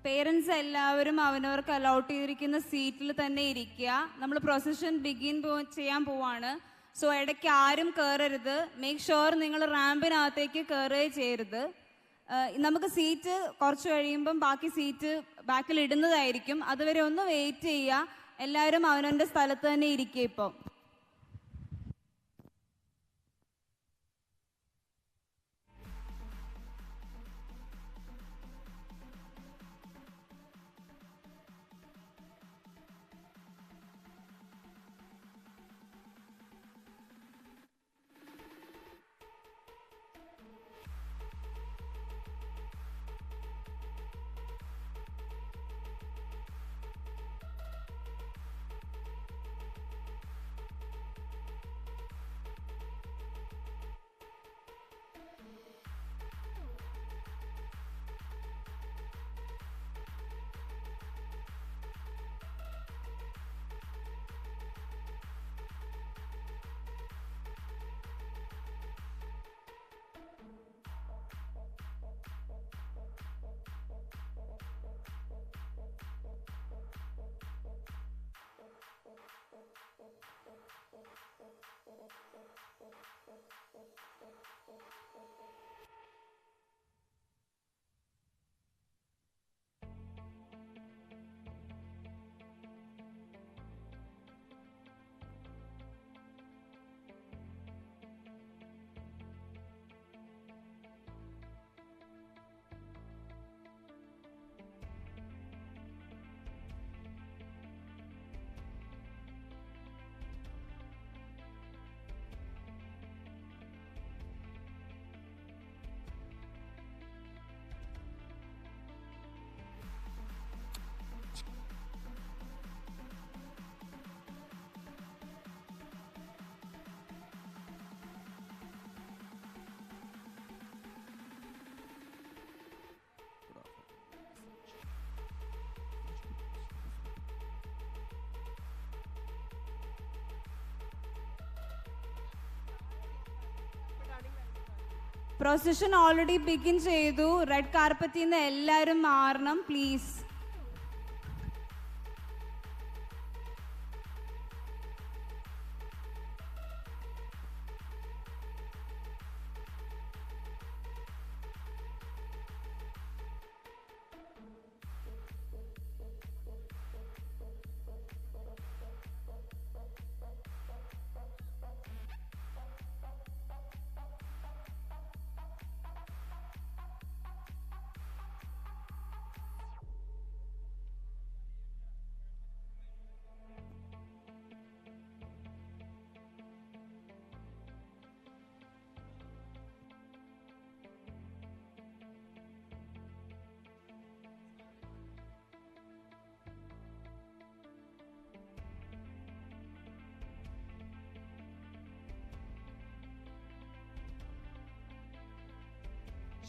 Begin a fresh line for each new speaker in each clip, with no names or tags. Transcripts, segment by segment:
Parents എല്ലാവരും അവനവർക്ക് allowed ചെയ്തിരിക്കുന്ന സീറ്റിൽ തന്നെ ഇരിക്കുക. നമ്മൾ പ്രൊസഷൻ ചെയ്യാൻ പോവാണ്. സോ ഇടയ്ക്ക് ആരും കയറരുത്. മേക്ക് ഷുവർ നിങ്ങൾ റാമ്പിനകത്തേക്ക് കയറുകയും ചെയ്യരുത്. നമുക്ക് സീറ്റ് കുറച്ച് കഴിയുമ്പം ബാക്കി സീറ്റ് ബാക്കിൽ ഇടുന്നതായിരിക്കും. അതുവരെ ഒന്ന് വെയിറ്റ് ചെയ്യുക. എല്ലാവരും അവനവൻ്റെ സ്ഥലത്ത് തന്നെ ഇരിക്കുക. ഇപ്പം പ്രൊസഷൻ ഓൾറെഡി ബിഗിൻ ചെയ്തു. റെഡ് കാർപ്പറ്റിൽ നിന്ന് എല്ലാവരും മാറണം പ്ലീസ്.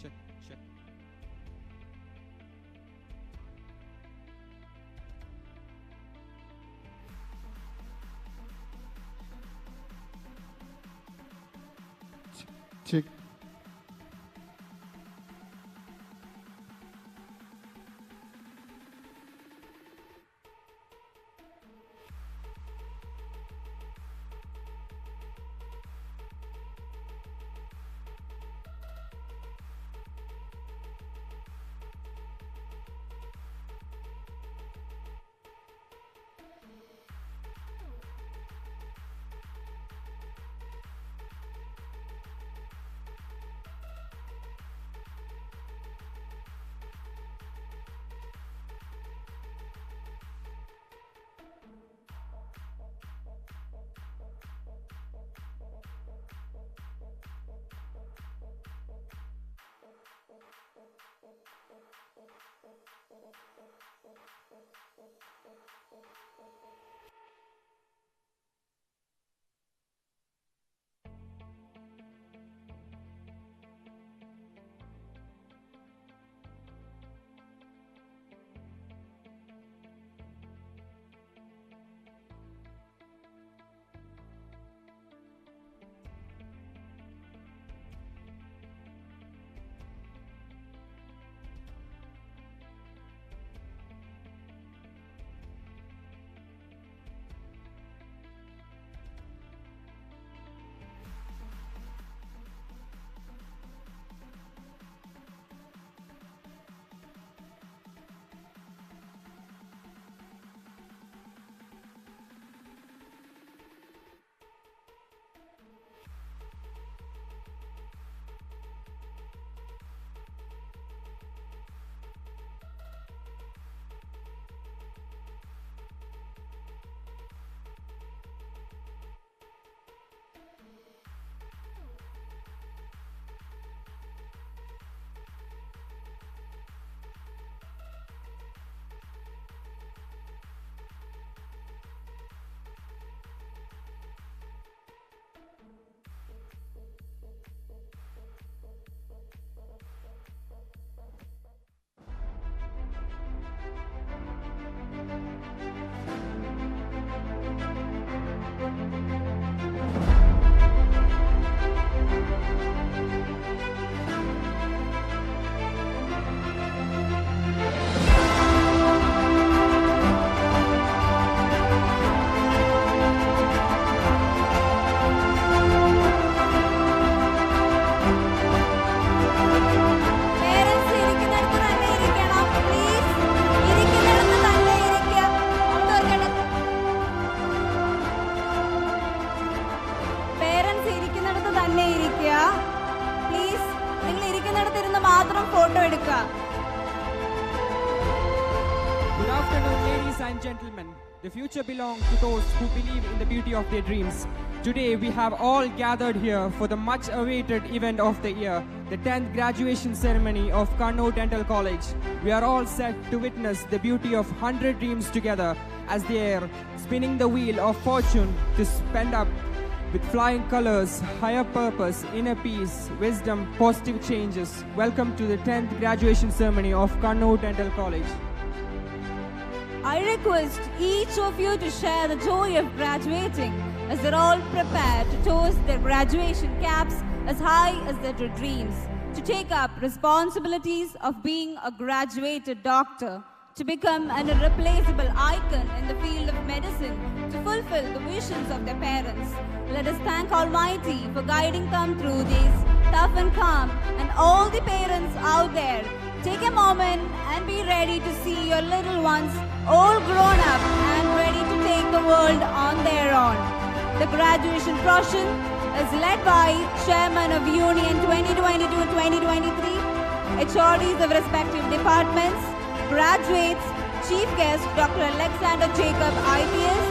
Check. Check.
ഫോട്ടോ എടുക്കുക.
Good afternoon, ladies and gentlemen. The future belongs to those who believe in the beauty of their dreams. Today, we have all gathered here for the much-awaited event of the year, the 10th graduation ceremony of Kannur Dental College. We are all set to witness the beauty of 100 dreams together as they are spinning the wheel of fortune to spend up with flying colors, higher purpose, inner peace, wisdom, positive changes. Welcome to the 10th graduation ceremony of Kannur Dental College.
I request each of you to share the joy of graduating as they're all prepared to toast their graduation caps as high as their dreams, to take up responsibilities of being a graduated doctor, to become an irreplaceable icon in the field of medicine, to fulfill the visions of their parents. Let us thank Almighty for guiding them through these tough and calm, and all the parents out there. Take a moment and be ready to see your little ones all grown up and ready to take the world on their own. The graduation procession is led by Chairman of Union 2022-2023, HODs of respective departments, graduates, Chief Guest Dr. Alexander Jacob IPS,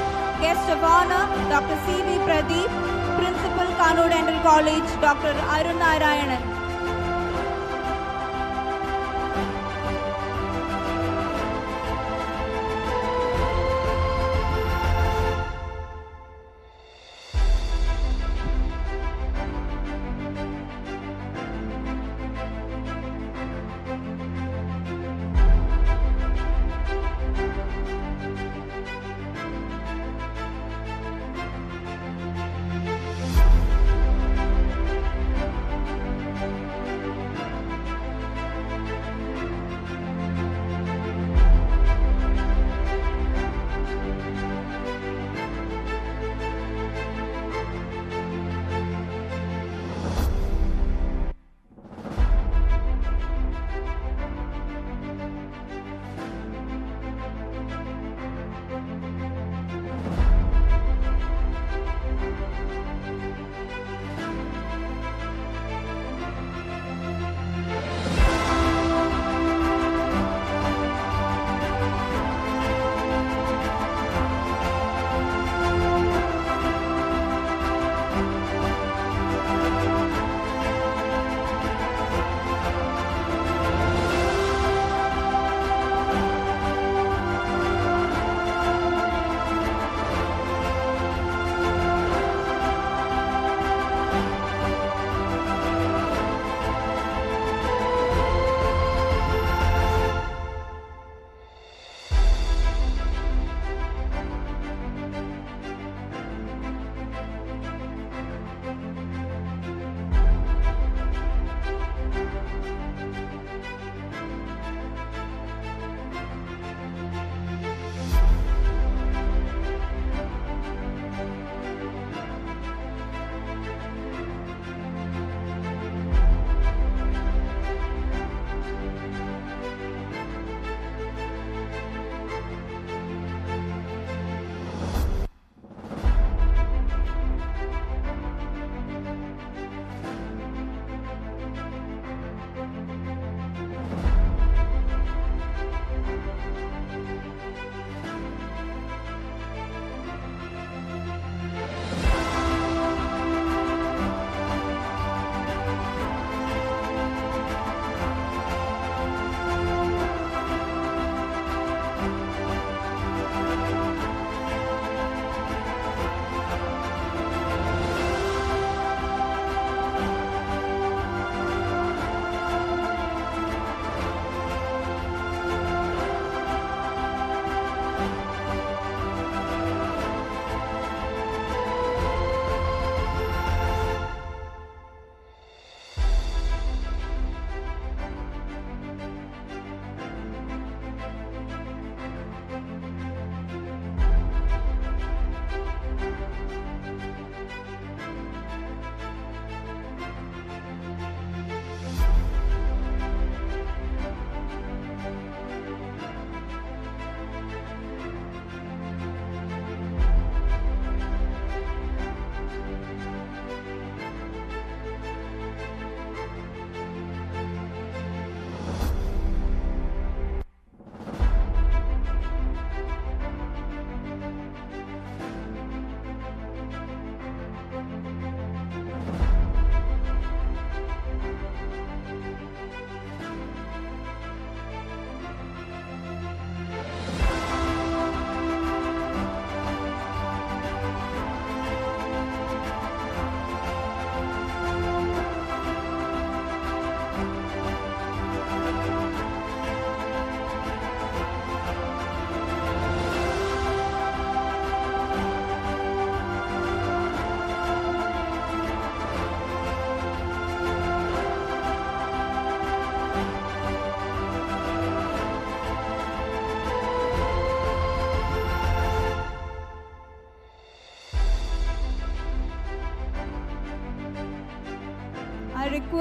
Guest of Honor Dr. C.V. Pradeep, Principal Kannur Dental College Dr. Arun Narayanan.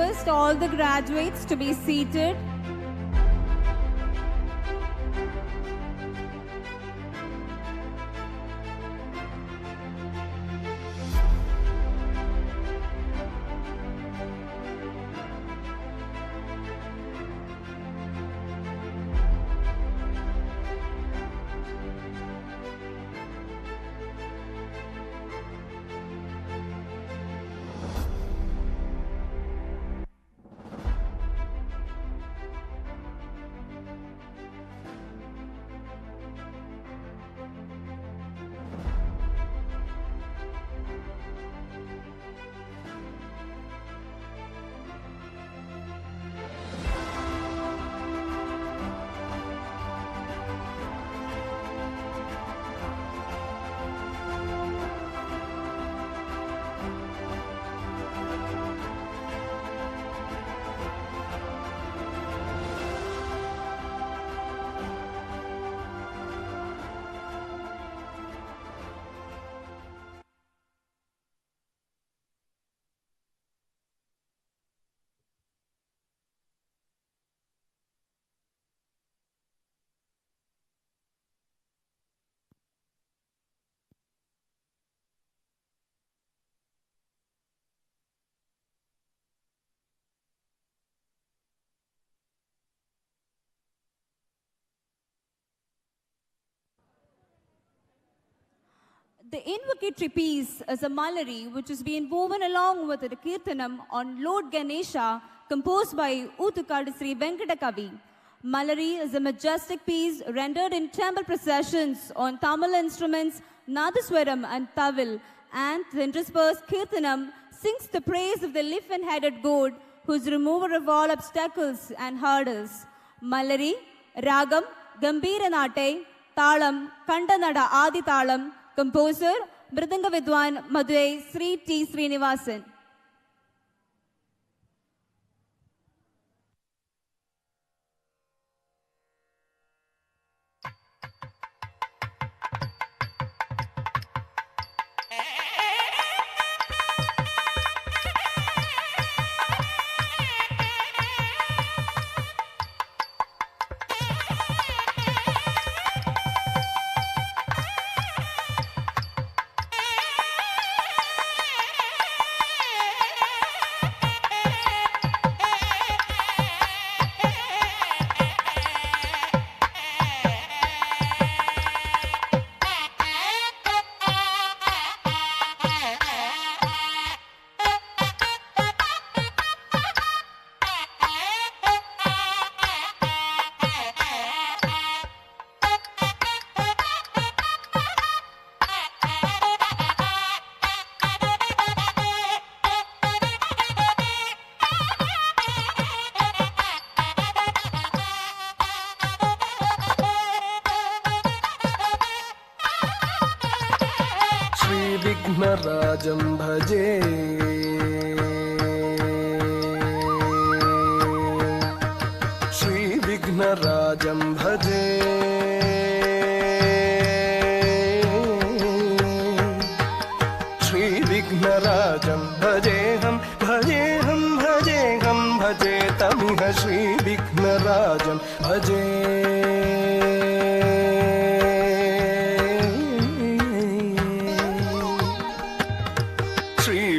request all the graduates to be seated. The invocatory piece is a Malari which is being woven along with the Kirtanam on Lord Ganesha, composed by Utukadu Sri Venkatakavi. Malari is a majestic piece rendered in temple processions on Tamil instruments, Nadaswaram and Tavil, and the interspersed Kirtanam sings the praise of the leaf-and-headed god who is remover of all obstacles and hurdles. Malari, Ragam, Gambira Nate, Talam, Kandanada Adi Talam, composer, Mridanga Vidwan, Madurai, Sri T. Srinivasan.
विघ्नराजं भजे श्री विघ्नराजं भजे श्री विघ्नराजं भजेहं भजेहं भजेहं भजे तमिह श्री विघ्नराजं भजे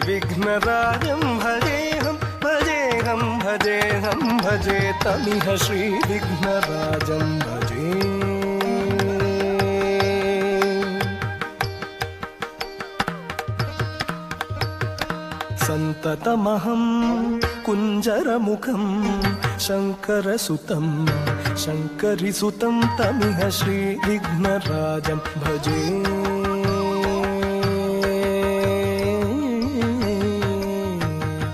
विघ्नराजं भजेहं भजेहं भजेहं भजे तमिह श्री विघ्नराजं भजे सन्ततमहं कुञ्जरमुखं शङ्करसुतं शङ्करिसुतं तमिह श्री विघ्नराजं भजे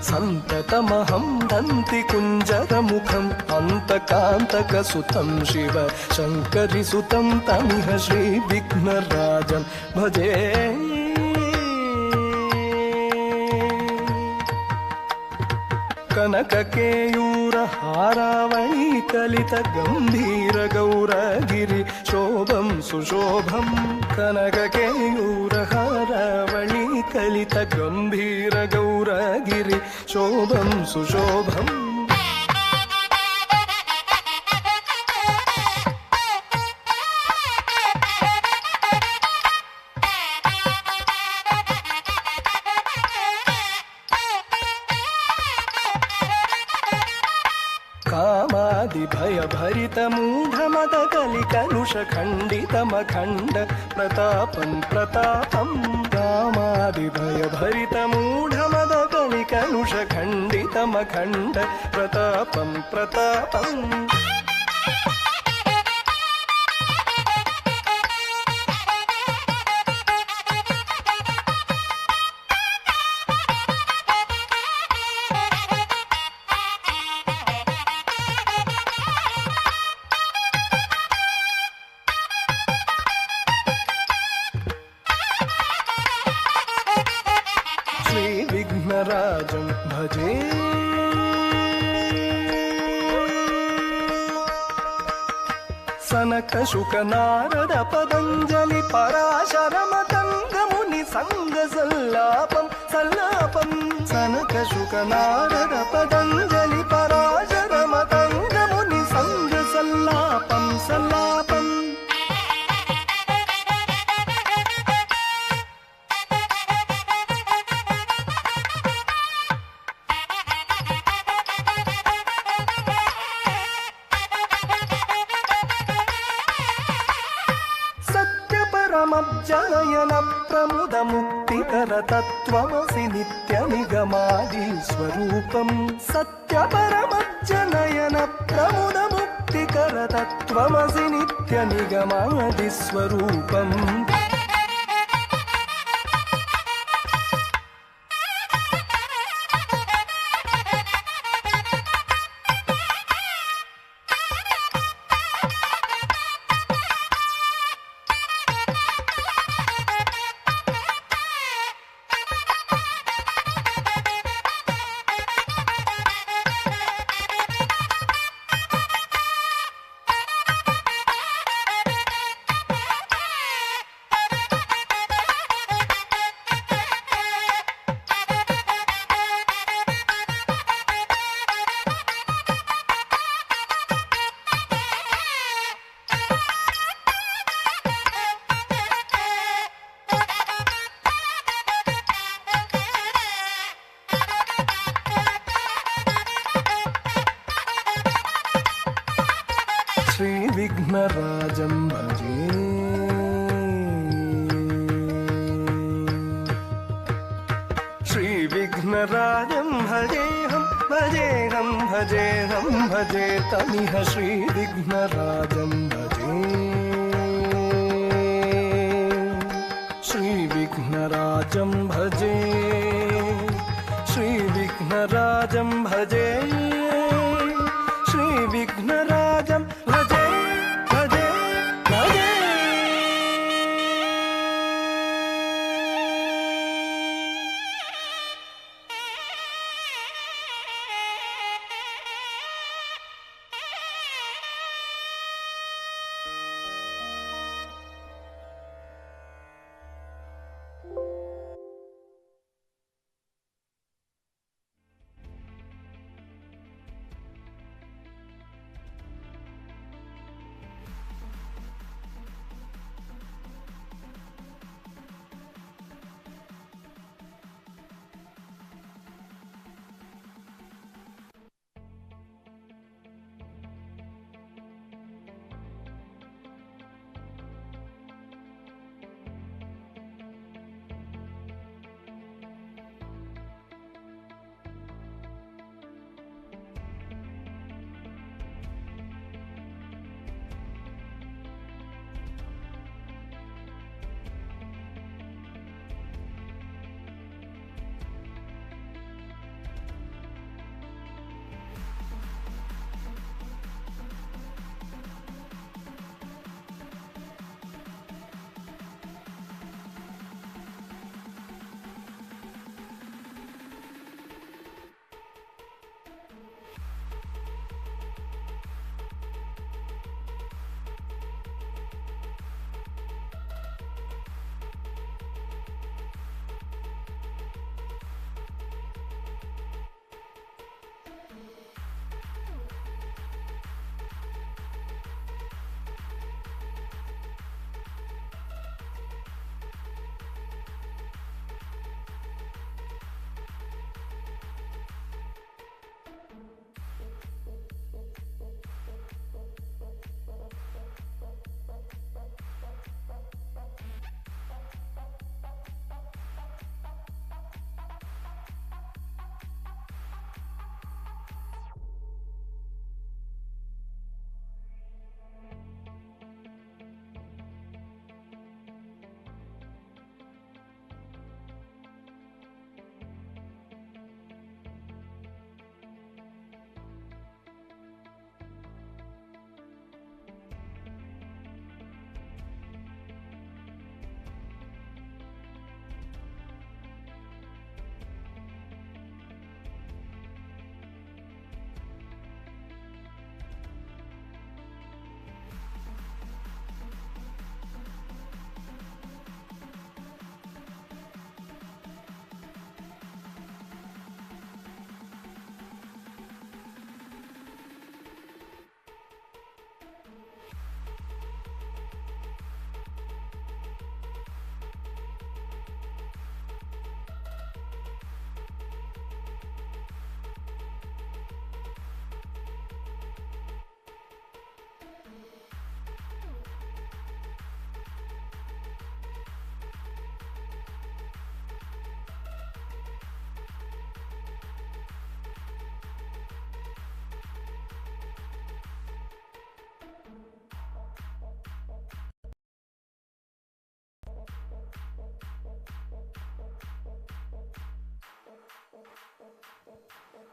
सन्ततमहं दन्ति कुञ्जरमुखम् अन्तकान्तकसुतं शिव शङ्करिसुतं तमिह श्री विघ्नराजं भजे कनककेयूर हारावणी कलित गंभीर गौरगिरि शोभं सुशोभं कनक केयूर हारावणी कलित गंभीर गौरगिरि शोभं सुशोभम् भय भरित मूढमद कलि कलुष खण्डितमखण्ड प्रतापं प्रतापं कामादि भय भरित मूढमद कलि कलुष खण्डितमखण्ड प्रतापं प्रतापम् विघ्नराजं भजे सनक शुक नारद पतञ्जलि पराशर मतंग मुनि संग सल्लापं सल्लापं सनक शुक नारद पतञ्जलि पराशर मतंग मुनि संग सल्लापं सल्लापम् जनयन प्रमुद मुक्तिकर तत्त्वमसि नित्य निगमादि स्वरूपम् सत्य परमज्जनयन प्रमुद मुक्तिकर तत्त्वमसि नित्य निगमादि स्वरूपम् श्रीविघ्नराजं भजे श्रीविघ्नराजं भजेऽहं भजेऽहं भजेऽहं भजे तमिह श्रीविघ्नराजं भजे श्रीविघ्नराजं भजे श्रीविघ्नराजं भजे श्रीविघ्नराजं भजे भजे भजे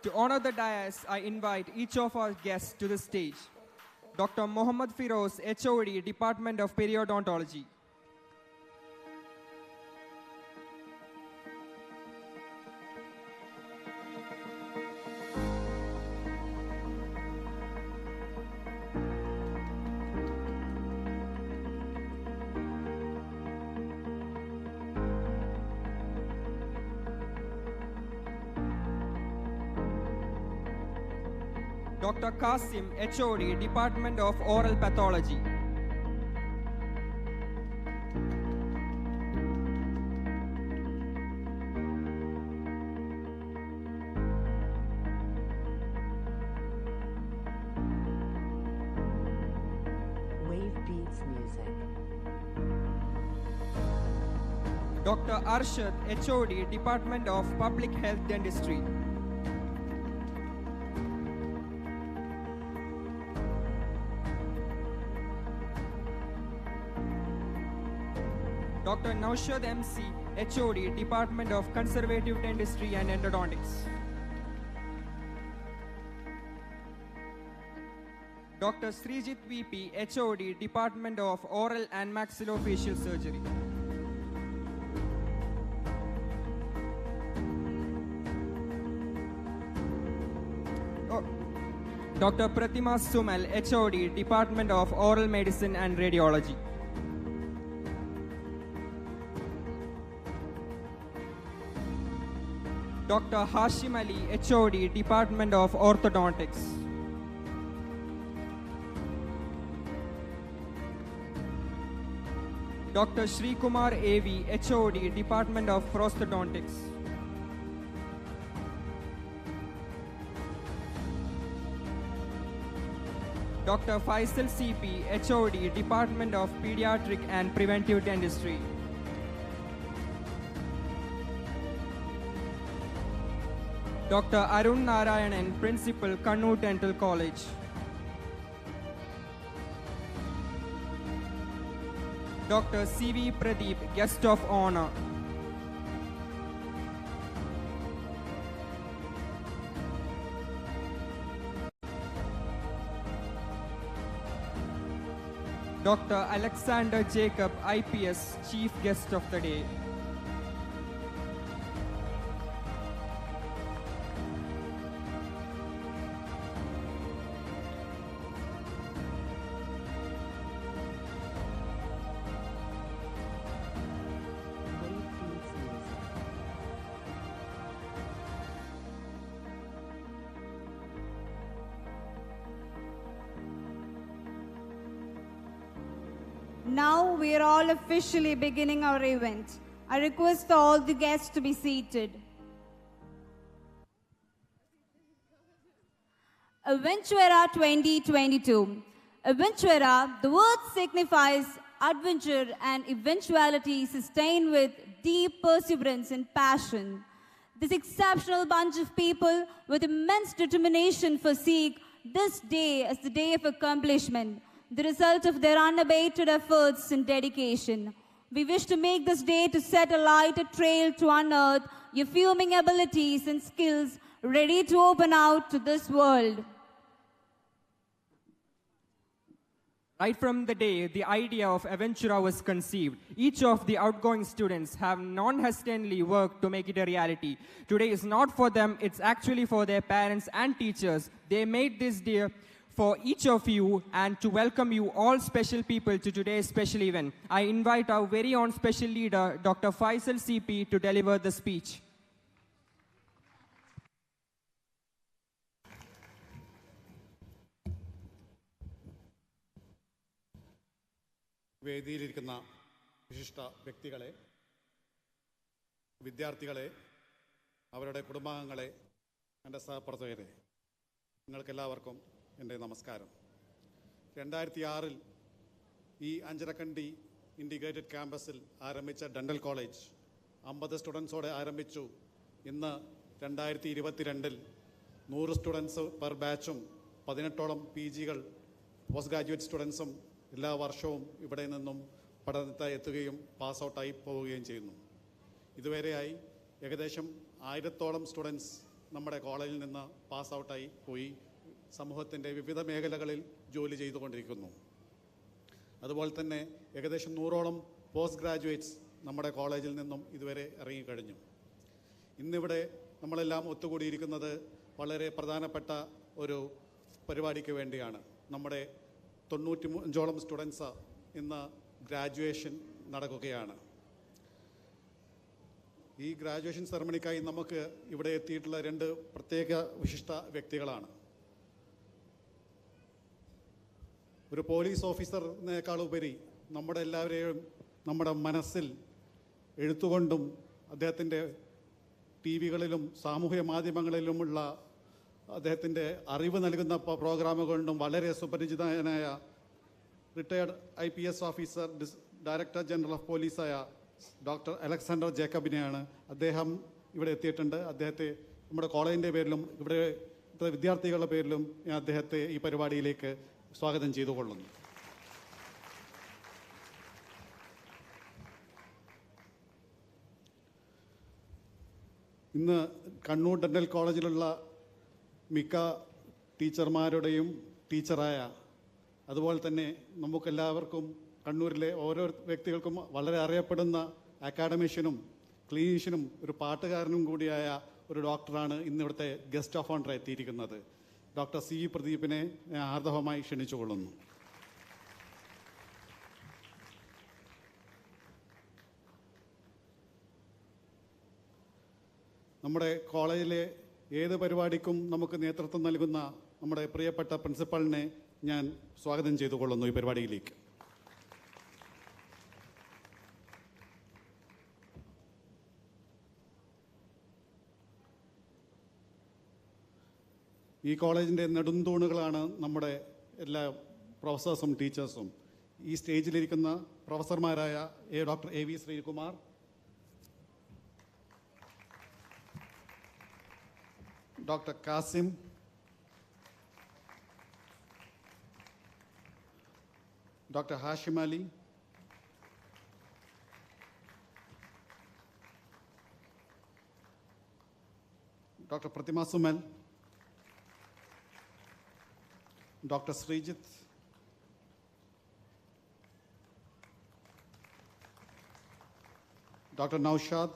To honor the dais, I invite each of our guests to the stage. Dr. Mohammad Firoz, HOD, Department of Periodontology. Dr. Qasim, HOD, Department of Oral Pathology.
Wave Beats Music.
Dr. Arshad, HOD, Department of Public Health Dentistry. Dr. Naushad MC, HOD, Department of Conservative Dentistry and Endodontics. Dr. Srijit VP, HOD, Department of Oral and Maxillofacial Surgery. Dr. Pratima Sumal, HOD, Department of Oral Medicine and Radiology. Dr. Hashim Ali, HOD, Department of Orthodontics. Dr. Shri Kumar AV, HOD, Department of Prosthodontics. Dr. Faisal CP, HOD, Department of Pediatric and Preventive Dentistry. Dr. Arun Narayanan, Principal, Kannur Dental College. Dr. CV Pradeep, Guest of Honor. Dr. Alexander Jacob, IPS, Chief Guest of the Day.
Wave Beats Music.
Now we are all officially beginning our event. I request all the guests to be seated. Aventura 2022. Aventura, the word signifies adventure and eventuality sustained with deep perseverance and passion. This exceptional bunch of people with immense determination foresee this day as the day of accomplishment, the result of their unabated efforts and dedication. We wish to make this day to set alight a trail to unearth your fuming abilities and skills ready to open out to this world.
Right from the day the idea of Aventura was conceived, each of the outgoing students have non-hesitantly worked to make it a reality. Today is not for them, it's actually for their parents and teachers. They made this day for each of you and to welcome you all special people to today's special event. I invite our very own special leader, Dr. Faisal CP, to deliver the speech.
വേദിയിലിരിക്കുന്ന വിശിഷ്ട വ്യക്തികളെ, വിദ്യാർത്ഥികളെ, അവരുടെ കുടുംബാംഗങ്ങളെ, എൻ്റെ സഹപ്രവർത്തകരെ, നിങ്ങൾക്കെല്ലാവർക്കും എൻ്റെ നമസ്കാരം. 2006 ഈ അഞ്ചരക്കണ്ടി ഇൻറ്റിഗ്രേറ്റഡ് ക്യാമ്പസിൽ ആരംഭിച്ച ഡെൻ്റൽ കോളേജ് 50 സ്റ്റുഡൻസോടെ ആരംഭിച്ചു. ഇന്ന് 2022 100 സ്റ്റുഡൻസ് പെർ ബാച്ചും 18ഓളം PGകൾ പോസ്റ്റ് ഗ്രാജുവേറ്റ് സ്റ്റുഡൻസും എല്ലാ വർഷവും ഇവിടെ നിന്നും പഠനത്തിൽ എത്തുകയും പാസ് ഔട്ടായി പോവുകയും ചെയ്യുന്നു. ഇതുവരെയായി ഏകദേശം 1000ഓളം സ്റ്റുഡൻസ് നമ്മുടെ കോളേജിൽ നിന്ന് പാസ് ഔട്ടായി പോയി സമൂഹത്തിൻ്റെ വിവിധ മേഖലകളിൽ ജോലി ചെയ്തുകൊണ്ടിരിക്കുന്നു. അതുപോലെ തന്നെ ഏകദേശം 100ഓളം പോസ്റ്റ് ഗ്രാജുവേറ്റ്സ് നമ്മുടെ കോളേജിൽ നിന്നും ഇതുവരെ ഇറങ്ങിക്കഴിഞ്ഞു. ഇന്നിവിടെ നമ്മളെല്ലാം ഒത്തുകൂടിയിരിക്കുന്നത് വളരെ പ്രധാനപ്പെട്ട ഒരു പരിപാടിക്ക് വേണ്ടിയാണ്. നമ്മുടെ 95ഓളം സ്റ്റുഡൻസ് ഇന്ന് ഗ്രാജുവേഷൻ നടക്കുകയാണ്. ഈ ഗ്രാജുവേഷൻ സെറമണിക്കായി നമുക്ക് ഇവിടെ എത്തിയിട്ടുള്ള 2 പ്രത്യേക വിശിഷ്ട വ്യക്തികളാണ്. ഒരു പോലീസ് ഓഫീസറിനേക്കാളുപരി നമ്മുടെ എല്ലാവരെയും നമ്മുടെ മനസ്സിൽ എഴുത്തുകൊണ്ടും അദ്ദേഹത്തിൻ്റെ TV-കളിലും സാമൂഹ്യ മാധ്യമങ്ങളിലുമുള്ള അദ്ദേഹത്തിൻ്റെ അറിവ് നൽകുന്ന പ്രോഗ്രാമുകൾ കൊണ്ടും വളരെ സുപരിചിതനായ retired IPS officer director general of പോലീസായ ഡോക്ടർ അലക്സാണ്ടർ ജേക്കബിനെയാണ്. അദ്ദേഹം ഇവിടെ എത്തിയിട്ടുണ്ട്. അദ്ദേഹത്തെ നമ്മുടെ കോളേജിൻ്റെ പേരിലും ഇവിടെ വിദ്യാർത്ഥികളുടെ പേരിലും ഞാൻ അദ്ദേഹത്തെ ഈ പരിപാടിയിലേക്ക് സ്വാഗതം ചെയ്തുകൊള്ളുന്നു. ഇന്ന് കണ്ണൂർ ഡെൻ്റൽ കോളേജിലുള്ള മിക്ക ടീച്ചർമാരുടെയും ടീച്ചറായ, അതുപോലെ തന്നെ നമുക്കെല്ലാവർക്കും കണ്ണൂരിലെ ഓരോ വ്യക്തികൾക്കും വളരെ അറിയപ്പെടുന്ന അക്കാഡമിഷ്യനും ക്ലീനീഷ്യനും ഒരു പാട്ടുകാരനും കൂടിയായ ഒരു ഡോക്ടറാണ് ഇന്നിവിടുത്തെ ഗസ്റ്റ് ഓഫ് ഓണർ എത്തിയിരിക്കുന്നത്. Doctor C. പ്രദീപിനെ ഞാൻ ആർദ്രമായി ക്ഷണിച്ചുകൊള്ളുന്നു. നമ്മുടെ കോളേജിലെ ഏത് പരിപാടിക്കും നമുക്ക് നേതൃത്വം നൽകുന്ന നമ്മുടെ പ്രിയപ്പെട്ട പ്രിൻസിപ്പളിനെ ഞാൻ സ്വാഗതം ചെയ്തുകൊള്ളുന്നു ഈ പരിപാടിയിലേക്ക്. ഈ കോളേജിൻ്റെ നെടുന്തൂണുകളാണ് നമ്മുടെ എല്ലാ പ്രൊഫസേഴ്സും ടീച്ചേഴ്സും. ഈ സ്റ്റേജിലിരിക്കുന്ന പ്രൊഫസർമാരായ doctor A. V. Sreekumar, doctor Kasim, doctor Hashim Ali, doctor Pratima Sumal, doctor Sreejith, doctor Noushad,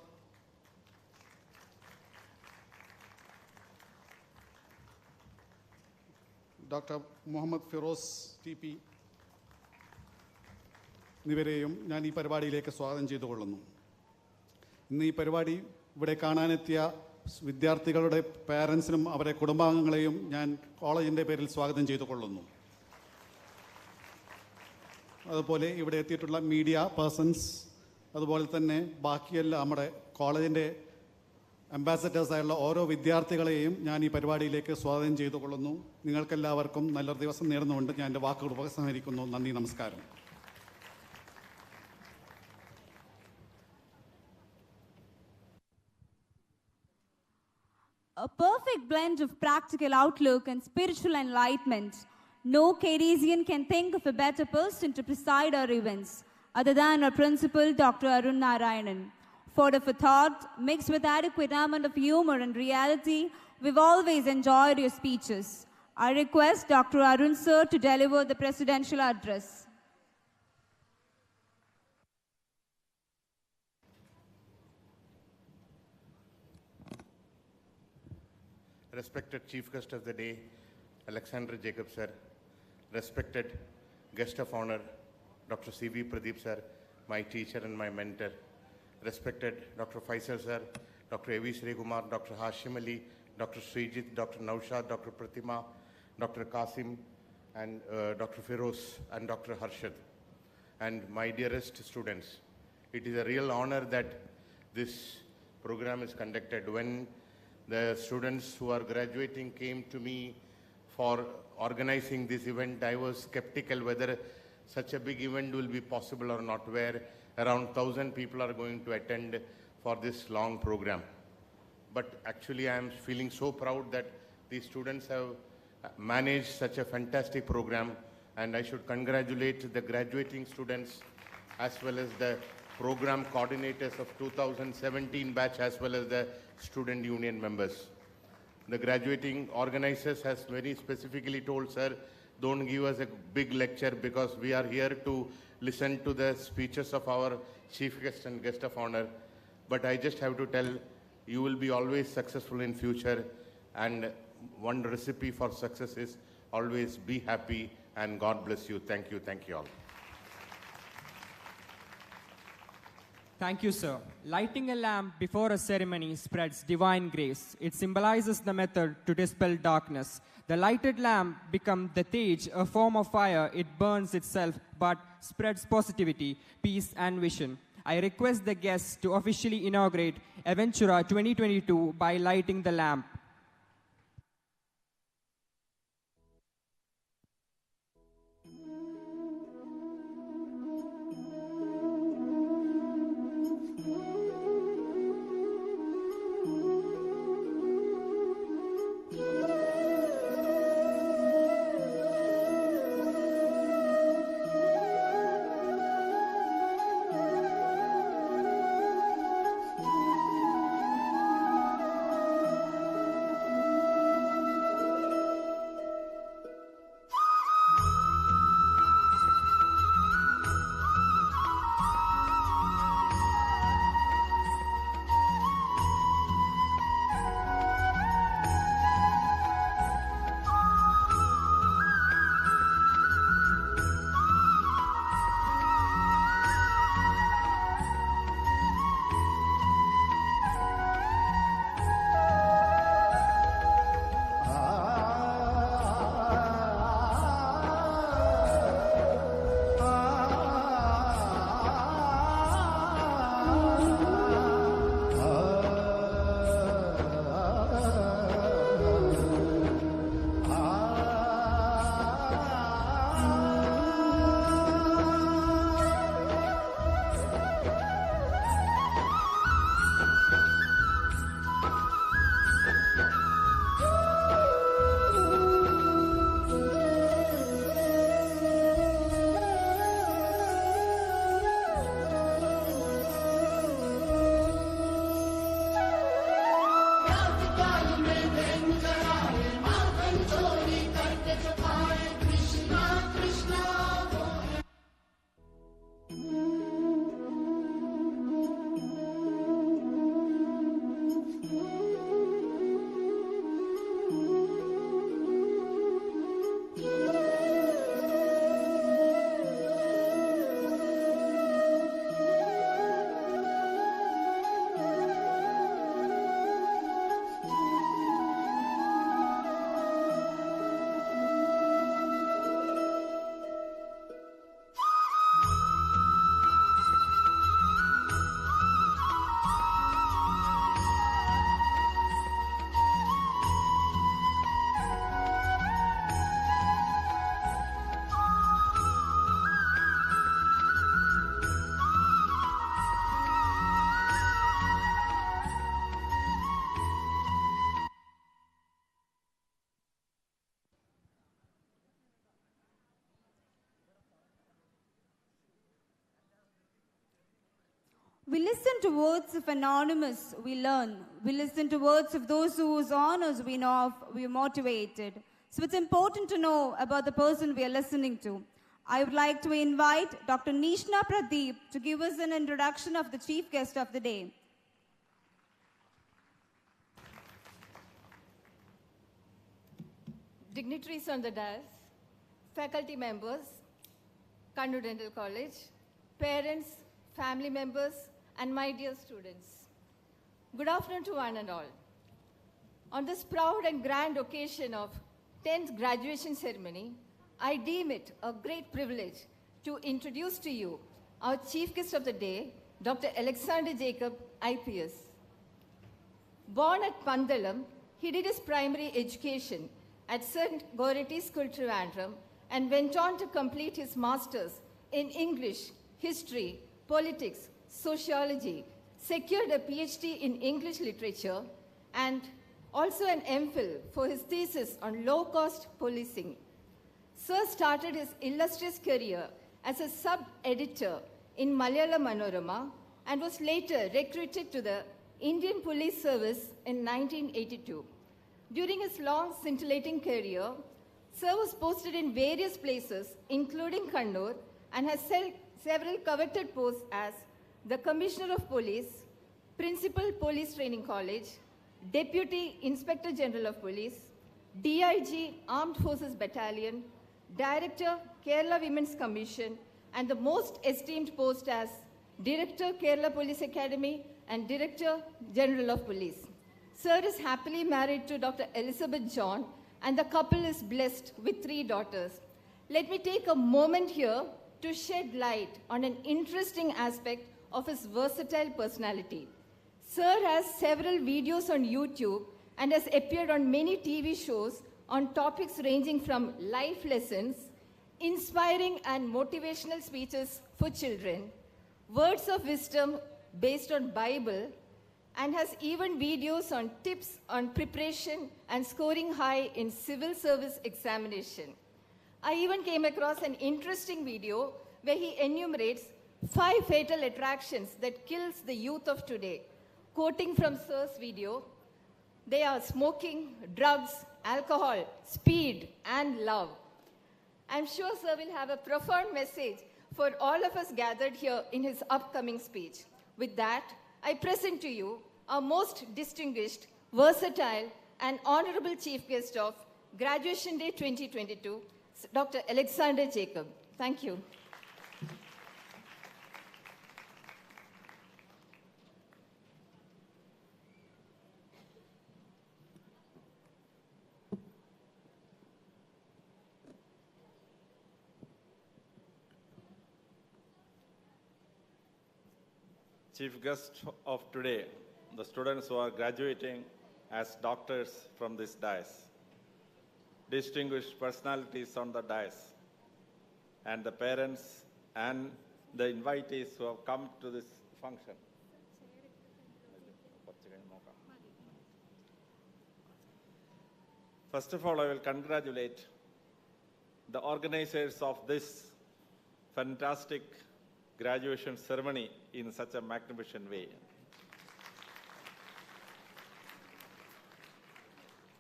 doctor Muhammad Firoz TP എന്നിവരെയും ഞാൻ ഈ പരിപാടിയിലേക്ക് സ്വാഗതം ചെയ്തുകൊള്ളുന്നു. ഇന്ന് ഈ പരിപാടി ഇവിടെ കാണാനെത്തിയ വിദ്യാർത്ഥികളുടെ പേരൻസിനും അവരുടെ കുടുംബാംഗങ്ങളെയും ഞാൻ കോളേജിൻ്റെ പേരിൽ സ്വാഗതം ചെയ്തുകൊള്ളുന്നു. അതുപോലെ ഇവിടെ എത്തിയിട്ടുള്ള മീഡിയ പേഴ്സൺസ്, അതുപോലെ തന്നെ ബാക്കിയെല്ലാം നമ്മുടെ കോളേജിൻ്റെ അംബാസഡേഴ്സായുള്ള ഓരോ വിദ്യാർത്ഥികളെയും ഞാൻ ഈ പരിപാടിയിലേക്ക് സ്വാഗതം ചെയ്തുകൊള്ളുന്നു. നിങ്ങൾക്കെല്ലാവർക്കും നല്ലൊരു ദിവസം നേർന്നുകൊണ്ട് ഞാൻ എൻ്റെ വാക്കുകൾ ഉപസംഹരിക്കുന്നു. നന്ദി, നമസ്കാരം.
A perfect blend of practical outlook and spiritual enlightenment. No Cartesian can think of a better person to preside our events other than our principal, Dr. Arun Narayanan. Ford of a thought, mixed with adequate amount of humor and reality, we've always enjoyed your speeches. I request Dr. Arun sir to deliver the presidential address.
Respected Chief Guest of the Day, Alexander Jacob sir, respected Guest of Honor, Dr. C. V. Pradeep sir, my teacher and my mentor, respected Dr. Faisal sir, Dr. A. V. Srikumar, Dr. Hashim Ali, Dr. Srijit, Dr. Naushad, Dr. Pratima, Dr. Qasim, and Dr. Firoz, and Dr. Harshad, and my dearest students. It is a real honor that this program is conducted. When the students who are graduating came to me for organizing this event, I was skeptical whether such a big event will be possible or not, where around 1,000 people are going to attend for this long program. But actually I am feeling so proud that these students have managed such a fantastic program, and I should congratulate the graduating students as well as the program coordinators of 2017 batch as well as the student union members. The graduating organizers has very specifically told, sir, don't give us a big lecture because we are here to listen to the speeches of our chief guest and guest of honor. But I just have to tell, you will be always successful in future, and one recipe for success is always be happy, and God bless you. Thank you all.
Thank you, sir. Lighting a lamp before a ceremony spreads divine grace. It symbolizes the method to dispel darkness. The lighted lamp becomes the tej, a form of fire. It burns itself but spreads positivity, peace, and vision. I request the guests to officially inaugurate Aventura 2022 by lighting the lamp.
We listen to words of anonymous, we learn. We listen to words of those whose honors we know of, we are motivated. So it's important to know about the person we are listening to. I would like to invite Dr. Nishna Pradeep to give us an introduction of the chief guest of the day.
Dignitaries on the dais, faculty members, Kannur Dental College, parents, family members, and my dear students. Good afternoon to one and all. On this proud and grand occasion of 10th graduation ceremony, I deem it a great privilege to introduce to you our chief guest of the day, Dr. Alexander Jacob, IPS. Born at Pandalam, he did his primary education at St. Goretti School, Trivandrum, and went on to complete his master's in English, history, politics, sociology, secured a PhD in English literature, and also an MPhil for his thesis on low-cost policing. Sir started his illustrious career as a sub-editor in Malayalam Manorama and was later recruited to the Indian Police Service in 1982. During his long scintillating career, Sir was posted in various places, including Kannur, and has held several coveted posts as the Commissioner of Police, Principal Police Training College, Deputy Inspector General of Police, DIG Armed Forces Battalion, Director Kerala Women's Commission, and the most esteemed post as Director Kerala Police Academy and Director General of Police. Sir is happily married to Dr. Elizabeth John, and the couple is blessed with 3 daughters. Let me take a moment here to shed light on an interesting aspect of his versatile personality. Sir has several videos on YouTube and has appeared on many TV shows on topics ranging from life lessons, inspiring and motivational speeches for children, words of wisdom based on Bible, and has even videos on tips on preparation and scoring high in civil service examination. I even came across an interesting video where he enumerates 5 fatal attractions that kills the youth of today. Quoting from Sir's video, they are smoking, drugs, alcohol, speed, and love. I'm sure Sir will have a profound message for all of us gathered here in his upcoming speech. With that, I present to you our most distinguished, versatile, and honorable chief guest of Graduation Day 2022, Dr. Alexander Jacob. Thank you.
Chief guest of today, the students who are graduating as doctors from this dais, distinguished personalities on the dais, and the parents and the invitees who have come to this function. First of all, I will congratulate the organizers of this fantastic graduation ceremony in such a magnificent way.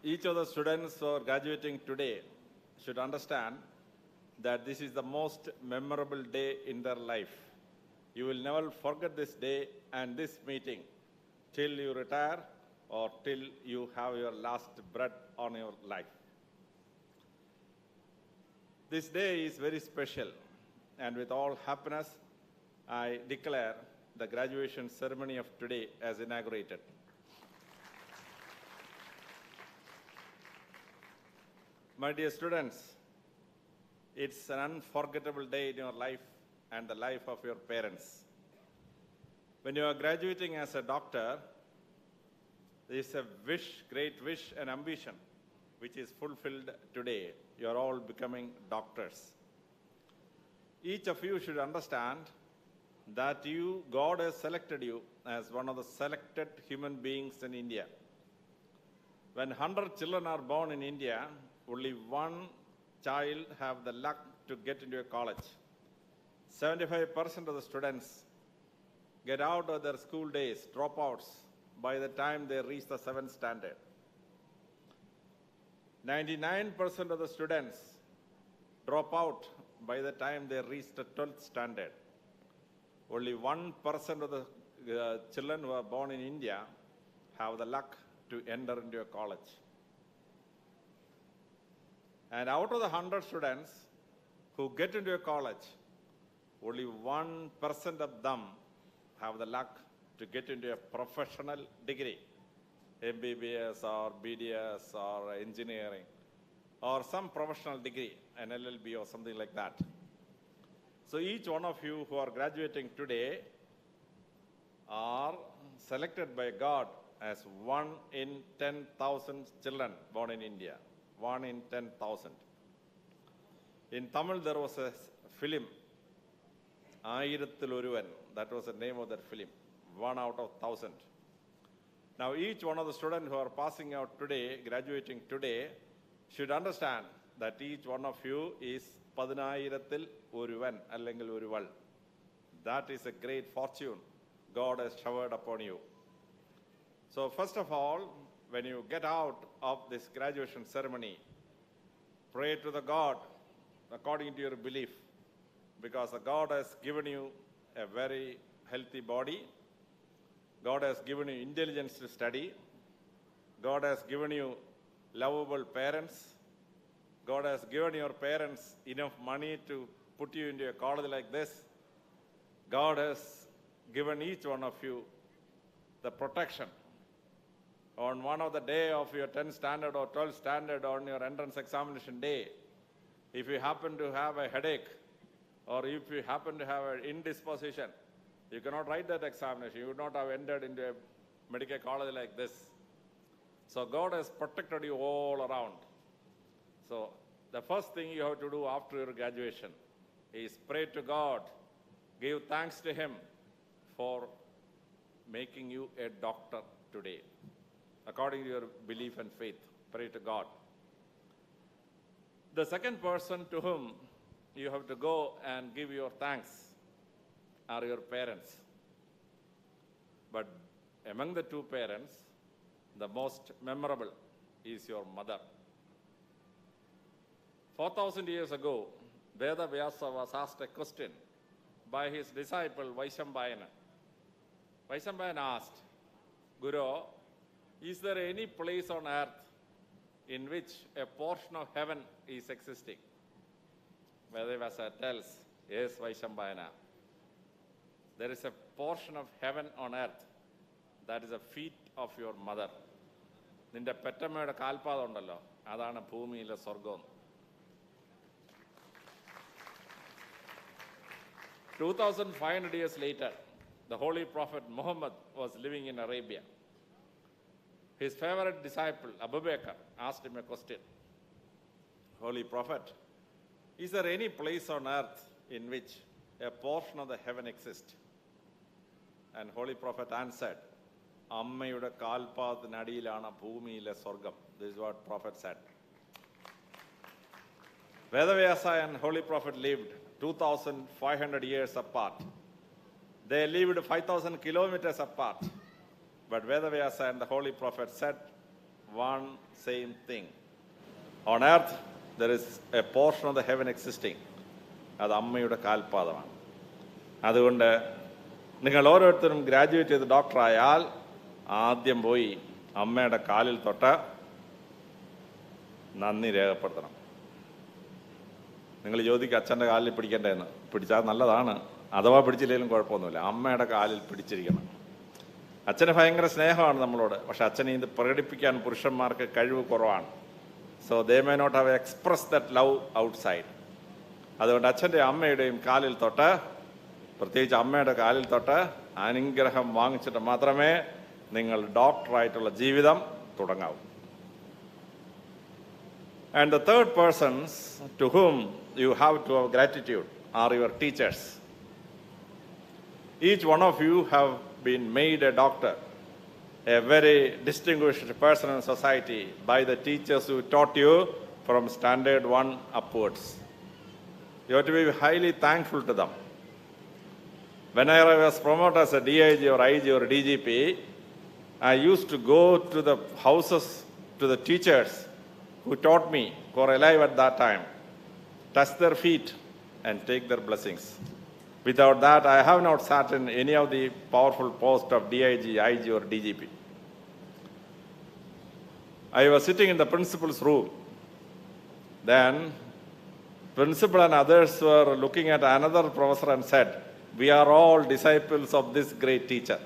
Each of the students who are graduating today should understand that this is the most memorable day in their life. You will never forget this day and this meeting till you retire or till you have your last breath on your life. This day is very special, and with all happiness, I declare the graduation ceremony of today as inaugurated. My dear students, it's an unforgettable day in your life and the life of your parents. When you are graduating as a doctor, there is a wish, great wish and ambition, which is fulfilled today. You are all becoming doctors. Each of you should understand that God has selected you as one of the selected human beings in India. When 100 children are born in India, only one child have the luck to get into a college. 75% of the students get out of their school days, dropouts, by the time they reach the 7th standard. 99% of the students drop out by the time they reach the 12th standard. Only 1% of the children who are born in India have the luck to enter into a college. And out of the 100 students who get into a college, only 1% of them have the luck to get into a professional degree, MBBS or BDS or engineering, or some professional degree, an LLB or something like that. So each one of you who are graduating today are selected by God as 1 in 10,000 children born in India. 1 in 10,000. In Tamil, there was a film, Aayirathil Oruvan. That was the name of that film, 1 out of 1,000. Now, each one of the students who are passing out today, graduating today, should understand that each one of you is 10,000-il Oruvan, allengil Oruval. That is a great fortune God has showered upon you. So, first of all, when you get out of this graduation ceremony, pray to the God according to your belief, because the God has given you a very healthy body. God has given you intelligence to study. God has given you lovable parents. God has given your parents enough money to put you into a college like this. God has given each one of you the protection. On one of the day of your 10th standard or 12th standard, on your entrance examination day, if you happen to have a headache or if you happen to have an indisposition, you cannot write that examination. You would not have entered into a medical college like this. So God has protected you all around. So the first thing you have to do after your graduation is pray to God, give thanks to Him for making you a doctor today. According to your belief and faith, pray to God. The second person to whom you have to go and give your thanks are your parents. But among the two parents, the most memorable is your mother. 4,000 years ago, Veda Vyasa was asked a question by his disciple Vaishambhayana. Vaishambhayana asked, Guru, is there any place on earth in which a portion of heaven is existing? Veda Vyasa tells, yes, Vaishambhayana. There is a portion of heaven on earth. That is the feet of your mother. നിന്റെ പെറ്റമ്മയുടെ കാൽപാദം ഉണ്ടല്ലോ, അതാണ് ഭൂമിയിലെ സ്വർഗം. 2,500 years later, the Holy Prophet Muhammad was living in Arabia. His favorite disciple, Abu Bakr, asked him a question. Holy Prophet, is there any place on earth in which a portion of the heaven exists? And Holy Prophet answered, അമ്മയുടെ കാൽപാദത്തിനടിയിലാണ് ഭൂമിയിലെ സ്വർഗം. This is what Prophet said. Vedavyasa and Holy Prophet lived 2,500 years apart. They lived 5,000 kilometers apart. But Vedavyasa and the Holy Prophet said one same thing. On earth, there is a portion of the heaven existing. അത് അമ്മയുടെ കാൽപാദമാണ്. അതുകൊണ്ട് നിങ്ങൾ ഓരോരുത്തരും graduate ചെയ്ത് ഡോക്ടറായാൽ ആദ്യം പോയി അമ്മയുടെ കാലിൽ തൊട്ട് നന്ദി രേഖപ്പെടുത്തണം. നിങ്ങൾ ചോദിക്കുക അച്ഛൻ്റെ കാലിൽ പിടിക്കേണ്ടതെന്ന്. പിടിച്ചാൽ നല്ലതാണ്, അഥവാ പിടിച്ചില്ലെങ്കിലും കുഴപ്പമൊന്നുമില്ല. അമ്മയുടെ കാലിൽ പിടിച്ചിരിക്കണം. അച്ഛന് ഭയങ്കര സ്നേഹമാണ് നമ്മളോട്, പക്ഷെ അച്ഛനെ ഇത് പ്രകടിപ്പിക്കാൻ പുരുഷന്മാർക്ക് കഴിവ് കുറവാണ്. So they may not have express that love outside. അതുകൊണ്ട് അച്ഛൻ്റെ അമ്മയുടെയും കാലിൽ തൊട്ട്, പ്രത്യേകിച്ച് അമ്മയുടെ കാലിൽ തൊട്ട് അനുഗ്രഹം വാങ്ങിച്ചിട്ട് മാത്രമേ നിങ്ങൾ ഡോക്ടറായിട്ടുള്ള ജീവിതം തുടങ്ങാവൂ. And the third persons to whom you have to have gratitude are your teachers. Each one of you have been made a doctor, a very distinguished person in society by the teachers who taught you from standard 1 upwards. You have to be highly thankful to them. When I was promoted as a DIG or IG or DGP, I used to go to the houses, to the teachers who taught me, who were alive at that time, touch their feet and take their blessings. Without that, I have not sat in any of the powerful posts of DIG, IG or DGP. I was sitting in the principal's room. Then, principal and others were looking at another professor and said, we are all disciples of this great teacher.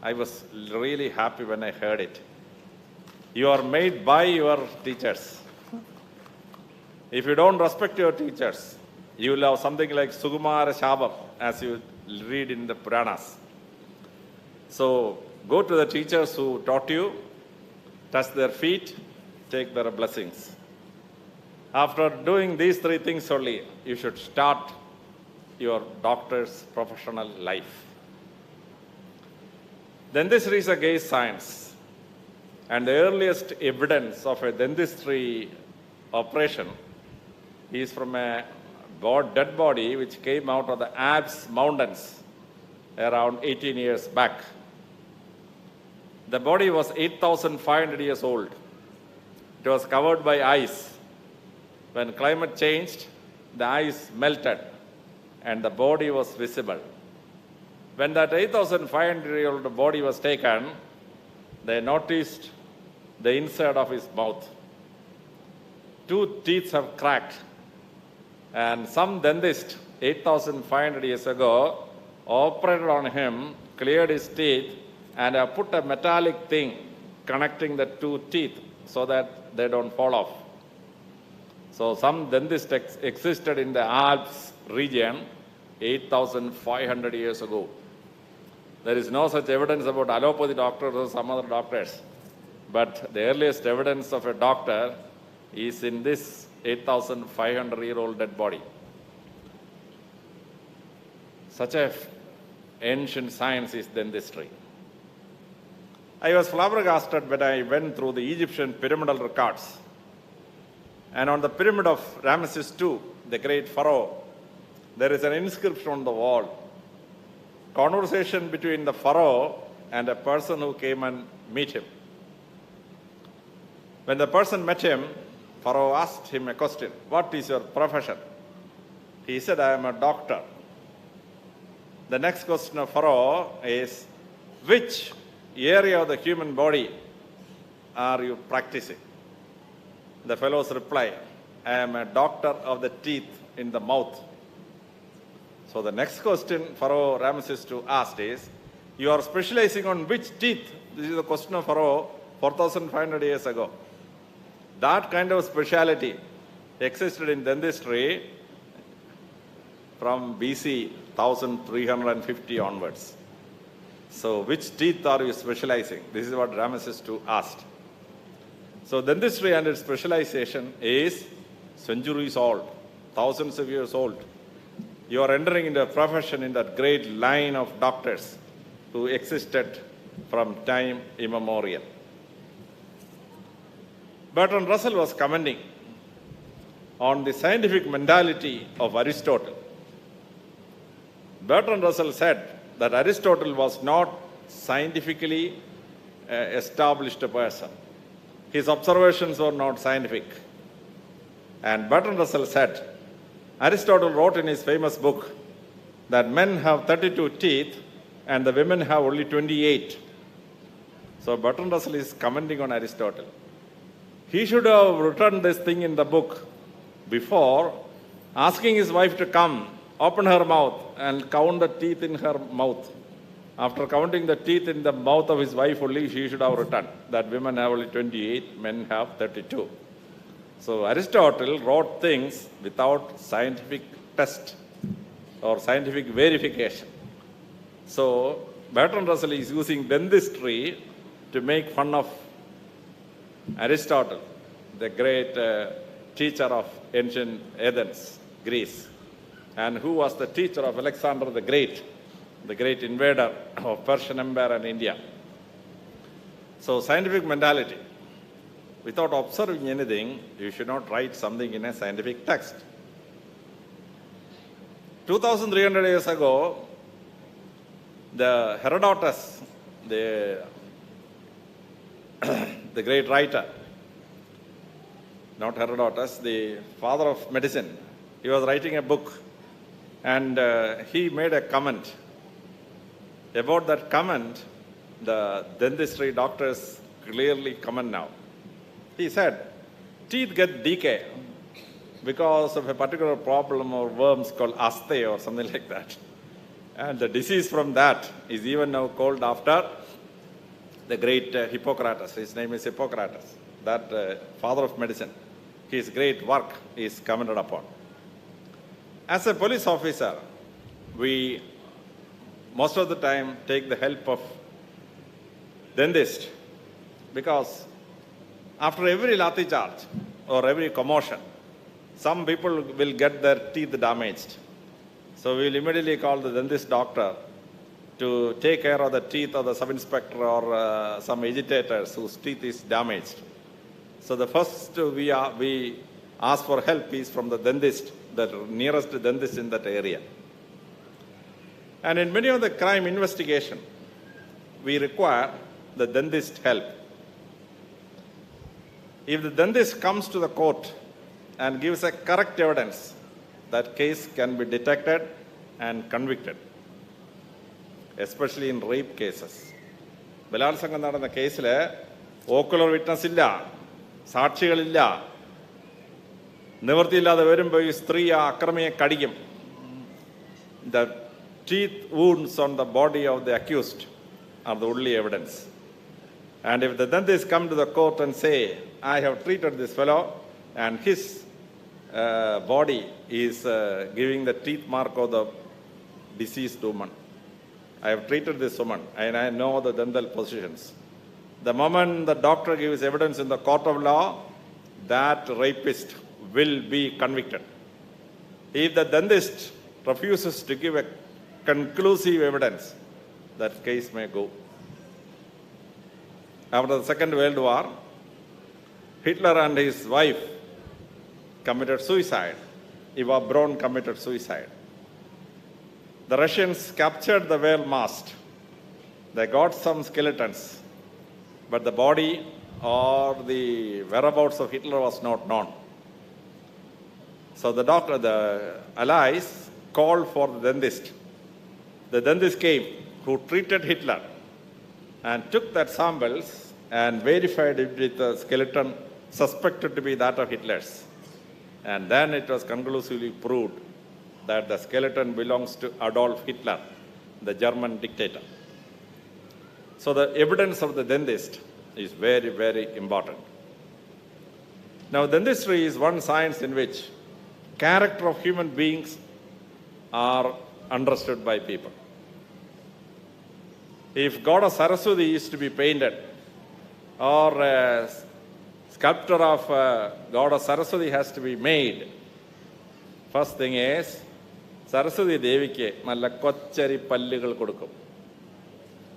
I was really happy when I heard it. You are made by your teachers. If you don't respect your teachers, you will have something like Sukumara Shabam, as you read in the Puranas. So, go to the teachers who taught you, touch their feet, take their blessings. After doing these three things only, you should start your doctor's professional life. Dentistry is a gay science, and the earliest evidence of a dentistry operation is from a dead body which came out of the Alps mountains around 18 years back. The body was 8,500 years old. It was covered by ice. When climate changed, the ice melted and the body was visible. When that 8,500-year-old body was taken, they noticed the inside of his mouth. 2 teeth have cracked. And some dentist 8,500 years ago operated on him, cleared his teeth, and put a metallic thing connecting the 2 teeth so that they don't fall off. So some dentist existed in the Alps region 8,500 years ago. There is no such evidence about allopathy doctors or some other doctors. But the earliest evidence of a doctor is in this 8,500-year-old dead body. Such a ancient science is dentistry. I was flabbergasted when I went through the Egyptian pyramidal records. And on the pyramid of Ramesses II, the great pharaoh, there is an inscription on the wall. Conversation between the pharaoh and a person who came and meet him. When the person met him, Pharaoh asked him a question, "What is your profession?" He said, "I am a doctor." The next question of Pharaoh is, "Which area of the human body are you practicing?" The fellow's reply, "I am a doctor of the teeth in the mouth." So the next question Pharaoh Ramesses II asked is, "You are specializing on which teeth?" This is the question of Pharaoh 4,500 years ago. That kind of speciality existed in dentistry from BC 1350 onwards. So which teeth are you specializing? This is what Ramesses II asked. So dentistry and its specialization is centuries old, thousands of years old. You are entering into a profession in that great line of doctors who existed from time immemorial. Bertrand Russell was commenting on the scientific mentality of Aristotle. Bertrand Russell said that Aristotle was not scientifically established a person. His observations were not scientific. And Bertrand Russell said, Aristotle wrote in his famous book that men have 32 teeth and the women have only 28. So Bertrand Russell is commenting on Aristotle. He should have written this thing in the book before asking his wife to come, open her mouth and count the teeth in her mouth. After counting the teeth in the mouth of his wife only, she should have written that women have only 28, men have 32. So Aristotle wrote things without scientific test or scientific verification. So Bertrand Russell is using dentistry to make fun of Aristotle, the great teacher of ancient Athens, Greece, and who was the teacher of Alexander the Great invader of Persian Empire and India. So scientific mentality. Without observing anything, you should not write something in a scientific text. 2,300 years ago, the Herodotus, the great writer, not Herodotus, the father of medicine, he was writing a book and he made a comment. About that comment, the dentistry doctors clearly comment now. He said, teeth get decay because of a particular problem or worms called asthe or something like that. And the disease from that is even now called after the great Hippocrates. His name is Hippocrates, that father of medicine. His great work is commented upon. As a police officer, we most of the time take the help of dentist because after every lathi charge or every commotion, some people will get their teeth damaged. So we will immediately call the dentist doctor to take care of the teeth of the sub-inspector or some agitators whose teeth is damaged. So the first we ask for help is from the dentist, the nearest dentist in that area. And in many of the crime investigation, we require the dentist help. If the dentist comes to the court and gives a correct evidence, that case can be detected and convicted, especially in rape cases. ബലാത്സംഗം നടന്ന കേസിൽ ocular witness ഇല്ല, സാക്ഷികളില്ല, നിവൃത്തിയില്ലാതെ വരുമ്പോൾ ഈ സ്ത്രീ ആ അക്രമിയെ കടിക്കും. The teeth wounds on the body of the accused are the only evidence. And if the dentist come to the court and say, I have treated this fellow and his body is giving the teeth mark of the deceased woman. I have treated this woman and I know the dental positions. The moment the doctor gives evidence in the court of law, that rapist will be convicted. If the dentist refuses to give a conclusive evidence, that case may go. After the Second World War, Hitler and his wife committed suicide. Eva Braun committed suicide. The Russians captured the whale mast. They got some skeletons, but the body or the whereabouts of Hitler was not known. So the allies called for the dentist. The dentist came, who treated Hitler, and took that samples and verified it with a skeleton suspected to be that of Hitler's. And then it was conclusively proved that the skeleton belongs to Adolf Hitler, the German dictator. So the evidence of the dentist is very, very important. Now, dentistry is one science in which character of human beings are understood by people. If Goddess Saraswati is to be painted, or a sculpture of Goddess Saraswati has to be made, first thing is, Saraswati Devikke nalla kochari pallugal kodukkum.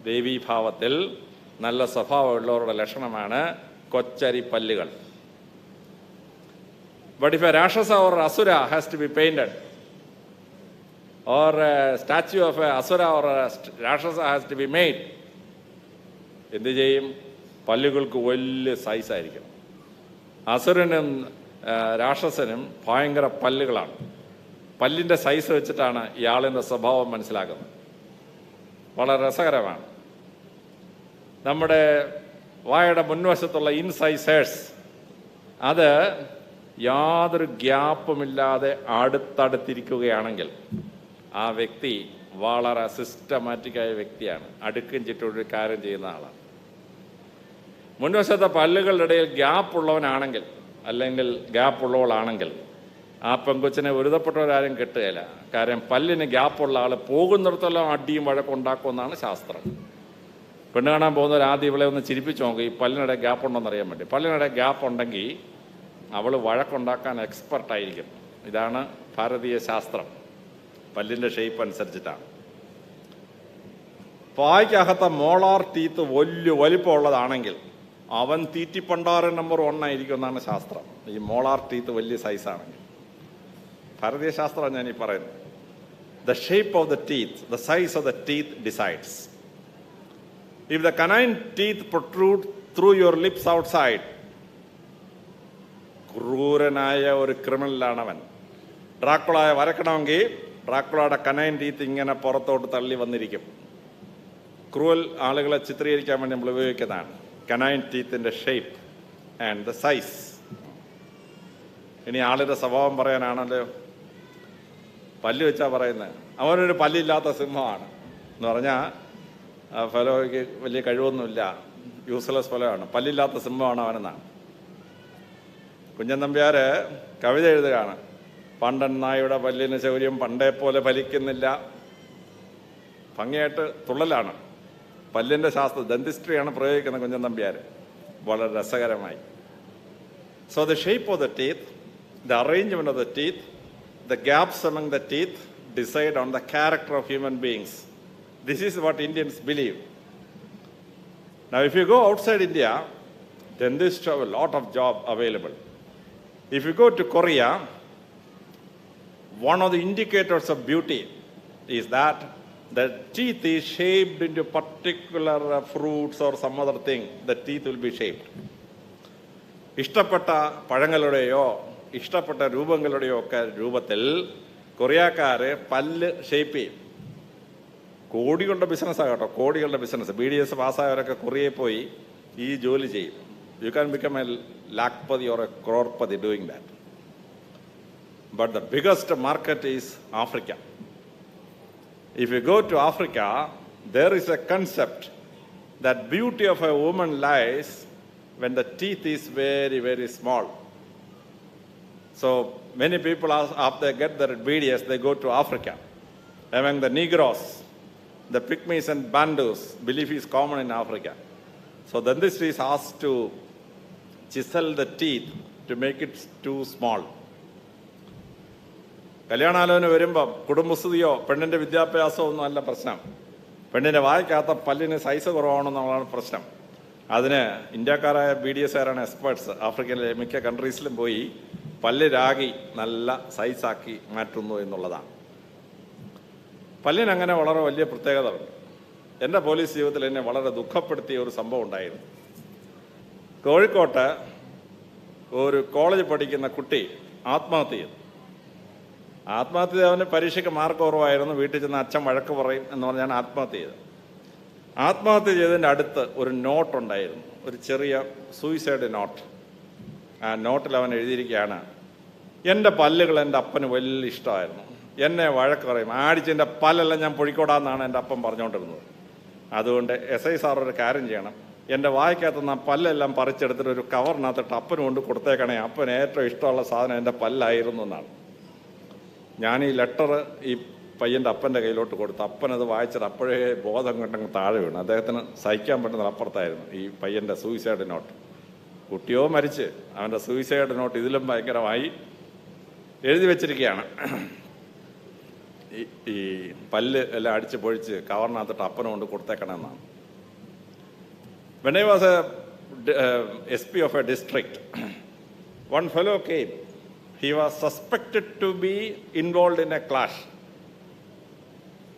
Devi bhavathil nalla സ്വഭാവമുള്ളവരുടെ ലക്ഷണമാണ് കൊച്ചരി പല്ലുകൾ. But if a Rakshasa or Asura has to be painted, or a statue of a Asura or a Rakshasa has to be made, എന്ത് ചെയ്യും? പല്ലുകൾക്ക് വലിയ size ആയിരിക്കും. അസുരനും രാക്ഷസനും ഭയങ്കര പല്ലുകളാണ്. പല്ലിൻ്റെ size വെച്ചിട്ടാണ് ഇയാളിൻ്റെ സ്വഭാവം മനസ്സിലാക്കുന്നത്. വളരെ രസകരമാണ്. നമ്മുടെ വായയുടെ മുൻവശത്തുള്ള ഇൻസൈസേഴ്സ്, അത് യാതൊരു ഗ്യാപ്പുമില്ലാതെ അടുത്തടുത്തിരിക്കുകയാണെങ്കിൽ ആ വ്യക്തി വളരെ സിസ്റ്റമാറ്റിക്കായ വ്യക്തിയാണ്, അടുക്കും ചിട്ടൊരു കാര്യം ചെയ്യുന്ന ആളാണ്. മുൻവശത്തെ പല്ലുകളുടെ ഇടയിൽ ഗ്യാപ്പ് ഉള്ളവനാണെങ്കിൽ, അല്ലെങ്കിൽ ഗ്യാപ്പ് ഉള്ളവളാണെങ്കിൽ, ആ പെങ്കൊച്ചിനെ ഒരുതപ്പെട്ടവരാരും കിട്ടുകയില്ല. കാര്യം പല്ലിന് ഗ്യാപ്പുള്ള ആൾ പോകുന്നിടത്തെല്ലാം അടിയും വഴക്കുണ്ടാക്കുമെന്നാണ് ശാസ്ത്രം. പെണ്ണ് കാണാൻ പോകുന്നവർ ആദ്യം ഇവളെ ഒന്ന് ചിരിപ്പിച്ച് നോക്കും, ഈ പല്ലിനിടെ ഗ്യാപ്പ് ഉണ്ടോയെന്ന് അറിയാൻ വേണ്ടി. പല്ലിനിടെ ഗ്യാപ്പ് ഉണ്ടെങ്കിൽ അവൾ വഴക്കുണ്ടാക്കാൻ എക്സ്പെർട്ടായിരിക്കും. ഇതാണ് ഭാരതീയ ശാസ്ത്രം. പല്ലിൻ്റെ ഷേപ്പ് അനുസരിച്ചിട്ടാണ്. പായ്ക്കകത്തെ മോളാർ ടീത്ത് വലിയ വലിപ്പമുള്ളതാണെങ്കിൽ അവൻ തീറ്റിപ്പണ്ടാരൻ നമ്പർ 1 ആയിരിക്കും എന്നാണ് ശാസ്ത്രം. ഈ മോളാർ ടീത്ത് വലിയ സൈസാണെങ്കിൽ. ഭാരതീയ ശാസ്ത്രം ഞാൻ ഈ പറയുന്നത്. The shape of the teeth, the size of the teeth decides. If the canine teeth protrude through your lips outside, ക്രൂരനായ ഒരു ക്രിമിനലാണവൻ. ഡ്രാക്കുളയെ വരക്കണമെങ്കിൽ ഡ്രാക്കുളയുടെ കനൈൻ ടീത്ത് ഇങ്ങനെ പുറത്തോട്ട് തള്ളി വന്നിരിക്കും. ക്രൂവൽ ആളുകളെ ചിത്രീകരിക്കാൻ വേണ്ടി നമ്മൾ ഉപയോഗിക്കുന്നതാണ് കനൈൻ ടീത്തിൻ്റെ ഷേപ്പ് ആൻഡ് ദ സൈസ്. ഇനി ആളുടെ സ്വഭാവം പറയാനാണല്ലോ, പല്ല് വെച്ചാൽ പറയുന്നത്. അവനൊരു പല്ലില്ലാത്ത സിംഹമാണ് എന്ന് പറഞ്ഞാൽ ഫലോയ്ക്ക് വലിയ കഴിവൊന്നുമില്ല, യൂസ്ലെസ് ഫലമാണ്, പല്ലില്ലാത്ത സിംഹമാണ് അവനെന്നാണ്. കുഞ്ഞൻ നമ്പ്യാർ കവിത എഴുതുകയാണ്, പണ്ടൻ നായുടെ പല്ലിന് ശൗര്യം പണ്ടേ പോലെ ഫലിക്കുന്നില്ല. ഭംഗിയായിട്ട് തുള്ളലാണ്. പല്ലിൻ്റെ ശാസ്ത്രം, ഡെന്റിസ്ട്രിയാണ് പ്രയോഗിക്കുന്നത് കുഞ്ഞൻ നമ്പ്യാർ. വളരെ രസകരമായി. So the shape of the teeth, the arrangement of the teeth, the gaps among the teeth decide on the character of human beings. This is what Indians believe. Now, if you go outside India, dentists have a lot of job available. If you go to Korea, one of the indicators of beauty is that the teeth is shaped into particular fruits or some other thing, the teeth will be shaped. ഇഷ്ടപ്പെട്ട പഴങ്ങളുടെയോ ഇഷ്ടപ്പെട്ട രൂപങ്ങളുടെയോ ഒക്കെ രൂപത്തിൽ കൊറിയക്കാര് പല്ല് shape ചെയ്യും. കോടികളുടെ ബിസിനസ്സാണ് കേട്ടോ, കോടികളുടെ ബിസിനസ്. BDS പാസ്സായവരൊക്കെ കൊറിയയിൽ പോയി ഈ ജോലി ചെയ്യും. You can become A Lakhpati or A crorepati doing that. But the biggest market is Africa. If you go to Africa, there is a concept that beauty of a woman lies when the teeth is very, very small. So many people, after they get their BDS, they go to Africa. Among the Negroes, the Pygmies and Bandus, belief is common in Africa. So the dentistry is asked to chisel the teeth to make it too small. കല്യാണാലോചന വരുമ്പം കുടുംബസ്ഥിതിയോ പെണ്ണിൻ്റെ വിദ്യാഭ്യാസമോ ഒന്നും അല്ല പ്രശ്നം. പെണ്ണിൻ്റെ വായിക്കാത്ത പല്ലിന് size കുറവാണെന്നുള്ളതാണ് പ്രശ്നം. അതിന് ഇന്ത്യക്കാരായ BDSകാരാണ് എക്സ്പേർട്സ്. ആഫ്രിക്കയിലെ മിക്ക കൺട്രീസിലും പോയി പല്ല് രാഗി നല്ല സൈസാക്കി മാറ്റുന്നു എന്നുള്ളതാണ്. പല്ലിനങ്ങനെ വളരെ വലിയ പ്രത്യേകത ഉണ്ട്. എൻ്റെ പോലീസ് ജീവിതത്തിൽ എന്നെ വളരെ ദുഃഖപ്പെടുത്തിയ ഒരു സംഭവം ഉണ്ടായിരുന്നു. കോഴിക്കോട്ട് ഒരു കോളേജ് പഠിക്കുന്ന കുട്ടി ആത്മഹത്യ ചെയ്തു. ആത്മഹത്യ അവന് പരീക്ഷയ്ക്ക് മാർക്ക് കുറവായിരുന്നു. വീട്ടിൽ ചെന്ന് അച്ഛൻ വഴക്ക് പറയും എന്ന് പറഞ്ഞാൽ ആത്മഹത്യ ചെയ്തു. ആത്മഹത്യ ചെയ്തതിൻ്റെ അടുത്ത് ഒരു നോട്ടുണ്ടായിരുന്നു, ഒരു ചെറിയ സൂയിസൈഡ് നോട്ട്. ആ നോട്ടിൽ അവൻ എഴുതിയിരിക്കുകയാണ്, എൻ്റെ പല്ലുകൾ എൻ്റെ അപ്പന് വലിയ ഇഷ്ടമായിരുന്നു, എന്നെ വഴക്ക് പറയും, ആടിച്ചെൻ്റെ പല്ലെല്ലാം ഞാൻ പൊഴിക്കോടാന്നാണ് എൻ്റെ അപ്പൻ പറഞ്ഞുകൊണ്ടിരുന്നത്. അതുകൊണ്ട് SI സാർ ഒരു കാര്യം ചെയ്യണം, എൻ്റെ വായിക്കകത്തുനിന്ന് ആ പല്ലെല്ലാം പറിച്ചെടുത്തിട്ട് ഒരു കവറിനകത്തിട്ട് അപ്പന് കൊണ്ട് കൊടുത്തേക്കണേ, അപ്പന് ഏറ്റവും ഇഷ്ടമുള്ള സാധനം എൻ്റെ പല്ലായിരുന്നു എന്നാണ്. ഞാൻ ഈ ലെറ്റർ ഈ പയ്യൻ്റെ അപ്പൻ്റെ കയ്യിലോട്ട് കൊടുത്തു. അപ്പനത് വായിച്ചത് അപ്പോഴേ ബോധം കൊണ്ടങ്ങ് താഴെ വീണു. അദ്ദേഹത്തിന് സഹിക്കാൻ പറ്റുന്നത് അപ്പുറത്തായിരുന്നു ഈ പയ്യൻ്റെ സൂയിസൈഡ് നോട്ട്. കുട്ടിയോ മരിച്ച്, അവൻ്റെ സൂയിസൈഡ് നോട്ട് ഇതിലും ഭയങ്കരമായി എഴുതി വെച്ചിരിക്കുകയാണ്. ഈ പല്ല് എല്ലാം അടിച്ച് പൊഴിച്ച് കവറിനകത്തിട്ട് അപ്പനെ കൊണ്ട് കൊടുത്തേക്കണമെന്നാണ്. When I was a SP of a district, one fellow came. He was suspected to be involved in a clash.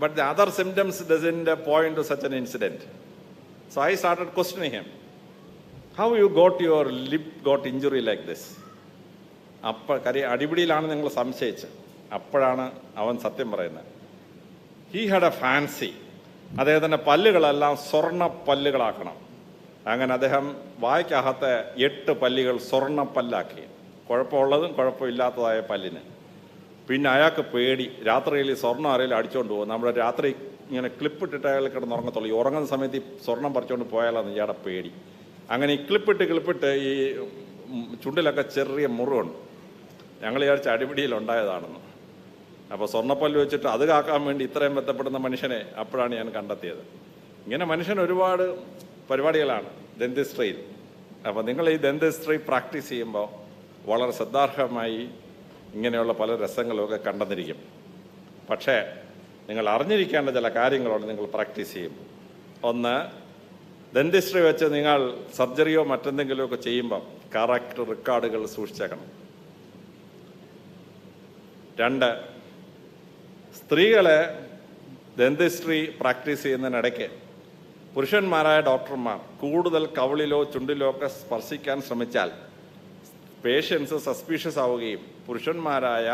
But the other symptoms doesn't point to such an incident. So I started questioning him. How you got your lip got injury like this? അടിപിടിയിലാണ് നിങ്ങൾ സംശയിച്ചത്. അപ്പോഴാണ് അവൻ സത്യം പറയുന്നത്. He had a fancy. അദ്ദേഹത്തിൻ്റെ പല്ലുകളെല്ലാം സ്വർണ്ണ പല്ലുകളാക്കണം. അങ്ങനെ അദ്ദേഹം വായ്ക്കകത്തെ 8 പല്ലുകൾ സ്വർണ്ണ പല്ലാക്കി, കുഴപ്പമുള്ളതും കുഴപ്പമില്ലാത്തതായ പല്ലിന്. പിന്നെ അയാൾക്ക് പേടി, രാത്രിയിൽ ഈ സ്വർണ്ണം ആരെങ്കിലും അടിച്ചുകൊണ്ട് പോകും. നമ്മുടെ രാത്രി ഇങ്ങനെ ക്ലിപ്പിട്ടിട്ട് അയാൾ കിടന്ന് ഉറങ്ങത്തുള്ളൂ. ഈ ഉറങ്ങുന്ന സമയത്ത് ഈ സ്വർണം പറിച്ചുകൊണ്ട് പോയാലാണ് ഇയാളുടെ പേടി. അങ്ങനെ ഈ ക്ലിപ്പിട്ട് ഈ ചുണ്ടിലൊക്കെ ചെറിയ മുറിവുണ്ട്. ഞങ്ങൾ വിചാരിച്ച അടിപിടിയിലുണ്ടായതാണെന്ന്. അപ്പോൾ സ്വർണ്ണപ്പല്ല് വെച്ചിട്ട് അത് കാക്കാൻ വേണ്ടി ഇത്രയും ബന്ധപ്പെടുന്ന മനുഷ്യനെ അപ്പോഴാണ് ഞാൻ കണ്ടെത്തിയത്. ഇങ്ങനെ മനുഷ്യൻ ഒരുപാട് പരിപാടികളാണ് ദന്തിസ്ട്രിയിൽ. അപ്പോൾ നിങ്ങൾ ഈ ദന്തിസ്ട്രി പ്രാക്ടീസ് ചെയ്യുമ്പോൾ വളരെ ശ്രദ്ധാർഹമായി ഇങ്ങനെയുള്ള പല രസങ്ങളുമൊക്കെ കണ്ടെന്നിരിക്കും. പക്ഷേ നിങ്ങൾ അറിഞ്ഞിരിക്കേണ്ട ചില കാര്യങ്ങളോട് നിങ്ങൾ പ്രാക്ടീസ് ചെയ്യും. ഒന്ന്, ദന്തിസ്ട്രി വെച്ച് നിങ്ങൾ സർജറിയോ മറ്റെന്തെങ്കിലുമൊക്കെ ചെയ്യുമ്പോൾ കറക്റ്റ് റെക്കോർഡുകൾ സൂക്ഷിച്ചേക്കണം. 2, സ്ത്രീകളെ ദന്തിസ്ട്രി പ്രാക്ടീസ് ചെയ്യുന്നതിനിടയ്ക്ക് പുരുഷന്മാരായ ഡോക്ടർമാർ കൂടുതൽ കവിളിലോ ചുണ്ടിലോ ഒക്കെ സ്പർശിക്കാൻ ശ്രമിച്ചാൽ പേഷ്യൻസ് സസ്പീഷ്യസ് ആവുകയും പുരുഷന്മാരായ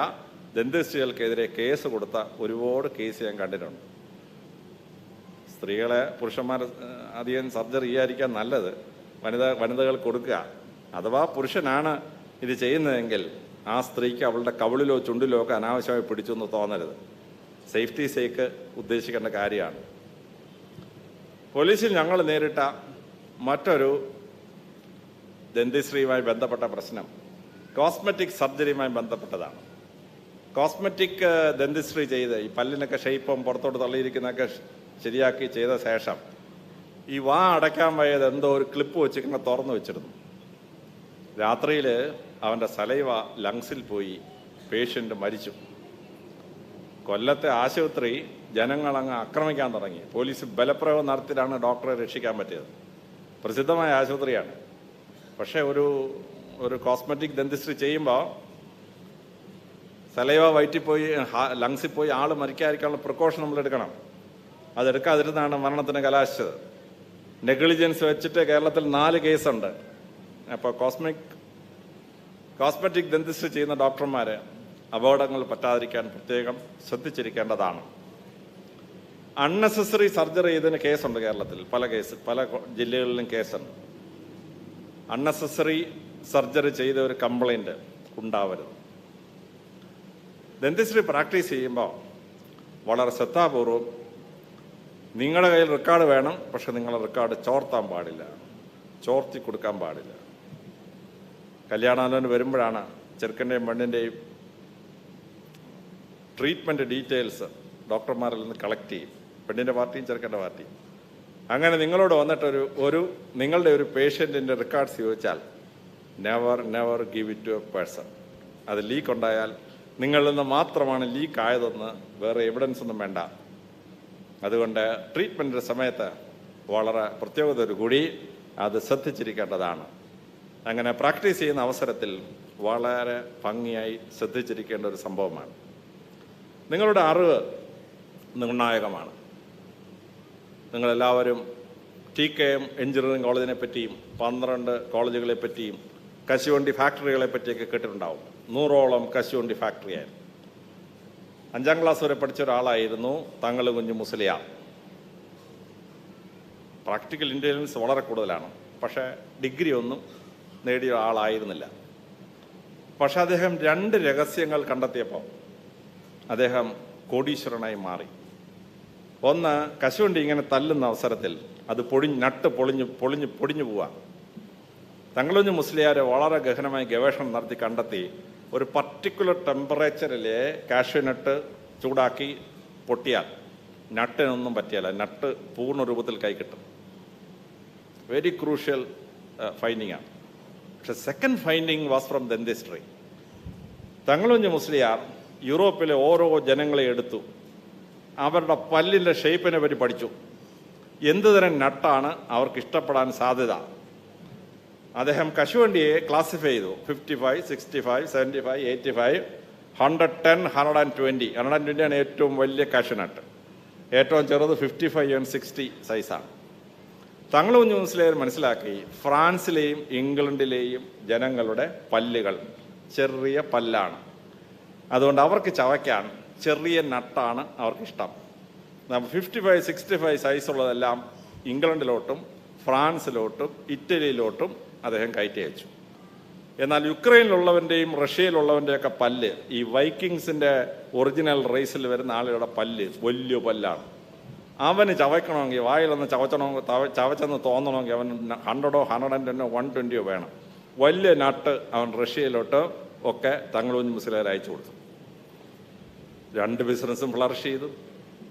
ദന്തിസ്റ്റുകൾക്കെതിരെ കേസ് കൊടുത്ത ഒരുപാട് കേസ് ഞാൻ കണ്ടിട്ടുണ്ട്. സ്ത്രീകളെ പുരുഷന്മാർ അധികം സർജറി ചെയ്യാതിരിക്കാൻ നല്ലത് വനിതകൾ കൊടുക്കുക. അഥവാ പുരുഷനാണ് ഇത് ചെയ്യുന്നതെങ്കിൽ ആ സ്ത്രീക്ക് അവളുടെ കവിളിലോ ചുണ്ടിലോ ഒക്കെ അനാവശ്യമായി പിടിച്ചു എന്ന് തോന്നരുത്. സേഫ്റ്റി സേക്ക് ഉദ്ദേശിക്കേണ്ട കാര്യമാണ്. പോലീസിൽ ഞങ്ങൾ നേരിട്ട മറ്റൊരു ദന്തിശ്രീയുമായി ബന്ധപ്പെട്ട പ്രശ്നം കോസ്മെറ്റിക് സർജറിയുമായി ബന്ധപ്പെട്ടതാണ്. കോസ്മെറ്റിക് ദന്തിശ്രീ ചെയ്ത് ഈ പല്ലിനൊക്കെ ഷേപ്പും പുറത്തോട്ട് തള്ളിയിരിക്കുന്നതൊക്കെ ശരിയാക്കി ചെയ്ത ശേഷം ഈ വാ അടയ്ക്കാൻ വയ്യത് എന്തോ ഒരു ക്ലിപ്പ് വെച്ചിങ്ങനെ തുറന്നു വെച്ചിരുന്നു. രാത്രിയിൽ അവൻ്റെ സലൈവ ലങ്സിൽ പോയി, പേഷ്യൻ്റ് മരിച്ചു. കൊല്ലത്തെ ആശുപത്രി ജനങ്ങളങ്ങ് ആക്രമിക്കാൻ തുടങ്ങി. പോലീസ് ബലപ്രയോഗം നടത്തിയിട്ടാണ് ഡോക്ടറെ രക്ഷിക്കാൻ പറ്റിയത്. പ്രസിദ്ധമായ ആശുപത്രിയാണ്. പക്ഷേ ഒരു കോസ്മെറ്റിക് ദന്തിസ്ട്രി ചെയ്യുമ്പോൾ സലൈവ വയറ്റിൽ പോയി ലങ്സിൽ പോയി ആൾ മരിക്കാതിരിക്കാനുള്ള പ്രിക്കോഷൻ നമ്മൾ എടുക്കണം. അതെടുക്കാതിരുന്നാണ് മരണത്തിന് കലാശിച്ചത്. നെഗ്ലിജൻസ് വെച്ചിട്ട് കേരളത്തിൽ 4 കേസുണ്ട്. അപ്പോൾ കോസ്മെറ്റിക് ഡെന്റിസ്റ്റ് ചെയ്യുന്ന ഡോക്ടർമാർ അപകടങ്ങൾ പറ്റാതിരിക്കാൻ പ്രത്യേകം ശ്രദ്ധിച്ചിരിക്കേണ്ടതാണ്. അൺനെസസറി സർജറി ചെയ്തതിന് കേസുണ്ട് കേരളത്തിൽ. പല ജില്ലകളിലും കേസുണ്ട്. അൺനെസസറി സർജറി ചെയ്ത ഒരു കംപ്ലൈൻറ്റ് ഉണ്ടാവരുത്. ഡെന്റിസ്ട്രി പ്രാക്ടീസ് ചെയ്യുമ്പോൾ വളരെ ശ്രദ്ധാപൂർവം നിങ്ങളുടെ കയ്യിൽ റെക്കോർഡ് വേണം, പക്ഷെ നിങ്ങളെ റെക്കോർഡ് ചോർത്താൻ പാടില്ല, ചോർത്തി കൊടുക്കാൻ പാടില്ല. കല്യാണാലോചന വരുമ്പോഴാണ് ചെറുക്കൻ്റെയും പെണ്ണിൻ്റെയും ട്രീറ്റ്മെൻറ്റ് ഡീറ്റെയിൽസ് ഡോക്ടർമാരിൽ നിന്ന് കളക്ട് ചെയ്യും, പെണ്ണിൻ്റെ പാർട്ടിയും ചെറുക്കൻ്റെ പാർട്ടിയും. അങ്ങനെ നിങ്ങളോട് വന്നിട്ട് നിങ്ങളുടെ ഒരു പേഷ്യൻറ്റിൻ്റെ റെക്കോർഡ്സ് ചോദിച്ചാൽ never give it to a person. അത് ലീക്ക് ഉണ്ടായാൽ നിങ്ങളിൽ നിന്ന് മാത്രമാണ് ലീക്ക് ആയതെന്ന് വേറെ എവിഡൻസ് ഒന്നും വേണ്ട. അതുകൊണ്ട് ട്രീറ്റ്മെൻറ്റിൻ്റെ സമയത്ത് വളരെ പ്രത്യേകതയോടുകൂടി അത് ശ്രദ്ധിച്ചിരിക്കേണ്ടതാണ്. അങ്ങനെ പ്രാക്ടീസ് ചെയ്യുന്ന അവസരത്തിൽ വളരെ ഭംഗിയായി ശ്രദ്ധിച്ചിരിക്കേണ്ട ഒരു സംഭവമാണ്. നിങ്ങളുടെ അറിവ് നിർണായകമാണ്. നിങ്ങളെല്ലാവരും TKM എഞ്ചിനീയറിംഗ് കോളേജിനെ പറ്റിയും 12 കോളേജുകളെ പറ്റിയും കശുവണ്ടി ഫാക്ടറികളെ പറ്റിയൊക്കെ കേട്ടിട്ടുണ്ടാവും. 100ഓളം കശുവണ്ടി ഫാക്ടറിയായിരുന്നു. 5ാം ക്ലാസ് വരെ പഠിച്ച ഒരാളായിരുന്നു തങ്ങൾ കുഞ്ഞു മുസ്ലിയാർ. പ്രാക്ടിക്കൽ ഇൻ്റലിജൻസ് വളരെ കൂടുതലാണ്, പക്ഷേ ഡിഗ്രി ഒന്നും നേടിയ ആളായിരുന്നില്ല. പക്ഷെ അദ്ദേഹം 2 രഹസ്യങ്ങൾ കണ്ടെത്തിയപ്പോൾ അദ്ദേഹം കോടീശ്വരനായി മാറി. ഒന്ന്, കശുവണ്ടി ഇങ്ങനെ തല്ലുന്ന അവസരത്തിൽ അത് നട്ട് പൊടിഞ്ഞു പോവാ. തങ്ങളുഞ്ഞു മുസ്ലിയാർ വളരെ ഗഹനമായി ഗവേഷണം നടത്തി കണ്ടെത്തി ഒരു പർട്ടിക്കുലർ ടെമ്പറേച്ചറിലെ കാഷ്യൂനട്ട് ചൂടാക്കി പൊട്ടിയാൽ നട്ടിനൊന്നും പറ്റിയല്ല, നട്ട് പൂർണ്ണ രൂപത്തിൽ കൈ കിട്ടും. വെരി ക്രൂഷ്യൽ ഫൈൻഡിങ് ആണ്. പക്ഷെ second finding was from dentistry. തങ്ങളുഞ്ഞു മുസ്ലിയാർ യൂറോപ്പിലെ ഓരോ ജനങ്ങളെ എടുത്തു, അവരുടെ പല്ലിൻ്റെ ഷേപ്പിനെ പറ്റി പഠിച്ചു. എന്ത് തരം നട്ടാണ് അവർക്ക് ഇഷ്ടപ്പെടാൻ സാധ്യത. അദ്ദേഹം കശുവണ്ടിയെ ക്ലാസിഫൈ ചെയ്തു. 55, 65, 75, 85, 110, 120. 120 ആണ് ഏറ്റവും വലിയ കശുനട്ട്. ഏറ്റവും ചെറുത് 55 and 60 സൈസാണ്. തങ്ങളുഞ്ഞു മുസ്ലിയാർ മനസ്സിലാക്കി, ഫ്രാൻസിലെയും ഇംഗ്ലണ്ടിലെയും ജനങ്ങളുടെ പല്ലുകൾ ചെറിയ പല്ലാണ്. അതുകൊണ്ട് അവർക്ക് ചവയ്ക്കാൻ ചെറിയ നട്ടാണ് അവർക്കിഷ്ടം. 55, 65 സൈസുള്ളതെല്ലാം ഇംഗ്ലണ്ടിലോട്ടും ഫ്രാൻസിലോട്ടും ഇറ്റലിയിലോട്ടും അദ്ദേഹം കയറ്റി അയച്ചു. എന്നാൽ യുക്രൈനിലുള്ളവൻ്റെയും റഷ്യയിലുള്ളവൻ്റെയൊക്കെ പല്ല്, ഈ വൈക്കിങ്സിൻ്റെ ഒറിജിനൽ റേസിൽ വരുന്ന ആളുകളുടെ പല്ല് വലിയ പല്ലാണ്. അവന് ചവയ്ക്കണമെങ്കിൽ, വായിലൊന്ന് ചവച്ചെന്ന് തോന്നണമെങ്കിൽ അവൻ 100, 110, 120 വേണം. വലിയ നട്ട് അവൻ റഷ്യയിലോട്ട് ഒക്കെ തങ്ങളുഞ്ഞു മുസ്ലിയാർ അയച്ചു കൊടുത്തു. 2 ബിസിനസ്സും ഫ്ലറിഷ് ചെയ്തു.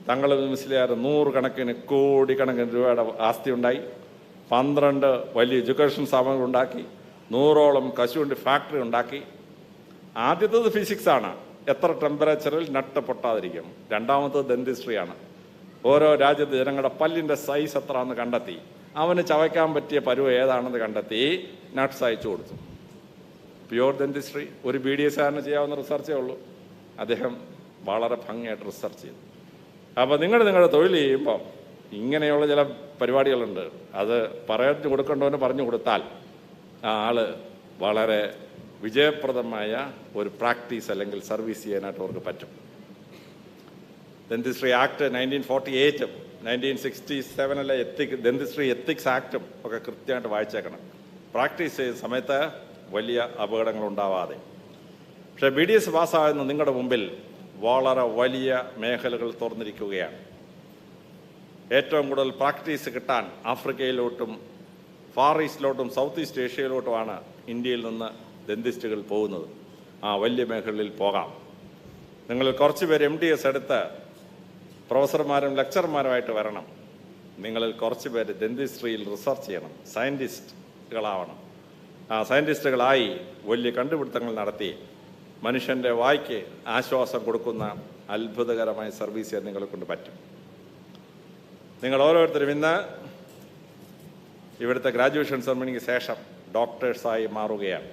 തങ്ങളുഞ്ഞു മുസ്ലിയാർ 100 കണക്കിന് കോടിക്കണക്കിന് രൂപയുടെ ആസ്തി ഉണ്ടായി. 12 വലിയ എഡ്യൂക്കേഷൻ സ്ഥാപനങ്ങൾ ഉണ്ടാക്കി. 100ഓളം കശുവണ്ടി ഫാക്ടറി ഉണ്ടാക്കി. ആദ്യത്തേത് ഫിസിക്സാണ്, എത്ര ടെമ്പറേച്ചറിൽ നട്ട് പൊട്ടാതിരിക്കും. രണ്ടാമത്തത് ഡെന്റിസ്ട്രിയാണ്, ഓരോ രാജ്യത്തെ ജനങ്ങളുടെ പല്ലിൻ്റെ സൈസ് എത്ര എന്ന് കണ്ടെത്തി, അവന് ചവയ്ക്കാൻ പറ്റിയ പരുവ ഏതാണെന്ന് കണ്ടെത്തി നട്ട്സ് അയച്ചു കൊടുത്തു. പ്യുവർ ഡെന്റിസ്ട്രി ഒരു BDSകാരന് ചെയ്യാവുന്ന റിസർച്ചേ ഉള്ളൂ. അദ്ദേഹം വളരെ ഭംഗിയായിട്ട് റിസർച്ച് ചെയ്തു. അപ്പോൾ നിങ്ങളുടെ തൊഴിൽ ചെയ്യുമ്പോൾ ഇങ്ങനെയുള്ള ചില പരിപാടികളുണ്ട്. അത് പറഞ്ഞു കൊടുക്കേണ്ടവന് പറഞ്ഞു കൊടുത്താൽ ആ ആള് വളരെ വിജയപ്രദമായ ഒരു പ്രാക്ടീസ് അല്ലെങ്കിൽ സർവീസ് ചെയ്യാനായിട്ട് അവർക്ക് പറ്റും. ഡെന്റിസ്ട്രി ആക്ട് 1948, 1967 ഡെന്റിസ്ട്രി എത്തിക്സ് ആക്ടും ഒക്കെ കൃത്യമായിട്ട് വായിച്ചേക്കണം. പ്രാക്ടീസ് ചെയ്യുന്ന സമയത്ത് വലിയ അപകടങ്ങൾ ഉണ്ടാവാതെ. പക്ഷേ BDS പാസ്സാകുന്ന നിങ്ങളുടെ മുമ്പിൽ വളരെ വലിയ മേഖലകൾ തുറന്നിരിക്കുകയാണ്. ഏറ്റവും കൂടുതൽ പ്രാക്ടീസ് കിട്ടാൻ ആഫ്രിക്കയിലോട്ടും ഫാർ ഈസ്റ്റിലോട്ടും സൗത്ത് ഈസ്റ്റ് ഏഷ്യയിലോട്ടുമാണ് ഇന്ത്യയിൽ നിന്ന് ഡെന്റിസ്റ്റുകൾ പോകുന്നത്. ആ വലിയ മേഖലയിൽ പോകാം. നിങ്ങൾ കുറച്ച് പേര് MDS എടുത്ത് പ്രൊഫസർമാരും ലെക്ചർമാരുമായിട്ട് വരണം. നിങ്ങളിൽ കുറച്ച് പേര് ഡെന്റിസ്ട്രിയിൽ റിസർച്ച് ചെയ്യണം, സയൻറ്റിസ്റ്റുകളാവണം. ആ സയൻറ്റിസ്റ്റുകളായി വലിയ കണ്ടുപിടുത്തങ്ങൾ നടത്തി മനുഷ്യൻ്റെ വായ്ക്ക് ആശ്വാസം കൊടുക്കുന്ന അത്ഭുതകരമായ സർവീസ് ചെയ്യാൻ നിങ്ങളെ കൊണ്ട് പറ്റും. നിങ്ങൾ ഓരോരുത്തരും ഇന്ന് ഇവിടുത്തെ ഗ്രാജുവേഷൻ സെറമണിക്ക് ശേഷം ഡോക്ടേഴ്സായി മാറുകയാണ്.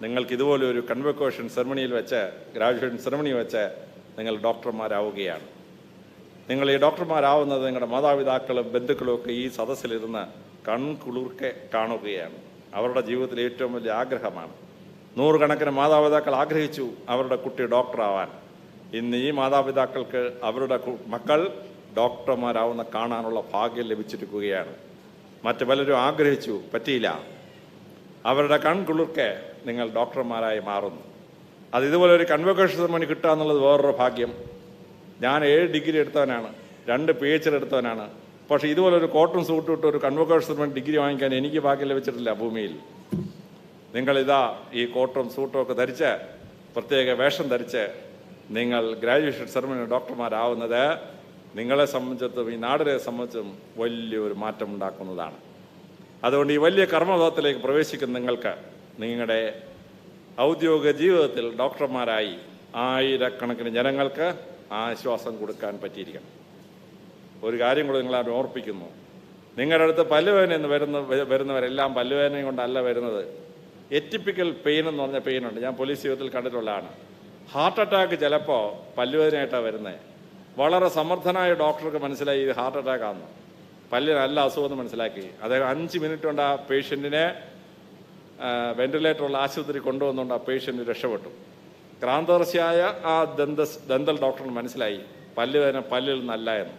നിങ്ങൾക്ക് ഇതുപോലെ ഒരു കൺവൊക്കേഷൻ സെറമണിയിൽ വെച്ച്, ഗ്രാജുവേഷൻ സെറമണി വെച്ച് നിങ്ങൾ ഡോക്ടർമാരാവുകയാണ്. നിങ്ങൾ ഈ ഡോക്ടർമാരാവുന്നത് നിങ്ങളുടെ മാതാപിതാക്കളും ബന്ധുക്കളും ഒക്കെ ഈ സദസ്സിലിരുന്ന് കൺകുളിർക്കെ കാണുകയാണ്. അവരുടെ ജീവിതത്തിലെ ഏറ്റവും വലിയ ആഗ്രഹമാണ്. നൂറുകണക്കിന് മാതാപിതാക്കൾ ആഗ്രഹിച്ചു അവരുടെ കുട്ടി ഡോക്ടറാവാൻ. ഇന്ന് ഈ മാതാപിതാക്കൾക്ക് അവരുടെ മക്കൾ ഡോക്ടർമാരാവുന്ന കാണാനുള്ള ഭാഗ്യം ലഭിച്ചിരിക്കുകയാണ്. മറ്റു പലരും ആഗ്രഹിച്ചു, പറ്റിയില്ല. അവരുടെ കൺകുളിർക്കെ നിങ്ങൾ ഡോക്ടർമാരായി മാറുന്നു. അത് ഇതുപോലെ ഒരു കൺവൊക്കേഷൻ സെറമണി കിട്ടുക എന്നുള്ളത് വേറൊരു ഭാഗ്യം. ഞാൻ 7 ഡിഗ്രി എടുത്തവനാണ്, 2 PhD എടുത്തവനാണ്. പക്ഷേ ഇതുപോലെ ഒരു കോട്ടും സൂട്ടും ഇട്ട് ഒരു കൺവൊക്കേഷൻ സെറമണി ഡിഗ്രി വാങ്ങിക്കാൻ എനിക്ക് ഭാഗ്യം ലഭിച്ചിട്ടില്ല ഭൂമിയിൽ. നിങ്ങളിതാ ഈ കോട്ടും സൂട്ടും ഒക്കെ ധരിച്ച്, പ്രത്യേക വേഷം ധരിച്ച് നിങ്ങൾ ഗ്രാജുവേഷൻ സെറമണി ഡോക്ടർമാരാവുന്നത് നിങ്ങളെ സംബന്ധിച്ചും ഈ നാടിനെ സംബന്ധിച്ചും വലിയൊരു മാറ്റം ഉണ്ടാക്കുന്നതാണ്. അതുകൊണ്ട് ഈ വലിയ കർമ്മപഥത്തിലേക്ക് പ്രവേശിക്കുന്ന നിങ്ങൾക്ക് നിങ്ങളുടെ ഔദ്യോഗിക ജീവിതത്തിൽ ഡോക്ടർമാരായി ആയിരക്കണക്കിന് ജനങ്ങൾക്ക് ആശ്വാസം കൊടുക്കാൻ പറ്റിയിരിക്കണം. ഒരു കാര്യം കൂടി നിങ്ങളെ ഓർപ്പിക്കുന്നു. നിങ്ങളുടെ അടുത്ത് പല്ലുവേദന എന്ന് വരുന്നവരെല്ലാം പല്ലുവേദനയും കൊണ്ടല്ല വരുന്നത്. എറ്റിപ്പിക്കൽ പെയിൻ എന്ന് പറഞ്ഞ പെയിനുണ്ട്. ഞാൻ പോലീസ് ജീവിതത്തിൽ കണ്ടിട്ടുള്ളതാണ്. ഹാർട്ട് അറ്റാക്ക് ചിലപ്പോൾ പല്ലുവേദനയായിട്ടാണ് വരുന്നത്. വളരെ സമർത്ഥനായ ഡോക്ടർക്ക് മനസ്സിലായി ഇത് ഹാർട്ട് അറ്റാക്കാണെന്ന്. പല്ലിന് നല്ല അസുഖമെന്ന് മനസ്സിലാക്കി. അദ്ദേഹം 5 മിനിറ്റ് കൊണ്ട് ആ പേഷ്യൻറ്റിനെ വെന്റിലേറ്ററുള്ള ആശുപത്രി കൊണ്ടുവന്നുകൊണ്ട് ആ പേഷ്യൻ്റ് രക്ഷപ്പെട്ടു. ക്രാന്തദർശിയായ ആ ദന്തൽ ഡോക്ടറിന് മനസ്സിലായി പല്ലുവേദന പല്ലിൽ നിന്നല്ല എന്ന്.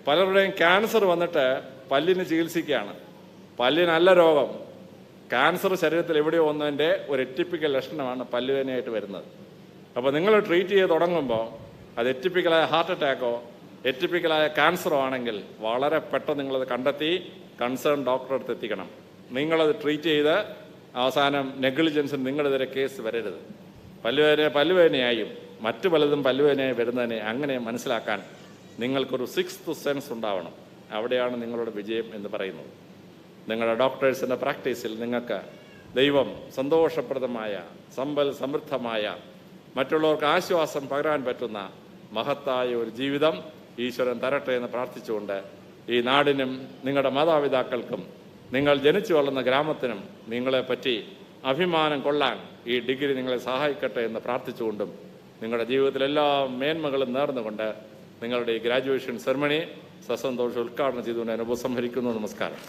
പലരുടെയും ക്യാൻസർ വന്നിട്ട് പല്ലിന് ചികിത്സിക്കുകയാണ്. പല്ലിനല്ല രോഗം, ക്യാൻസർ ശരീരത്തിൽ എവിടെയോ ഒന്നതിൻ്റെ ഒരു എറ്റിപ്പിക്കൽ ലക്ഷണമാണ് പല്ലുവേദനയായിട്ട് വരുന്നത്. അപ്പോൾ നിങ്ങൾ ട്രീറ്റ് ചെയ്ത് തുടങ്ങുമ്പോൾ അത് എറ്റിപ്പിക്കലായ ഹാർട്ട് അറ്റാക്കോ എറ്റിപ്പിക്കലായ ക്യാൻസറോ ആണെങ്കിൽ വളരെ പെട്ടെന്ന് നിങ്ങളത് കണ്ടെത്തി കൺസേൺ ഡോക്ടറെ അടുത്ത് എത്തിക്കണം. നിങ്ങളത് ട്രീറ്റ് ചെയ്ത് അവസാനം നെഗ്ലിജൻസിന് നിങ്ങളെതിരെ കേസ് വരരുത്. പല്ലുവേദനയായും മറ്റു പലതും പല്ലുവേദനയായി വരുന്നതിനെ അങ്ങനെ മനസ്സിലാക്കാൻ നിങ്ങൾക്കൊരു 6th സെൻസ് ഉണ്ടാവണം. അവിടെയാണ് നിങ്ങളുടെ വിജയം എന്ന് പറയുന്നത്. നിങ്ങളുടെ ഡോക്ടേഴ്സിൻ്റെ പ്രാക്ടീസിൽ നിങ്ങൾക്ക് ദൈവം സന്തോഷപ്രദമായ സമൃദ്ധമായ മറ്റുള്ളവർക്ക് ആശ്വാസം പകരാൻ പറ്റുന്ന മഹത്തായ ഒരു ജീവിതം ഈശ്വരൻ തരട്ടെ എന്ന് പ്രാർത്ഥിച്ചുകൊണ്ട് ഈ നാടിനും നിങ്ങളുടെ മാതാപിതാക്കൾക്കും നിങ്ങൾ ജനിച്ചു വളർന്ന ഗ്രാമത്തിനും നിങ്ങളെപ്പറ്റി അഭിമാനം കൊള്ളാൻ ഈ ഡിഗ്രി നിങ്ങളെ സഹായിക്കട്ടെ എന്ന് പ്രാർത്ഥിച്ചുകൊണ്ടും നിങ്ങളുടെ ജീവിതത്തിലെല്ലാ മേന്മകളും നേർന്നുകൊണ്ട് നിങ്ങളുടെ ഈ ഗ്രാജുവേഷൻ സെറമണി സസന്തോഷം ഉദ്ഘാടനം ചെയ്തുകൊണ്ട് ഞാൻ ഉപസംഹരിക്കുന്നു. നമസ്കാരം.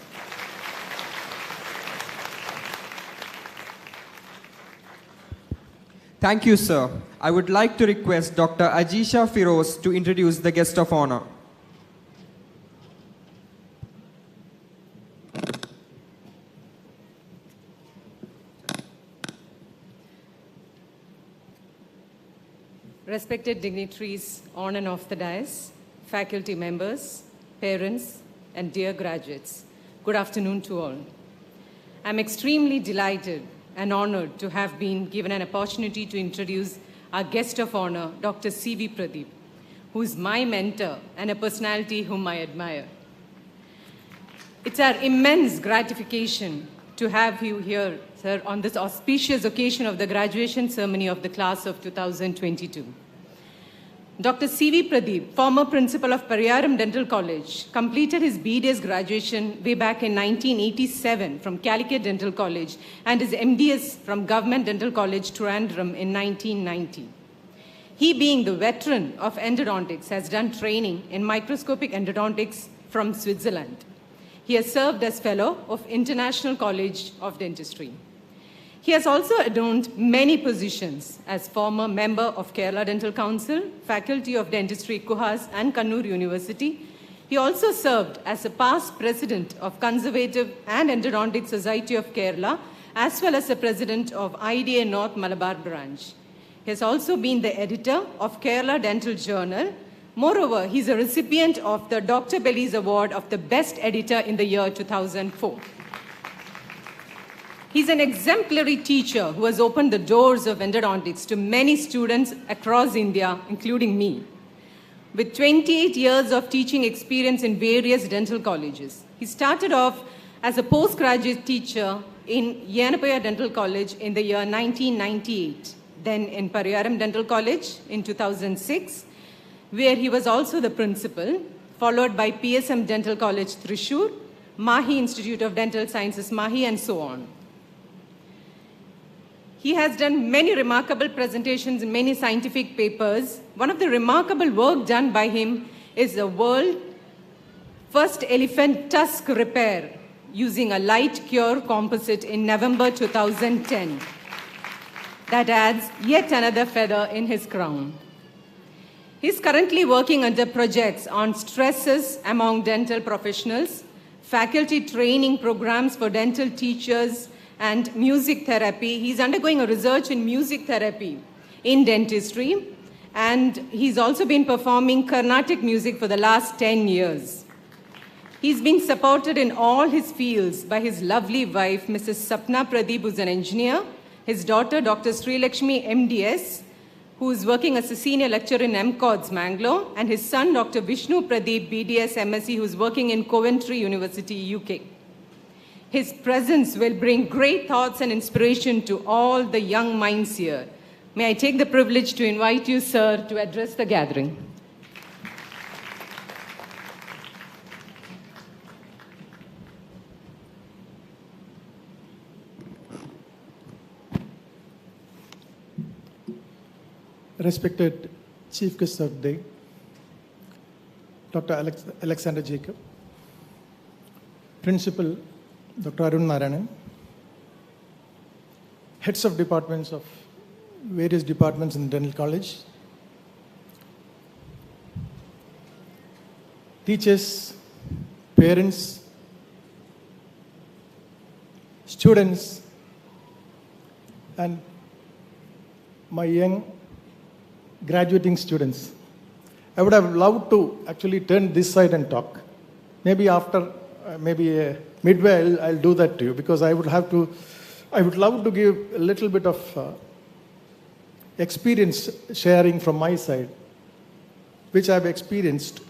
Thank you, sir. I would like to request Dr. Ajisha Firoz to introduce the guest of honor.
Respected dignitaries on and off the dais, faculty members, parents, and dear graduates, good afternoon to all. I'm extremely delighted and honored to have been given an opportunity to introduce our guest of honor, Dr. C.V. Pradeep, who is my mentor and a personality whom I admire. It's our immense gratification to have you here, sir, on this auspicious occasion of the graduation ceremony of the class of 2022. Dr. C.V. Pradeep, former principal of Pariyaram Dental College, completed his BDS graduation way back in 1987 from Calicut Dental College and his MDS from Government Dental College, Trivandrum in 1990. He, being the veteran of endodontics, has done training in microscopic endodontics from Switzerland. He has served as fellow of International College of Dentistry. He has also adorned many positions as former member of Kerala Dental Council, Faculty of Dentistry, Kuhas and Kannur University. He also served as a past president of Conservative and Endodontic Society of Kerala, as well as the president of IDA North Malabar branch. He has also been the editor of Kerala Dental Journal. Moreover, he is a recipient of the Dr. Bellies Award of the Best Editor in the year 2004. He's an exemplary teacher who has opened the doors of endodontics to many students across India, including me. With 28 years of teaching experience in various dental colleges, he started off as a postgraduate teacher in Yenapaya Dental College in the year 1998, then in Pariyaram Dental College in 2006, where he was also the principal, followed by PSM Dental College, Thrissur, Mahi Institute of Dental Sciences, Mahi, and so on. He has done many remarkable presentations in many scientific papers. One of the remarkable work done by him is the world first elephant tusk repair using a light cure composite in November 2010. That adds yet another feather in his crown. He's currently working under projects on stresses among dental professionals, faculty training programs for dental teachers, and music therapy. He's undergoing a research in music therapy in dentistry, and he's also been performing Carnatic music for the last 10 years. He's been supported in all his fields by his lovely wife, Mrs. Sapna Pradeep, who's an engineer, his daughter, Dr. Sri Lakshmi, MDS, who is working as a senior lecturer in MCODS, Mangalore, and his son, Dr. Vishnu Pradeep, BDS MSc, who's working in Coventry University, UK. His presence will bring great thoughts and inspiration to all the young minds here. May I take the privilege to invite you, sir, to address the gathering.
Respected Chief Guest of the Day, Dr. Alexander Jacob, Principal Dr. Arun Narayanan, heads of departments of various departments in the Dental College, teachers, parents, students, and my young graduating students. I would have loved to actually turn this side and talk. Maybe after, midway, I'll do that to you, because I would love to give a little bit of experience sharing from my side, which I've experienced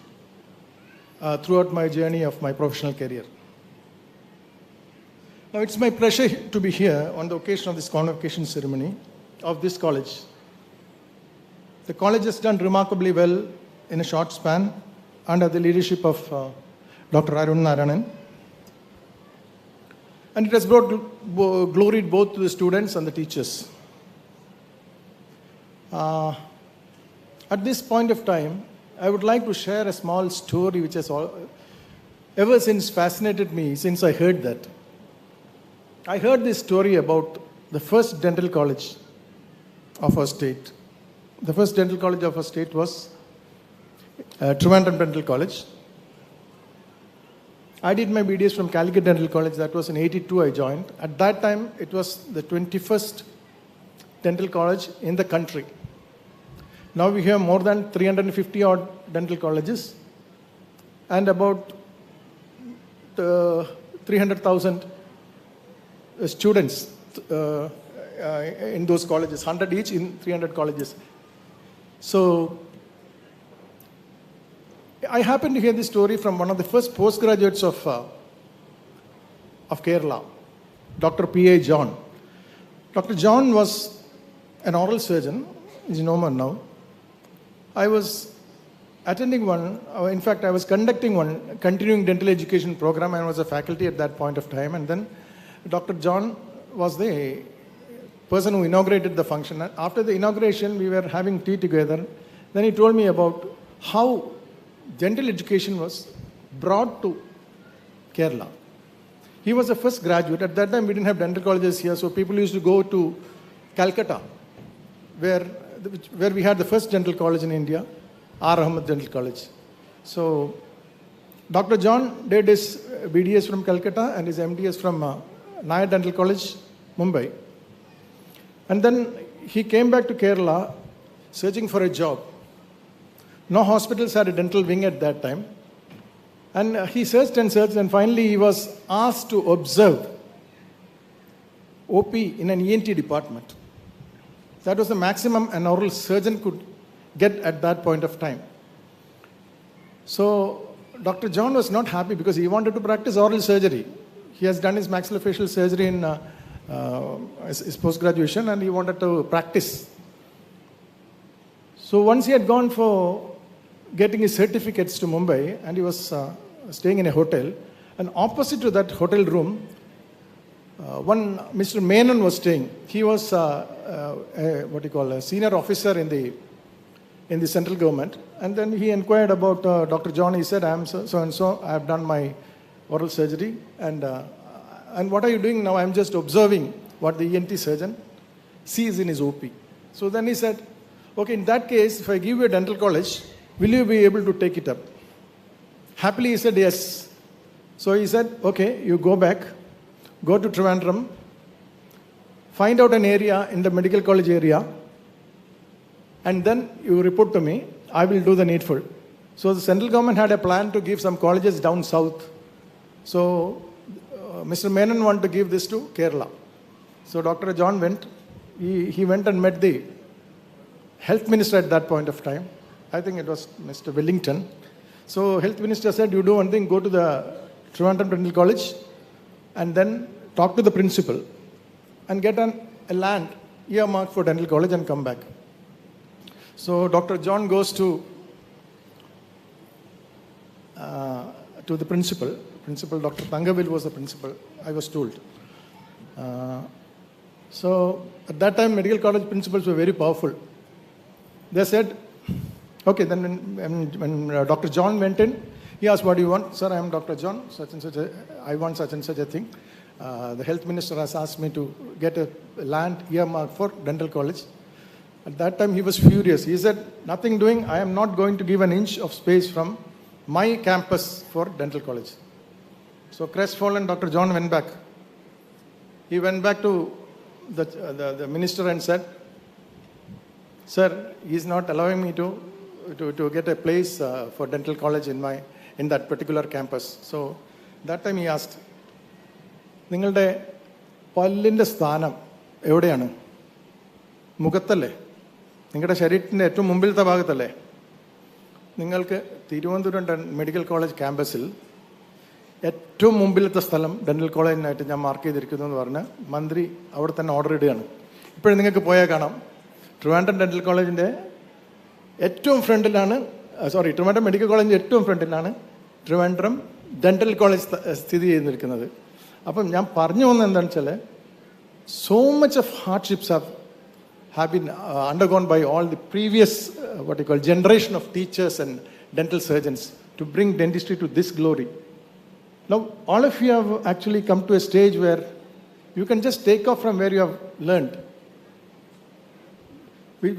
throughout my journey of my professional career. Now, it's my pleasure to be here on the occasion of this convocation ceremony of this college. The college has done remarkably well in a short span under the leadership of Dr. Arun Narayanan. And it has brought glory both to the students and the teachers. At this point of time, I would like to share a small story which has ever since fascinated me since I heard that. I heard this story about the first dental college of our state. The first dental college of our state was Trivandrum Dental College. I did my BDS from Calicut Dental College. That was in '82 I joined. At that time, it was the 21st dental college in the country. Now we have more than 350 odd dental colleges and about 300,000 students in those colleges, 100 each in 300 colleges. So I happened to hear this story from one of the first postgraduates of Kerala, Dr. P.A. John. Dr. John was an oral surgeon. He's no more now. I was attending one, in fact, I was conducting one continuing dental education program and was a faculty at that point of time. And then Dr. John was the person who inaugurated the function. After the inauguration, we were having tea together. Then he told me about how dental education was brought to Kerala. He was the first graduate. At that time, we didn't have dental colleges here, so people used to go to Calcutta, where we had the first dental college in India, R. Ahmed Dental College. So Dr. John did his BDS from Calcutta and his MDS from Nair Dental College, Mumbai. And then he came back to Kerala searching for a job. No hospitals had a dental wing at that time. And he searched and searched, and finally he was asked to observe OP in an ENT department. That was the maximum an oral surgeon could get at that point of time. So Dr. John was not happy because he wanted to practice oral surgery. He has done his maxillofacial surgery in his post-graduation, and he wanted to practice. So once he had gone for getting his certificates to Mumbai, and he was staying in a hotel, and opposite to that hotel room, one Mr. Menon was staying. He was a senior officer in the central government, And then he inquired about Dr. John. He said, I am so and so. I have done my oral surgery. And what are you doing now? I am just observing what the ENT surgeon sees in his OP. So then he said, okay, in that case, if I give you a dental college, will you be able to take it up? Happily, he said, yes. So he said, okay, you go back, go to Trivandrum, find out an area in the medical college area, and then you report to me. I will do the needful. So the central government had a plan to give some colleges down south. So Mr. Menon wanted to give this to Kerala. So Dr. John went. He went and met the health minister at that point of time. I think it was Mr. Wellington. So health minister said, you do one thing, go to the Trivandrum Dental College and then talk to the principal and get a land earmarked for dental college and come back. So Dr. John goes to the principal. Principal Dr. Thangavil was the principal, I was told. So at that time, medical college principals were very powerful. They said, okay, then when Dr. John went in, he asked, what do you want? Sir, I am Dr. John, such and such I want such and such a thing. The health minister has asked me to get a land earmarked for dental college. At that time, he was furious. He said, nothing doing, I am not going to give an inch of space from my campus for dental college. So crestfallen, Dr. John went back. He went back to the minister and said, sir, he is not allowing me to get a place for dental college in that particular campus. So that time he asked, നിങ്ങളുടെ പല്ലിൻ്റെ സ്ഥാനം എവിടെയാണ്? മുഖത്തല്ലേ? നിങ്ങളുടെ ശരീരത്തിൻ്റെ ഏറ്റവും മുമ്പിലത്തെ ഭാഗത്തല്ലേ? നിങ്ങൾക്ക് Thiruvananthapuram medical college ക്യാമ്പസിൽ ഏറ്റവും മുമ്പിലത്തെ സ്ഥലം ഡെൻ്റൽ കോളേജിനായിട്ട് ഞാൻ മാർക്ക് ചെയ്തിരിക്കുന്നു എന്ന് പറഞ്ഞ് മന്ത്രി അവിടെ തന്നെ ഓർഡർ ഇടുകയാണ്. ഇപ്പോഴും നിങ്ങൾക്ക് പോയാൽ കാണാം, ട്രിവാൻഡ്രം ഡെൻ്റൽ കോളേജിൻ്റെ ഏറ്റവും ഫ്രണ്ടിലാണ്, ട്രിവാൻഡ്രം മെഡിക്കൽ കോളേജിൻ്റെ ഏറ്റവും ഫ്രണ്ടിലാണ് ട്രിവാൻഡ്രം ഡെൻ്റൽ കോളേജ് സ്ഥിതി ചെയ്തിരിക്കുന്നത്. അപ്പം ഞാൻ പറഞ്ഞു വന്നത് എന്താണെന്ന് വെച്ചാൽ, so much of hardships have been undergone by all the previous generation of teachers and dental surgeons to bring dentistry to this glory. Now all of you have actually come to a stage where you can just take off from where you have learned,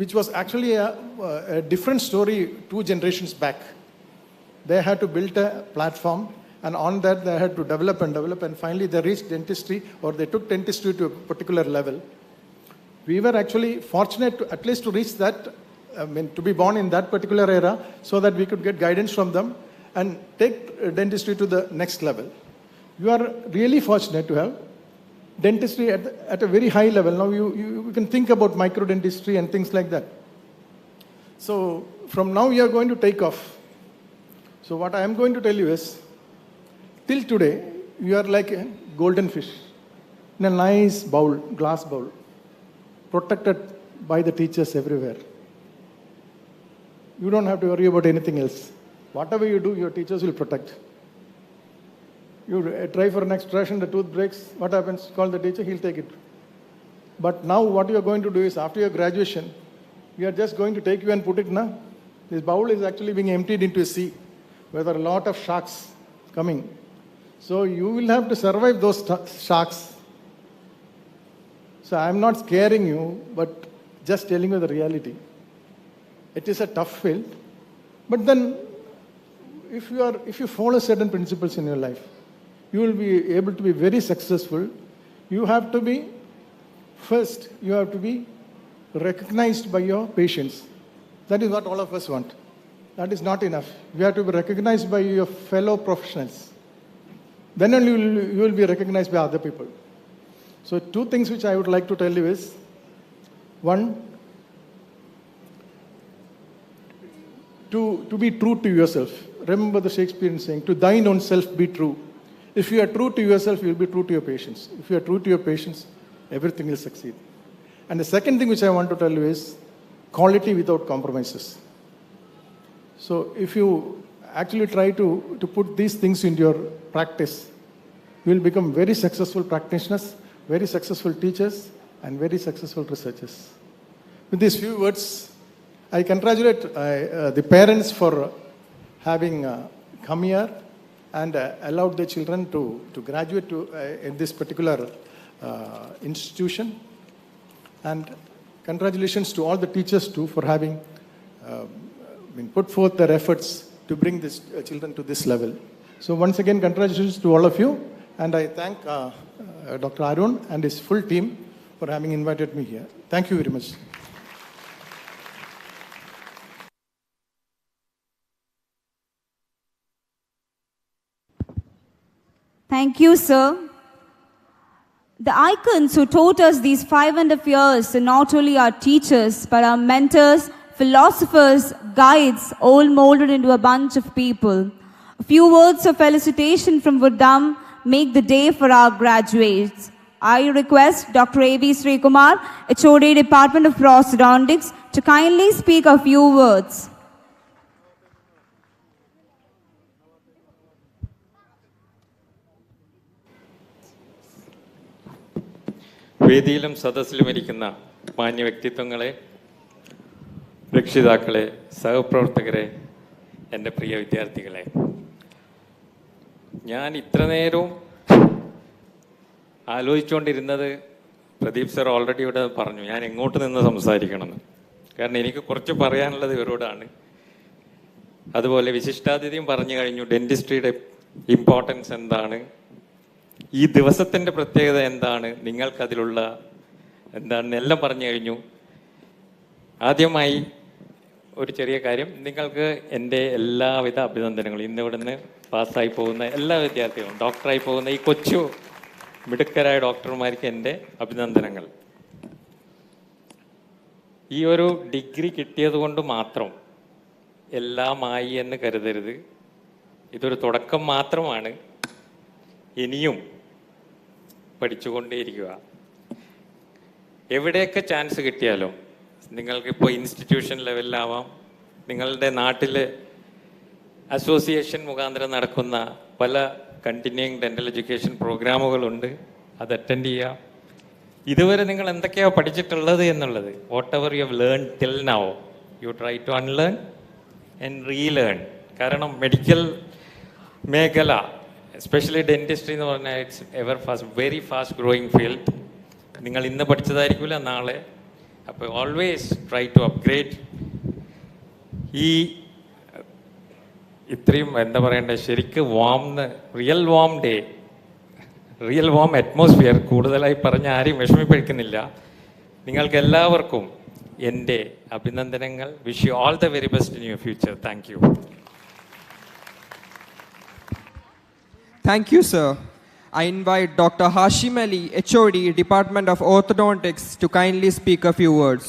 which was actually a different story 2 generations back. They had to build a platform, and on that they had to develop, and finally they reached dentistry, or they took dentistry to a particular level. We were actually fortunate at least to reach that, to be born in that particular era, so that we could get guidance from them and take dentistry to the next level. You are really fortunate to have dentistry at a very high level. Now you can think about microdentistry and things like that. So from now you are going to take off. So what I am going to tell you is, till today, you are like a golden fish in a nice bowl, glass bowl, protected by the teachers everywhere. You don't have to worry about anything else. Whatever you do, your teachers will protect. You try for an extraction, the tooth breaks, what happens? Call the teacher, he'll take it. But now what you are going to do is, after your graduation, we are just going to take you and put it now. This bowl is actually being emptied into a sea, where there are a lot of sharks coming. So you will have to survive those sharks. So I am not scaring you, but just telling you the reality. It is a tough field, but then if you follow certain principles in your life, you will be able to be very successful. You have to be recognized by your patients. That is what all of us want. That is not enough. You have to be recognized by your fellow professionals. Then only you will be recognized by other people. So 2 things which I would like to tell you is, 1, to be true to yourself. Remember the Shakespearean saying, to thine own self be true. If you are true to yourself, you will be true to your patients. If you are true to your patients, everything will succeed. And the second thing which I want to tell you is, quality without compromises. So if you actually try to put these things into your practice, you will become very successful practitioners, very successful teachers, and very successful researchers. With these few words, I congratulate the parents for having come here and allowed the children to graduate in this particular institution. And congratulations to all the teachers too for having put forth their efforts to bring these children to this level. So once again, congratulations to all of you. And I thank Dr. Arun and his full team for having invited me here. Thank you very much.
Thank you, sir. The icons who taught us these 5.5 years are not only our teachers, but our mentors, philosophers, guides, all molded into a bunch of people. A few words of felicitation from Vuddam make the day for our graduates. I request Dr. A.B. Srikumar, HOD Department of Prosthodontics, to kindly speak a few words.
വേദിയിലും സദസ്സിലും ഇരിക്കുന്ന മാന്യ വ്യക്തിത്വങ്ങളെ, രക്ഷിതാക്കളെ, സഹപ്രവർത്തകരെ, എൻ്റെ പ്രിയ വിദ്യാർത്ഥികളെ, ഞാൻ ഇത്ര നേരവും ആലോചിച്ചുകൊണ്ടിരുന്നത് പ്രദീപ് സർ ഓൾറെഡി ഇവിടെ പറഞ്ഞു ഞാൻ എങ്ങോട്ട് നിന്ന് സംസാരിക്കണമെന്ന്. കാരണം എനിക്ക് കുറച്ച് പറയാനുള്ളത് ഇവരോടാണ്. അതുപോലെ വിശിഷ്ടാതിഥിയും പറഞ്ഞു കഴിഞ്ഞു ഡെന്റിസ്ട്രിയുടെ ഇമ്പോർട്ടൻസ് എന്താണ്, ഈ ദിവസത്തിൻ്റെ പ്രത്യേകത എന്താണ്, നിങ്ങൾക്കതിലുള്ള എന്താണെന്ന് എല്ലാം പറഞ്ഞു കഴിഞ്ഞു. ആദ്യമായി ഒരു ചെറിയ കാര്യം, നിങ്ങൾക്ക് എൻ്റെ എല്ലാവിധ അഭിനന്ദനങ്ങളും. ഇന്ന് ഇവിടുന്ന് പാസ്സായി പോകുന്ന എല്ലാ വിദ്യാർത്ഥികളും, ഡോക്ടറായി പോകുന്ന ഈ കൊച്ചു മിടുക്കരായ ഡോക്ടർമാർക്ക് എൻ്റെ അഭിനന്ദനങ്ങൾ. ഈ ഒരു ഡിഗ്രി കിട്ടിയത് കൊണ്ട് മാത്രം എല്ലാമായി എന്ന് കരുതരുത്. ഇതൊരു തുടക്കം മാത്രമാണ്. ഇനിയും പഠിച്ചുകൊണ്ടേയിരിക്കുക. എവിടെയൊക്കെ ചാൻസ് കിട്ടിയാലും, നിങ്ങൾക്കിപ്പോൾ ഇൻസ്റ്റിറ്റ്യൂഷൻ ലെവലിലാവാം, നിങ്ങളുടെ നാട്ടിൽ അസോസിയേഷൻ മുഖാന്തരം നടക്കുന്ന പല കണ്ടിന്യൂയിങ് ഡെൻ്റൽ എഡ്യൂക്കേഷൻ പ്രോഗ്രാമുകളുണ്ട്, അത് അറ്റൻഡ് ചെയ്യുക. ഇതുവരെ നിങ്ങൾ എന്തൊക്കെയാണ് പഠിച്ചിട്ടുള്ളത് എന്നുള്ളത്, whatever you have learn till now, you try to unlearn and relearn. കാരണം മെഡിക്കൽ മേഖല, എസ്പെഷ്യലി ഡെന്റിസ്ട്രി എന്ന് പറഞ്ഞാൽ it's ever fast, very fast growing field. നിങ്ങൾ ഇന്ന് പഠിച്ചതായിരിക്കില്ല നാളെ. അപ്പോൾ ഓൾവേസ് ട്രൈ ടു അപ്ഗ്രേഡ്. ഈ ഇത്രയും എന്താ പറയണ്ടേ, ശരിക്കും real warm day, real warm atmosphere, കൂടുതലായി പറഞ്ഞ് ആരെയും വിഷമിപ്പിക്കുന്നില്ല. നിങ്ങൾക്ക് എല്ലാവർക്കും എൻ്റെ അഭിനന്ദനങ്ങൾ. Wish you all the very best in your future. Thank you.
Thank you, sir. I invite Dr. Hashim Ali, HOD, Department of Orthodontics, to kindly speak a few words.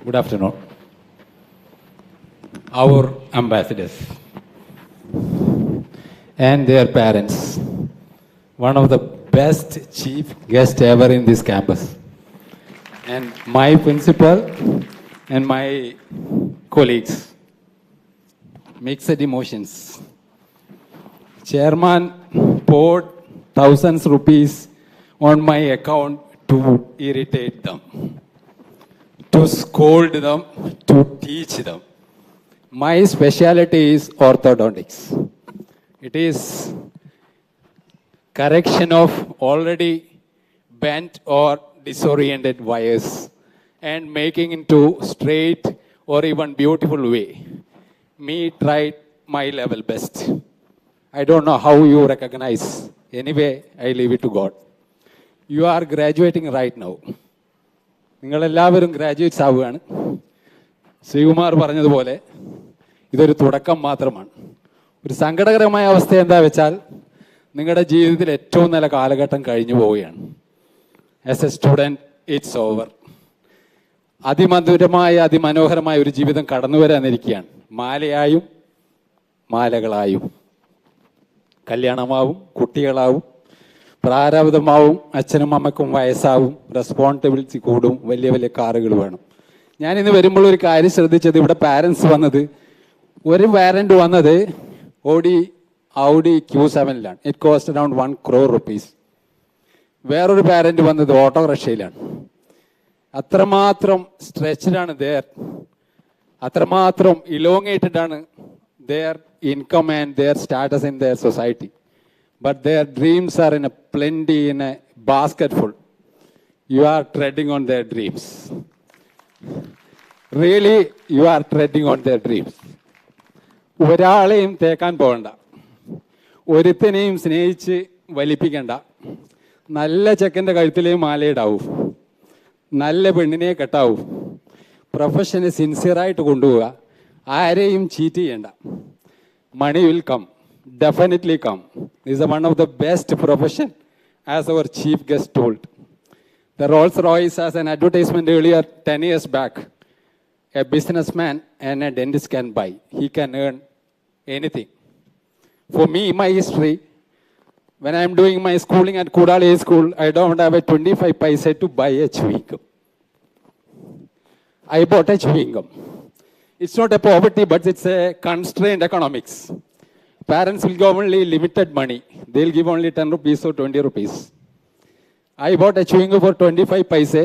Good afternoon. Our ambassadors and their parents, one of the best chief guests ever in this campus. And my principal and my colleagues, mixed emotions. Chairman poured thousands rupees on my account to irritate them, to scold them, to teach them. My specialty is orthodontics. It is correction of already bent or disoriented wires and making into straight or even beautiful way. Me tried my level best. I don't know how you recognize. Anyway, I leave it to God. You are graduating right now. നിങ്ങളെല്ലാവരും graduates ആവുകയാണ്. ശ്രീകുമാർ പറഞ്ഞതുപോലെ ഇതൊരു തുടക്കം മാത്രമാണ്. ഒരു സങ്കടകരമായ അവസ്ഥ എന്താ വെച്ചാൽ, നിങ്ങളുടെ ജീവിതത്തിൽ ഏറ്റവും നല്ല കാലഘട്ടം കഴിഞ്ഞു പോവുകയാണ്. As a student it's over. അതിമധുരമായ അതിമനോഹരമായ ഒരു ജീവിതം കടന്നു വരാനിരിക്കുകയാണ്. മാലയായും മാലകളായും, കല്യാണമാവും, കുട്ടികളാവും, പ്രാരാബ്ധമാവും, അച്ഛനും അമ്മക്കും വയസ്സാവും, റെസ്പോൺസിബിലിറ്റി കൂടും, വലിയ വലിയ കാറുകൾ വേണം. ഞാനിന്ന് വരുമ്പോൾ ഒരു കാര്യം ശ്രദ്ധിച്ചത്, ഇവിടെ പാരൻസ് വന്നത്, ഒരു പാരൻ്റ് വന്നത് ഓടി Audi Q7-ലാണ്. It cost around 1 crore rupees. വേറൊരു പാരന്റ് വന്നത് ഓട്ടോറിക്ഷയിലാണ്. അത്രമാത്രം സ്ട്രെച്ച്ഡ് ആണ് their, അത്രമാത്രം ഇലോങ്ങേറ്റഡ് ആണ് their income and their status in their society. But their dreams are in a plenty, in a basket full. You are treading on their dreams. Really, you are treading on their dreams. ഒരാളെയും തേക്കാൻ പോകണ്ട, ഒരുത്തനെയും സ്നേഹിച്ച് വലിപ്പിക്കണ്ട. നല്ല ചെക്കൻ്റെ കഴുത്തിലേ മാലയിടാവൂ, നല്ല പെണ്ണിനെ കെട്ടാവൂ, പ്രൊഫഷനെ സിൻസിയറായിട്ട് കൊണ്ടുപോവുക, ആരെയും ചീറ്റ് ചെയ്യണ്ട. Money will come, definitely come. This is one of the best profession, as our chief guest told. The Rolls Royce, as an advertisement earlier 10 years back, a businessman and a dentist can buy. He can earn anything. For me, my history, when I am doing my schooling at Kudali School, I don't have a 25 paise to buy a chewing gum. I bought a chewing gum. It's not a poverty, but it's a constrained economics. Parents will give only limited money. They'll give only 10 rupees or 20 rupees. I bought a chewing gum for 25 paise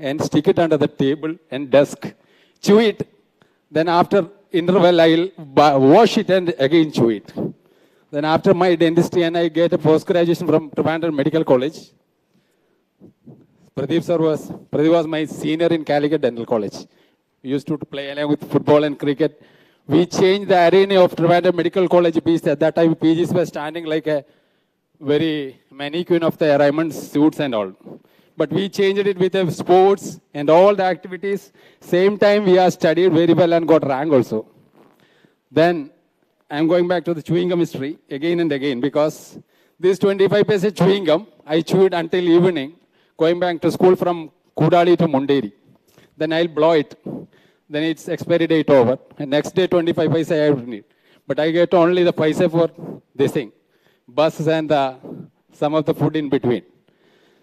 and stick it under the table and desk. Chew it. Then after interval, I'll wash it and again chew it. Then after my dentistry, and I get a post-graduation from Trivandrum Medical College. Pradeep was my senior in Calicut Dental College. We used to play along with football and cricket. We changed the arena of Trivandrum Medical College. At that time, PGs were standing like a very mannequin of the Raymond suits and all. But we changed it with sports and all the activities. Same time, we are studied very well and got rank also. Then, I'm going back to the chewing gum history again and again, because this 25 paise chewing gum, I chew it until evening, going back to school from Kudali to Munderi. Then I'll blow it. Then it's expiry date over. And next day, 25 paise I have need. But I get only the paise for this thing, buses and some of the food in between.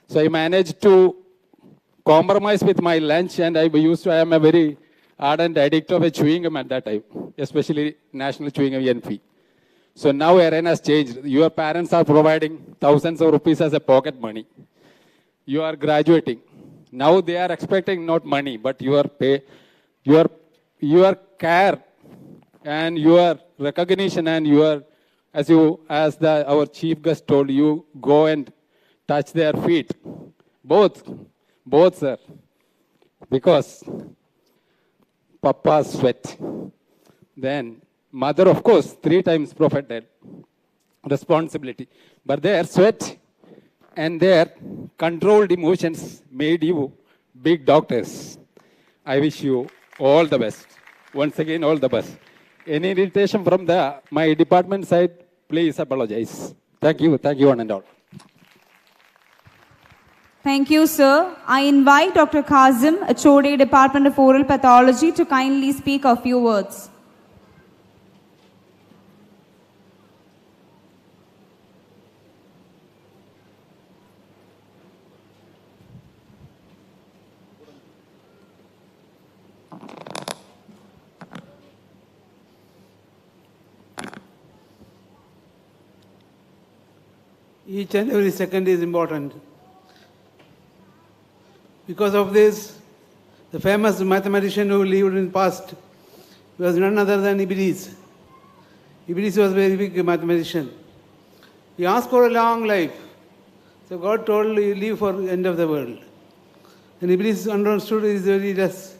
So I managed to compromise with my lunch, and I am a very ardent addict of a chewing gum at that time, especially national chewing gum NP. So now arena has changed. Your parents are providing thousands of rupees as a pocket money. You are graduating. Now they are expecting not money, but your pay, your care, and your recognition, and as our chief guest told you, go and touch their feet. Both, sir. Because Papa's sweat. Then mother, of course, 3 times prophet dead. Responsibility. But their sweat and their controlled emotions made you big doctors. I wish you all the best. Once again, all the best. Any irritation from my department side, please apologize. Thank you, one and all.
Thank you, sir. I invite Dr. Kazim, HOD, Department of Oral Pathology, to kindly speak a few words.
Each and every second is important. Because of this, the famous mathematician who lived in past was none other than Iblis. Iblis was a very big mathematician. He asked for a long life. So God told you live for the end of the world. And Iblis understood it is very less.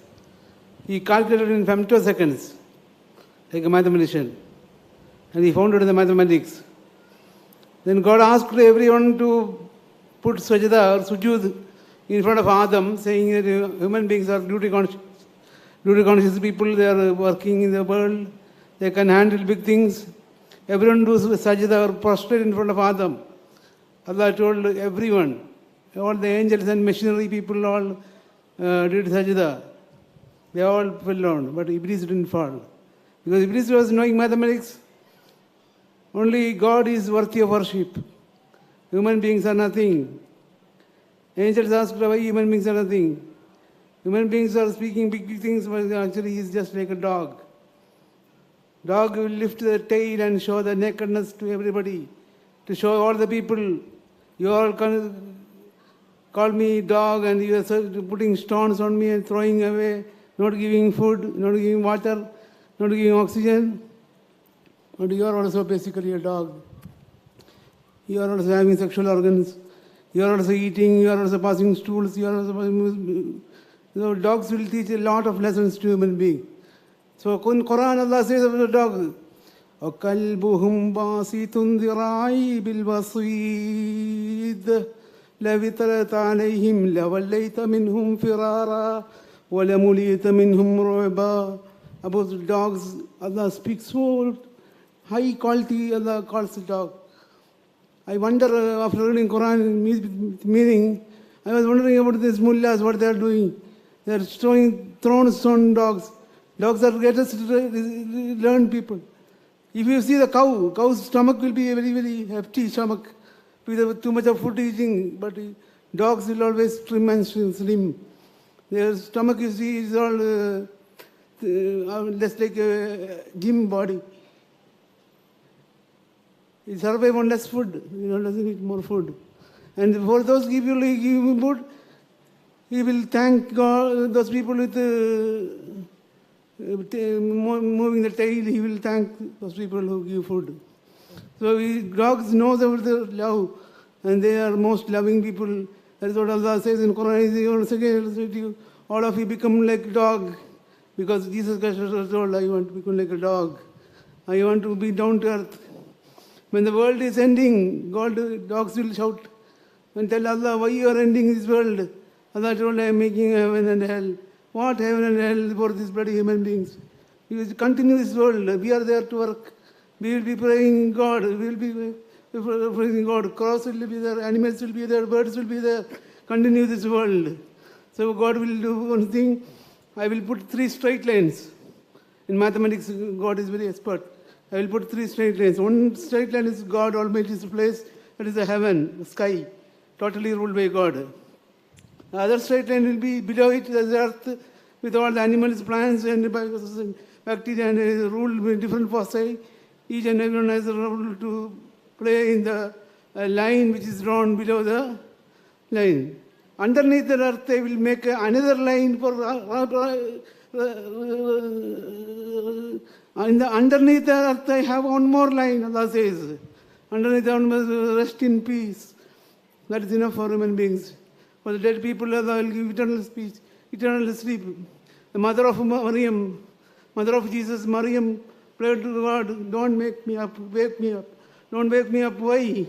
He calculated in femtoseconds, like a mathematician. And he founded the mathematics. Then God asked everyone to put sajda or sujud in front of Adam, saying that human beings are duty conscious people, they are working in the world, they can handle big things. Everyone does sajda or prostrate in front of Adam. Allah told everyone, all the angels and machinery people all did sajda. They all fell down, but Iblis didn't fall. Because Iblis was knowing mathematics. Only God is worthy of worship. Human beings are nothing. Angels asked why human beings are nothing. Human beings are speaking big things, but actually he is just like a dog. Dog will lift the tail and show the nakedness to everybody, to show all the people, you all call me dog and you are putting stones on me and throwing away, not giving food, not giving water, not giving oxygen. But you are also basically a dog. You are also having sexual organs. You are also eating. You are also passing stools. You are also passing. Dogs will teach a lot of lessons to human beings. So in Quran, Allah says about the dog, وَكَلْبُهُمْ بَاسِطٌ ذِرَاعِي بِالْوَصِيدِ لَوِ اطَّلَعْتَ عَلَيْهِمْ لَوَلَّيْتَ مِنْهُمْ فِرَارًا وَلَمُلِئْتَ مِنْهُمْ رُعْبًا. About dogs, Allah speaks so high quality, Allah calls the dog. I wonder, after reading Quran meaning, I was wondering about these mullahs, what they are doing. They are throwing stones on dogs. Dogs are greatest learned people. If you see the cow's stomach will be a very, very hefty stomach with too much of food eating, but dogs will always trim and slim. Their stomach, you see, is all less like a gym body. He survives on less food. Doesn't eat more food. And for those people who give him food, he will thank God, those people with moving the tail, he will thank those people who give food. So dogs knows about the love, and they are most loving people. That is what Allah says in Quran. All of you become like dog, because Jesus Christ told, I want to become like a dog. I want to be down to earth. When the world is ending, dogs will shout and tell Allah, why you are ending this world? Allah told, I am making heaven and hell. What heaven and hell for these bloody human beings? We will continue this world. We are there to work. We will be praying God. We will be praising God. Crows will be there. Animals will be there. Birds will be there. Continue this world. So God will do one thing. I will put 3 straight lines. In mathematics, God is very expert. I will put 3 straight lines. One straight line is God Almighty's place. That is the heaven, the sky, totally ruled by God. The other straight line will be below it, as the earth, with all the animals, plants, and bacteria, and ruled with different foci. Each and everyone has a role to play in the line which is drawn below the line. Underneath the earth, they will make another line for. Underneath the earth, I have one more line, Allah says. Underneath the earth, rest in peace. That is enough for human beings. For the dead people, Allah will give eternal peace, eternal sleep. The mother of Maryam, mother of Jesus, Maryam, prayed to God, don't make me up, wake me up. Don't wake me up. Why?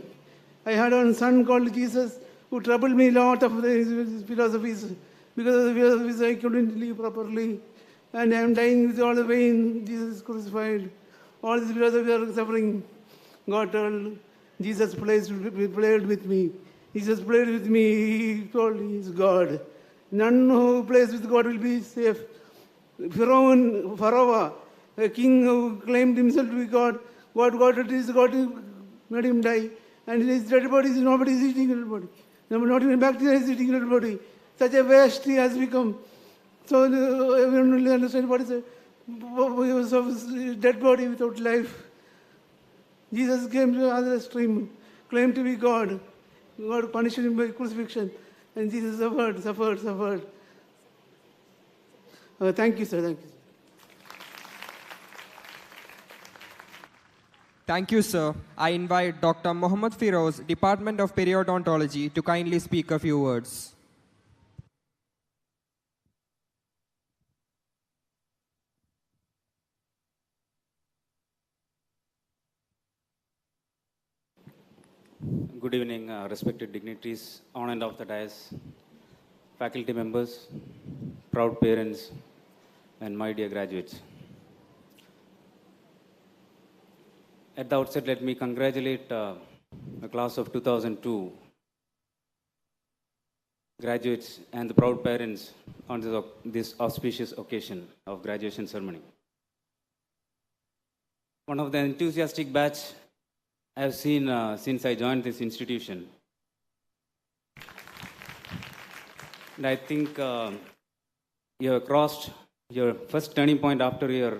I had a son called Jesus who troubled me a lot of his philosophies. Because of the philosophies, I couldn't live properly. And I am dying with all the pain. Jesus is crucified. All these philosophies are suffering. God told, Jesus played with me. Jesus played with me. He told he is God. None who plays with God will be safe. Pharaoh, a king who claimed himself to be God, God made him die. And his dead body, nobody is eating dead body. Not even bacteria is eating dead body. Such a waste he has become. So everyone will understand what is a dead body without life. Jesus came to the other extreme, claimed to be God. God punished him by crucifixion. And Jesus suffered. Thank you, sir. Thank you.
Thank you, sir. I invite Dr. Mohammad Firoz, Department of Periodontology, to kindly speak a few words.
Good evening, respected dignitaries on and off the dais, faculty members, proud parents, and my dear graduates. At the outset, let me congratulate the class of 2002 graduates and the proud parents on this auspicious occasion of graduation ceremony. One of the enthusiastic batch I have seen since I joined this institution. And I think you have crossed your first turning point after your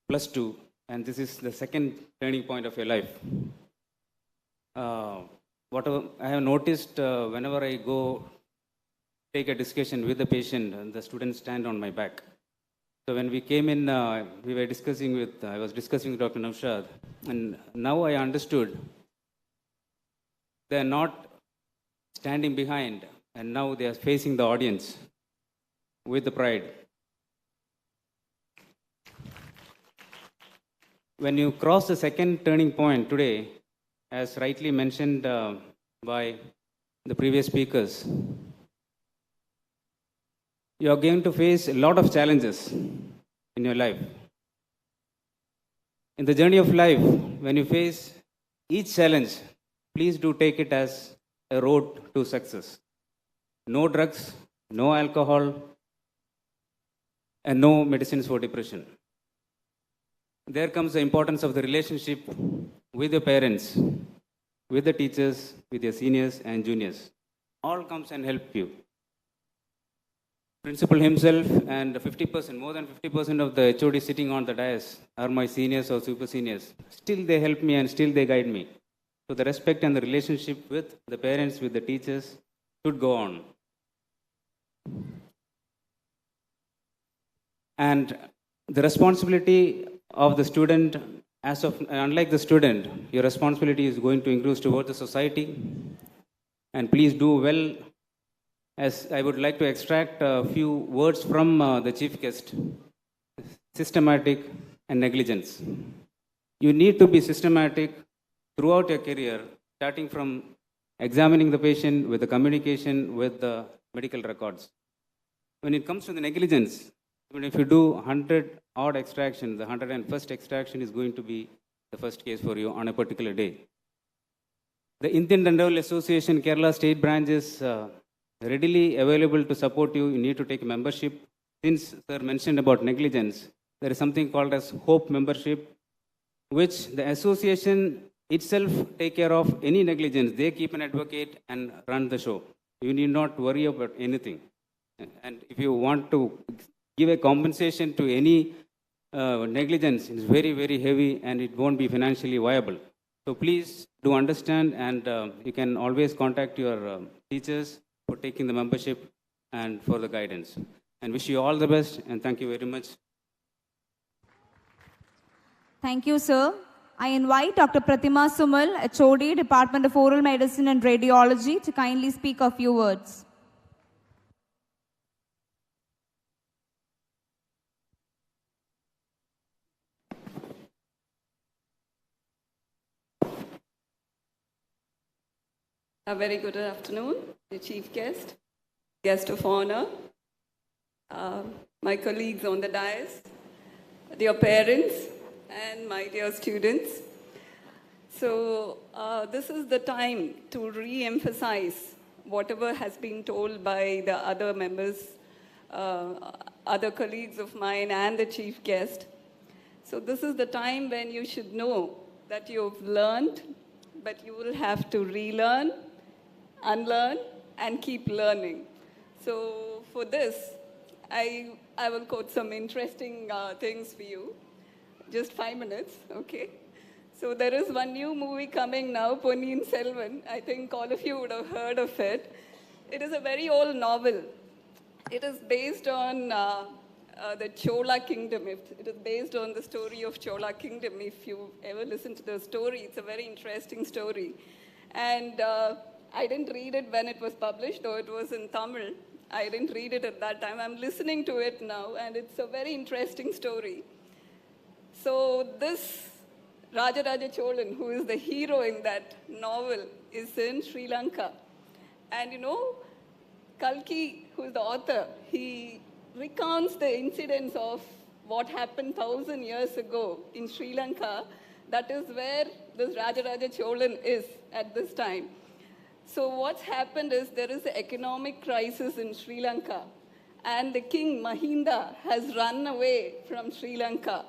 plus 2, and this is the second turning point of your life. Whatever I have noticed, whenever I go take a discussion with the patient, and the students stand on my back. So when we came in, we were discussing with, I was discussing with Dr. Naushad, and now I understood they are not standing behind, and now they are facing the audience with the pride. When you cross the second turning point today, as rightly mentioned by the previous speakers, you are going to face a lot of challenges in your life. In the journey of life, when you face each challenge, please do take it as a road to success. No drugs, no alcohol, and no medicines for depression. There comes the importance of the relationship with your parents, with the teachers, with your seniors and juniors. All comes and help you. Principal himself and 50%, more than 50% of the HOD sitting on the dais are my seniors or super seniors. Still they help me and still they guide me. So the respect and the relationship with the parents, with the teachers should go on. And the responsibility of the student, unlike the student, your responsibility is going to increase towards the society. And please do well. As I would like to extract a few words from the chief guest: systematic and negligence. You need to be systematic throughout your career, starting from examining the patient, with the communication, with the medical records. When it comes to the negligence, even if you do 100 odd extractions, the 101st extraction is going to be the first case for you on a particular day. The Indian Dental Association Kerala State branch is readily available to support you. You need to take membership. Since sir mentioned about negligence, there is something called as HOPE membership, which the association itself take care of any negligence. They keep an advocate and run the show. You need not worry about anything. And if you want to give a compensation to any negligence, it's very, very heavy and it won't be financially viable. So please do understand, and you can always contact your teachers for taking the membership and for the guidance. And wish you all the best, and thank you very much.
Thank you, sir. I invite Dr. Pratima Sumal, HOD, Department of Oral Medicine and Radiology, to kindly speak a few words.
A very good afternoon, the chief guest, guest of honor, my colleagues on the dais, dear parents, and my dear students. So this is the time to re-emphasize whatever has been told by the other members, other colleagues of mine and the chief guest. So this is the time when you should know that you've learned, but you will have to relearn, unlearn, and keep learning. So for this, I will quote some interesting things for you. Just 5 minutes, okay? So there is one new movie coming now, Ponniyin Selvan. I think all of you would have heard of it. It is a very old novel. It is based on the Chola kingdom. It is based on the story of Chola kingdom. If you ever listen to the story, it's a very interesting story. And I didn't read it when it was published, though it was in Tamil. I didn't read it at that time. I'm listening to it now, and it's a very interesting story. So this Rajaraja Cholan, who is the hero in that novel, is in Sri Lanka. And you know, Kalki, who is the author, he recounts the incidents of what happened 1,000 years ago in Sri Lanka. That is where this Rajaraja Cholan is at this time. So what's happened is there is an economic crisis in Sri Lanka, and the king Mahinda has run away from Sri Lanka.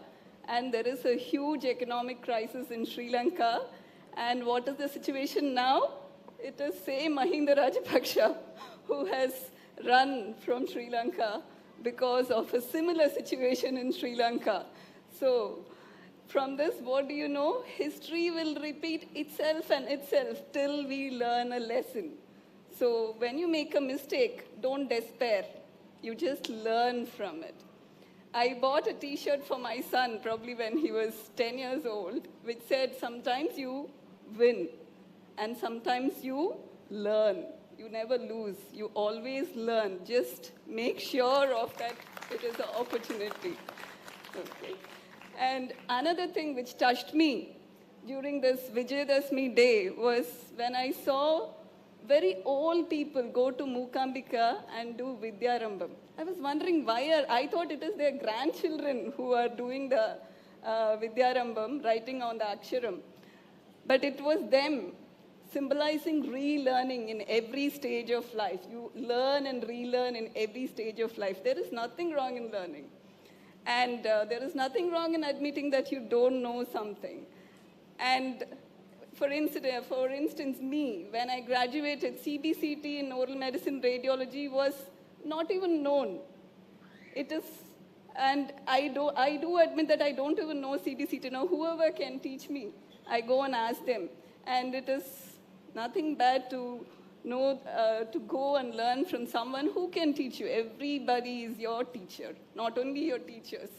And there is a huge economic crisis in Sri Lanka. And what is the situation now? It is same Mahinda Rajapaksa who has run from Sri Lanka because of a similar situation in Sri Lanka. So From this, what do you know? History will repeat itself and itself till we learn a lesson. So when you make a mistake, don't despair. You just learn from it. I bought a t-shirt for my son, probably when he was 10 years old, which said, sometimes you win and sometimes you learn. You never lose. You always learn. Just make sure of that it is an opportunity. Okay. And another thing which touched me during this Vijayadashmi day was when I saw very old people go to Mookambika and do Vidyarambam. I was wondering why I thought it is their grandchildren who are doing the Vidyarambam, writing on the Aksharam. But it was them, symbolizing relearning in every stage of life. You learn and relearn in every stage of life. There is nothing wrong in learning. And there is nothing wrong in admitting that you don't know something. And for instance, me, when I graduated, CBCT in oral medicine radiology was not even known. It is, and I do admit that I don't even know CBCT. Now, whoever can teach me, I go and ask them. And it is nothing bad to know, to go and learn from someone who can teach you. Everybody is your teacher, not only your teachers.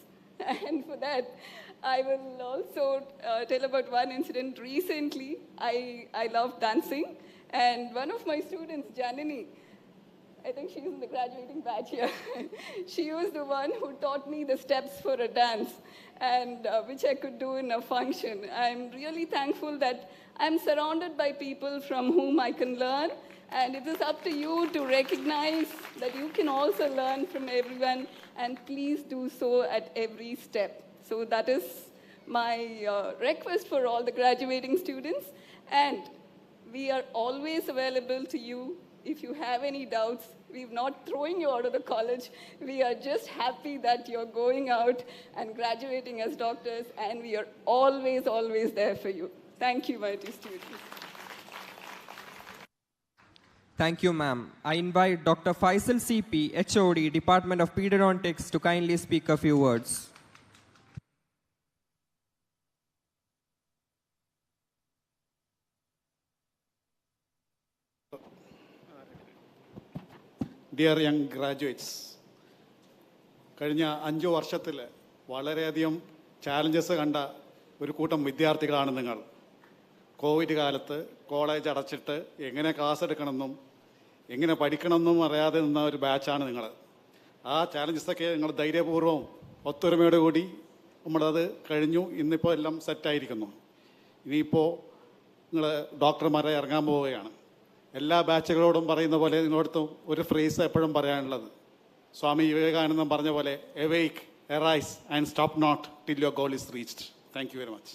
And for that, I will also tell about one incident. Recently, I love dancing. And one of my students, Janani, I think she's in the graduating batch here. She was the one who taught me the steps for a dance, and which I could do in a function. I'm really thankful that I'm surrounded by people from whom I can learn, and it is up to you to recognize that you can also learn from everyone, and please do so at every step. So that is my request for all the graduating students, and we are always available to you. If you have any doubts, we're not throwing you out of the college. We are just happy that you're going out and graduating as doctors, and we are always, always there for you. Thank you, my dear students.
Thank you, ma'am. I invite Dr. Faisal CP, HOD, Department of Pediatrics, to kindly speak a few words.
Dear young graduates, കഴിഞ്ഞ 5 വർഷത്തിൽ വളരെയധികം challenges കണ്ട ഒരു കൂട്ടം വിദ്യാർത്ഥികളാണ് നിങ്ങൾ. Covid കാലത്ത് college അടച്ചിട്ട് എങ്ങനെ ക്ലാസ് എടുക്കണമെന്നും എങ്ങനെ പഠിക്കണമെന്നും അറിയാതെ നിന്ന ഒരു ബാച്ചാണ് നിങ്ങൾ. ആ ചാലഞ്ചസൊക്കെ നിങ്ങൾ ധൈര്യപൂർവ്വം ഒത്തൊരുമയോടുകൂടി നമ്മളത് കഴിഞ്ഞു. ഇന്നിപ്പോൾ എല്ലാം സെറ്റായിരിക്കുന്നു. ഇനിയിപ്പോൾ നിങ്ങൾ ഡോക്ടർമാരെ ഇറങ്ങാൻ പോവുകയാണ്. എല്ലാ ബാച്ചുകളോടും പറയുന്ന പോലെ നിങ്ങളടുത്ത് ഒരു ഫ്രേസ് എപ്പോഴും പറയാനുള്ളത്, സ്വാമി വിവേകാനന്ദൻ പറഞ്ഞ പോലെ, awake, arise and stop not till your goal is reached. Thank you very much.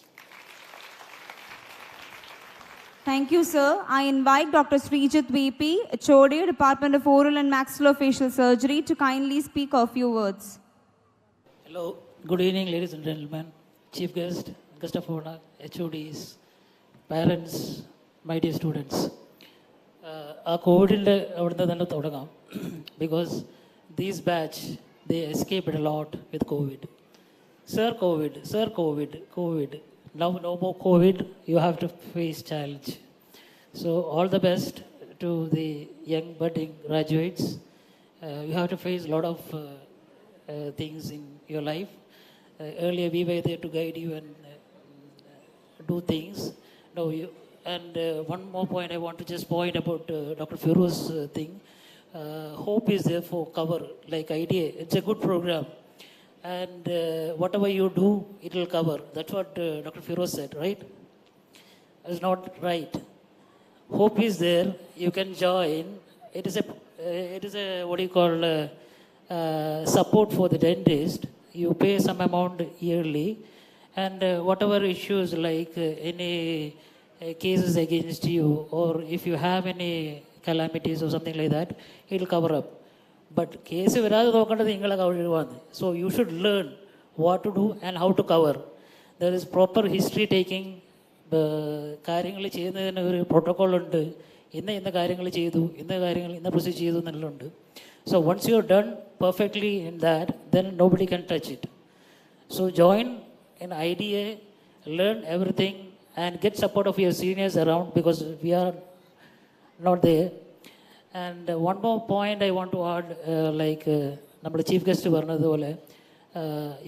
Thank you, sir. I invite Dr. Srijit VP, HOD, Department of Oral and Maxillofacial Surgery, to kindly speak a few words.
Hello, good evening, ladies and gentlemen, chief guest, guest of honor, HODs, parents, my dear students. ആ കോവിഡിൻ്റെ അവിടുന്ന് തന്നെ തുടങ്ങാം. Because these batch they escaped a lot with COVID. Sir COVID, now no more COVID, you have to face challenge. So all the best to the young budding graduates. You have to face lot of things in your life. Earlier we were there to guide you and do things. Now you. And one more point I want to just point about Dr. Firoz's thing. Hope is there for cover, like IDA. It's a good program. And whatever you do, it will cover. That's what Dr. Firoz said, right? It's not right. Hope is there. You can join. It is a what do you call, support for the dentist. You pay some amount yearly. And whatever issues like any cases against you, or if you have any calamities or something like that, it will cover up. But case varadu nokkandathu ingala kavaruvanu. So you should learn what to do and how to cover. There is proper history taking. കാര്യങ്ങൾ ചെയ്യുന്നതിന് ഒരു protocol ഉണ്ട്. ഇന്ന കാര്യങ്ങൾ ചെയ്തു, ഇന്ന പ്രൊസീജ് ചെയ്തു എന്നുള്ളുണ്ട്. So once you are done perfectly in that, then nobody can touch it. So join in IDA, learn everything, and get support of your seniors around because we are not there. And one more point I want to add, നമ്മുടെ chief guest പറഞ്ഞതുപോലെ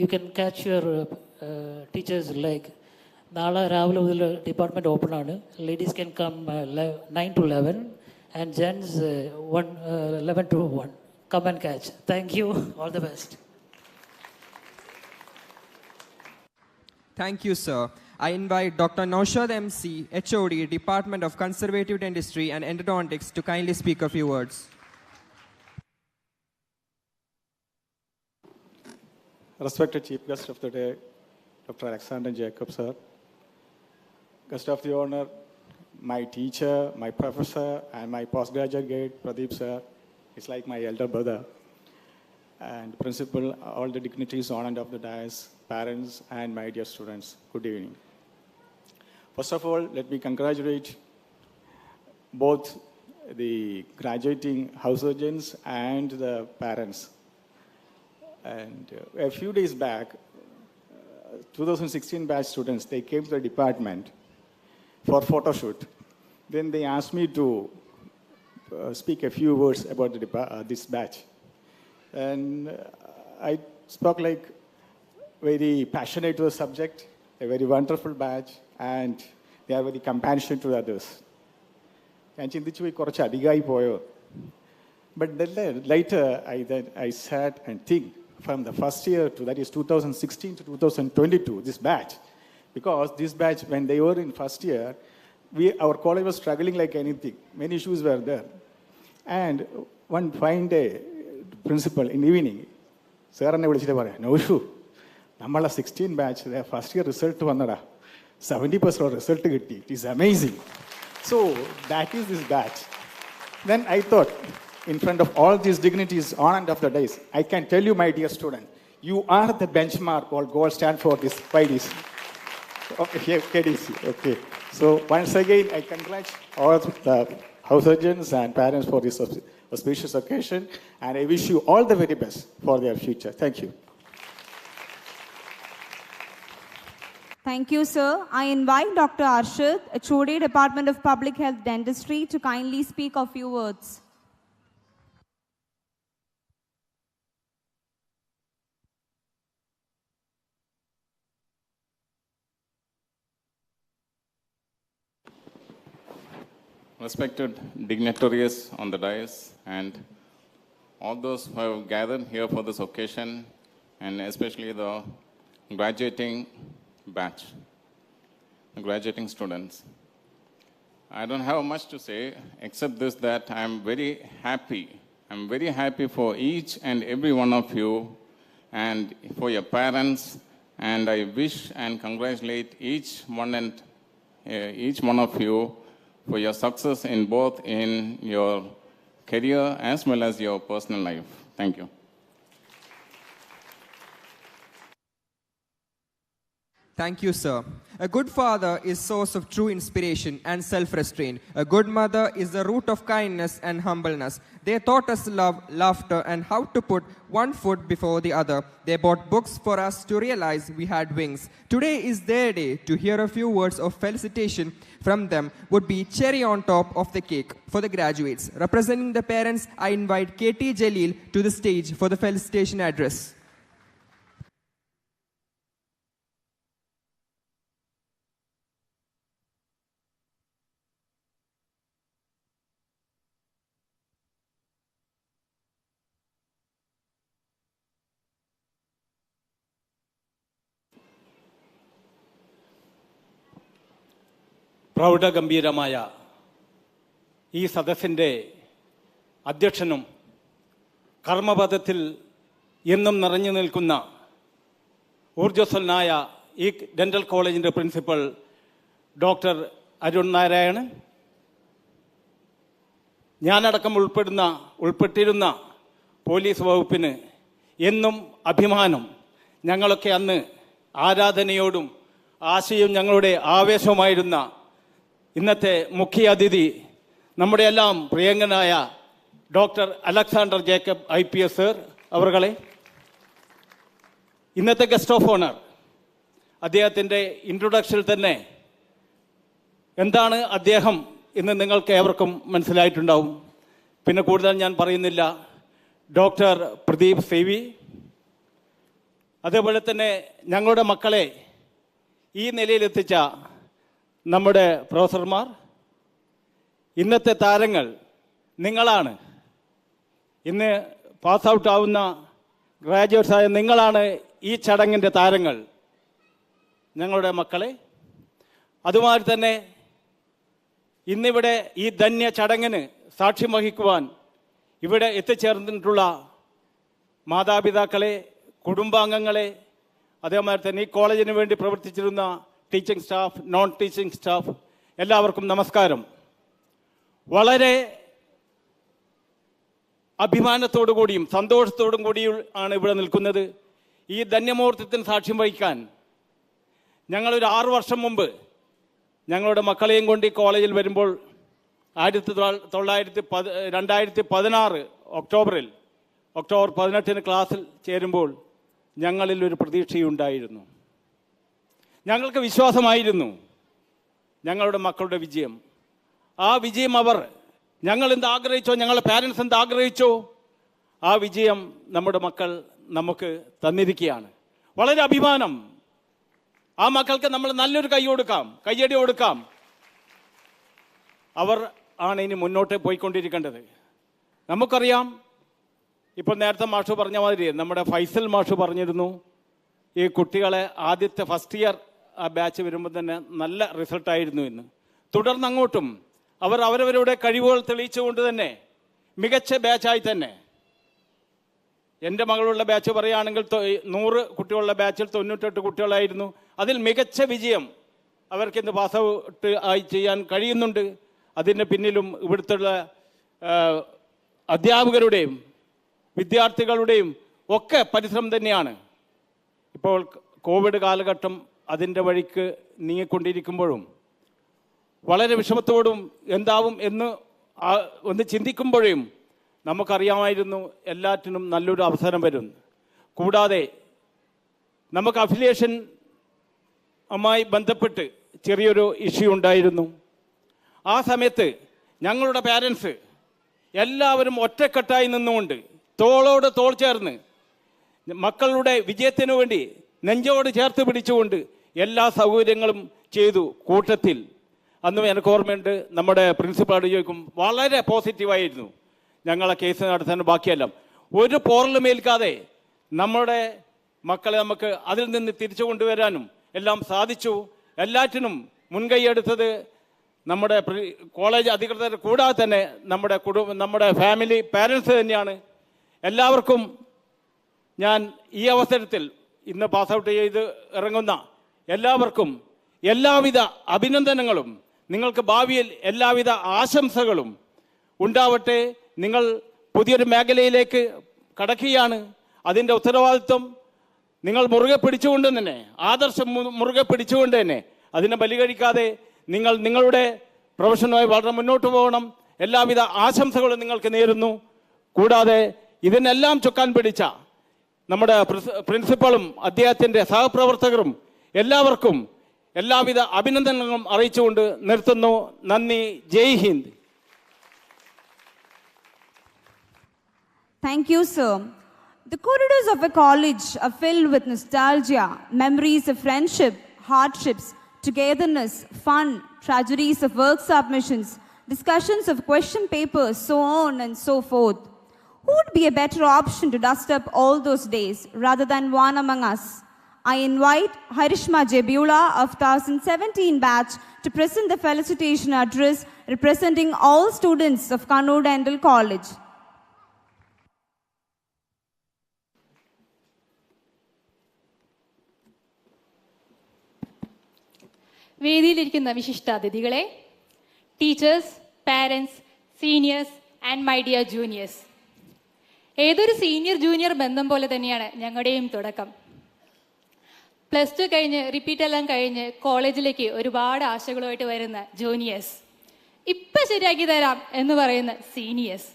you can catch your teachers like നാളെ രാവിലെ മുതൽ department open ആണ്. Ladies can come 9 to 11 and gents 11 to 1. Come and catch. Thank you. All the best.
Thank you, sir. I invite Dr. Naushad MC, HOD, Department of Conservative Dentistry and Endodontics, to kindly speak a few words.
Respected Chief Guest of the Day, Dr. Alexander Jacob, sir. Guest of the honor, my teacher, my professor, and my postgraduate guide, Pradeep, sir. He's like my elder brother. And principal, all the dignitaries on and off the dais, parents, and my dear students, good evening. First of all, let me congratulate both the graduating house surgeons and the parents. And a few days back, 2016 batch students, they came to the department for photo shoot. Then they asked me to speak a few words about this batch. And I spoke like very passionate to the subject, a very wonderful batch, and they are very compassionate to others. ഞാൻ ചിന്തിച്ചു പോയി കുറച്ച് അധികമായി പോയോ. But then later I sat and think from the first year to, that is 2016 to 2022, this batch, because this batch, when they were in first year, our college was struggling like anything. Many issues were there. And one fine day, principal in evening, sir എന്നെ വിളിച്ചിട്ട് പറയാം, നൗഷു, നമ്മളെ 16 batch first year result വന്നടാ, 70% result കിട്ടി. It is amazing. So that is this batch. Then I thought, in front of all these dignities on and off the days, I can tell you, my dear student, you are the benchmark or gold stand for this PIDs. Okay, KDC. Okay. So once again, I congratulate all the house surgeons and parents for this auspicious occasion, and I wish you all the very best for their future. Thank you.
Thank you, sir. I invite Dr. Arshad, HOD, Department of Public Health Dentistry, to kindly speak a few words.
Respected dignitaries on the dais and all those who have gathered here for this occasion, and especially the graduating batch, the graduating students. I don't have much to say except this, that I'm very happy. I'm very happy for each and every one of you and for your parents, and I wish and congratulate each one of you for your success in both in your career as well as your personal life. Thank you.
Thank you, sir. A good father is source of true inspiration and self-restraint. A good mother is the root of kindness and humbleness. They taught us love, laughter, and how to put one foot before the other. They bought books for us to realize we had wings. Today is their day. To hear a few words of felicitation from them would be cherry on top of the cake for the graduates. Representing the parents, I invite KT Jalil to the stage for the felicitation address.
പ്രൗഢഗംഭീരമായ ഈ സദസ്സിൻ്റെ അധ്യക്ഷനും കർമ്മപഥത്തിൽ എന്നും നിറഞ്ഞു നിൽക്കുന്ന ഊർജ്ജസ്വലനായ ഈ dental കോളേജിൻ്റെ principal doctor Arun Narayanan, ഞാനടക്കം ഉൾപ്പെട്ടിരുന്ന police വകുപ്പിന് എന്നും അഭിമാനം. ഞങ്ങളൊക്കെ അന്ന് ആരാധനയോടും ആശയും ഞങ്ങളുടെ ആവേശവുമായിരുന്ന ഇന്നത്തെ മുഖ്യ അതിഥി നമ്മുടെ എല്ലാം പ്രിയങ്കനായ doctor Alexander Jacob IPS sir അവർകളെ, ഇന്നത്തെ ഗസ്റ്റ് ഓഫ് ഓണർ അദ്ദേഹത്തിൻ്റെ ഇൻട്രൊഡക്ഷനിൽ തന്നെ എന്താണ് അദ്ദേഹം എന്ന് നിങ്ങൾക്ക് ഏവർക്കും മനസ്സിലായിട്ടുണ്ടാവും. പിന്നെ കൂടുതൽ ഞാൻ പറയുന്നില്ല. ഡോക്ടർ പ്രദീപ് സേവി, അതേപോലെ തന്നെ ഞങ്ങളുടെ മക്കളെ ഈ നിലയിലെത്തിച്ച നമ്മുടെ പ്രൊഫസർമാർ, ഇന്നത്തെ താരങ്ങൾ നിങ്ങളാണ്. ഇന്ന് പാസ് ഔട്ട് ആവുന്ന ഗ്രാജുവേറ്റ്സായ നിങ്ങളാണ് ഈ ചടങ്ങിൻ്റെ താരങ്ങൾ, ഞങ്ങളുടെ മക്കളെ. അതുമാതിരി തന്നെ ഇന്നിവിടെ ഈ ധന്യ ചടങ്ങിന് സാക്ഷ്യം വഹിക്കുവാൻ ഇവിടെ എത്തിച്ചേർന്നിട്ടുള്ള മാതാപിതാക്കളെ, കുടുംബാംഗങ്ങളെ, അതേമാതിരി തന്നെ ഈ കോളേജിന് വേണ്ടി പ്രവർത്തിച്ചിരുന്ന teaching staff, non teaching staff, എല്ലാവർക്കും നമസ്കാരം. വളരെ അഭിമാനത്തോടു കൂടിയും സന്തോഷത്തോടും കൂടിയും ആണ് ഇവിടെ നിൽക്കുന്നത്. ഈ ധന്യമുഹൂർത്തത്തിന് സാക്ഷ്യം വഹിക്കാൻ ഞങ്ങളൊരു 6 വർഷം മുമ്പ് ഞങ്ങളുടെ മക്കളെയും കൊണ്ട് ഈ കോളേജിൽ വരുമ്പോൾ 2016 ഒക്ടോബർ 18 ക്ലാസ്സിൽ ചേരുമ്പോൾ ഞങ്ങളിൽ ഒരു പ്രതീക്ഷയുണ്ടായിരുന്നു. ഞങ്ങൾക്ക് വിശ്വാസമായിരുന്നു ഞങ്ങളുടെ മക്കളുടെ വിജയം. ആ വിജയം ഞങ്ങൾ എന്ത് ആഗ്രഹിച്ചോ, ഞങ്ങളുടെ പാരൻസ് എന്ത് ആഗ്രഹിച്ചോ, ആ വിജയം നമ്മുടെ മക്കൾ നമുക്ക് തന്നിരിക്കുകയാണ്. വളരെ അഭിമാനം. ആ മക്കൾക്ക് നമ്മൾ നല്ലൊരു കയ്യടി കൊടുക്കാം. അവർ ആണ് ഇനി മുന്നോട്ട് പോയിക്കൊണ്ടിരിക്കേണ്ടത്. നമുക്കറിയാം, ഇപ്പോൾ നേരത്തെ മാഷു പറഞ്ഞ മാതിരി നമ്മുടെ ഫൈസൽ മാഷു പറഞ്ഞിരുന്നു, ഈ കുട്ടികളെ ആദ്യത്തെ ഫസ്റ്റ് ഇയർ ആ ബാച്ച് വരുമ്പോൾ തന്നെ നല്ല റിസൾട്ടായിരുന്നു എന്ന്. തുടർന്ന് അങ്ങോട്ടും അവർ അവരവരുടെ കഴിവുകൾ തെളിയിച്ചുകൊണ്ട് തന്നെ മികച്ച ബാച്ചായി തന്നെ, എൻ്റെ മകളുള്ള ബാച്ച് പറയുകയാണെങ്കിൽ 100 കുട്ടികളുള്ള ബാച്ചിൽ 98 കുട്ടികളായിരുന്നു. അതിൽ മികച്ച വിജയം അവർക്ക് ഇന്ന് പാസ് ഔട്ട് ആയി ചെയ്യാൻ കഴിയുന്നുണ്ട്. അതിൻ്റെ പിന്നിലും ഇവിടുത്തെ അധ്യാപകരുടെയും വിദ്യാർത്ഥികളുടെയും ഒക്കെ പരിശ്രമം തന്നെയാണ്. ഇപ്പോൾ കോവിഡ് കാലഘട്ടം അതിൻ്റെ വഴിക്ക് നീങ്ങിക്കൊണ്ടിരിക്കുമ്പോഴും വളരെ വിഷമത്തോടും എന്താവും എന്ന് ഒന്ന് ചിന്തിക്കുമ്പോഴും നമുക്കറിയാമായിരുന്നു എല്ലാറ്റിനും നല്ലൊരു അവസരം വരും. കൂടാതെ നമുക്ക് അഫിലിയേഷനുമായി ബന്ധപ്പെട്ട് ചെറിയൊരു ഇഷ്യൂ ഉണ്ടായിരുന്നു. ആ സമയത്ത് ഞങ്ങളുടെ പാരൻസ് എല്ലാവരും ഒറ്റക്കെട്ടായി നിന്നുകൊണ്ട് തോളോട് തോൾ ചേർന്ന് മക്കളുടെ വിജയത്തിനു വേണ്ടി നെഞ്ചോട് ചേർത്ത് പിടിച്ചുകൊണ്ട് എല്ലാ സൗകര്യങ്ങളും ചെയ്തു. കൂട്ടത്തിൽ അന്നും എനിക്ക് ഓർമ്മയുണ്ട്, നമ്മുടെ പ്രിൻസിപ്പാളോട് ചോദിക്കും, വളരെ പോസിറ്റീവായിരുന്നു ഞങ്ങളെ കേസ് നടത്താൻ. ബാക്കിയെല്ലാം ഒരു പോറലും ഏൽക്കാതെ നമ്മുടെ മക്കളെ നമുക്ക് അതിൽ നിന്ന് തിരിച്ചു കൊണ്ടുവരാനും എല്ലാം സാധിച്ചു. എല്ലാറ്റിനും മുൻകൈയെടുത്തത് നമ്മുടെ കോളേജ് അധികൃതർ കൂടാതെ തന്നെ നമ്മുടെ ഫാമിലി പാരൻസ് തന്നെയാണ്. എല്ലാവർക്കും ഞാൻ ഈ അവസരത്തിൽ ഇന്ന് പാസ് ഔട്ട് ചെയ്ത് ഇറങ്ങുന്ന എല്ലാവർക്കും എല്ലാവിധ അഭിനന്ദനങ്ങളും, നിങ്ങൾക്ക് ഭാവിയിൽ എല്ലാവിധ ആശംസകളും ഉണ്ടാവട്ടെ. നിങ്ങൾ പുതിയൊരു മേഖലയിലേക്ക് കടക്കുകയാണ്. അതിൻ്റെ ഉത്തരവാദിത്വം നിങ്ങൾ മുറുകെ പിടിച്ചുകൊണ്ട് തന്നെ, ആദർശം മുറുകെ പിടിച്ചുകൊണ്ട് തന്നെ, അതിനെ ബലികഴിക്കാതെ നിങ്ങൾ നിങ്ങളുടെ പ്രൊഫഷനുമായി വളരെ മുന്നോട്ട് പോകണം. എല്ലാവിധ ആശംസകളും നിങ്ങൾക്ക് നേരുന്നു. കൂടാതെ ഇതിനെല്ലാം ചുക്കാൻ പിടിച്ച നമ്മുടെ പ്രിൻസിപ്പളും അദ്ദേഹത്തിൻ്റെ സഹപ്രവർത്തകരും എല്ലാവർക്കും എല്ലാവിധ അഭിനന്ദനങ്ങളും അറിയിച്ചുകൊണ്ട് നിർത്തുന്നു. നന്ദി. ജയ് Hind.
Thank you, sir. The corridors of a college are filled with nostalgia, memories of friendship, hardships, togetherness, fun, tragedies of work submissions, discussions of question papers, so on and so forth. Who would be a better option to dust up all those days rather than one among us? I invite Harishma Jebula of 2017 batch to present the felicitation address representing all students of Kannur Dental College.
വേദിയിലിരിക്കുന്ന വിശിഷ്ടാതിഥികളെ, teachers, parents, seniors and my dear juniors, ഏതൊരു senior junior ബന്ധം പോലെ തന്നെയാണ് ഞങ്ങളുടെയും തുടക്കം. +2 കഴിഞ്ഞ് repeat എല്ലാം കഴിഞ്ഞ് കോളേജിലേക്ക് ഒരുപാട് ആശകളുമായിട്ട് വരുന്ന ജൂനിയേഴ്സ്, ഇപ്പം ശരിയാക്കി തരാം എന്ന് പറയുന്ന സീനിയേഴ്സ്.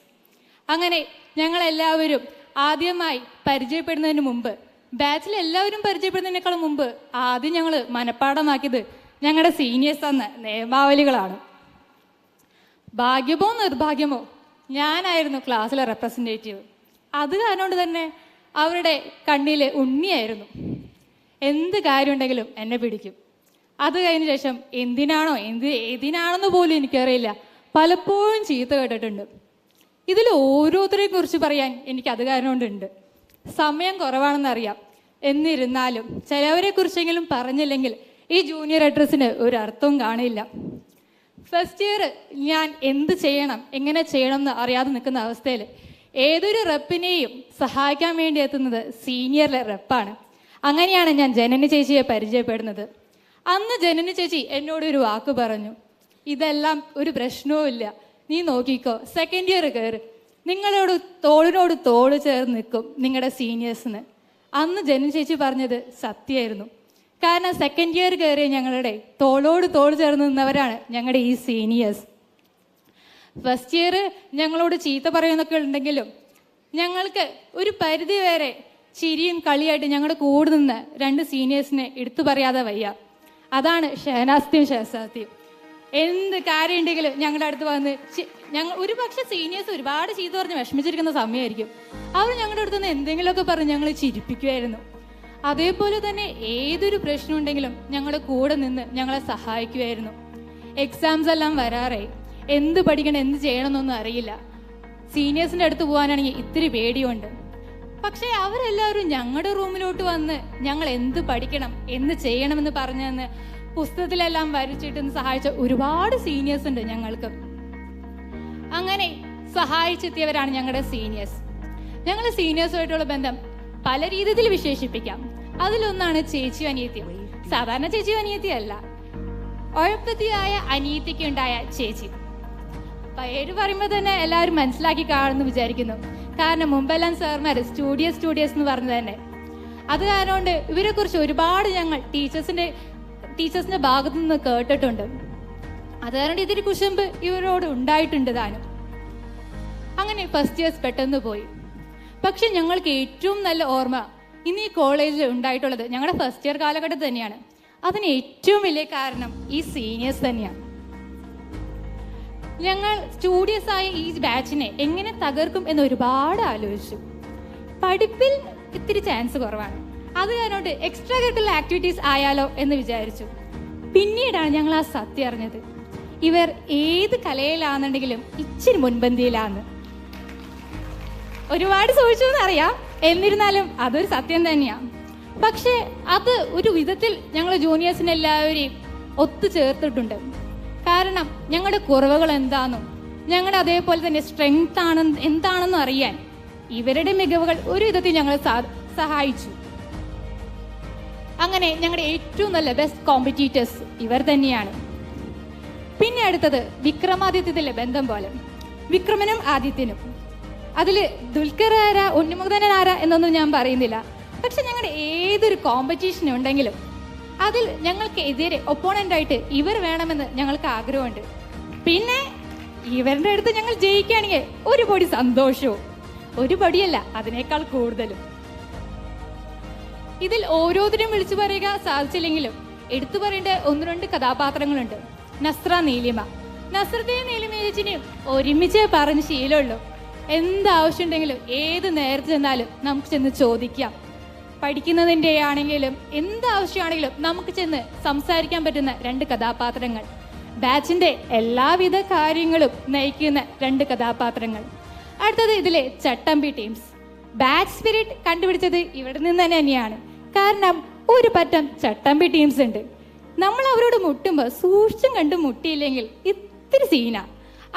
അങ്ങനെ ഞങ്ങളെല്ലാവരും ആദ്യമായി പരിചയപ്പെടുന്നതിന് മുമ്പ് ബാച്ചിൽ എല്ലാവരും പരിചയപ്പെടുന്നതിനേക്കാളും മുമ്പ് ആദ്യം ഞങ്ങൾ മനഃപ്പാടമാക്കിയത് ഞങ്ങളുടെ സീനിയേഴ്സ് തന്ന നിയമാവലികളാണ്. ഭാഗ്യമോ നിർഭാഗ്യമോ ഞാനായിരുന്നു ക്ലാസ്സിലെ റെപ്രസെൻറ്റേറ്റീവ്. അത് കാരണം കൊണ്ട് തന്നെ അവരുടെ കണ്ണിൽ ഉണ്ണിയായിരുന്നു. എന്ത് കാര്യമുണ്ടെങ്കിലും എന്നെ പിടിക്കും. അത് കഴിഞ്ഞ ശേഷം ഏതിനാണെന്ന് പോലും എനിക്കറിയില്ല, പലപ്പോഴും ചീത്ത കേട്ടിട്ടുണ്ട്. ഇതിൽ ഓരോരുത്തരെയും കുറിച്ച് പറയാൻ എനിക്ക് അത് കാരണം കൊണ്ടുണ്ട്. സമയം കുറവാണെന്നറിയാം. എന്നിരുന്നാലും ചിലവരെ കുറിച്ചെങ്കിലും പറഞ്ഞില്ലെങ്കിൽ ഈ ജൂനിയർ അഡ്രസ്സിന് ഒരു അർത്ഥവും കാണില്ല. ഫസ്റ്റ് ഇയർ ഞാൻ എന്ത് ചെയ്യണം, എങ്ങനെ ചെയ്യണം എന്ന് അറിയാതെ നിൽക്കുന്ന അവസ്ഥയിൽ ഏതൊരു റെപ്പിനെയും സഹായിക്കാൻ വേണ്ടി എത്തുന്നത് സീനിയറിലെ റെപ്പാണ്. അങ്ങനെയാണ് ഞാൻ ജനനി ചേച്ചിയെ പരിചയപ്പെടുന്നത്. അന്ന് ജനനി ചേച്ചി എന്നോട് ഒരു വാക്ക് പറഞ്ഞു, ഇതെല്ലാം ഒരു പ്രശ്നവും ഇല്ല, നീ നോക്കിക്കോ, സെക്കൻഡ് ഇയർ കയറി, നിങ്ങളോട് തോളിനോട് തോള് ചേർന്ന് നിൽക്കും നിങ്ങളുടെ സീനിയേഴ്സിന്. അന്ന് ജനനി ചേച്ചി പറഞ്ഞത് സത്യമായിരുന്നു. കാരണം സെക്കൻഡ് ഇയർ കയറിയ ഞങ്ങളുടെ തോളോട് തോൾ ചേർന്ന് നിന്നവരാണ് ഞങ്ങളുടെ ഈ സീനിയേഴ്സ്. ഫസ്റ്റ് ഇയർ ഞങ്ങളോട് ചീത്ത പറയുന്നൊക്കെ ഉണ്ടെങ്കിലും ഞങ്ങൾക്ക് ഒരു പരിധി വരെ ചിരിയും കളിയായിട്ട് ഞങ്ങളുടെ കൂടെ നിന്ന് 2 സീനിയേഴ്സിനെ എടുത്തു പറയാതെ വയ്യ. അതാണ് ഷഹനാസ്തിയും ഷഹസാസ്തിയും. എന്ത് കാര്യം ഉണ്ടെങ്കിലും ഞങ്ങളുടെ അടുത്ത് വന്ന് ഞങ്ങൾ ഒരു പക്ഷേ സീനിയേഴ്സ് ഒരുപാട് ചീത്ത പറഞ്ഞ് വിഷമിച്ചിരിക്കുന്ന സമയമായിരിക്കും. അവർ ഞങ്ങളുടെ അടുത്ത് നിന്ന് എന്തെങ്കിലുമൊക്കെ പറഞ്ഞ് ഞങ്ങൾ ചിരിപ്പിക്കുമായിരുന്നു. അതേപോലെ തന്നെ ഏതൊരു പ്രശ്നം ഉണ്ടെങ്കിലും ഞങ്ങളുടെ കൂടെ നിന്ന് ഞങ്ങളെ സഹായിക്കുമായിരുന്നു. എക്സാംസ് എല്ലാം വരാറായി, എന്ത് പഠിക്കണം എന്ത് ചെയ്യണമെന്നൊന്നും അറിയില്ല. സീനിയേഴ്സിൻ്റെ അടുത്ത് പോകാനാണെങ്കിൽ ഇത്തിരി പേടിയുണ്ട്. പക്ഷേ അവരെല്ലാവരും ഞങ്ങളുടെ റൂമിലോട്ട് വന്ന് ഞങ്ങൾ എന്ത് പഠിക്കണം എന്ത് ചെയ്യണമെന്ന് പറഞ്ഞു തന്ന് പുസ്തകത്തിലെല്ലാം വരച്ചിട്ടെന്ന് സഹായിച്ച ഒരുപാട് സീനിയേഴ്സ് ഉണ്ട് ഞങ്ങൾക്ക്. അങ്ങനെ സഹായിച്ചെത്തിയവരാണ് ഞങ്ങളുടെ സീനിയേഴ്സ്. ഞങ്ങൾ സീനിയേഴ്സുമായിട്ടുള്ള ബന്ധം പല രീതിയിൽ വിശേഷിപ്പിക്കാം. അതിലൊന്നാണ് ചേച്ചി അനിയത്തി. സാധാരണ ചേച്ചി അനിയത്തിയല്ല, ഉഴപ്പത്തിയായ അനിയത്തിക്ക് ഉണ്ടായ ചേച്ചി. പേര് പറയുമ്പോൾ തന്നെ എല്ലാവരും മനസ്സിലാക്കി കാണുമെന്ന് വിചാരിക്കുന്നു. കാരണം മുമ്പെല്ലാം സാർമാർ സ്റ്റുഡിയസ് എന്ന് പറഞ്ഞു തന്നെ. അത് കാരണം കൊണ്ട് ഇവരെ കുറിച്ച് ഒരുപാട് ഞങ്ങൾ ടീച്ചേഴ്സിന്റെ ഭാഗത്തു നിന്ന് കേട്ടിട്ടുണ്ട്. അത് കാരണം ഇതിരി കുശുമ്പ് ഇവരോട് ഉണ്ടായിട്ടുണ്ട് താനും. അങ്ങനെ ഫസ്റ്റ് ഇയേഴ്സ് പെട്ടെന്ന് പോയി. പക്ഷെ ഞങ്ങൾക്ക് ഏറ്റവും നല്ല ഓർമ്മ ഇന്ന് ഈ കോളേജിൽ ഉണ്ടായിട്ടുള്ളത് ഞങ്ങളുടെ ഫസ്റ്റ് ഇയർ കാലഘട്ടത്തിൽ തന്നെയാണ്. അതിന് ഏറ്റവും വലിയ കാരണം ഈ സീനിയേഴ്സ് തന്നെയാണ്. ഞങ്ങൾ സ്റ്റുഡിയസ് ആയ ഈ ബാച്ചിനെ എങ്ങനെ തകർക്കും എന്ന് ഒരുപാട് ആലോചിച്ചു. പഠിപ്പിൽ ഇത്തിരി ചാൻസ് കുറവാണ്, അത് കാരണം എക്സ്ട്രാ കരിക്കുലർ ആക്ടിവിറ്റീസ് ആയാലോ എന്ന് വിചാരിച്ചു. പിന്നീടാണ് ഞങ്ങൾ ആ സത്യം അറിഞ്ഞത്, ഇവർ ഏത് കലയിലാണെന്നുണ്ടെങ്കിലും ഇച്ചിരി മുൻപന്തിയിലാന്ന്. ഒരുപാട് ചോദിച്ചു എന്നറിയാം, എന്നിരുന്നാലും അതൊരു സത്യം തന്നെയാണ്. പക്ഷേ അത് ഒരു വിധത്തിൽ ഞങ്ങൾ ജൂനിയേഴ്സിനെ എല്ലാവരെയും ഒത്തുചേർത്തിട്ടുണ്ട്. കാരണം ഞങ്ങളുടെ കുറവുകൾ എന്താണെന്നും ഞങ്ങളുടെ അതേപോലെ തന്നെ സ്ട്രെങ്ത് എന്താണെന്നും അറിയാൻ ഇവരുടെ മികവുകൾ ഒരു വിധത്തിൽ ഞങ്ങളെ സഹായിച്ചു. അങ്ങനെ ഞങ്ങളുടെ ഏറ്റവും നല്ല ബെസ്റ്റ് കോമ്പറ്റീറ്റേഴ്സ് ഇവർ തന്നെയാണ്. പിന്നെ അടുത്തത് വിക്രമാദിത്യത്തിലെ ബന്ധം പോലെ വിക്രമനും ആദിത്യനും. അതിൽ ദുൽഖർ ആരാ ഉണ്ണിമുഖൻ ആരാ എന്നൊന്നും ഞാൻ പറയുന്നില്ല. പക്ഷെ ഞങ്ങളുടെ ഏതൊരു കോമ്പറ്റീഷൻ ഉണ്ടെങ്കിലും അതിൽ ഞങ്ങൾക്ക് എതിരെ ഒപ്പോണൻ്റായിട്ട് ഇവർ വേണമെന്ന് ഞങ്ങൾക്ക് ആഗ്രഹമുണ്ട്. പിന്നെ ഇവരുടെ അടുത്ത് ഞങ്ങൾ ജയിക്കുകയാണെങ്കിൽ ഒരു പൊടി സന്തോഷവും, ഒരു പടിയല്ല അതിനേക്കാൾ കൂടുതലും. ഇതിൽ ഓരോരുത്തരും വിളിച്ചു പറയുക സാധിച്ചില്ലെങ്കിലും എടുത്തു പറയേണ്ട 1-2 കഥാപാത്രങ്ങളുണ്ട്. നസ്ര, നീലിമ. നസ്രത്തെയും നീലിമ ചേച്ചിനെയും ഒരുമിച്ച് പറഞ്ഞ് ശീലമുള്ളൂ. എന്താവശ്യമുണ്ടെങ്കിലും ഏത് നേരത്തെ ചെന്നാലും നമുക്ക് ചെന്ന് ചോദിക്കാം. പഠിക്കുന്നതിൻ്റെ ആണെങ്കിലും എന്താവശ്യമാണെങ്കിലും നമുക്ക് ചെന്ന് സംസാരിക്കാൻ പറ്റുന്ന 2 കഥാപാത്രങ്ങൾ. ബാച്ചിൻ്റെ എല്ലാവിധ കാര്യങ്ങളും നയിക്കുന്ന 2 കഥാപാത്രങ്ങൾ. അടുത്തത് ഇതിലെ ചട്ടമ്പി ടീംസ്. ബാച്ച് സ്പിരിറ്റ് കണ്ടുപിടിച്ചത് ഇവിടെ നിന്ന് തന്നെയാണ്. കാരണം ഒരു പറ്റം ചട്ടമ്പി ടീംസ് ഉണ്ട്. നമ്മൾ അവരോട് മുട്ടുമ്പോൾ സൂക്ഷിച്ചും കണ്ട് മുട്ടിയില്ലെങ്കിൽ ഇത്തിരി സീന,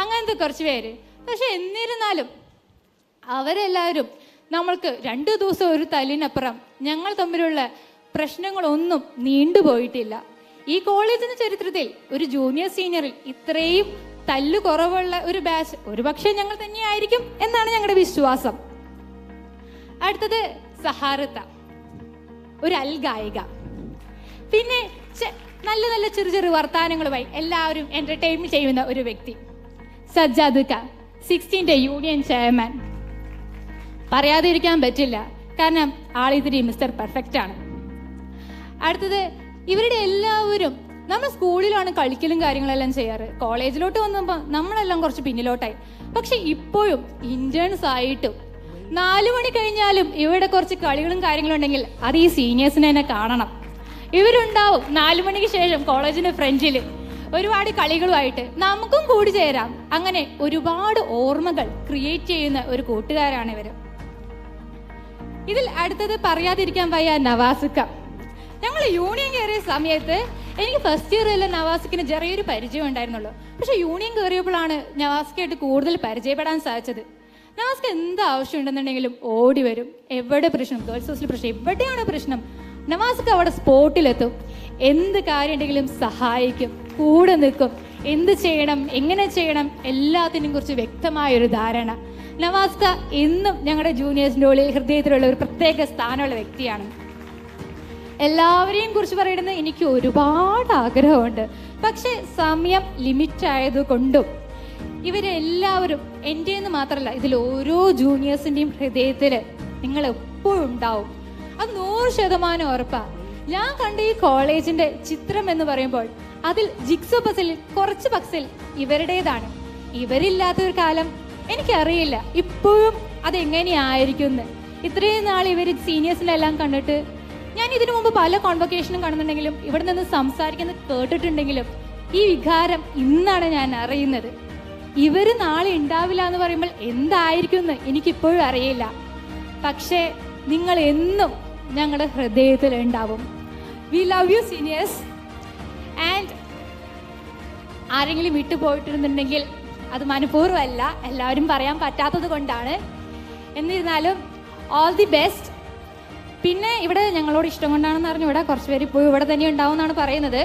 അങ്ങനത്തെ കുറച്ച് പേര്. പക്ഷെ എന്നിരുന്നാലും അവരെല്ലാവരും നമ്മൾക്ക് 2 ദിവസം ഒരു തല്ലിനപ്പുറം ഞങ്ങൾ തമ്മിലുള്ള പ്രശ്നങ്ങളൊന്നും നീണ്ടുപോയിട്ടില്ല. ഈ കോളേജിന്റെ ചരിത്രത്തിൽ ഒരു ജൂനിയർ സീനിയറിൽ ഇത്രയും തല്ലു കുറവുള്ള ഒരു ബാച്ച് ഒരുപക്ഷെ ഞങ്ങൾ തന്നെയായിരിക്കും എന്നാണ് ഞങ്ങളുടെ വിശ്വാസം. അടുത്തത് സഹാറത്ത, ഒരു അൽഗായിക. പിന്നെ നല്ല നല്ല ചെറു വർത്താനങ്ങളുമായി എല്ലാവരും എന്റർടൈൻമെന്റ് ചെയ്യുന്ന ഒരു വ്യക്തി. Sajjad Khan, 16th union chairman. പറയാതിരിക്കാൻ പറ്റില്ല, കാരണം ആളിതിരി മിസ്റ്റർ പെർഫെക്റ്റ് ആണ്. അടുത്തത്, ഇവരുടെ എല്ലാവരും നമ്മൾ സ്കൂളിലാണ് കളിക്കലും കാര്യങ്ങളെല്ലാം ചെയ്യാറ്. കോളേജിലോട്ട് വന്നപ്പോൾ നമ്മളെല്ലാം കുറച്ച് പിന്നിലോട്ടായി. പക്ഷെ ഇപ്പോഴും ഇന്റേൺസ് ആയിട്ടും 4 മണി കഴിഞ്ഞാലും ഇവിടെ കുറച്ച് കളികളും കാര്യങ്ങളും ഉണ്ടെങ്കിൽ അത് ഈ സീനിയേഴ്സിനെ തന്നെ കാണണം. ഇവരുണ്ടാവും 4 മണിക്ക് ശേഷം കോളേജിന്റെ ഫ്രണ്ടിൽ ഒരുപാട് കളികളുമായിട്ട്. നമുക്കും കൂടി ചേരാം. അങ്ങനെ ഒരുപാട് ഓർമ്മകൾ ക്രിയേറ്റ് ചെയ്യുന്ന ഒരു കൂട്ടുകാരാണ് ഇവർ. ഇതിൽ അടുത്തത് പറയാതിരിക്കാൻ വയ്യ, നവാസിക്ക. ഞങ്ങൾ യൂണിയൻ കയറിയ സമയത്ത് എനിക്ക് ഫസ്റ്റ് ഇയറിൽ നവാസിക്കിന് ചെറിയൊരു പരിചയം ഉണ്ടായിരുന്നുള്ളൂ. പക്ഷെ യൂണിയൻ കയറിയപ്പോഴാണ് നവാസിക്കായിട്ട് കൂടുതൽ പരിചയപ്പെടാൻ സാധിച്ചത്. നവാസിക്ക് എന്ത് ആവശ്യം ഉണ്ടെന്നുണ്ടെങ്കിലും ഓടി വരും. എവിടെ പ്രശ്നം, ഗേൾസ് ഹോസ്റ്റൽ പ്രശ്നം, എവിടെയാണ് പ്രശ്നം, നവാസിക്ക് അവിടെ സ്പോട്ടിലെത്തും. എന്ത് കാര്യം ഉണ്ടെങ്കിലും സഹായിക്കും, കൂടെ നിൽക്കും. എന്ത് ചെയ്യണം, എങ്ങനെ ചെയ്യണം, എല്ലാത്തിനും കുറിച്ച് വ്യക്തമായൊരു ധാരണ. നവാസ്ക എന്നും ഞങ്ങളുടെ ജൂനിയേഴ്സിൻ്റെ ഉള്ളിൽ ഹൃദയത്തിലുള്ള ഒരു പ്രത്യേക സ്ഥാനമുള്ള വ്യക്തിയാണ്. എല്ലാവരെയും കുറിച്ച് പറയുന്നത് എനിക്ക് ഒരുപാട് ആഗ്രഹമുണ്ട്. പക്ഷെ സമയം ലിമിറ്റ് ആയതുകൊണ്ടും ഇവരെല്ലാവരും എൻ്റെന്ന് മാത്രമല്ല, ഇതിൽ ഓരോ ജൂനിയേഴ്സിൻ്റെയും ഹൃദയത്തിൽ നിങ്ങൾ എപ്പോഴും ഉണ്ടാവും. അത് 100% ഉറപ്പാണ്. ഞാൻ കണ്ട ഈ കോളേജിൻ്റെ ചിത്രം എന്ന് പറയുമ്പോൾ അതിൽ ജിക്സോ പസിലിൽ കുറച്ച് പക്സിൽ ഇവരുടേതാണ്. ഇവരില്ലാത്തൊരു കാലം എനിക്കറിയില്ല ഇപ്പോഴും അതെങ്ങനെയായിരിക്കും എന്ന്. ഇത്രയും നാൾ ഇവർ സീനിയേഴ്സിനെല്ലാം കണ്ടിട്ട് ഞാൻ ഇതിനു മുമ്പ് പല കോൺവൊക്കേഷനും കാണുന്നുണ്ടെങ്കിലും ഇവിടെ നിന്ന് സംസാരിക്കുന്നത് കേട്ടിട്ടുണ്ടെങ്കിലും ഈ വികാരം ഇന്നാണ് ഞാൻ അറിയുന്നത്. ഇവർ നാളെ ഉണ്ടാവില്ല എന്ന് പറയുമ്പോൾ എന്തായിരിക്കും എന്ന് എനിക്കിപ്പോഴും അറിയില്ല. പക്ഷേ നിങ്ങൾ എന്നും ഞങ്ങളുടെ ഹൃദയത്തിൽ ഉണ്ടാവും. We love you seniors. And ആരെങ്കിലും വിട്ടുപോയിട്ടുണ്ടെങ്കിൽ അത് മനഃപൂർവ്വമല്ല, എല്ലാവരും പറയാൻ പറ്റാത്തത് കൊണ്ടാണ്. എന്നിരുന്നാലും ഓൾ ദി ബെസ്റ്റ്. പിന്നെ ഇവിടെ ഞങ്ങളോട് ഇഷ്ടം കൊണ്ടാണെന്ന് അറിഞ്ഞു ഇവിടെ കുറച്ച് പേര് ഇപ്പോൾ ഇവിടെ തന്നെ ഉണ്ടാവും എന്നാണ് പറയുന്നത്.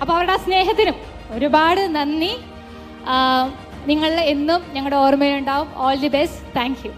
അപ്പോൾ അവരുടെ ആ സ്നേഹത്തിനും ഒരുപാട് നന്ദി. നിങ്ങൾ എന്നും ഞങ്ങളുടെ ഓർമ്മയിലുണ്ടാവും. All the best. Thank you.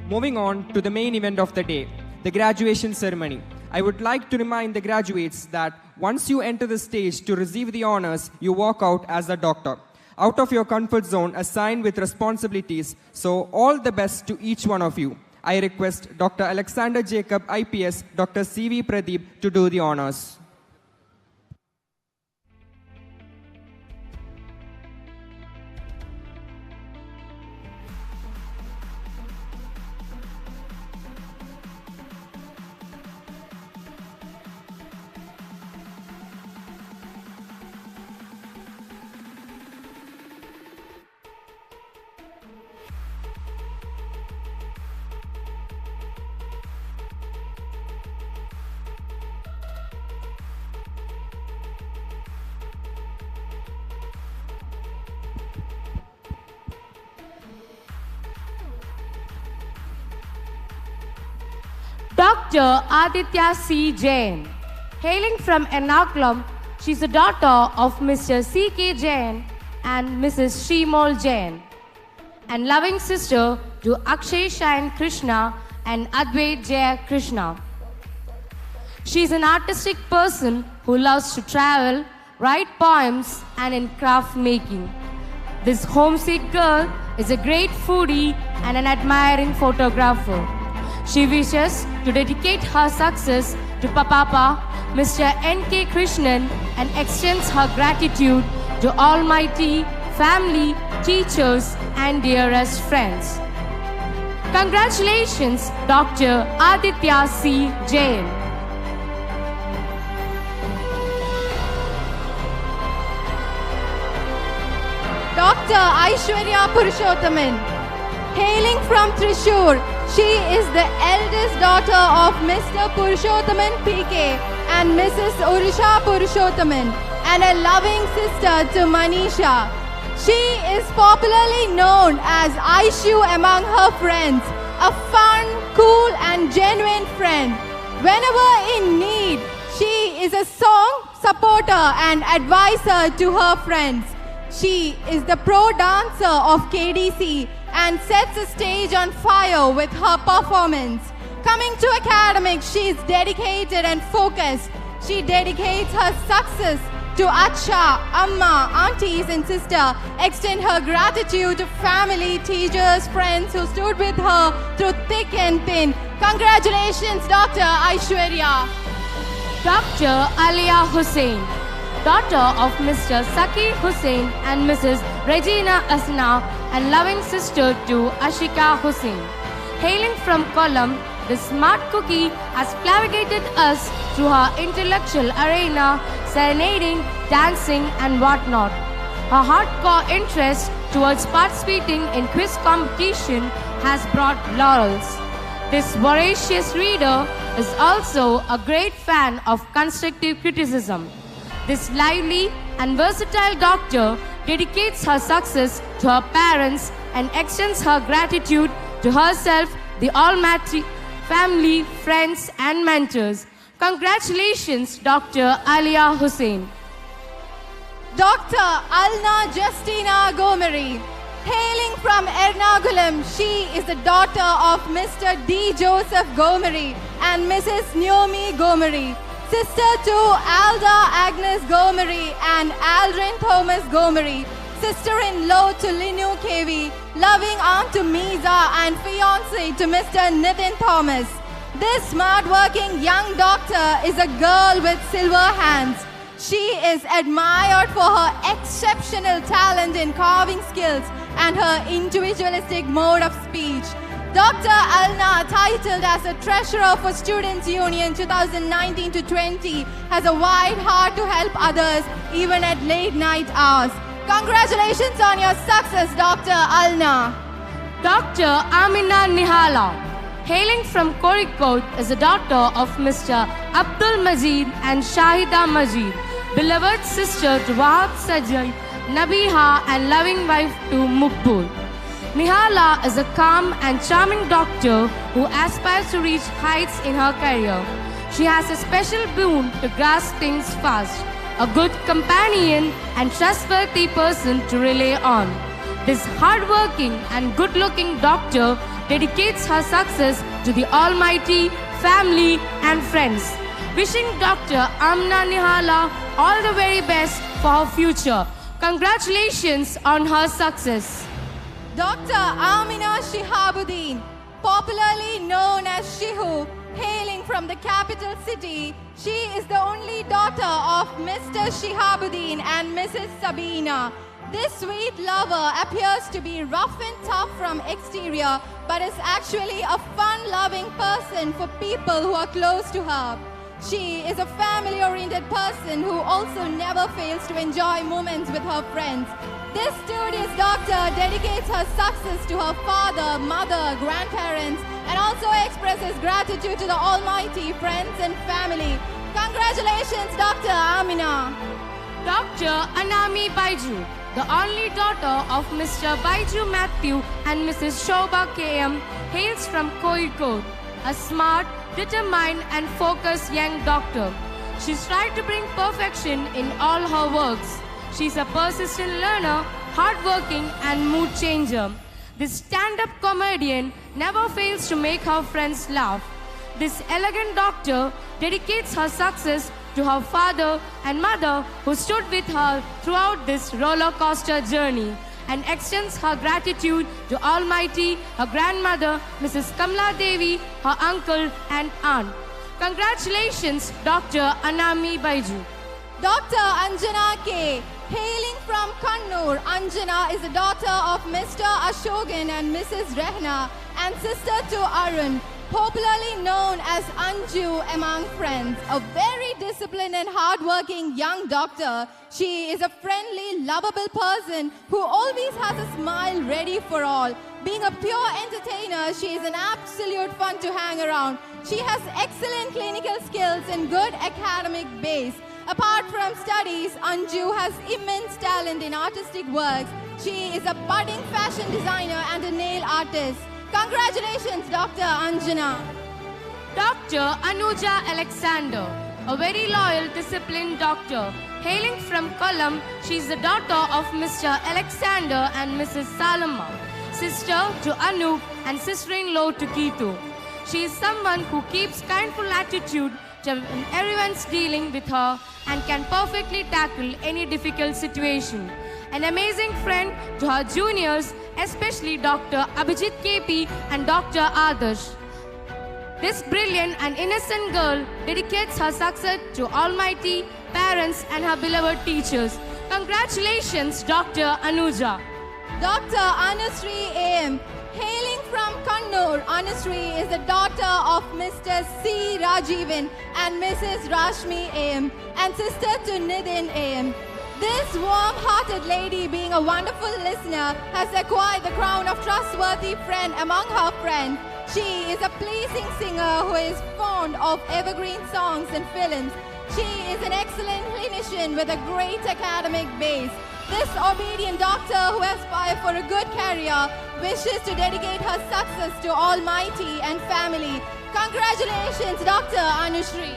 Moving on to the main event of the day, the graduation ceremony. I would like to remind the graduates that once you enter the stage to receive the honors, you walk out as a doctor, out of your comfort zone, assigned with responsibilities. So all the best to each one of you. I request Dr. Alexander Jacob, IPS, Dr. CV Pradeep to do the honors.
Dr. Aditya C. Jain. Hailing from Ernakulam, she is the daughter of Mr. C.K. Jain and Mrs. Shrimol Jain, and loving sister to Akshay Shayan Krishna and Advait Jaya Krishna. She is an artistic person who loves to travel, write poems, and in craft making. This homesick girl is a great foodie and an admiring photographer. She wishes to dedicate her success to Papa, Mr. N.K. Krishnan, and extends her gratitude to Almighty, family, teachers, and dearest friends. Congratulations, Dr. Aditya C. Jain.
Dr. Aishwarya Purushottaman. Hailing from Thrissur, she is the eldest daughter of Mr. Purushottaman PK and Mrs. Urisha Purushottaman, and a loving sister to Manisha. She is popularly known as Aishu among her friends, a fun, cool, and genuine friend. Whenever in need, she is a song supporter and advisor to her friends. She is the pro dancer of KDC and sets the stage on fire with her performance. Coming to academics, she is dedicated and focused. She dedicates her success to Acha, Amma, aunties and sister. Extend her gratitude to family, teachers, friends who stood with her through thick and thin. Congratulations, Dr. Aishwarya.
Dr. Alia Hussain, daughter of Mr. Sakir Hussain and Mrs. Regina Asna, and loving sister to Ashika Hussain. Hailing from Kollam, the smart cookie has navigated us through her intellectual arena, serenading, dancing, and whatnot. Her hardcore interest towards participating in quiz competition has brought laurels. This voracious reader is also a great fan of constructive criticism. This lively and versatile doctor dedicates her success to her parents and extends her gratitude to herself, the Almighty, family, friends, and mentors. Congratulations, Dr. Alia Hussain.
Dr. Alna Justina Gomeri. Hailing from Ernakulam, she is the daughter of Mr. D. Joseph Gomeri and Mrs. Naomi Gomeri, sister to Alda Agnes Gomeri and Aldrin Thomas Gomeri, sister-in-law to Linu KV, loving aunt to Miza and fiancé to Mr. Nitin Thomas. This smart-working young doctor is a girl with silver hands. She is admired for her exceptional talent in carving skills and her individualistic mode of speech. Dr. Alna, titled as a Treasurer for Students' Union 2019-20, has a wide heart to help others even at late night hours. Congratulations on your success, Dr. Alna.
Dr. Amina Nihala, hailing from Kozhikode, is the daughter of Mr. Abdul Majid and Shahida Majid, beloved sister to Wahab Sajid, Nabiha, and loving wife to Mukbul. Nihala is a calm and charming doctor who aspires to reach heights in her career. She has a special boon to grasp things fast, a good companion and trustworthy person to rely on. This hardworking and good-looking doctor dedicates her success to the Almighty, family, and friends. Wishing Dr. Amna Nihala all the very best for her future. Congratulations on her success.
Dr. Amina Shihabuddin, popularly known as Shihu, hailing from the capital city, she is the only daughter of Mr. Shihabuddin and Mrs. Sabina. This sweet lover appears to be rough and tough from exterior, but is actually a fun-loving person for people who are close to her. She is a family-oriented person who also never fails to enjoy moments with her friends. This studious doctor dedicates her success to her father, mother, grandparents, and also expresses gratitude to the Almighty, friends, and family. Congratulations, Dr. Amina.
Dr. Anami Baiju, the only daughter of Mr. Baiju Matthew and Mrs. Shobha KM, hails from Kozhikode, a smart, determined and focused young doctor. She's tried to bring perfection in all her works. She's a persistent learner, hardworking and mood changer. This stand-up comedian never fails to make her friends laugh. This elegant doctor dedicates her success to her father and mother who stood with her throughout this roller coaster journey, and extends her gratitude to Almighty, her grandmother, Mrs. Kamla Devi, her uncle and aunt. Congratulations, Dr. Anami Baiju.
Dr. Anjana K. Hailing from Kannur, Anjana is the daughter of Mr. Ashogan and Mrs. Rehna and sister to Arun, popularly known as Anju among friends. A very disciplined and hardworking young doctor, she is a friendly, lovable person who always has a smile ready for all. Being a pure entertainer, she is an absolute fun to hang around. She has excellent clinical skills and good academic base. Apart from studies, Anju has immense talent in artistic works. She is a budding fashion designer and a nail artist. Congratulations, Dr. Anjana.
Dr. Anuja Alexander, a very loyal, disciplined doctor. Hailing from Kollam, she is the daughter of Mr. Alexander and Mrs. Salama, sister to Anup and sister-in-law to Keetu. She is someone who keeps kindful attitude to everyone's dealing with her and can perfectly tackle any difficult situation. An amazing friend to her juniors, especially Dr. Abhijit KP and Dr. Adarsh. This brilliant and innocent girl dedicates her success to Almighty, parents and her beloved teachers. Congratulations, Dr. Anuja.
Dr. Anusri A.M. Hailing from Kannur, Anusri is the daughter of Mr. C. Rajivan and Mrs. Rashmi A.M. and sister to Nidin A.M. This warm-hearted lady, being a wonderful listener, has acquired the crown of trustworthy friend among her friends. She is a pleasing singer who is fond of evergreen songs and films. She is an excellent clinician with a great academic base. This obedient doctor who aspires for a good career wishes to dedicate her success to Almighty and family. Congratulations, Dr. Anushri.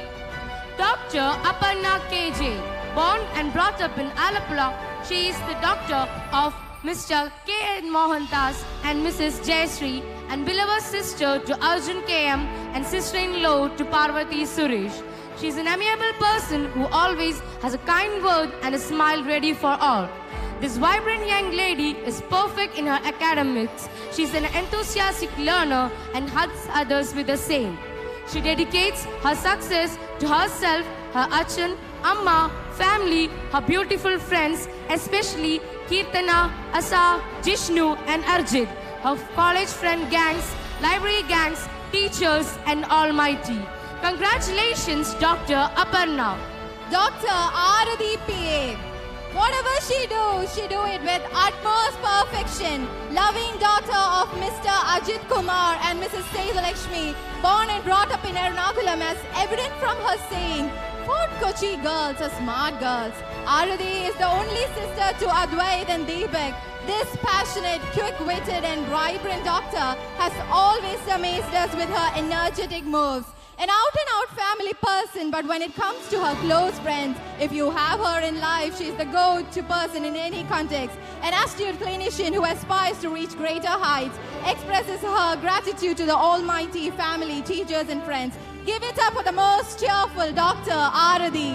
Dr. Aparna KJ, born and brought up in Alapula, she is the daughter of Mr. K.N. Mohandas and Mrs. Jayashree, and beloved sister to Arjun KM and sister-in-law to Parvati Suresh. She is an amiable person who always has a kind word and a smile ready for all. This vibrant young lady is perfect in her academics. She is an enthusiastic learner and hugs others with the same. She dedicates her success to herself, her Achan, Amma, family, her beautiful friends, especially Kirtana, Asa, Jishnu and Arjit, her college friend gangs, library gangs, teachers and Almighty. Congratulations, Dr. Aparna.
Dr. Aradi P.A. Whatever she do it with utmost perfection. Loving daughter of Mr. Ajit Kumar and Mrs. Seivalakshmi, born and brought up in Ernakulam, as evident from her saying, Fort Kochi girls are smart girls. Aradi is the only sister to Advait and Deepak. This passionate, quick-witted and vibrant doctor has always amazed us with her energetic moves. An out-and-out family person, but when it comes to her close friends, if you have her in life, she's the go-to person in any context. An astute clinician who aspires to reach greater heights, expresses her gratitude to the almighty family, teachers and friends. Give it up for the most cheerful Dr. Aradhi.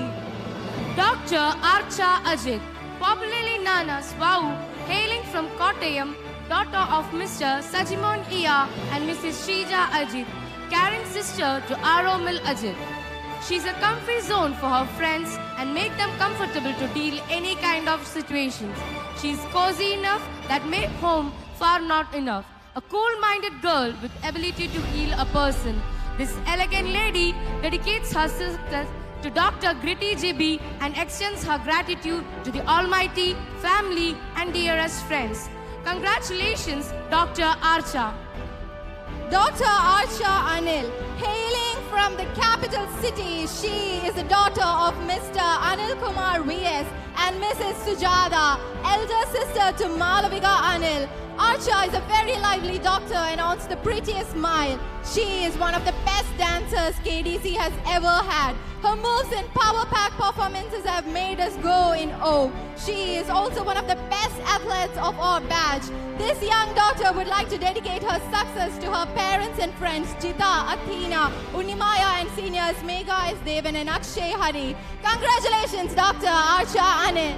Dr. Archa Ajit, popularly known as Vau, hailing from Kottayam, daughter of Mr. Sajimon Iya and Mrs. Shrija Ajit, caring sister to Aromil Ajit. She's a comfy zone for her friends and make them comfortable to deal any kind of situations. She's cozy enough that make home far not enough. A cool-minded girl with ability to heal a person. This elegant lady dedicates her success to Dr. Gritty JB and extends her gratitude to the almighty, family and dearest friends. Congratulations, Dr. Archa.
Dr. Archa Anil, hailing from the capital city, she is the daughter of Mr. Anil Kumar VS and Mrs. Sujata, elder sister to Malavika Anil. Archa is a very lively doctor and owns the prettiest smile. She is one of the best dancers KDC has ever had. Her moves and power-packed performances have made us go in awe. She is also one of the best athletes of our batch. This young daughter would like to dedicate her success to her parents and friends, Jita, Athena, Unimaya and seniors Megha S. Devan and Akshay Hari. Congratulations, Dr. Archa Anil.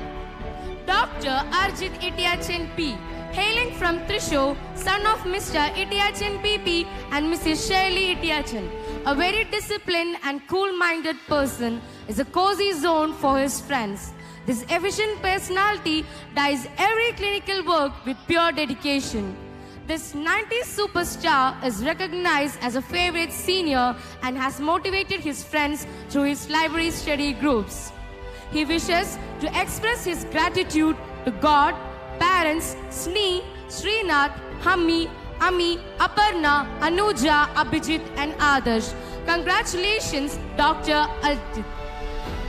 Dr. Arjit Itiachen P, hailing from Thrissur, son of Mr. Itiachen PP and Mrs. Shirley Itiachen. A very disciplined and cool-minded person is a cozy zone for his friends. This efficient personality does every clinical work with pure dedication. This 90s superstar is recognized as a favorite senior and has motivated his friends through his library study groups. He wishes to express his gratitude to God, parents, Snee, Srinath, Hammi, Ami, Aparna, Anuja, Abhijit and Adarsh. Congratulations, Dr. Ajit.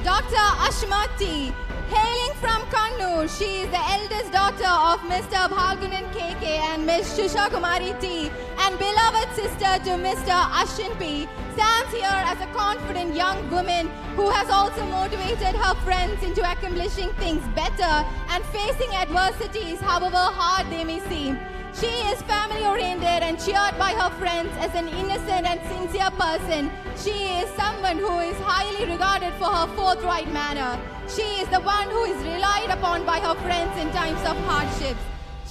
Dr. Ashmati, hailing from Kannur, she is the eldest daughter of Mr. Bhalgunan KK and Ms. Shusha Kumari T and beloved sister to Mr. Ashin P, stands here as a confident young woman who has also motivated her friends into accomplishing things better and facing adversities however hard they may seem. She is family-oriented and cheered by her friends as an innocent and sincere person. She is someone who is highly regarded for her forthright manner. She is the one who is relied upon by her friends in times of hardships.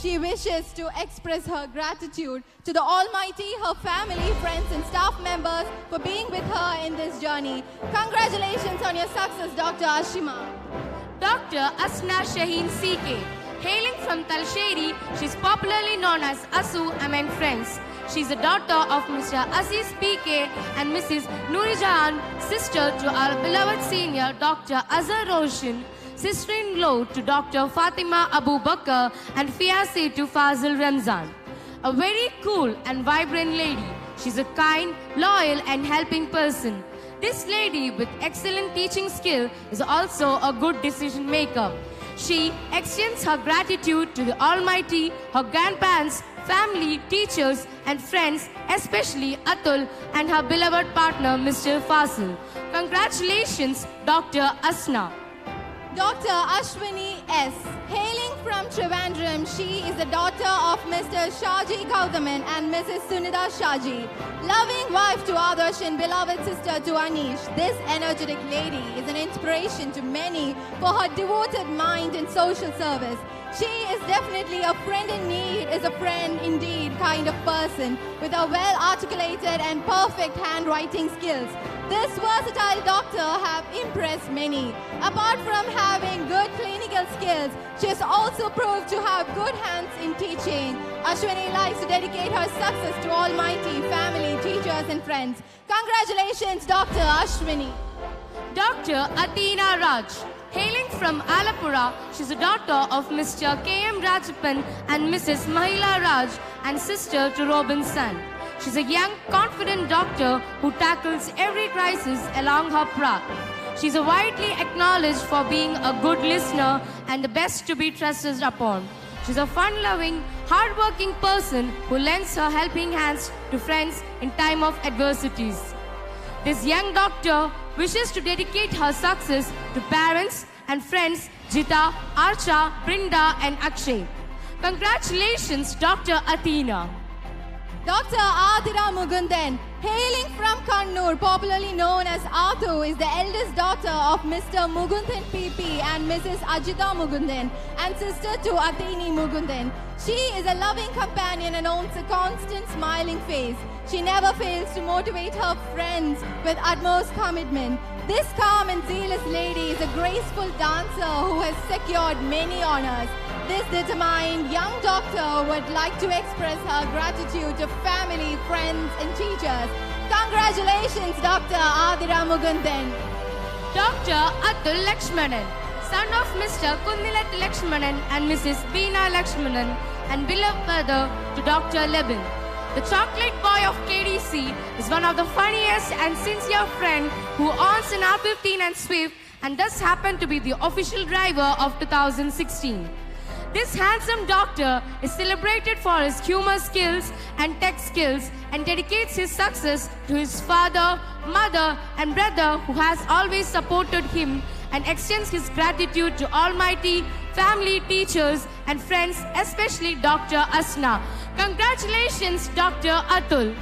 She wishes to express her gratitude to the Almighty, her family, friends and staff members for being with her in this journey. Congratulations on your success, Dr. Ashima.
Dr. Asna Shaheen CK, hailing from Talsheri, she is popularly known as Asu among friends. She is the daughter of Mr. Aziz PK and Mrs. Nurijahan, sister to our beloved senior Dr. Azhar Roshan, sister-in-law to Dr. Fatima Abu Bakr and fiancée to Fazil Ramzan. A very cool and vibrant lady. She's a kind, loyal and helping person. This lady with excellent teaching skill is also a good decision maker. She extends her gratitude to the Almighty, her grandparents, family, teachers and friends, especially Atul and her beloved partner Mr. Fasil. Congratulations, Dr. Asna.
Dr. Ashwini S, hailing from Trivandrum, she is the daughter of Mr. Shaji Gautaman and Mrs. Sunita Shaji. Loving wife to Adarsh and beloved sister to Anish, this energetic lady is an inspiration to many for her devoted mind and social service. She is definitely a friend in need, is a friend indeed kind of person with a well-articulated and perfect handwriting skills. This versatile doctor have impressed many. Apart from having good clinical skills, she has also proved to have good hands in teaching. Ashwini likes to dedicate her success to Almighty, family, teachers and friends. Congratulations, Dr. Ashwini.
Dr. Athena Raj, hailing from Alapura, she's a daughter of Mr. K.M. Rajapan and Mrs. Mahila Raj and sister to Robinson. She's a young, confident doctor who tackles every crisis along her path. She's widely acknowledged for being a good listener and the best to be trusted upon. She's a fun-loving, hard-working person who lends her helping hands to friends in time of adversities. This young doctor wishes to dedicate her success to parents and friends Jita, Archa, Brinda and Akshay. Congratulations, Dr. Athena.
Dr. Adira Mugundan, hailing from Kannur, popularly known as Atu, is the eldest daughter of Mr. Mugundan PP and Mrs. Ajita Mugundan, and sister to Athini Mugundan. She is a loving companion and owns a constant smiling face. She never fails to motivate her friends with utmost commitment. This calm and zealous lady is a graceful dancer who has secured many honors. This determined young doctor would like to express her gratitude to family, friends and teachers. Congratulations, Dr. Adira Mugundan.
Dr. Atul Lakshmanan, son of Mr. Kundilat Lakshmanan and Mrs. Veena Lakshmanan, and beloved brother to Dr. Lebin. The chocolate boy of KDC is one of the funniest and sincere friend who owns an R15 and Swift and thus happened to be the official driver of 2016. This handsome doctor is celebrated for his humor skills and tech skills and dedicates his success to his father, mother and brother who has always supported him, and extends his gratitude to Almighty, family, teachers and friends, especially Dr. Asna. Congratulations, Dr. Atul.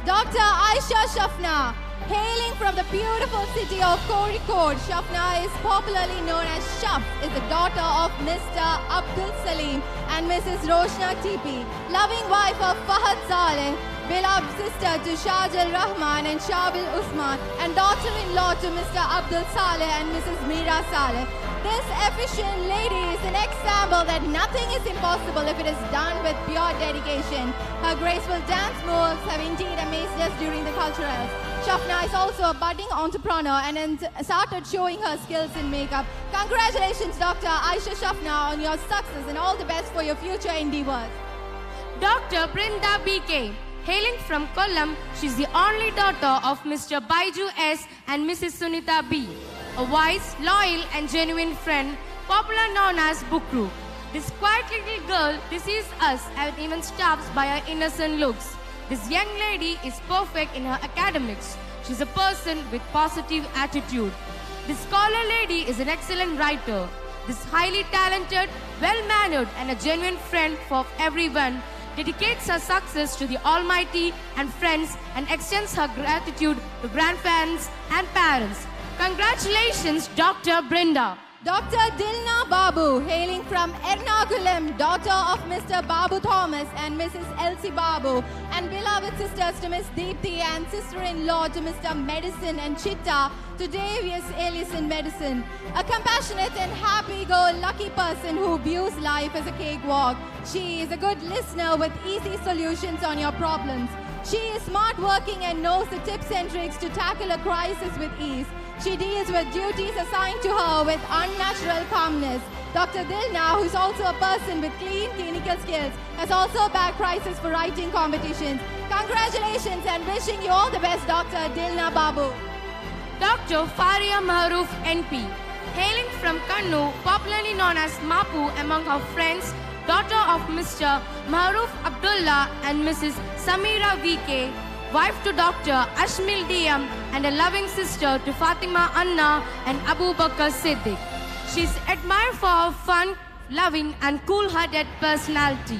Dr. Aisha Shafna, hailing from the beautiful city of Kozhikode, Shafna is popularly known as Shaf, is the daughter of Mr. Abdul Salim and Mrs. Roshna Tipi, loving wife of Fahad Saleh, beloved sister to Shahjal Rahman and Shabil Usman, and daughter-in-law to Mr. Abdul Saleh and Mrs. Meera Saleh. This efficient lady is an example that nothing is impossible if it is done with pure dedication. Her graceful dance moves have indeed amazed us during the culturals. Shafna is also a budding entrepreneur and started showing her skills in makeup. Congratulations, Dr. Aisha Shafna, on your success and all the best for your future endeavors.
Dr. Brinda BK, hailing from Kollam, she's the only daughter of Mr. Baiju S and Mrs. Sunita B. A wise, loyal and genuine friend, popular known as Bukru. This quiet little girl deceives us and even stops by her innocent looks. This young lady is perfect in her academics. She's a person with positive attitude. This scholar lady is an excellent writer. This highly talented, well-mannered and a genuine friend for everyone dedicates her success to the Almighty and friends and extends her gratitude to grandparents and parents. Congratulations, Dr. Brinda.
Dr. Dilna Babu, hailing from Ernakulam, daughter of Mr. Babu Thomas and Mrs. Elsie Babu, and beloved sisters to Miss Deepthi and sister-in-law to Mr. Medicine and Chitta, to Davius Ellison Medicine. A compassionate and happy-go-lucky person who views life as a cakewalk. She is a good listener with easy solutions on your problems. She is smart working and knows the tips and tricks to tackle a crisis with ease. She deals with duties assigned to her with unnatural calmness. Dr. Dilna, who is also a person with clean clinical skills, has also backed prizes for writing competitions. Congratulations and wishing you all the best, Dr. Dilna Babu.
Dr. Faria Maruf NP, hailing from Kannur, popularly known as Mapu among her friends, daughter of Mr. Maruf Abdullah and Mrs. Samira VK, wife to Dr. Ashmil DM and a loving sister to Fatima Anna and Abu Bakr Siddiq. She is admired for her fun, loving and cool-hearted personality.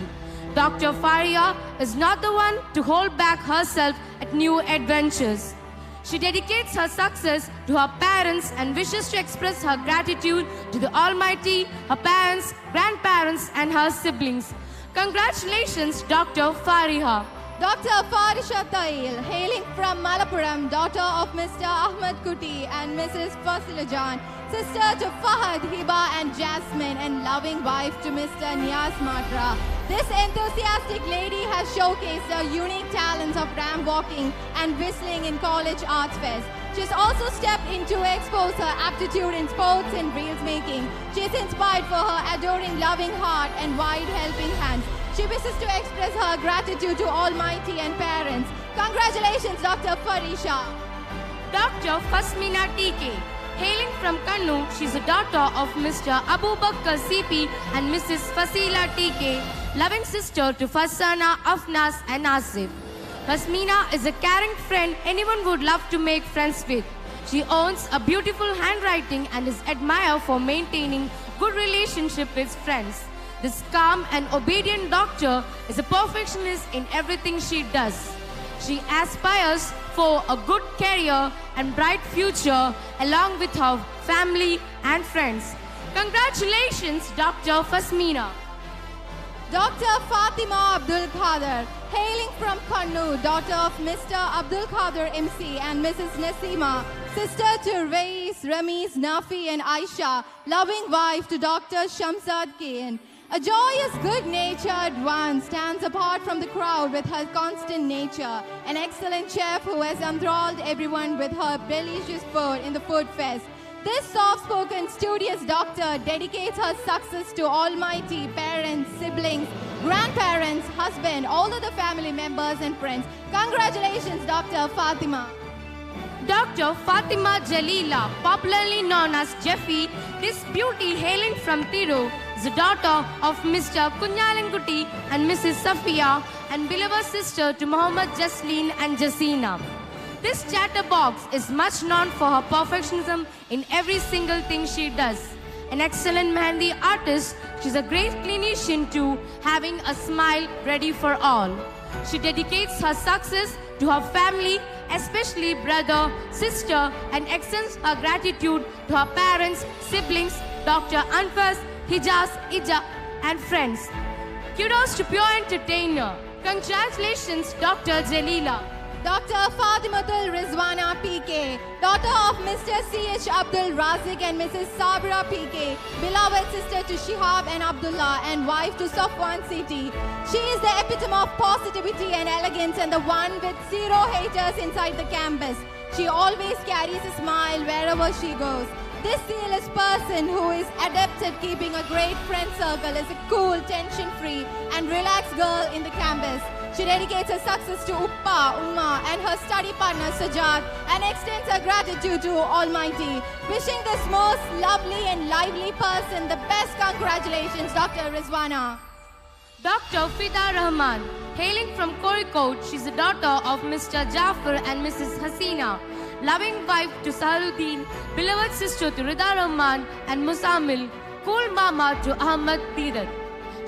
Dr. Faria is not the one to hold back herself at new adventures. She dedicates her success to her parents and wishes to express her gratitude to the Almighty, her parents, grandparents and her siblings. Congratulations, Dr. Fariha.
Dr. Farisha Tail, hailing from Malappuram, daughter of Mr. Ahmed Kuti and Mrs. Fasilajan, sister to Fahad, Hiba and Jasmine, and loving wife to Mr. Niaz Matra. This enthusiastic lady has showcased her unique talents of ramp walking and whistling in College Arts Fest. She has also stepped in to expose her aptitude in sports and reels making. She is inspired for her adoring loving heart and wide helping hands. She wishes to express her gratitude to Almighty and parents. Congratulations, Dr. Farisha.
Dr. Fasmina TK, hailing from Kannur, she is a daughter of Mr. Abu Bakr CP and Mrs. Fasila TK, loving sister to Fasana, Afnas and Asif. Fasmina is a caring friend anyone would love to make friends with. She owns a beautiful handwriting and is admired for maintaining good relationship with friends. This calm and obedient doctor is a perfectionist in everything she does. She aspires for a good career and bright future along with her family and friends. Congratulations, Dr. Fasmina.
Dr. Fatima Abdul Khader, hailing from Kannur, daughter of Mr. Abdul Khader MC and Mrs. Nasima, sister to Rais, Ramiz, Nafi and Aisha, loving wife to Dr. Shamsad Kain. A joyous, good-natured one stands apart from the crowd with her constant nature. An excellent chef who has enthralled everyone with her delicious food in the food fest. This soft-spoken, studious doctor dedicates her success to almighty parents, siblings, grandparents, husband, all other family members and friends. Congratulations, Dr. Fatima.
Dr. Fatima Jalila, popularly known as Jeffy, this beauty hailing from Thiru, is the daughter of Mr. Kunyalanguti and Mrs. Safia and beloved sister to Muhammad Jasleen and Jasina. This chatterbox is much known for her perfectionism in every single thing she does. An excellent Mehndi artist, she's a great clinician too, having a smile ready for all. She dedicates her success to her family, especially brother, sister, and extends her gratitude to her parents, siblings, Dr. Anfas, Hijaz, Ija, and friends. Kudos to pure entertainer. Congratulations, Dr. Jalila.
Dr. Fatimatul Rizwana PK, daughter of Mr. C.H. Abdul Razik and Mrs. Sabra PK, beloved sister to Shihab and Abdullah and wife to Safwan City. She is the epitome of positivity and elegance and the one with zero haters inside the campus. She always carries a smile wherever she goes. This fearless person who is adept at keeping a great friend circle is a cool, tension-free and relaxed girl in the campus. She dedicates her success to Uppa, Umma and her study partner Sajad and extends her gratitude to Almighty. Wishing this most lovely and lively person the best congratulations, Dr. Rizwana.
Dr. Fida Rahman, hailing from Kozhikode, she's the daughter of Mr. Jafar and Mrs. Hasina, loving wife to Saharuddin, beloved sister to Rida Rahman and Musamil, cool mama to Ahmad Tirat.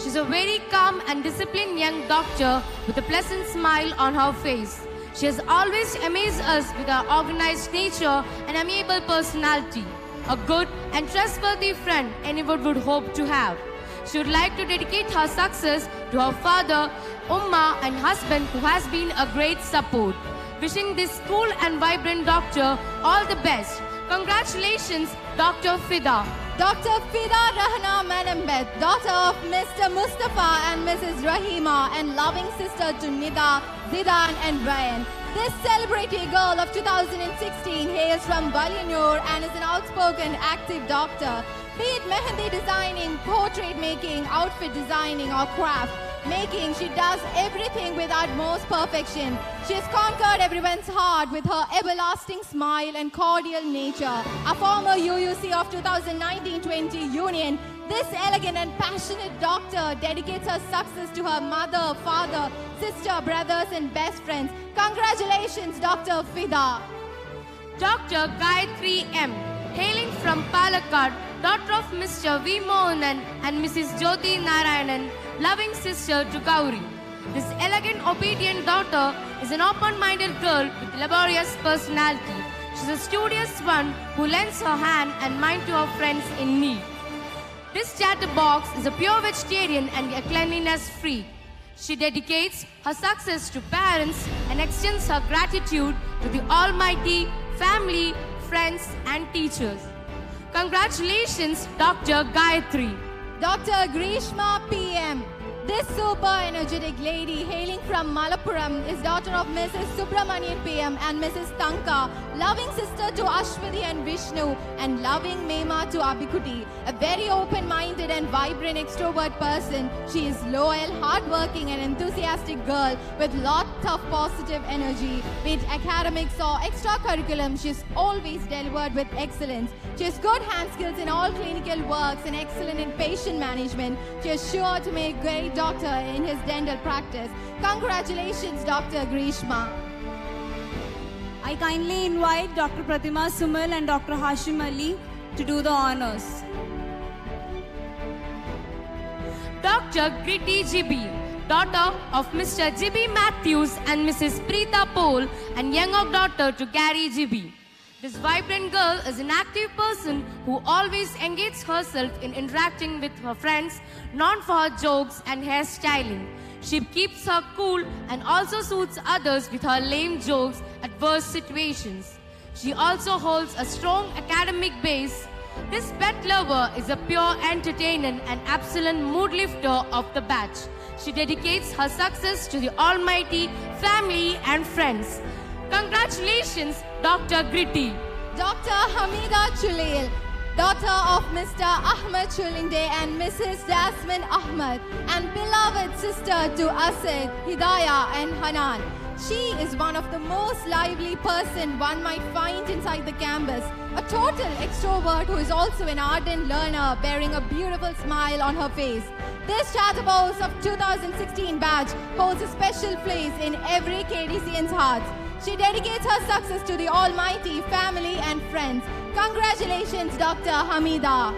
She's a very calm and disciplined young doctor with a pleasant smile on her face. She has always amazed us with her organized nature and amiable personality, a good and trustworthy friend anyone would hope to have. She would like to dedicate her success to her father, Umma, and husband who has been a great support. Wishing this cool and vibrant doctor all the best. Congratulations, Dr. Fida.
Dr. Fida Rahna Manambet, daughter of Mr. Mustafa and Mrs. Rahima and loving sister to Nida, Zidan and Ryan. This celebrity girl of 2016 hails from Balyanur and is an outspoken, active doctor. Be it mehendi designing, portrait making, outfit designing or craft making, she does everything with utmost perfection. She has conquered everyone's heart with her everlasting smile and cordial nature. A former UUC of 2019-20 union, this elegant and passionate doctor dedicates her success to her mother, father, sister, brothers and best friends. Congratulations, Dr. Fida.
Dr. Gayatri M, hailing from Palakkad, daughter of Mr. V. Mohanan and Mrs. Jyoti Narayanan, loving sister to Gauri. This elegant, obedient daughter is an open-minded girl with laborious personality. She's a studious one who lends her hand and mind to her friends in need. This chatterbox is a pure vegetarian and a cleanliness freak. She dedicates her success to parents and extends her gratitude to the Almighty, family, friends and teachers. Congratulations, Dr. Gayatri.
Dr. Grishma PM. This super energetic lady hailing from Malappuram is daughter of Mrs. Subramanian PM and Mrs. Tanka, loving sister to Ashwati and Vishnu and loving Mema to Abhikuti. A very open-minded and vibrant extrovert person, she is loyal, hardworking and enthusiastic girl with lots of positive energy. Be it academics or extracurriculum, she is always delivered with excellence. She has good hand skills in all clinical works and excellent in patient management. She is sure to make great doctor in his dental practice. Congratulations, Dr. Grishma.
I kindly invite Dr. Pratima Sumal and Dr. Hashim Ali to do the honors.
Dr. Gritty Gibi, daughter of Mr. Gibi Matthews and Mrs. Preeta Paul, and younger daughter to Gary Gibi. This vibrant girl is an active person who always engages herself in interacting with her friends, known for her jokes and hairstyling. She keeps her cool and also soothes others with her lame jokes at worse situations. She also holds a strong academic base. This pet lover is a pure entertainer and absolute mood lifter of the batch. She dedicates her success to the almighty family and friends. Congratulations, Dr. Gritty.
Dr. Hamida Chulail, daughter of Mr. Ahmed Chulinde and Mrs. Jasmine Ahmed, and beloved sister to Asad, Hidayah and Hanan. She is one of the most lively person one might find inside the campus. A total extrovert who is also an ardent learner, bearing a beautiful smile on her face. This Chatterbox of 2016 batch holds a special place in every KDCN's heart. She dedicates her success to the almighty family and friends. Congratulations, Dr. Hamida.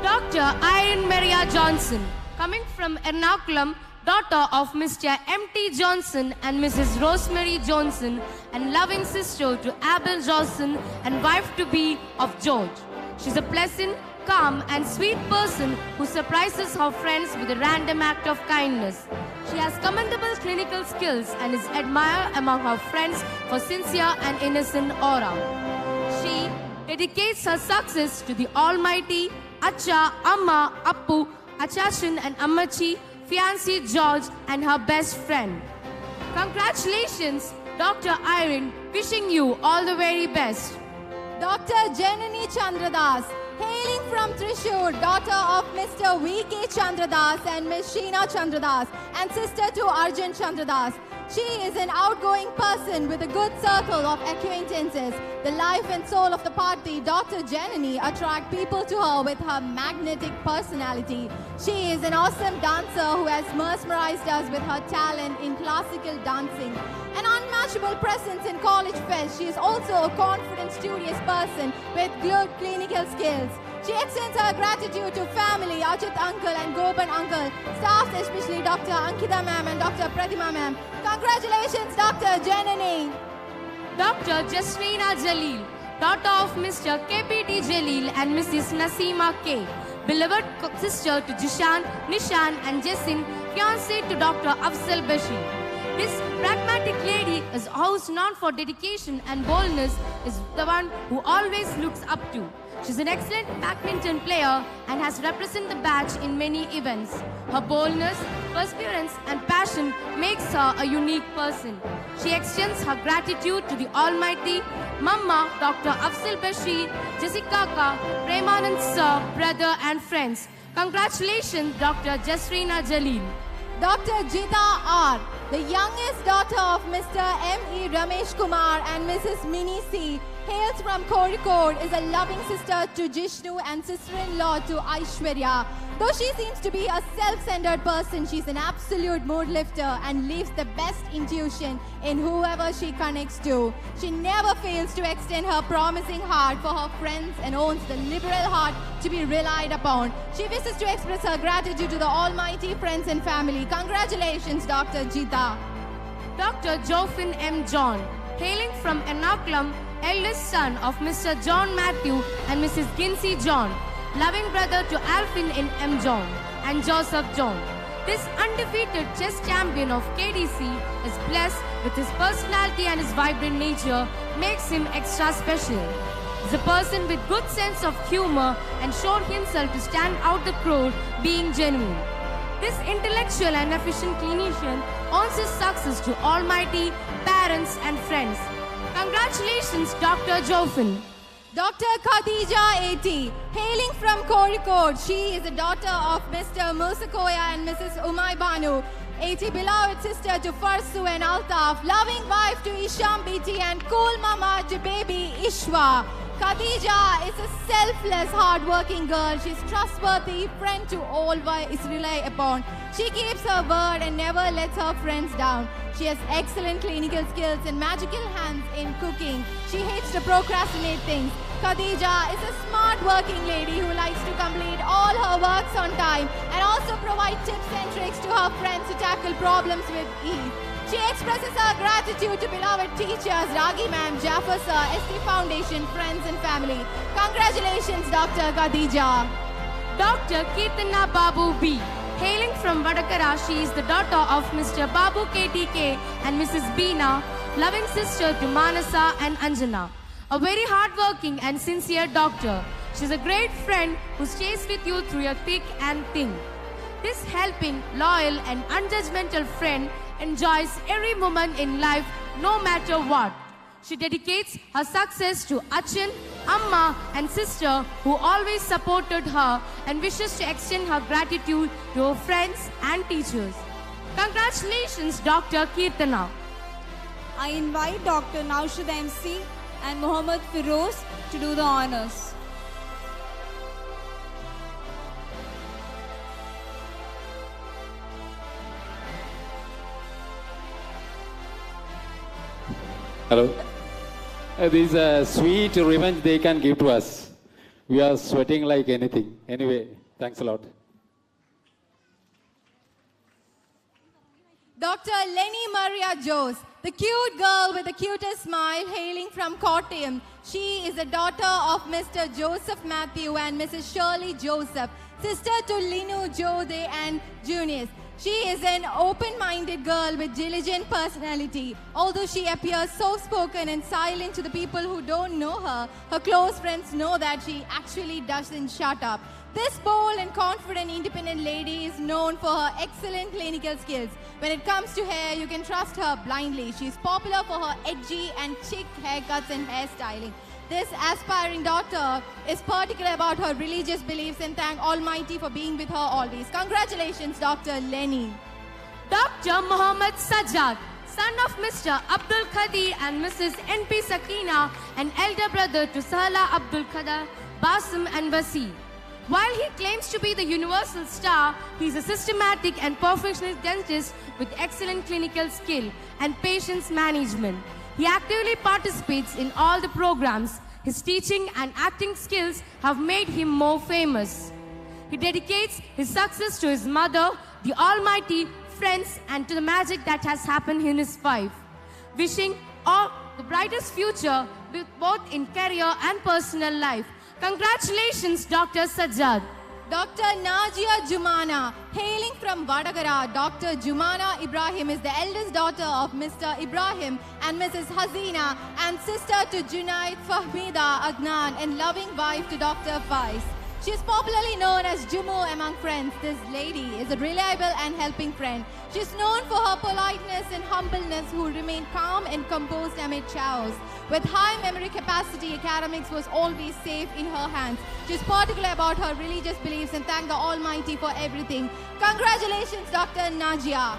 Dr. Irene Maria Johnson, coming from Ernakulam, daughter of Mr. M.T. Johnson and Mrs. Rosemary Johnson, and loving sister to Abel Johnson and wife-to-be of George. She's a pleasant, calm and sweet person who surprises her friends with a random act of kindness. She has commendable clinical skills and is admired among her friends for sincere and innocent aura. She dedicates her success to the almighty Acha, Amma, Appu, Achashin and Ammachi, fiancé George and her best friend. Congratulations, Dr. Irene, wishing you all the very best.
Dr. Janani Chandradas, hailing from Trishur, daughter of Mr. V.K. Chandradas and Ms. Sheena Chandradas, and sister to Arjun Chandradas. She is an outgoing person with a good circle of acquaintances. The life and soul of the party, Dr. Janani, attract people to her with her magnetic personality. She is an awesome dancer who has mesmerized us with her talent in classical dancing. An unmatchable presence in College Fest, she is also a confident, studious person with good clinical skills. She extends her gratitude to family, Ajit uncle and Gopan uncle, staff especially Dr. Ankita ma'am and Dr. Pratima ma'am. Congratulations, Dr. Janani.
Dr. Jasreena Jalil, daughter of Mr. KPT Jalil and Mrs. Nasima K, beloved sister to Jishan, Nishan and Jessin, fiancée to Dr. Afzal Bashir. This pragmatic lady is house known for dedication and boldness, is the one who always looks up to. She's an excellent badminton player and has represented the batch in many events. Her boldness, perseverance and passion makes her a unique person. She extends her gratitude to the almighty Mama, Dr. Afzal Bashir, Jessica Ka, Premanand Sir, brother and friends. Congratulations, Dr. Jasreena Jalil.
Dr. Jita R., the youngest daughter of Mr. M.E. Ramesh Kumar and Mrs. Mini C., hails from Kozhikode, is a loving sister to Jishnu and sister-in-law to Aishwarya. Though she seems to be a self-centered person, she's an absolute mood lifter and leaves the best intuition in whoever she connects to. She never fails to extend her promising heart for her friends and owns the liberal heart to be relied upon. She wishes to express her gratitude to the almighty friends and family. Congratulations, Dr. Jita.
Dr. Jofin M. John, hailing from Ernakulam, eldest son of Mr. John Matthew and Mrs. Ginsey John, loving brother to Alvin in M. John and Joseph John. This undefeated chess champion of KDC is blessed with his personality and his vibrant nature makes him extra special. He's a person with good sense of humor and shown himself to stand out the crowd being genuine. This intellectual and efficient clinician owes his success to almighty parents and friends. Congratulations, Dr. Jofin.
Dr. Khadija A.T., hailing from Kozhikode, she is a daughter of Mr. Musakoya and Mrs. Umay Banu. A.T., beloved sister to Farsu and Altaf, loving wife to Isham B.T. and cool mama to baby Ishwa. Khadija is a selfless, hard-working girl. She's trustworthy, friend to all, is rely upon. She keeps her word and never lets her friends down. She has excellent clinical skills and magical hands in cooking. She hates to procrastinate things. Khadija is a smart working lady who likes to complete all her works on time and also provide tips and tricks to her friends to tackle problems with ease. She expresses her gratitude to beloved teachers, Ragi Ma'am, Jafar Sir, ST Foundation, friends and family. Congratulations, Dr. Khadija.
Dr. Kirtana Babu B. Hailing from Vadakara, she is the daughter of Mr. Babu KTK and Mrs. Beena, loving sister to Manasa and Anjana. A very hardworking and sincere doctor. She's a great friend who stays with you through your thick and thin. This helping, loyal and unjudgmental friend enjoys every moment in life no matter what. She dedicates her success to Achin, Amma and sister who always supported her and wishes to extend her gratitude to her friends and teachers. Congratulations, Dr. Kirtana.
I invite Dr. Naushad MC and Mohammad Firoz to do the honors.
Hello. This is a sweet revenge they can give to us. We are sweating like anything. Anyway, thanks a lot.
Dr. Lenny Maria Jose, the cute girl with the cutest smile hailing from Kottayam. She is the daughter of Mr. Joseph Matthew and Mrs. Shirley Joseph, sister to Linu, Jode and Junius. She is an open-minded girl with diligent personality. Although she appears soft-spoken and silent to the people who don't know her, her close friends know that she actually doesn't shut up. This bold and confident independent lady is known for her excellent clinical skills. When it comes to hair, you can trust her blindly. She is popular for her edgy and chic haircuts and hairstyling. This aspiring daughter is particular about her religious beliefs and thank Almighty for being with her always. Congratulations, Dr. Lenny.
Dr. Muhammad Sajjad, son of Mr. Abdul Qadir and Mrs. N.P. Sakina, an elder brother to Sahala Abdul Qadir, Basim and Wasi. While he claims to be the universal star, he is a systematic and perfectionist dentist with excellent clinical skill and patience management. He actively participates in all the programs. His teaching and acting skills have made him more famous. He dedicates his success to his mother, the Almighty, friends, and to the magic that has happened in his life. Wishing all the brightest future both in career and personal life. Congratulations, Dr. Sajjad.
Dr. Najia Jumana, hailing from Vadagara, Dr. Jumana Ibrahim is the eldest daughter of Mr. Ibrahim and Mrs. Hazina and sister to Junaid Fahmida Adnan and loving wife to Dr. Faiz. She is popularly known as Jumu among friends. This lady is a reliable and helping friend. She is known for her politeness and humbleness who remain calm and composed amid chaos. With high memory capacity, academics was always safe in her hands. She is particular about her religious beliefs and thank the Almighty for everything. Congratulations, Dr. Najia.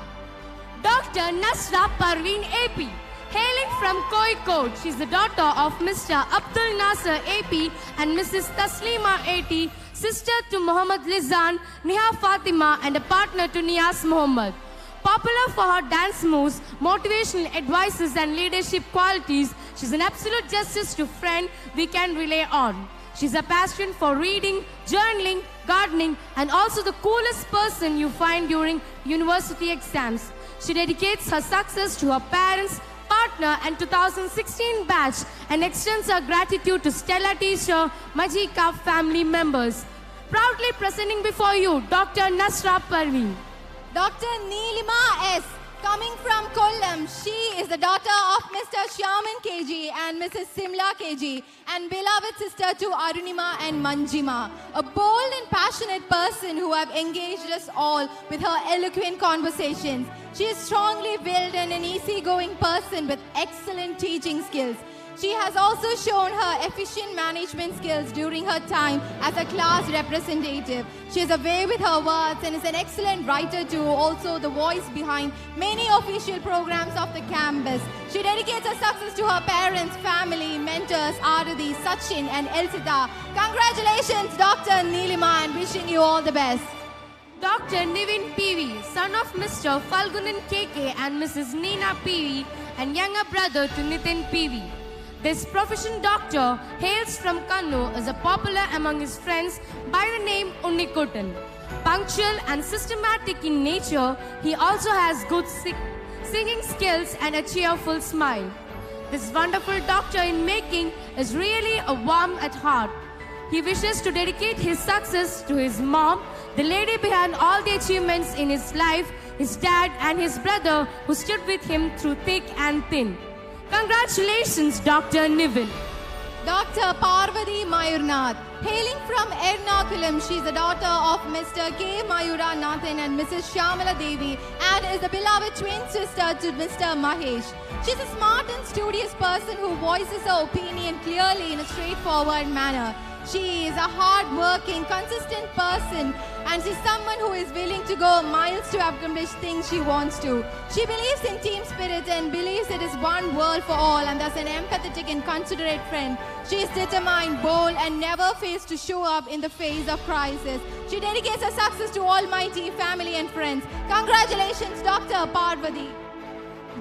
Dr. Nasra Parveen AP. Hailing from Kozhikode, she is the daughter of Mr. Abdul Nasser AP and Mrs. Taslima AT, sister to Muhammad Lizan, Niha Fatima and a partner to Nias Muhammad. Popular for her dance moves, motivational advices and leadership qualities, she is an absolute justice to friend we can rely on. She has a passion for reading, journaling, gardening and also the coolest person you find during university exams. She dedicates her success to her parents, partner and 2016 batch and extends her gratitude to Stella teacher, Majika family members. Proudly presenting before you, Dr. Nasra Parveen.
Dr. Neelima S. Coming from Kollam, she is the daughter of Mr. Shyaman KG and Mrs. Simla KG and beloved sister to Arunima and Manjima. A bold and passionate person who have engaged us all with her eloquent conversations. She is strongly willed and an easygoing person with excellent teaching skills. She has also shown her efficient management skills during her time as a class representative. She has a way with her words and is an excellent writer too, also the voice behind many official programs of the campus. She dedicates her success to her parents, family, mentors, Aradi, Sachin and Elsita. Congratulations, Dr. Neelima, and wishing you all the best.
Dr. Nivin PV, son of Mr. Falgunan KK and Mrs. Neena PV, and younger brother to Nitin PV. This professional doctor hails from Kannur, is a popular among his friends by the name Unnikutan. Punctual and systematic in nature, he also has good singing skills and a cheerful smile. This wonderful doctor in making is really a warm at heart. He wishes to dedicate his success to his mom, the lady behind all the achievements in his life, his dad and his brother who stood with him through thick and thin. Congratulations, Dr. Nivin.
Dr. Parvati Mayurnath, hailing from Ernakulam, she is the daughter of Mr. K. Mayura Nathan and Mrs. Shyamala Devi, and is the beloved twin sister to Mr. Mahesh. She is a smart and studious person who voices her opinion clearly in a straightforward manner. She is a hard-working, consistent person, and she's someone who is willing to go miles to accomplish things she wants to. She believes in team spirit and believes it is one world for all, and thus an empathetic and considerate friend. She is determined, bold, and never fails to show up in the face of crisis. She dedicates her success to Almighty, family, and friends. Congratulations, Dr. Parvati.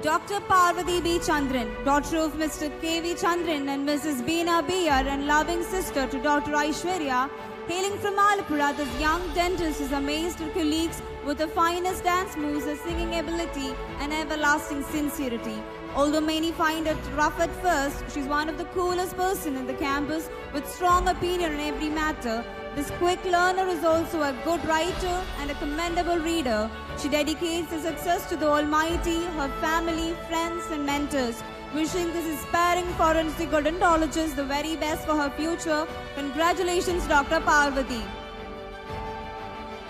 Dr. Parvati B. Chandran, daughter of Mr. K.V. Chandran and Mrs. Beena Biyar, and loving sister to Dr. Aishwarya, hailing from Alapura, this young dentist is amazed her colleagues with the finest dance moves, her singing ability, and everlasting sincerity. Although many find it rough at first, she's one of the coolest person in the campus with strong opinion on every matter. This quick learner is also a good writer and a commendable reader. She dedicates her success to the Almighty, her family, friends and mentors. Wishing this aspiring forensic odontologist the very best for her future. Congratulations, Dr. Parvati.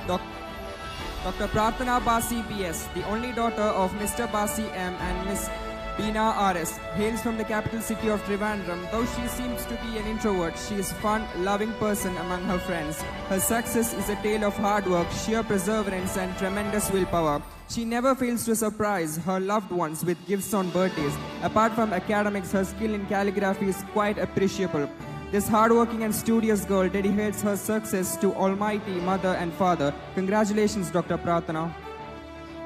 Dr. Prarthana Basi PS, the only daughter of Mr. Basi M and Miss Beena RS, hails from the capital city of Trivandrum. Though she seems to be an introvert, she is a fun, loving person among her friends. Her success is a tale of hard work, sheer perseverance and tremendous willpower. She never fails to surprise her loved ones with gifts on birthdays. Apart from academics, her skill in calligraphy is quite appreciable. This hardworking and studious girl dedicates her success to Almighty Mother and Father. Congratulations, Dr. Prarthana.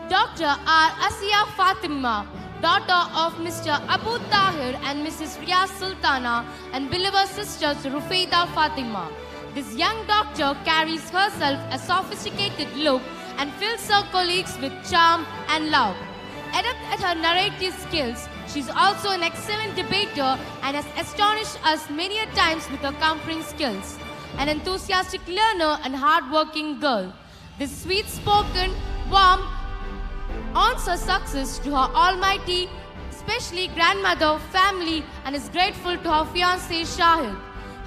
Dr. R. Asiya Fatima, daughter of Mr. Abu Tahir and Mrs. Riyaz Sultana, and beloved sister to Rufaida Fatima. This young doctor carries herself a sophisticated look and fills her colleagues with charm and love. Adept at her narrative skills, she is also an excellent debater and has astonished us many a times with her comforting skills. An enthusiastic learner and hard-working girl. This sweet-spoken, warm, owns her success to her almighty, especially grandmother, family, and is grateful to her fiancé Shahid.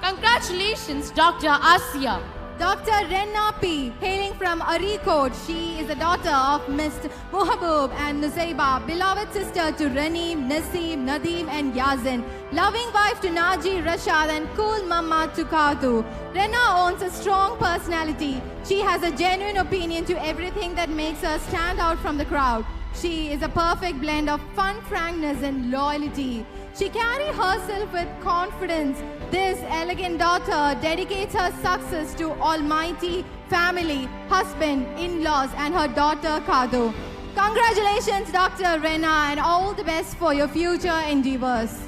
Congratulations, Dr. Asiya.
Dr. Renna P, hailing from Arikot, she is the daughter of Mr. Muhabub and Nuzaiba, beloved sister to Raneem, Naseem, Nadeem and Yazin, loving wife to Naji, Rashad and cool mama to Kadu. Renna owns a strong personality. She has a genuine opinion to everything that makes her stand out from the crowd. She is a perfect blend of fun, frankness and loyalty. She carries herself with confidence. This elegant daughter dedicates her success to Almighty, family, husband, in-laws and her daughter Kadu. Congratulations, Dr. Rena, and all the best for your future endeavors.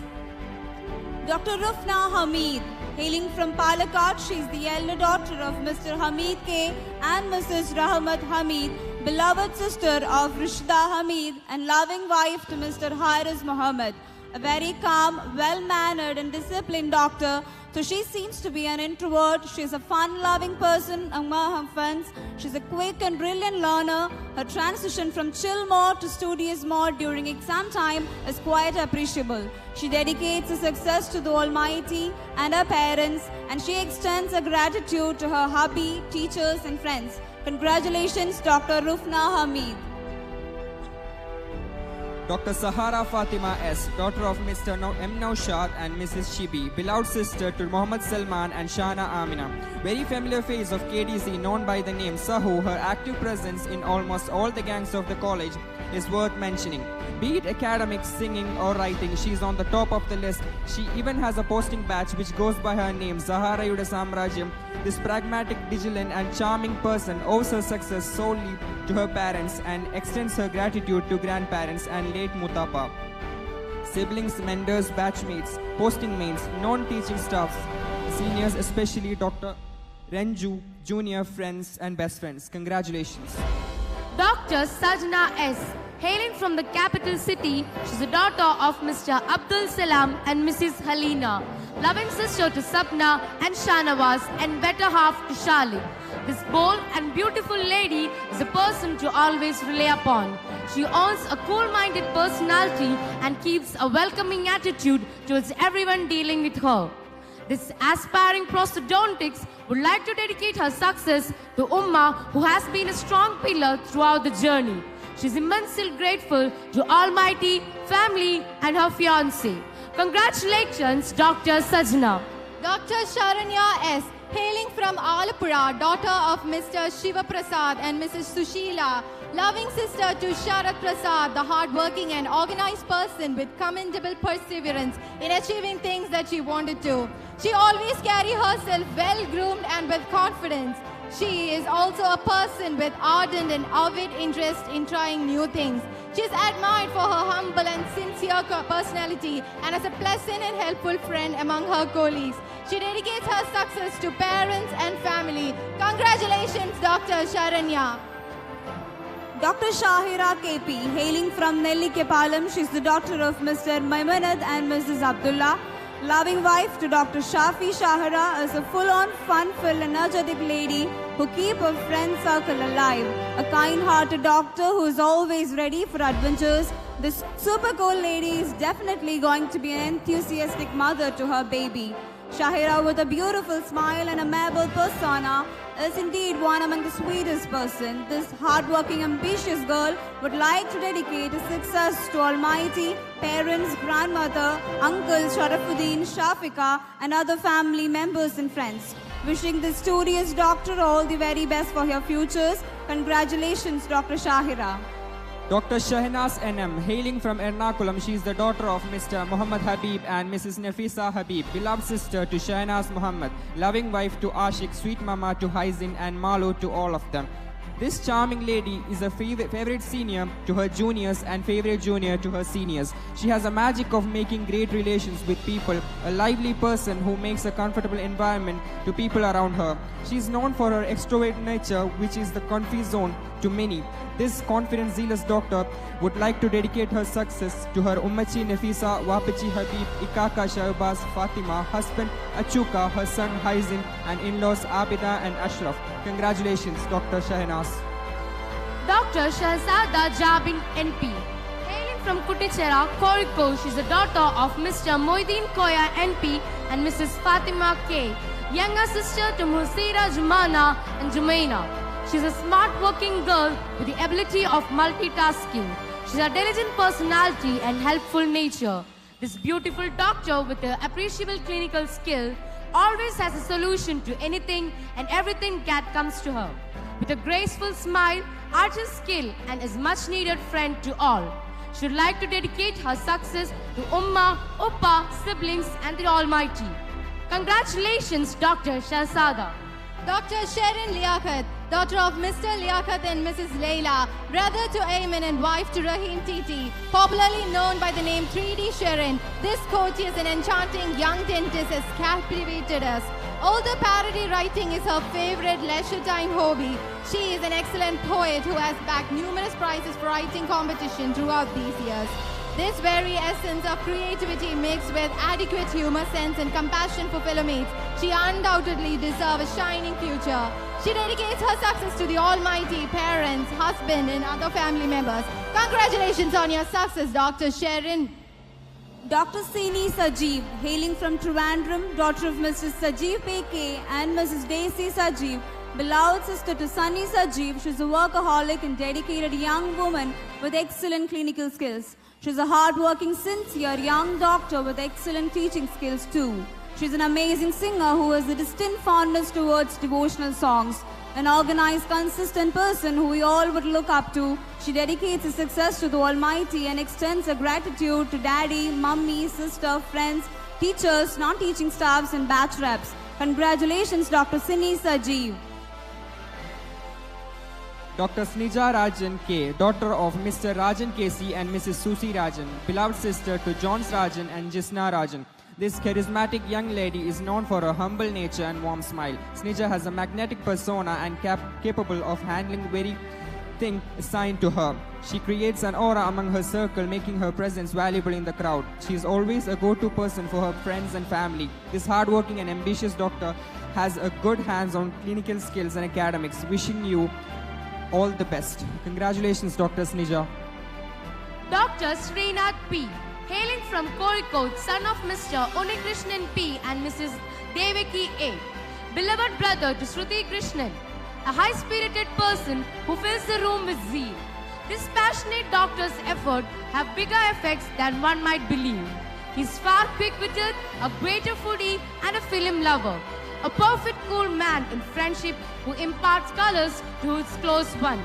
Dr. Rufna Hamid, hailing from Palakkad, she is the elder daughter of Mr. Hamid K and Mrs. Rahmat Hamid, beloved sister of Rishda Hamid and loving wife to Mr. Haris Muhammad. A very calm, well-mannered and disciplined doctor. So she seems to be an introvert. She's a fun-loving person among her friends. She's a quick and brilliant learner. Her transition from chill mode to studious mode during exam time is quite appreciable. She dedicates her success to the Almighty and her parents, and she extends her gratitude to her hubby, teachers and friends. Congratulations, Dr. Rufna Hamid.
Dr. Sahara Fatima S., daughter of Mr. M. Naushad and Mrs. Shibi, beloved sister to Muhammad Salman and Shana Amina. Very familiar face of KDC, known by the name Sahu, her active presence in almost all the gangs of the college is worth mentioning. Be it academics, singing or writing, she is on the top of the list. She even has a posting badge which goes by her name, Zahara Yuda Samrajyam. This pragmatic, vigilant and charming person owes her success solely to her parents and extends her gratitude to grandparents and late Mutapa. Siblings, mentors, batchmates, posting mates, non-teaching staffs, seniors, especially Dr. Renju, junior friends and best friends. Congratulations.
Dr. Sajna S. Hailing from the capital city, she's the daughter of Mr. Abdul Salam and Mrs. Halina, loving sister to Sapna and Shanawaz, and better half to Charlie. This bold and beautiful lady is a person to always rely upon. She owns a cool-minded personality and keeps a welcoming attitude towards everyone dealing with her. This aspiring prosthodontics would like to dedicate her success to Umma, who has been a strong pillar throughout the journey. She is immensely grateful to Almighty, family and her fiancé. Congratulations, Dr. Sajna.
Dr. Sharanya S., hailing from Alapura, daughter of Mr. Shiva Prasad and Mrs. Sushila, loving sister to Sharat Prasad, the hardworking and organized person with commendable perseverance in achieving things that she wanted to. She always carries herself well-groomed and with confidence. She is also a person with ardent and avid interest in trying new things. She is admired for her humble and sincere personality and as a pleasant and helpful friend among her colleagues. She dedicates her success to parents and family. Congratulations, Dr. Sharanya.
Dr. Shahira KP, hailing from Nellikepalam, she is the daughter of Mr. Maimunad and Mrs. Abdullah. Loving wife to Dr. Shafi Shahira, is a full-on, fun-filled, energetic lady who keeps her friend circle alive. A kind-hearted doctor who is always ready for adventures. This super cool lady is definitely going to be an enthusiastic mother to her baby. Shahira, with a beautiful smile and a amiable persona, is indeed one among the sweetest person. This hardworking, ambitious girl would like to dedicate her success to Almighty, parents, grandmother, uncle Sharafuddin, Shafika, and other family members and friends. Wishing the studious doctor all the very best for her futures. Congratulations, Dr. Shahira.
Dr. Shahnaz NM, hailing from Ernakulam, she is the daughter of Mr. Muhammad Habib and Mrs. Nafisa Habib, beloved sister to Shahnaz Muhammad, loving wife to Ashik, sweet mama to Haizin and Malu to all of them. This charming lady is a favorite senior to her juniors and favorite junior to her seniors. She has a magic of making great relations with people, a lively person who makes a comfortable environment to people around her. She is known for her extrovert nature, which is the comfy zone to many. This confident, zealous doctor would like to dedicate her success to her Ummachi Nafisa, Wapachi Habib, Ikaka Shahbaz, Fatima, husband Achuka, her son Haizin, and in-laws Abida and Ashraf. Congratulations, Dr. Shahnaz.
Dr. Shahzada Jabin NP. Hailing from Kutichera, Kozhikode, she is the daughter of Mr. Moideen Koya NP and Mrs. Fatima K, younger sister to Musira Jumana and Jumaina. She is a smart working girl with the ability of multitasking. She has a diligent personality and helpful nature. This beautiful doctor with an appreciable clinical skill always has a solution to anything and everything that comes to her. With a graceful smile, artist skill and is much needed friend to all. She would like to dedicate her success to Umma, Uppa, siblings and the Almighty. Congratulations, Dr. Shahzada.
Dr. Sherin Liaquat, daughter of Mr. Liaquat and Mrs. Leila, brother to Ayman and wife to Rahim Titi, popularly known by the name 3D Sherin. This courteous and enchanting young dentist has captivated us. Although parody writing is her favorite leisure time hobby, she is an excellent poet who has bagged numerous prizes for writing competition throughout these years. This very essence of creativity mixed with adequate humor sense and compassion for fellow mates, she undoubtedly deserves a shining future. She dedicates her success to the Almighty, parents, husband and other family members. Congratulations on your success, Dr. Sherin.
Dr. Sini Sajeev, hailing from Trivandrum, daughter of Mr. Sajeev P.K. and Mrs. Daisy Sajeev, Beloved sister to Sunny Sajeev, she's a workaholic and dedicated young woman with excellent clinical skills. She's a hardworking, sincere young doctor with excellent teaching skills too. She's an amazing singer who has a distinct fondness towards devotional songs. An organized, consistent person who we all would look up to. She dedicates her success to the Almighty and extends her gratitude to daddy, mummy, sister, friends, teachers, non-teaching staffs and batch reps. Congratulations, Dr. Sunny Sajeev.
Dr. Snija Rajan K., daughter of Mr. Rajan K.C. and Mrs. Susi Rajan, beloved sister to Johns Rajan and Jisna Rajan. This charismatic young lady is known for her humble nature and warm smile. Snija has a magnetic persona and capable of handling very thing assigned to her. She creates an aura among her circle, making her presence valuable in the crowd. She is always a go-to person for her friends and family. This hardworking and ambitious doctor has a good hands on clinical skills and academics. Wishing you all the best. Congratulations, Dr. Snija.
Dr. Srinath P., hailing from Kozhikode, son of Mr. Unikrishnan P. and Mrs. Devaki A. Beloved brother to Shruti Krishnan, a high-spirited person who fills the room with zeal. This passionate doctor's efforts have bigger effects than one might believe. He's far quick-witted, a greater foodie and a film lover. A perfect cool man in friendship who imparts colors to his close one.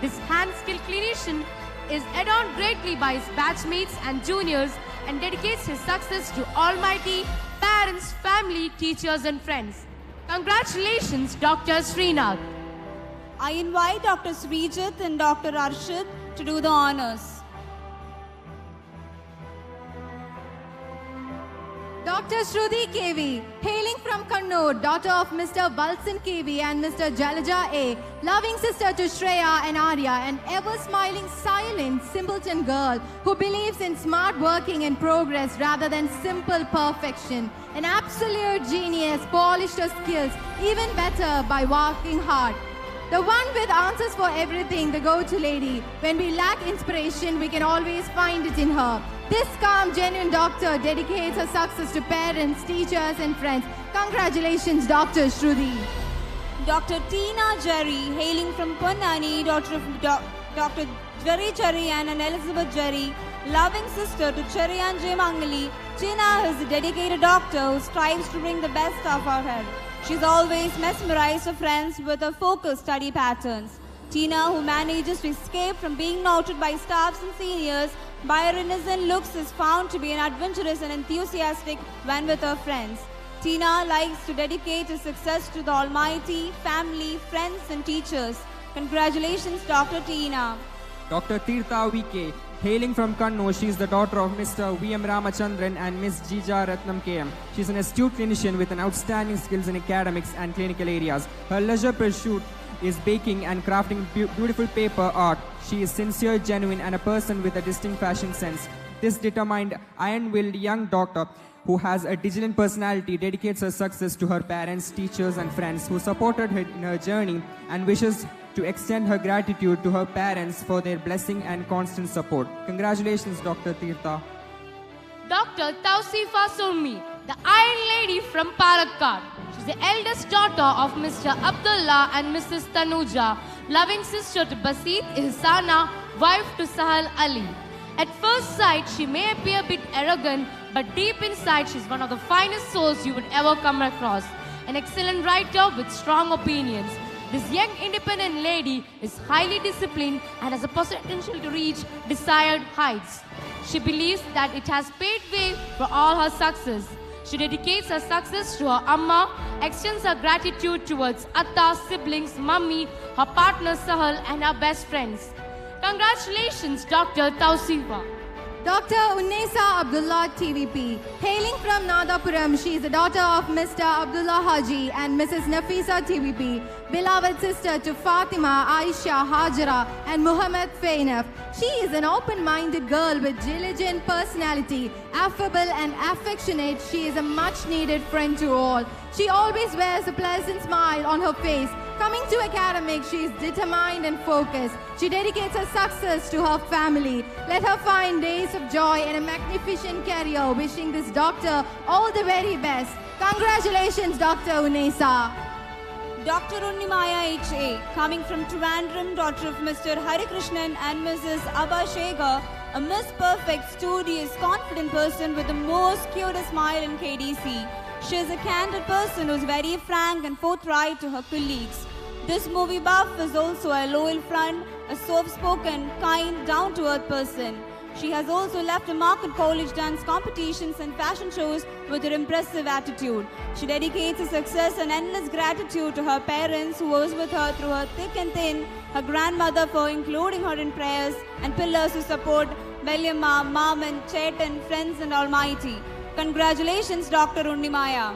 This hand-skilled clinician is adorned greatly by his batchmates and juniors and dedicates his success to Almighty, parents, family, teachers and friends. Congratulations, Dr. Srinath.
I invite Dr. Srijit and Dr. Arshid to do the honors.
Dr. Shruti KV, hailing from Kannur, daughter of Mr. Balsan KV and Mr. Jalaja A, loving sister to Shreya and Arya, an ever-smiling, silent, simpleton girl who believes in smart working and progress rather than simple perfection. An absolute genius, polished her skills even better by working hard. The one with answers for everything, the go-to lady. When we lack inspiration, we can always find it in her. This calm, genuine doctor dedicates her success to parents, teachers and friends. Congratulations, Dr. Shruti.
Dr. Tina Jerry, hailing from Ponnani, daughter of Dr. Jerry Cherian and Elizabeth Jerry, loving sister to Cherian J. Mangali. Tina is a dedicated doctor who strives to bring the best of her head. She's always mesmerized her friends with her focused study patterns. Tina, who manages to escape from being noted by staffs and seniors by her innocent looks, is found to be an adventurous and enthusiastic when with her friends. Tina likes to dedicate her success to the Almighty, family, friends and teachers. Congratulations, Dr. Tina.
Dr. Tirtha VK, hailing from Kannur, she is the daughter of Mr. V.M. Ramachandran and Ms. Jija Ratnam KM. She is an astute clinician with an outstanding skills in academics and clinical areas. Her leisure pursuit is baking and crafting beautiful paper art. She is sincere, genuine, and a person with a distinct fashion sense. This determined, iron-willed young doctor who has a vigilant personality dedicates her success to her parents, teachers, and friends who supported her in her journey and wishes to extend her gratitude to her parents for their blessing and constant support. Congratulations, Dr. Tirtha.
Dr. Tausifa Surmi, the Iron Lady from Palakkad. She's the eldest daughter of Mr. Abdullah and Mrs. Tanuja, loving sister to Basit Ihsana, wife to Sahal Ali. At first sight, she may appear a bit arrogant, but deep inside, she's one of the finest souls you would ever come across. An excellent writer with strong opinions. This young independent lady is highly disciplined and has a potential to reach desired heights. She believes that it has paved way for all her success. She dedicates her success to her Amma, extends her gratitude towards Atta, siblings, Mummy, her partner Sahal and her best friends. Congratulations, Dr. Tausifa.
Dr. Unnesa Abdullah TVP, hailing from Nadapuram, she is the daughter of Mr. Abdullah Haji and Mrs. Nafisa TVP, beloved sister to Fatima, Aisha, Hajara and Muhammad Fainaf. She is an open-minded girl with diligent personality, affable and affectionate. She is a much-needed friend to all. She always wears a pleasant smile on her face. Coming to academics, she is determined and focused. She dedicates her success to her family. Let her find days of joy and a magnificent career. Wishing this doctor all the very best. Congratulations, Dr. Unesa.
Dr. Unnimaya H.A., coming from Trivandrum, daughter of Mr. Harikrishnan and Mrs. Abha Shekhar, a Miss Perfect, studious, confident person with the most cutest smile in KDC. She is a candid person who is very frank and forthright to her colleagues. This movie buff is also a loyal friend, a soft-spoken, kind, down-to-earth person. She has also left a mark at college dance competitions and fashion shows with her impressive attitude. She dedicates her success and endless gratitude to her parents who was with her through her thick and thin, her grandmother for including her in prayers, and pillars who support Velyamma, Maman, Chetan, friends and Almighty. Congratulations, Dr. Unnimaya.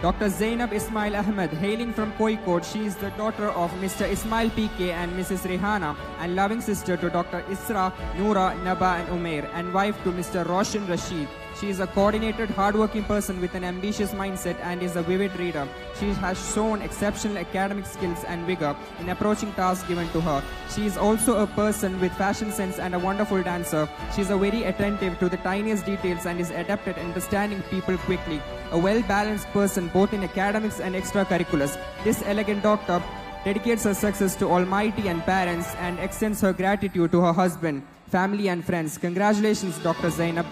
Dr. Zainab Ismail Ahmed, hailing from Kozhikode, she is the daughter of Mr. Ismail PK and Mrs. Rehana, and loving sister to Dr. Isra, Noora, Naba and Umair, and wife to Mr. Roshan Rashid. She is a coordinated, hardworking person with an ambitious mindset and is a vivid reader. She has shown exceptional academic skills and vigor in approaching tasks given to her. She is also a person with fashion sense and a wonderful dancer. She is very attentive to the tiniest details and is adept at understanding people quickly. A well-balanced person both in academics and extracurriculars. This elegant doctor dedicates her success to Almighty and parents and extends her gratitude to her husband, family and friends. Congratulations, Dr. Zainab.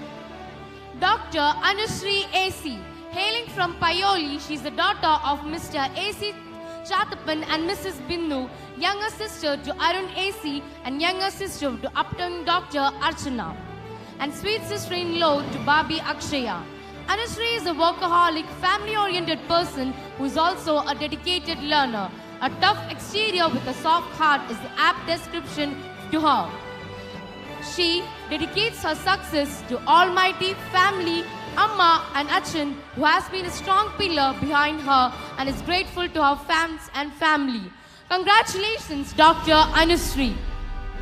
Dr. Anushree A.C. Hailing from Payoli, she is the daughter of Mr. A.C. Chatappan and Mrs. Binnu, younger sister to Arun A.C. and younger sister to upcoming Dr. Archana, and sweet sister-in-law to Babi Akshaya. Anushree is a workaholic, family-oriented person who is also a dedicated learner. A tough exterior with a soft heart is the apt description to her. She dedicates her success to Almighty, family, Amma and Achan, who has been a strong pillar behind her and is grateful to her fans and family. Congratulations, Dr. Anushree.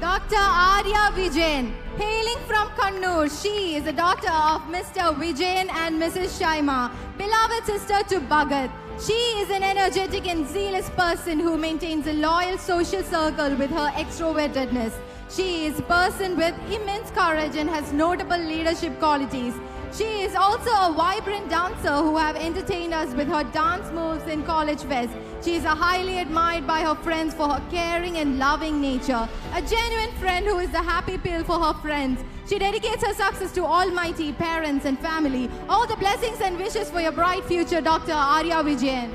Dr. Arya Vijayan, hailing from Kannur, she is the daughter of Mr. Vijayan and Mrs. Shaima, beloved sister to Bhagat. She is an energetic and zealous person who maintains a loyal social circle with her extrovertedness. She is a person with immense courage and has notable leadership qualities. She is also a vibrant dancer who have entertained us with her dance moves in College Fest. She is highly admired by her friends for her caring and loving nature. A genuine friend who is the happy pill for her friends. She dedicates her success to Almighty, parents and family. All the blessings and wishes for your bright future, Dr. Arya Vijayan.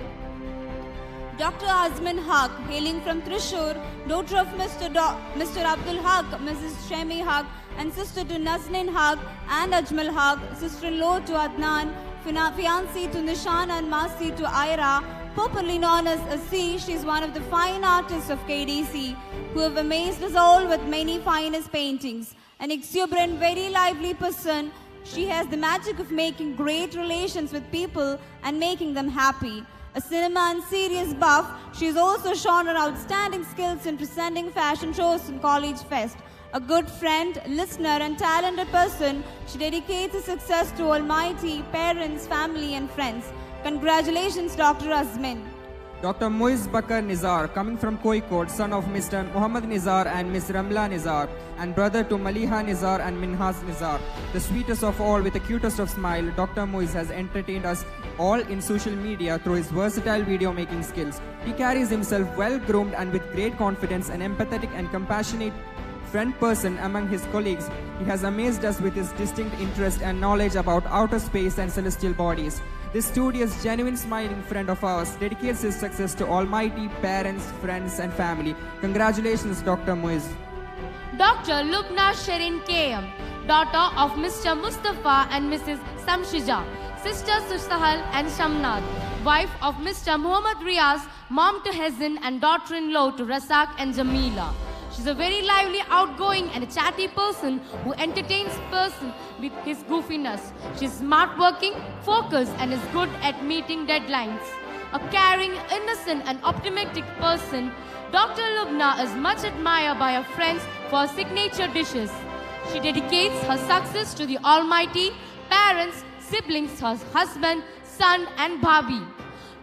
Dr. Azman Haq, hailing from Trishur, daughter of Mr. Abdul Haq, Mrs. Shemi Haq, and sister to Nazneen Haq and Ajmal Haq, sister-in-law to Adnan, fiancée to Nishan and Masi to Aira, popularly known as Asi. She is one of the fine artists of KDC who have amazed us all with many finest paintings. An exuberant, very lively person, she has the magic of making great relations with people and making them happy. A cinema and serious buff, she has also shown her outstanding skills in presenting fashion shows in College Fest. A good friend, listener and talented person, she dedicates her success to Almighty, parents, family and friends. Congratulations, Dr. Azmin.
Dr. Muiz Bakar Nizar, coming from Kozhikode, son of Mr. Muhammad Nizar and Ms. Ramla Nizar, and brother to Maliha Nizar and Minhas Nizar. The sweetest of all with the cutest of smile, Dr. Muiz has entertained us all in social media through his versatile video making skills. He carries himself well groomed and with great confidence, an empathetic and compassionate friend person among his colleagues. He has amazed us with his distinct interest and knowledge about outer space and celestial bodies. This studious, genuine, smiling friend of ours dedicates his success to Almighty, parents, friends and family. Congratulations, Dr. Muiz.
Dr. Lubna Sherin KM, daughter of Mr. Mustafa and Mrs. Samshija, sister to Sahal and Shamnad, wife of Mr. Muhammad Riaz, mom to Hezin and daughter-in-law to Rasak and Jamila. She's a very lively, outgoing and a chatty person who entertains person with his goofiness. She's smart working, focused and is good at meeting deadlines. A caring, innocent and optimistic person, Dr. Lubna is much admired by her friends for her signature dishes. She dedicates her success to the Almighty, parents, siblings, her husband, son and Bhabi.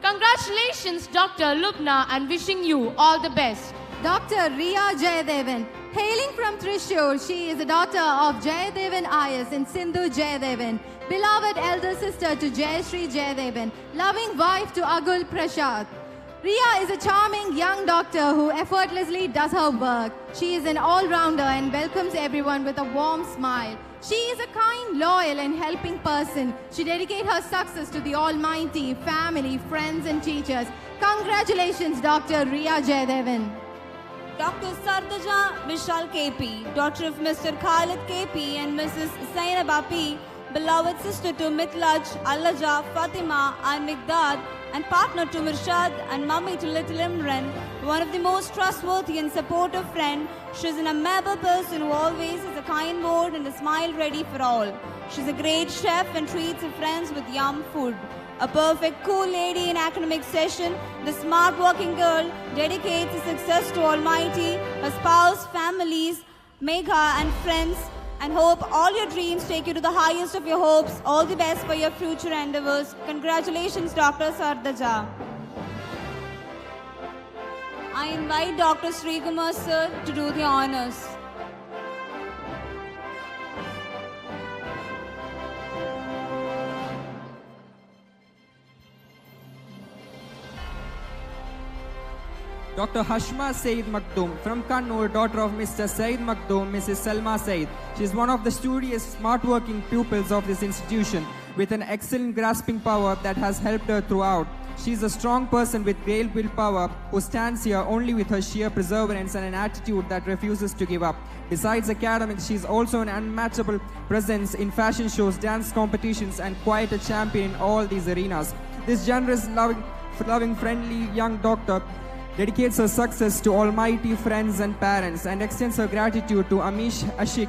Congratulations, Dr. Lubna, and wishing you all the best.
Dr. Riya Jayadevan, hailing from Trishur, she is the daughter of Jayadevan Ayas and Sindhu Jayadevan, beloved elder sister to Jayashree Jayadevan, loving wife to Agul Prashad. Ria is a charming young doctor who effortlessly does her work. She is an all-rounder and welcomes everyone with a warm smile. She is a kind, loyal and helping person. She dedicates her success to the Almighty, family, friends and teachers. Congratulations, Dr. Ria Jaydevan.
Dr. Sardaja Vishal KP, daughter of Mr. Khalid KP and Mrs. Zainab P, beloved sister to Mitlaj, Allaja, Fatima and Migdad, and partner to Mirshad and mummy to little Imran, one of the most trustworthy and supportive friend. She's an amiable person who always has a kind word and a smile ready for all. She's a great chef and treats her friends with yum food. A perfect cool lady in academic session, the smart working girl dedicates her success to Almighty, her spouse, families, Megha and friends, and hope all your dreams take you to the highest of your hopes. All the best for your future endeavors. Congratulations, Dr. Sardaja. I invite Dr. Srikumar sir to do the honors.
Dr. Hashma Saeed Maktoum from Kannur, daughter of Mr. Saeed Maktoum, Mrs. Salma Saeed. She is one of the studious, smart-working pupils of this institution with an excellent grasping power that has helped her throughout. She is a strong person with great willpower who stands here only with her sheer perseverance and an attitude that refuses to give up. Besides academics, she is also an unmatchable presence in fashion shows, dance competitions, and quite a champion in all these arenas. This generous, loving, friendly young doctor dedicates her success to Almighty, friends and parents, and extends her gratitude to Amish Ashik.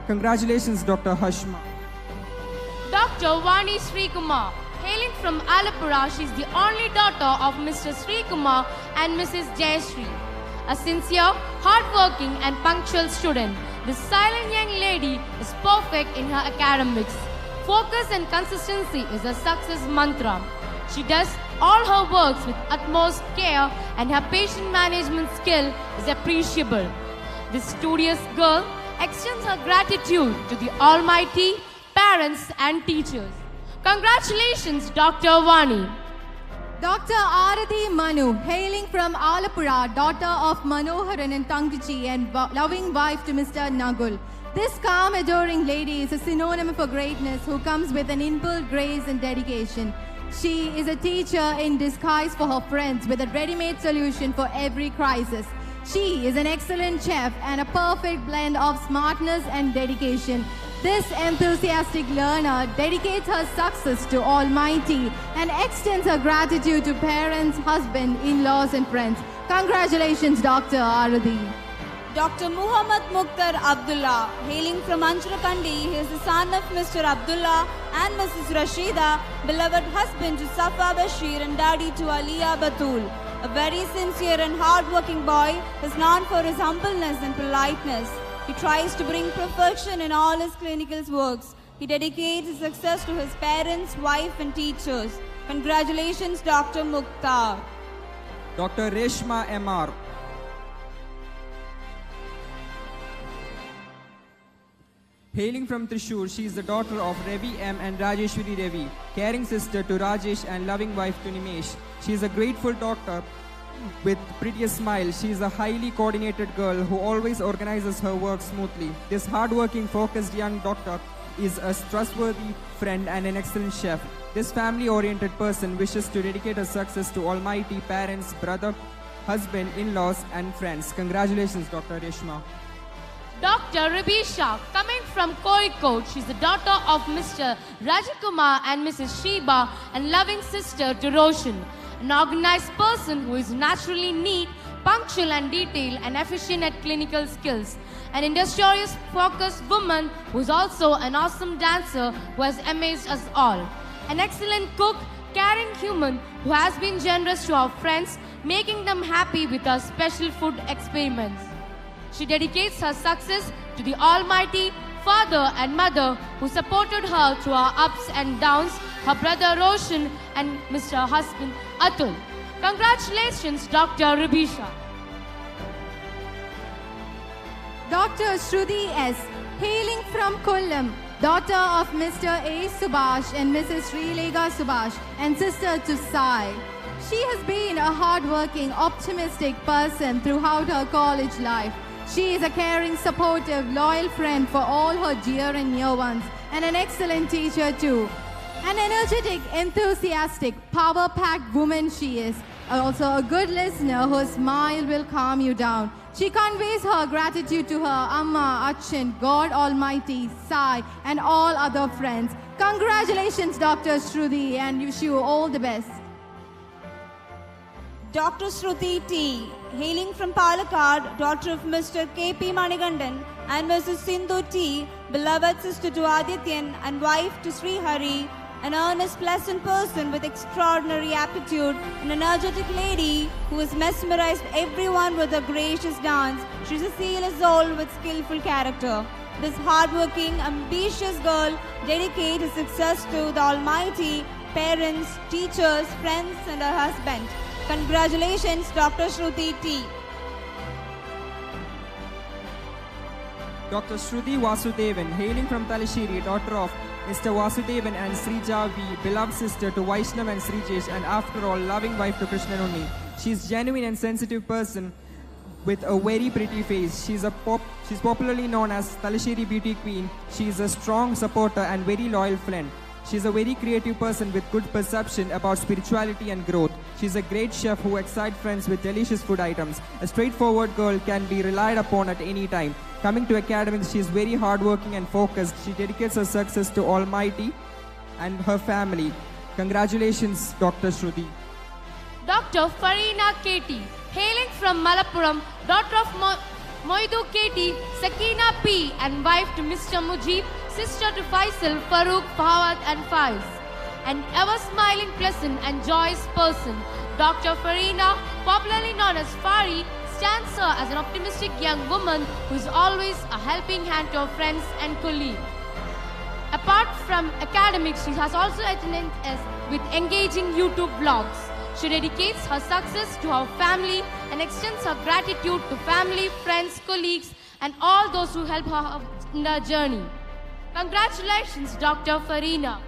Congratulations, Dr. Hashma.
Dr. Vani Srikumar. Hailing from Alapura, she is the only daughter of Mr. Srikumar and Mrs. Jayashree. A sincere, hardworking and punctual student, this silent young lady is perfect in her academics. Focus and consistency is her success mantra. She does all her works with utmost care and her patient management skill is appreciable. This studious girl extends her gratitude to the Almighty, parents and teachers. Congratulations, Dr. Vani.
Dr. Arati Manu, hailing from Alapura, daughter of Manoharan and Tangachi and loving wife to Mr. Nagul. This calm, adoring lady is a synonym for greatness who comes with an inbuilt grace and dedication. She is a teacher in disguise for her friends with a ready-made solution for every crisis. She is an excellent chef and a perfect blend of smartness and dedication. This enthusiastic learner dedicates her success to Almighty and extends her gratitude to parents, husband, in-laws and friends. Congratulations, Dr. Aradi.
Dr. Muhammad Mukhtar Abdullah, hailing from Anjarakandy, he is the son of Mr. Abdullah and Mrs. Rashida, beloved husband to Safa Bashir and daddy to Aliya Batul. A very sincere and hard-working boy, is known for his humbleness and politeness. He tries to bring perfection in all his clinical works. He dedicates his success to his parents, wife and teachers. Congratulations, Dr. Mukhtar.
Dr. Reshma M.R. Hailing from Trishur, she is the daughter of Ravi M. and Rajeshwari Ravi, caring sister to Rajesh and loving wife to Nimesh. She is a grateful doctor with prettiest smile. She is a highly coordinated girl who always organizes her work smoothly. This hardworking, focused young doctor is a trustworthy friend and an excellent chef. This family-oriented person wishes to dedicate her success to Almighty, parents, brother, husband, in-laws and friends. Congratulations, Dr. Reshma.
Dr. Ribisha, coming from Kozhikode, she's the daughter of Mr. Rajakumar and Mrs. Sheba and loving sister to Roshan. An organized person who is naturally neat, punctual and detailed and efficient at clinical skills. An industrious, focused woman who is also an awesome dancer who has amazed us all. An excellent cook, caring human who has been generous to our friends, making them happy with our special food experiments. She dedicates her success to the Almighty, father and mother who supported her through her ups and downs, her brother Roshan and Mr. husband Atul. Congratulations, Dr. Ribisha.
Dr. Shruti S., hailing from Kollam, daughter of Mr. A. Subhash and Mrs. Srilega Subhash, and sister to Sai. She has been a hardworking, optimistic person throughout her college life. She is a caring, supportive, loyal friend for all her dear and near ones, and an excellent teacher too. An energetic, enthusiastic, power-packed woman she is. Also a good listener whose smile will calm you down. She conveys her gratitude to her Amma, Achin, God Almighty, Sai, and all other friends. Congratulations, Dr. Shruti, and wish you all the best.
Dr. Shruti T, hailing from Palakkad, daughter of Mr. K.P. Manigandan and Mrs. Sindhu T, beloved sister to Adityan and wife to Sri Hari, an earnest, pleasant person with extraordinary aptitude, an energetic lady who has mesmerized everyone with her gracious dance. She's a seamless soul with skillful character. This hardworking, ambitious girl dedicates her success to the Almighty, parents, teachers, friends, and her husband. Congratulations, Dr. Shruti T.
Dr. Shruti Vasudevan, hailing from Talashiri, daughter of Mr. Vasudevan and Srija V, beloved sister to Vaishnav and Srijesh, and after all, loving wife to Krishnanuni. She is genuine and sensitive person with a very pretty face. She's popularly known as Talashiri Beauty Queen. She is a strong supporter and very loyal friend. She's a very creative person with good perception about spirituality and growth. She's a great chef who excites friends with delicious food items. A straightforward girl can be relied upon at any time. Coming to academics, she is very hardworking and focused. She dedicates her success to Almighty and her family. Congratulations, Dr. Shruti.
Dr. Farina Katie, hailing from Malappuram, daughter of Moidu Katie, Sakina P, and wife to Mr. Mujib, sister to Faisal, Farooq, Fawad, and Faiz. An ever-smiling, pleasant, and joyous person, Dr. Farina, popularly known as Fari, stands her as an optimistic young woman who is always a helping hand to her friends and colleagues. Apart from academics, she has also attended us with engaging YouTube vlogs. She dedicates her success to her family and extends her gratitude to family, friends, colleagues, and all those who help her in her journey. Congratulations, Dr. Farina.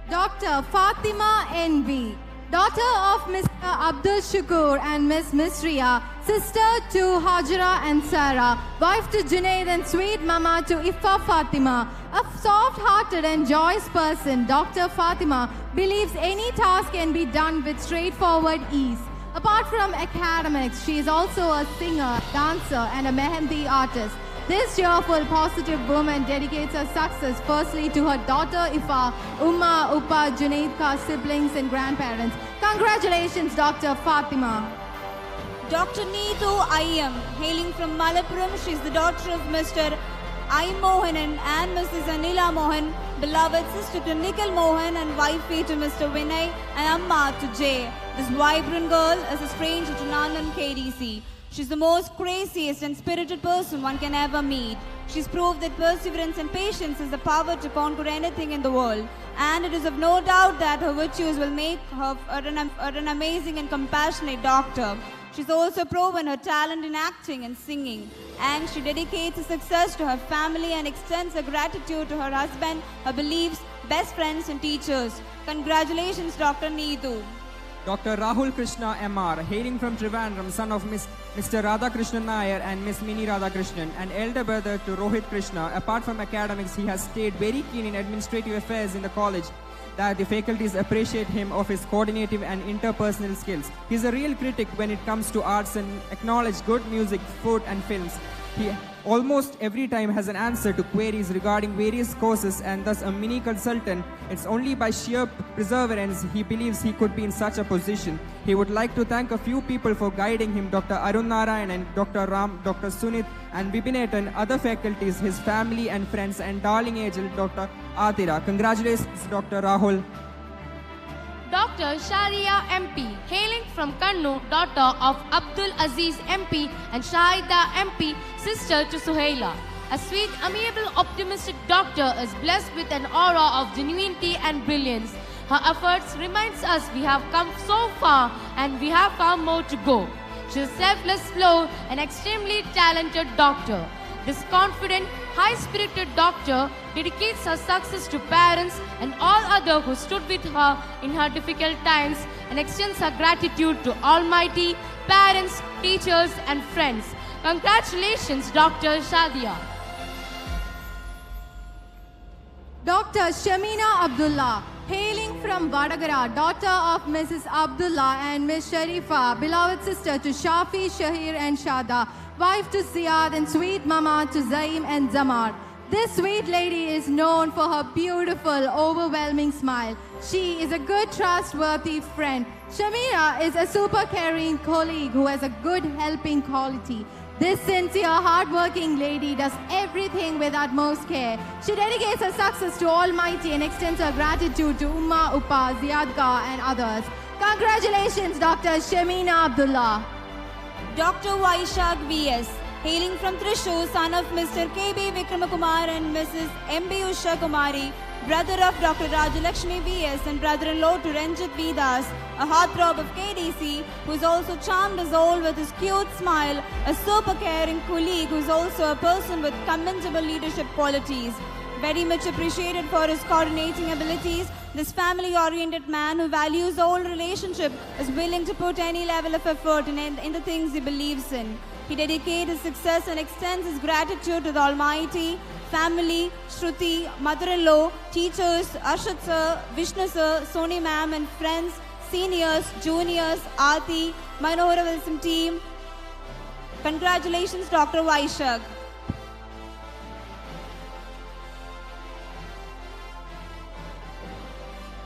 Dr. Fatima N.B., daughter of Mr. Abdul Shukur and Miss Misriya, sister to Hajra and Sarah, wife to Junaid and sweet mama to Ifa Fatima. A soft-hearted and joyous person, Dr. Fatima believes any task can be done with straightforward ease. Apart from academics, she is also a singer, dancer, and a mehendi artist. This cheerful, positive woman dedicates her success firstly to her daughter Ifa, Umma, Uppa, Junaidka, siblings and grandparents. Congratulations, Dr. Fatima.
Dr. Neetu I.M., hailing from Malappuram, she is the daughter of Mr. I. Mohanan and Mrs. Anila Mohan, beloved sister to Nikhil Mohan and wifey to Mr. Vinay and Amma to Jay. This vibrant girl is a stranger to none in KDC. She's the most craziest and spirited person one can ever meet. She's proved that perseverance and patience is the power to conquer anything in the world. And it is of no doubt that her virtues will make her an amazing and compassionate doctor. She's also proven her talent in acting and singing. And she dedicates her success to her family and extends her gratitude to her husband, her beliefs, best friends and teachers. Congratulations, Dr. Neetu.
Dr. Rahul Krishna M.R., hailing from Trivandrum, son of Mr. Radhakrishnan Nair and Miss Mini Radhakrishnan, an elder brother to Rohit Krishna. Apart from academics, he has stayed very keen in administrative affairs in the college, that the faculties appreciate him of his coordinative and interpersonal skills. He is a real critic when it comes to arts and acknowledges good music, food and films. He almost every time has an answer to queries regarding various courses and thus a mini consultant. It's only by sheer perseverance he believes he could be in such a position. He would like to thank a few people for guiding him, Dr. Arun Narayan and Dr. Ram, Dr. Sunit and Vipinat and other faculties, his family and friends and darling angel, Dr. Atira. Congratulations, Dr. Rahul.
Dr. Sharia MP, hailing from Kannur, daughter of Abdul Aziz MP and Shahida MP, sister to Suhaila. A sweet, amiable, optimistic doctor is blessed with an aura of genuinity and brilliance. Her efforts reminds us we have come so far and we have far more to go. She is a selfless, slow and extremely talented doctor. This confident, high-spirited doctor dedicates her success to parents and all others who stood with her in her difficult times and extends her gratitude to Almighty, parents, teachers and friends. Congratulations, Dr. Shadia.
Dr. Shamina Abdullah, hailing from Vadagara, daughter of Mrs. Abdullah and Miss Sharifa, beloved sister to Shafi, Shahir and Shada, wife to Ziyad and sweet mama to Zaim and Zamar. This sweet lady is known for her beautiful, overwhelming smile. She is a good, trustworthy friend. Shamina is a super caring colleague who has a good helping quality. This sincere, hardworking lady does everything with utmost care. She dedicates her success to Almighty and extends her gratitude to Umma, Uppa, Ziyadka and others. Congratulations, Dr. Shamina Abdullah.
Dr. Vaishak V.S., hailing from Trishur, son of Mr. K.B. Vikramakumar and Mrs. M.B. Usha Kumari, brother of Dr. Rajalakshmi V.S. and brother-in-law to Ranjit V. Das, a heartthrob of KDC, who is also charmed us all with his cute smile, a super caring colleague who is also a person with commendable leadership qualities. Very much appreciated for his coordinating abilities, this family-oriented man who values all relationship is willing to put any level of effort in the things he believes in. He dedicates his success and extends his gratitude to the Almighty, family, Shruti, mother-in-law, teachers, Arshad sir, Vishnu sir, Soni ma'am and friends, seniors, juniors, Aati, Manohara Wilson team. Congratulations, Dr. Vaishak.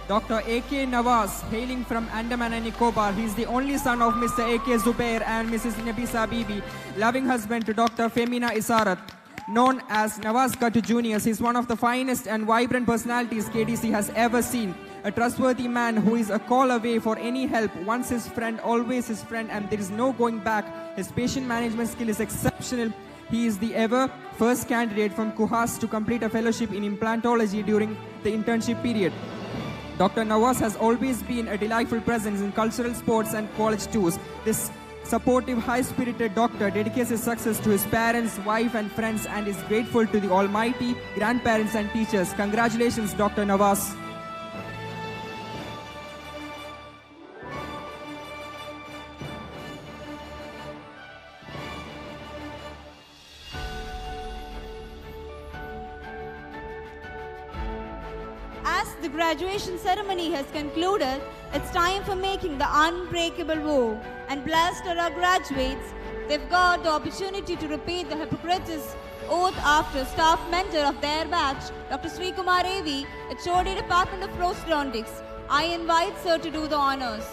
Dr. A.K. Nawaz, hailing from Andaman and Nicobar. He is the only son of Mr. A.K. Zubair and Mrs. Nabisa Bibi, loving husband to Dr. Femina Isarat. Known as Nawaz Katu Juniors, he is one of the finest and vibrant personalities KDC has ever seen. A trustworthy man who is a call away for any help, once his friend, always his friend, and there is no going back. His patient management skill is exceptional. He is the ever first candidate from Kuhas to complete a fellowship in implantology during the internship period. Dr. Nawaz has always been a delightful presence in cultural sports and college tours. This supportive, high-spirited doctor dedicates his success to his parents, wife and friends and is grateful to the Almighty, grandparents and teachers. Congratulations, Dr. Nawaz.
As the graduation ceremony has concluded, it's time for making the unbreakable vow. And blessed are our graduates. They've got the opportunity to repeat the Hippocrates oath after staff mentor of their batch, Dr. Sri Kumar A.V., HOD Department of Prosthodontics. I invite sir to do the honors.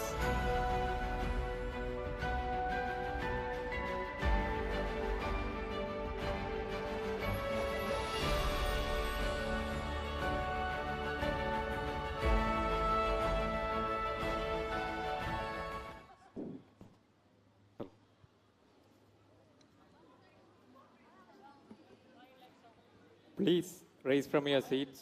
Please rise from your seats.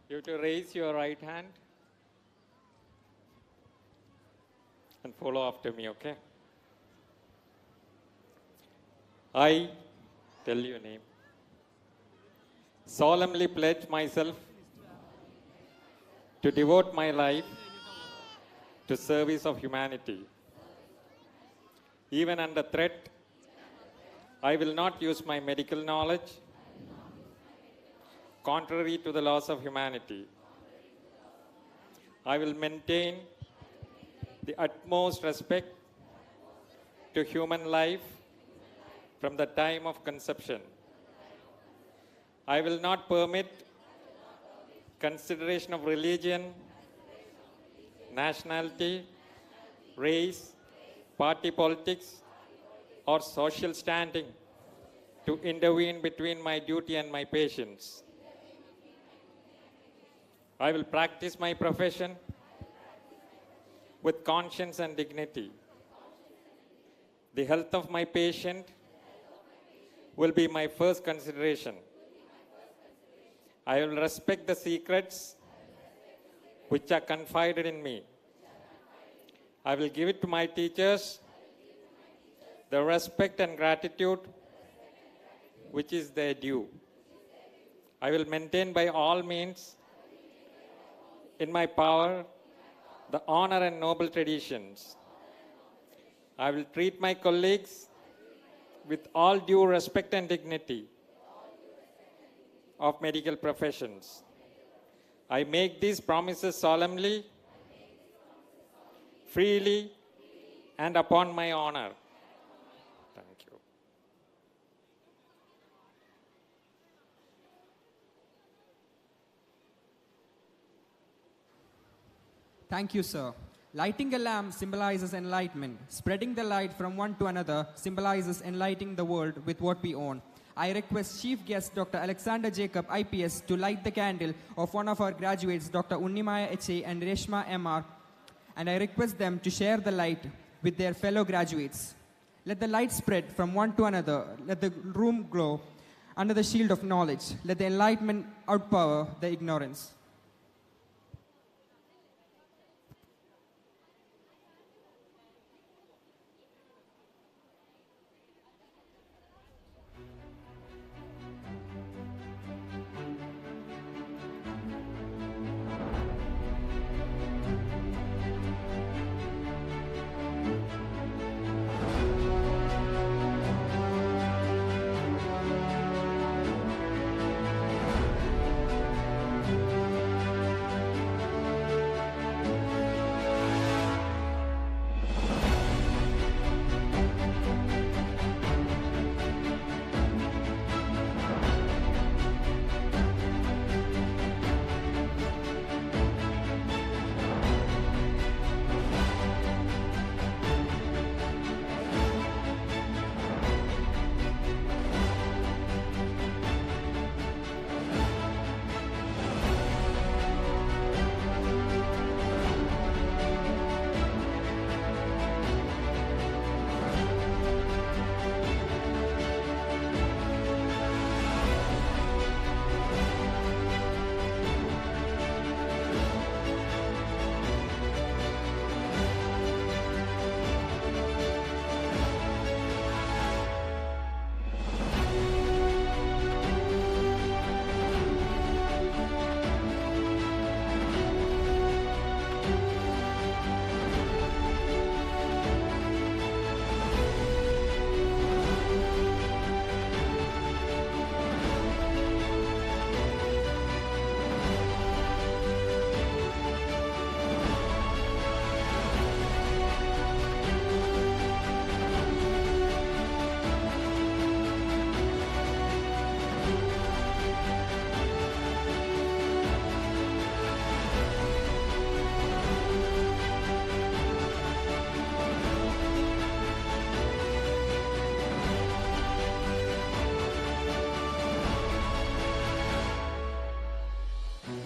You have to raise your right hand and follow after me, okay? I, tell your name, solemnly pledge myself to devote my life to service of humanity. Even under threat, I will not use my medical knowledge contrary to the laws of humanity. I will maintain the utmost respect to human life from the time of conception. I will not permit consideration of religion, nationality, race, party politics, or social standing to intervene between my duty and my patients. I will practice my profession with conscience and dignity. The health of my patient will be my first consideration. I will respect the secrets which are confided in me. I will give it to my teachers, the respect and gratitude which is their due. I will maintain by all means in my power the honor and noble traditions. I will treat my colleagues with all due respect and dignity of medical professions. I make these promises solemnly, freely, and upon my honor. Thank you.
Thank you, sir. Lighting a lamp symbolizes enlightenment. Spreading the light from one to another symbolizes enlightening the world with what we own. I request Chief Guest Dr. Alexander Jacob, IPS, to light the candle of one of our graduates, Dr. Unnimaya H.A. and Reshma M.R., and I request them to share the light with their fellow graduates. Let the light spread from one to another. Let the room glow under the shield of knowledge. Let the enlightenment outpower the ignorance.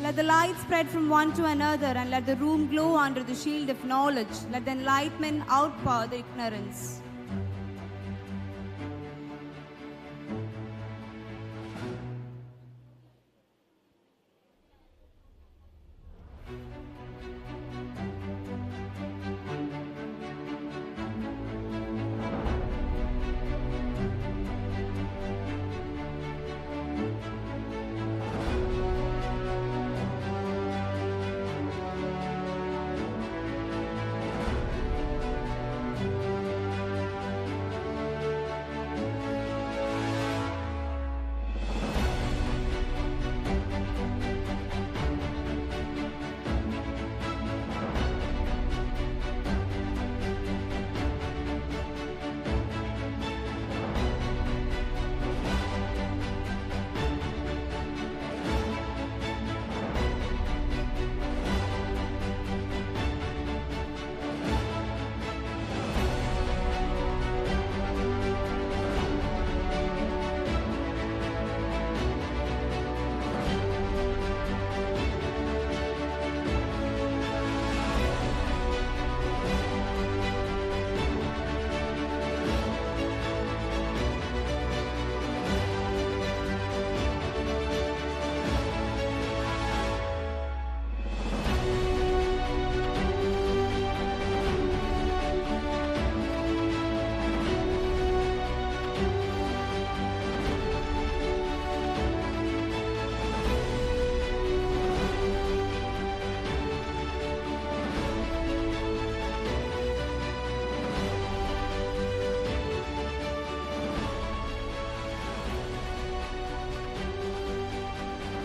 Let the light spread from one to another, and let the room glow under the shield of knowledge. Let the enlightenment outpower the ignorance.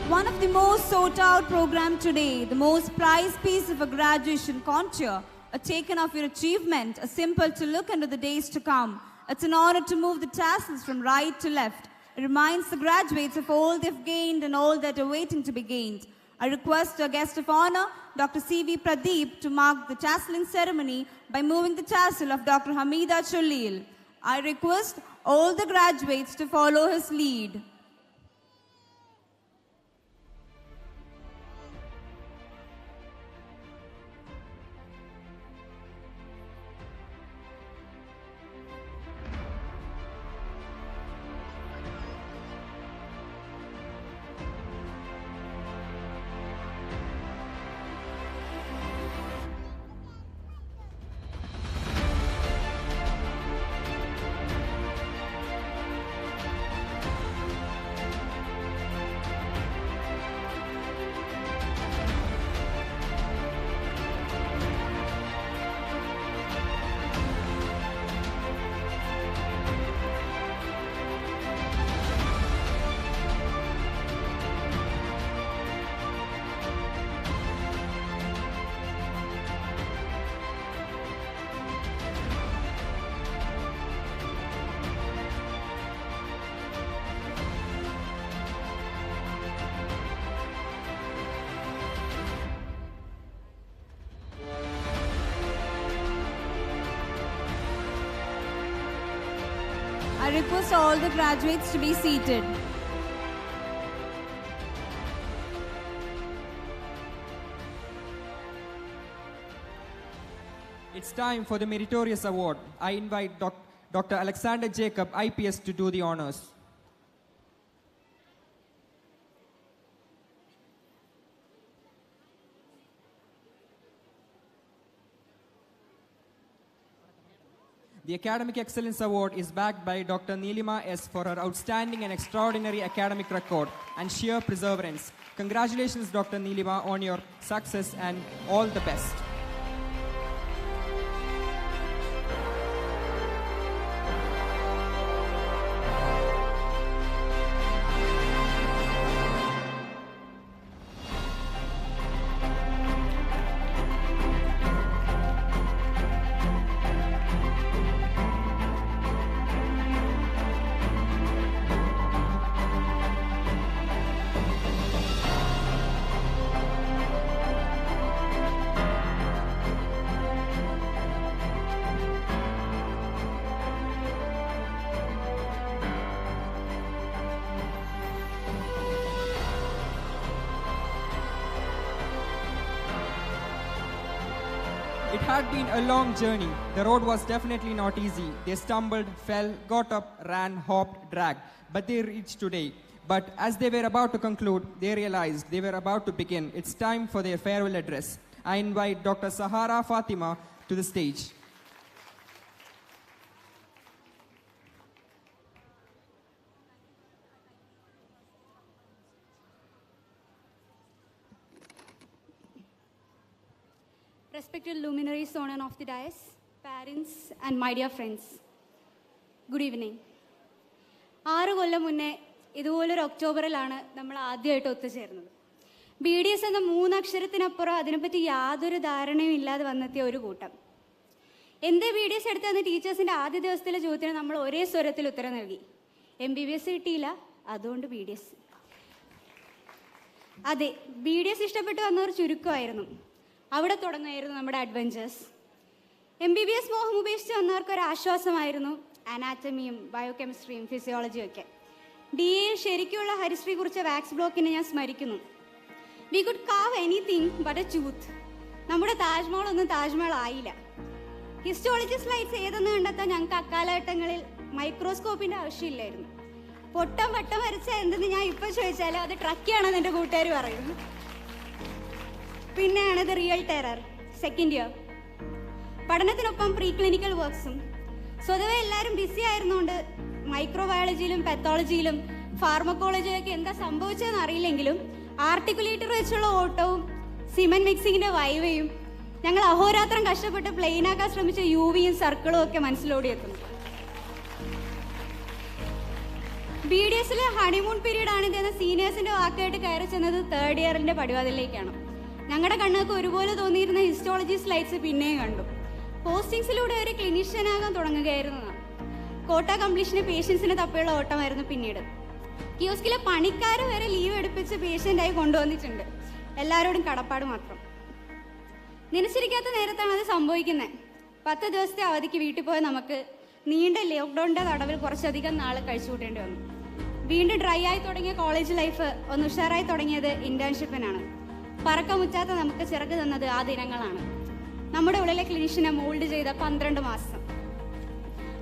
One of the most sought out programs today, the most prized piece of a graduation contour, a taken of your achievement, a symbol to look into the days to come. It's an honor to move the tassels from right to left. It reminds the graduates of all they've gained and all that are waiting to be gained. I request our guest of honor, Dr. C.V. Pradeep, to mark the tasseling ceremony by moving the tassel of Dr. Hamida Cholil. I request all the graduates to follow his lead. I request all the graduates to be seated.
It's time for the Meritorious Award. I invite Dr. Alexander Jacob, IPS, to do the honors. The Academic Excellence Award is backed by Dr. Neelima S. for her outstanding and extraordinary academic record and sheer perseverance. Congratulations, Dr. Neelima, on your success and all the best. It had been a long journey. The road was definitely not easy. They stumbled, fell, got up, ran, hopped, dragged. But they reached today. But as they were about to conclude, they realized they were about to begin. It's time for their farewell address. I invite Dr. Sahara Fatima to the stage.
Respected luminaries on and off the dais, parents and my dear friends, good evening. 6 കൊല്ലം മുന്നേ ഇതുപോലൊരു ഒക്ടോബറിലാണ് നമ്മൾ ആദ്യമായിട്ട് ഒത്തുചേർന്നത്. BDS എന്ന 3 അക്ഷരത്തിനപ്പുറം അതിനെപ്പറ്റി യാതൊരു ധാരണയും ഇല്ലാതെ വന്നെത്തിയ ഒരു കൂട്ടം. എന്തേ BDS എടുത്തതെന്ന് ടീച്ചേഴ്സിൻ്റെ ആദ്യ ദിവസത്തിലെ ചോദ്യത്തിന് നമ്മൾ ഒരേ സ്വരത്തിൽ ഉത്തരം നൽകി. MBBS കിട്ടിയില്ല, അതുകൊണ്ട് BDS. അതെ, BDS ഇഷ്ടപ്പെട്ട് വന്നവർ ചുരുക്കമായിരുന്നു. അവിടെ തുടങ്ങുമായിരുന്നു നമ്മുടെ അഡ്വഞ്ചേഴ്സ്. MBBS മോഹം ഉപേക്ഷിച്ച് വന്നവർക്ക് ഒരു ആശ്വാസമായിരുന്നു അനാറ്റമിയും ബയോകെമിസ്ട്രിയും ഫിസിയോളജിയും ഒക്കെ. DAയിൽ ശരിക്കുള്ള ഹരിശ്രീ കുറിച്ച വാക്സ് ബ്ലോക്കിനെ ഞാൻ സ്മരിക്കുന്നു. We could carve anything but a tooth. നമ്മുടെ താജ്മഹൽ ഒന്നും താജ്മഹൽ ആയില്ല. ഹിസ്റ്റോളജി സ്ലൈഡ്സ് ഏതെന്ന് കണ്ടെത്താൻ ഞങ്ങൾക്ക് അക്കാലഘട്ടങ്ങളിൽ മൈക്രോസ്കോപ്പിൻ്റെ ആവശ്യമില്ലായിരുന്നു. പൊട്ടം വട്ടം വരച്ച എന്തെന്ന് ഞാൻ ഇപ്പോൾ ചോദിച്ചാൽ അത് ട്രക്കിയാണെന്ന് എൻ്റെ കൂട്ടുകാർ പറയുന്നു. പിന്നെയാണ് ഇത് റിയൽ ടെറർ, സെക്കൻഡ് ഇയർ. പഠനത്തിനൊപ്പം പ്രീ ക്ലിനിക്കൽ വർക്ക്സും. സ്വതവേ എല്ലാവരും ബിസി ആയിരുന്നുകൊണ്ട് മൈക്രോബയോളജിയിലും പെത്തോളജിയിലും ഫാർമക്കോളജിയിലൊക്കെ എന്താ സംഭവിച്ചതെന്ന് അറിയില്ലെങ്കിലും ആർട്ടിക്കുലേറ്റർ വെച്ചുള്ള ഓട്ടവും സിമെന്റ് മിക്സിങ്ങിൻ്റെ വൈവയും ഞങ്ങൾ അഹോരാത്രം കഷ്ടപ്പെട്ട് പ്ലെയിനാക്കാൻ ശ്രമിച്ച UVയും സർക്കിളും ഒക്കെ മനസ്സിലോടി എത്തുന്നു. BDSലെ ഹണിമൂൺ പീരീഡ് ആണ് ഇതെന്ന സീനിയേഴ്സിന്റെ വാക്കായിട്ട് കയറി ചെന്നത് തേർഡ് ഇയറിന്റെ പടിവാതിലേക്കാണ്. ഞങ്ങളുടെ കണ്ണുകൾക്ക് ഒരുപോലെ തോന്നിയിരുന്ന ഹിസ്റ്റോളജി സ്ലൈഡ്സ് പിന്നെയും കണ്ടു. പോസ്റ്റിങ്സിലൂടെ ഒരു ക്ലിനീഷ്യനാകാൻ തുടങ്ങുകയായിരുന്നു. കോട്ട കംപ്ലീഷന് പേഷ്യൻസിനെ തപ്പിയുള്ള ഓട്ടമായിരുന്നു പിന്നീട്. കിയോസ്കിലെ പണിക്കാരെ വരെ ലീവ് എടുപ്പിച്ച് പേഷ്യൻ്റായി കൊണ്ടുവന്നിട്ടുണ്ട്. എല്ലാവരോടും കടപ്പാട് മാത്രം. നനച്ചിരിക്കാത്ത നേരത്താണ് അത് സംഭവിക്കുന്നത്. 10 ദിവസത്തെ അവധിക്ക് വീട്ടിൽ പോയ നമുക്ക് നീണ്ട ലോക്ക്ഡൗണിൻ്റെ തടവിൽ കുറച്ചധികം നാൾ കഴിച്ചു കൂട്ടേണ്ടി വന്നു. വീണ്ടും ഡ്രൈ ആയി തുടങ്ങിയ കോളേജ് ലൈഫ് ഒന്ന് ഉഷാറായി തുടങ്ങിയത് ഇന്റേൺഷിപ്പിനാണ്. പറക്കമുറ്റാത്ത നമുക്ക് ചിറക് തന്നത് ആ ദിനങ്ങളാണ്. നമ്മുടെ ഉള്ളിലെ ക്ലിനിഷ്യനെ മോൾഡ് ചെയ്ത 12 മാസം.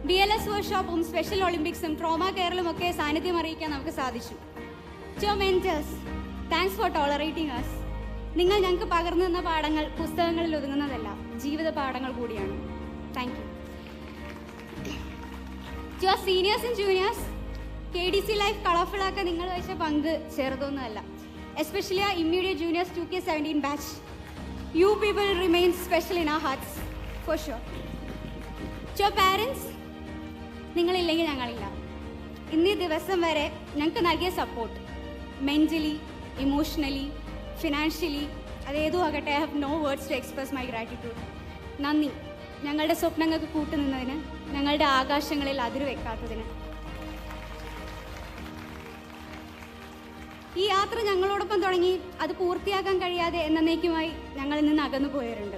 BLS വർക്ക്ഷോപ്പും സ്പെഷ്യൽ ഒളിമ്പിക്സും ട്രോമ കെയറിലും ഒക്കെ സാന്നിധ്യം അറിയിക്കാൻ നമുക്ക് സാധിച്ചു. To mentors, thanks for tolerating us. നിങ്ങൾ ഞങ്ങൾക്ക് പകർന്നു തന്ന പാഠങ്ങൾ പുസ്തകങ്ങളിൽ ഒതുങ്ങുന്നതല്ല, ജീവിത പാഠങ്ങൾ കൂടിയാണ്. Thank you. To our seniors and juniors, KDC life colourful ആക്കാൻ നിങ്ങൾ വഹിച്ച പങ്ക് ചെറുതൊന്നുമല്ല. എസ്പെഷ്യലി ആ immediate juniors 2K17 batch. You people remain special in our hearts for sure. To our parents, നിങ്ങളില്ലെങ്കിൽ ഞങ്ങളില്ല. ഇന്നീ ദിവസം വരെ ഞങ്ങൾക്ക് നൽകിയ സപ്പോർട്ട്, മെൻ്റലി, ഇമോഷണലി, ഫിനാൻഷ്യലി, അതേതും ആകട്ടെ, I have no words to express my gratitude. നന്ദി, ഞങ്ങളുടെ സ്വപ്നങ്ങൾക്ക് കൂട്ടുനിന്നതിന്, ഞങ്ങളുടെ ആകാശങ്ങളിൽ അതിര് വെക്കാത്തതിന്. ഈ യാത്ര ഞങ്ങളോടൊപ്പം തുടങ്ങി അത് പൂർത്തിയാക്കാൻ കഴിയാതെ എന്നേക്കുമായി ഞങ്ങളിൽ നിന്ന് അകന്നു പോയവരുണ്ട്.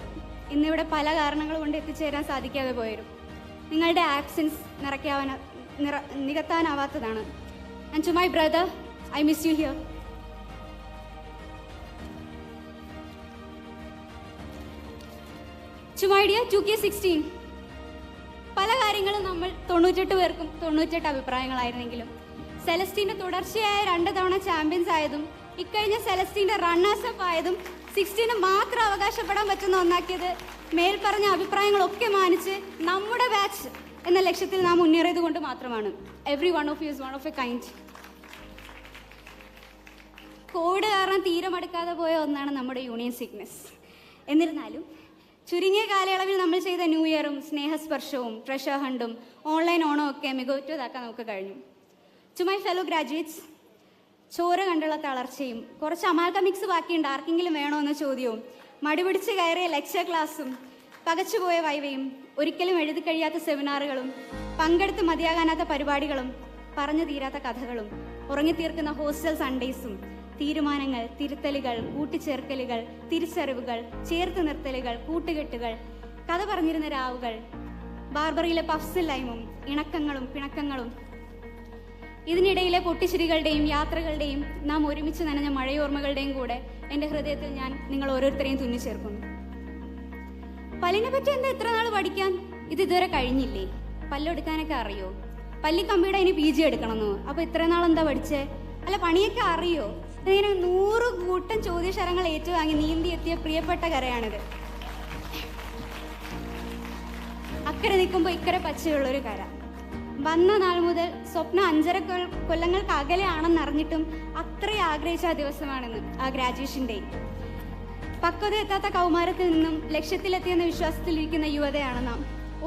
ഇന്നിവിടെ പല കാരണങ്ങൾ കൊണ്ട് എത്തിച്ചേരാൻ സാധിക്കാതെ പോയവരും. നിങ്ങളുടെ ആബ്സെൻസ് നികത്താനാവാത്തതാണ്. And to my brother, I miss you here. To my dear 2K16, പല കാര്യങ്ങളും നമ്മൾ 98 പേർക്കും 98 അഭിപ്രായങ്ങളായിരുന്നെങ്കിലും സെലസ്റ്റീൻ്റെ തുടർച്ചയായ 2 തവണ ചാമ്പ്യൻസ് ആയതും ഇക്കഴിഞ്ഞ സെലസ്റ്റീൻ്റെ റണ്ണേഴ്സ് അപ്പ് ആയതും 16 മാത്രം അവകാശപ്പെടാൻ പറ്റുന്ന ഒന്നാക്കിയത് മേൽപ്പറഞ്ഞ അഭിപ്രായങ്ങളൊക്കെ മാനിച്ച് നമ്മുടെ ബാച്ച് എന്ന ലക്ഷ്യത്തിൽ നാം മുന്നേറിയത് കൊണ്ട് മാത്രമാണ്. Every one of you is one of a kind. COVID കാരണം തീരെ മടുക്കാതെ പോയ ഒന്നാണ് നമ്മുടെ യൂണിയൻ സിക്നെസ്. എന്നിരുന്നാലും ചുരുങ്ങിയ കാലയളവിൽ നമ്മൾ ചെയ്ത ന്യൂ ഇയറും സ്നേഹസ്പർശവും ട്രഷർ ഹണ്ടും ഓൺലൈൻ ഓണവും ഒക്കെ മികവുറ്റതാക്കാൻ നമുക്ക് കഴിഞ്ഞു. ടു മൈ ഫെലോ ഗ്രാജുവേറ്റ്സ്, ചോര കണ്ടുള്ള തളർച്ചയും കുറച്ച് അമാൽഗമിക്സ് ബാക്കിയുണ്ട് ആർക്കെങ്കിലും വേണോ എന്ന ചോദ്യവും, മടിപിടിച്ച് കയറിയ ലെക്ചർ ക്ലാസ്സും പകച്ചുപോയ വൈവയും ഒരിക്കലും എഴുതി കഴിയാത്ത സെമിനാറുകളും പങ്കെടുത്ത് മതിയാകാനാത്ത പരിപാടികളും പറഞ്ഞു തീരാത്ത കഥകളും ഉറങ്ങിത്തീർക്കുന്ന ഹോസ്റ്റൽ സൺഡേസും തീരുമാനങ്ങൾ, തിരുത്തലുകൾ, കൂട്ടിച്ചേർക്കലുകൾ, തിരിച്ചറിവുകൾ, ചേർത്ത് നിർത്തലുകൾ, കൂട്ടുകെട്ടുകൾ, കഥ പറഞ്ഞിരുന്ന രാവുകൾ, ബാർബറിയിലെ പഫ്സ് ലൈമും ഇണക്കങ്ങളും പിണക്കങ്ങളും, ഇതിനിടയിലെ പൊട്ടിച്ചിരികളുടെയും യാത്രകളുടെയും നാം ഒരുമിച്ച് നനഞ്ഞ മഴയോർമ്മകളുടെയും കൂടെ എൻ്റെ ഹൃദയത്തിൽ ഞാൻ നിങ്ങൾ ഓരോരുത്തരെയും തുന്നിച്ചേർക്കുന്നു. പല്ലിനെ പറ്റി എന്താ ഇത്ര നാൾ പഠിക്കാൻ? ഇത് ഇതുവരെ കഴിഞ്ഞില്ലേ? പല്ലെടുക്കാനൊക്കെ അറിയോ? പല്ലിക്കമ്പിയുടെ ഇനി PG എടുക്കണമെന്നോ? അപ്പോൾ ഇത്ര നാൾ എന്താ പഠിച്ചേ? അല്ല, പണിയൊക്കെ അറിയോ? ഇങ്ങനെ 100 കൂട്ടം ചോദ്യശരങ്ങൾ ഏറ്റുവാങ്ങി നീന്തി എത്തിയ പ്രിയപ്പെട്ട കരയാണിത്. അക്കരെ നിൽക്കുമ്പോൾ ഇക്കരെ പച്ചയുള്ളൊരു കര. വന്ന നാൾ മുതൽ സ്വപ്നം 5.5 കൊല്ലങ്ങൾക്ക് അകലെയാണെന്നറിഞ്ഞിട്ടും അത്രയും ആഗ്രഹിച്ച ആ ദിവസമാണെന്ന് ആ ഗ്രാജുവേഷൻ ഡേ. പക്വത എത്താത്ത കൗമാരത്തിൽ നിന്നും ലക്ഷ്യത്തിലെത്തിയെന്ന വിശ്വാസത്തിലിരിക്കുന്ന യുവതയാണ് നാം.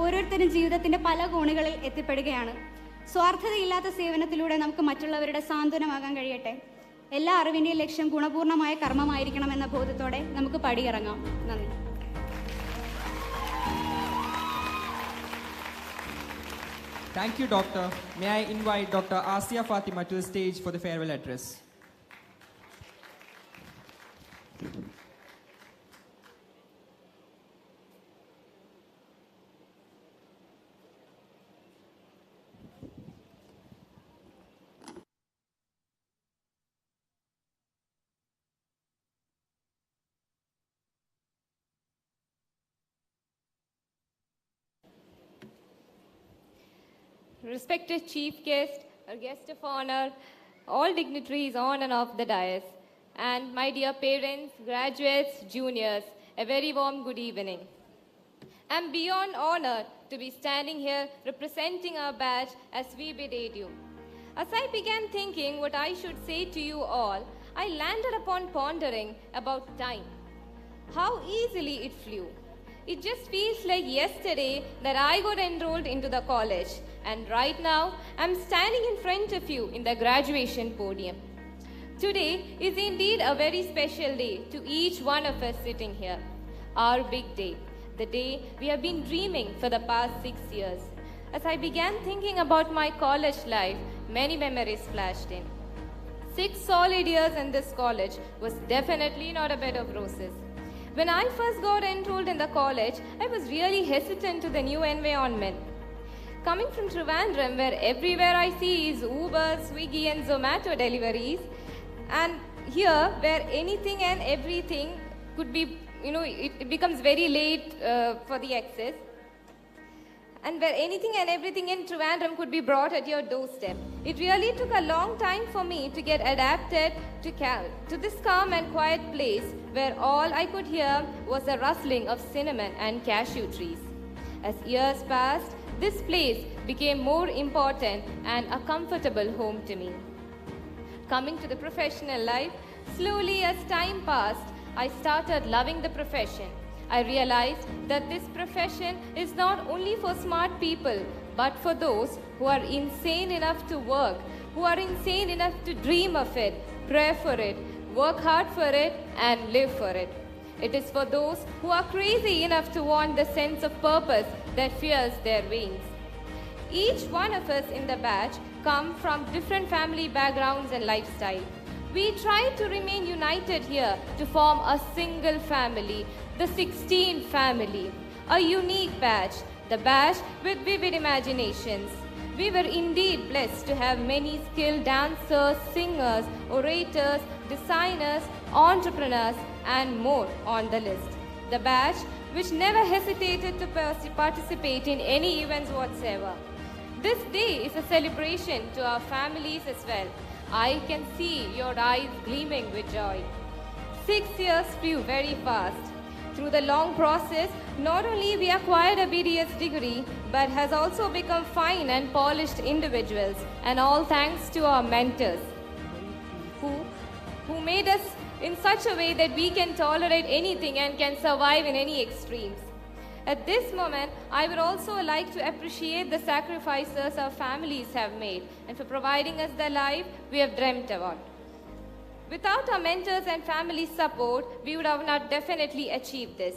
ഓരോരുത്തരും ജീവിതത്തിൻ്റെ പല കോണുകളിൽ എത്തിപ്പെടുകയാണ്. സ്വാർത്ഥതയില്ലാത്ത സേവനത്തിലൂടെ നമുക്ക് മറ്റുള്ളവരുടെ സാന്ത്വനമാകാൻ കഴിയട്ടെ. എല്ലാ അറിവിൻ്റെയും ലക്ഷ്യം ഗുണപൂർണ്ണമായ കർമ്മമായിരിക്കണം എന്ന ബോധത്തോടെ നമുക്ക് പടിയിറങ്ങാം. നന്ദി.
Thank you, Doctor. May I invite Dr. Asia Fatima to the stage for the farewell address.
Respected chief guest, our guest of honor, all dignitaries on and off the dais, and my dear parents, graduates, juniors, a very warm good evening. I'm beyond honored to be standing here representing our batch as we bid adieu. As I began thinking what I should say to you all, I landed upon pondering about time. How easily it flew. It just feels like yesterday that I got enrolled into the college, and right now I'm standing in front of you in the graduation podium. Today is indeed a very special day to each one of us sitting here. Our big day, the day we have been dreaming for the past 6 years. As I began thinking about my college life, many memories flashed in. 6 solid years in this college was definitely not a bed of roses. When I first got enrolled in the college, I was really hesitant to the new environment. Coming from Trivandrum, where everywhere I see is Uber, Swiggy and Zomato deliveries, and here where anything and everything could be, it becomes very late for the access, and where anything and everything in Trivandrum could be brought at your doorstep. It really took a long time for me to get adapted to this calm and quiet place where all I could hear was the rustling of cinnamon and cashew trees. As years passed, this place became more important and a comfortable home to me. Coming to the professional life, slowly as time passed, I started loving the profession. I realized that this profession is not only for smart people, but for those who are insane enough to work, who are insane enough to dream of it, pray for it, work hard for it, and live for it. It is for those who are crazy enough to want the sense of purpose that fuels their veins. Each one of us in the batch come from different family backgrounds and lifestyle. We try to remain united here to form a single family, the 16 family, a unique batch, the batch with vivid imaginations. We were indeed blessed to have many skilled dancers, singers, orators, designers, entrepreneurs, and more on the list. The batch which never hesitated to participate in any events whatsoever. This day is a celebration to our families as well. I can see your eyes gleaming with joy. 6 years flew very fast. Through the long process, not only we acquired a BDS degree, but has also become fine and polished individuals, and all thanks to our mentors, who made us in such a way that we can tolerate anything and can survive in any extremes. At this moment, I would also like to appreciate the sacrifices our families have made and for providing us the life we have dreamt about. Without our mentors and family support, we would have not definitely achieved this.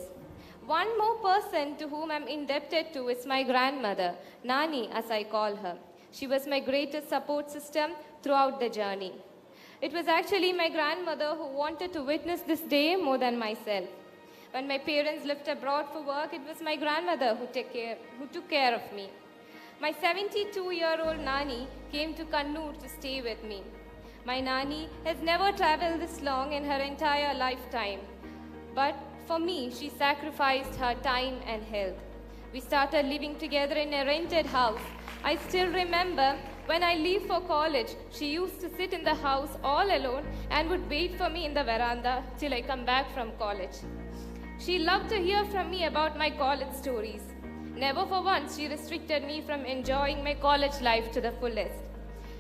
One more person to whom I'm indebted to is my grandmother, Nani as I call her. She was my greatest support system throughout the journey. It was actually my grandmother who wanted to witness this day more than myself. When my parents left abroad for work, it was my grandmother who took care of me. My 72-year-old Nani came to Kannur to stay with me. My Nani has never traveled this long in her entire lifetime. But for me, she sacrificed her time and health. We started living together in a rented house. I still remember when I leave for college, she used to sit in the house all alone and would wait for me in the veranda till I come back from college. She loved to hear from me about my college stories. Never for once she restricted me from enjoying my college life to the fullest.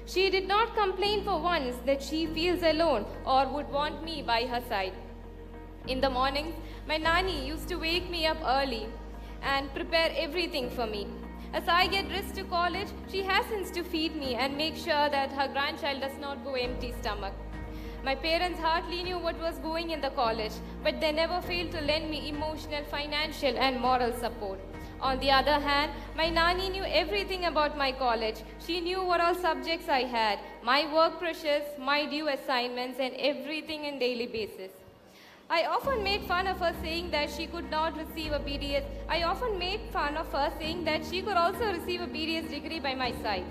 She did not complain for once that she feels alone or would want me by her side. In the mornings, my Nani used to wake me up early and prepare everything for me. As I get dressed to college, she hastens to feed me and make sure that her grandchild does not go empty stomach. My parents hardly knew what was going in the college, but they never failed to lend me emotional, financial, and moral support. On the other hand, my Nani knew everything about my college. She knew what all subjects I had, my work pressures, my due assignments, and everything on daily basis. I often made fun of her saying that she could not receive a BDS. I often made fun of her saying that she could also receive a BDS degree by my side.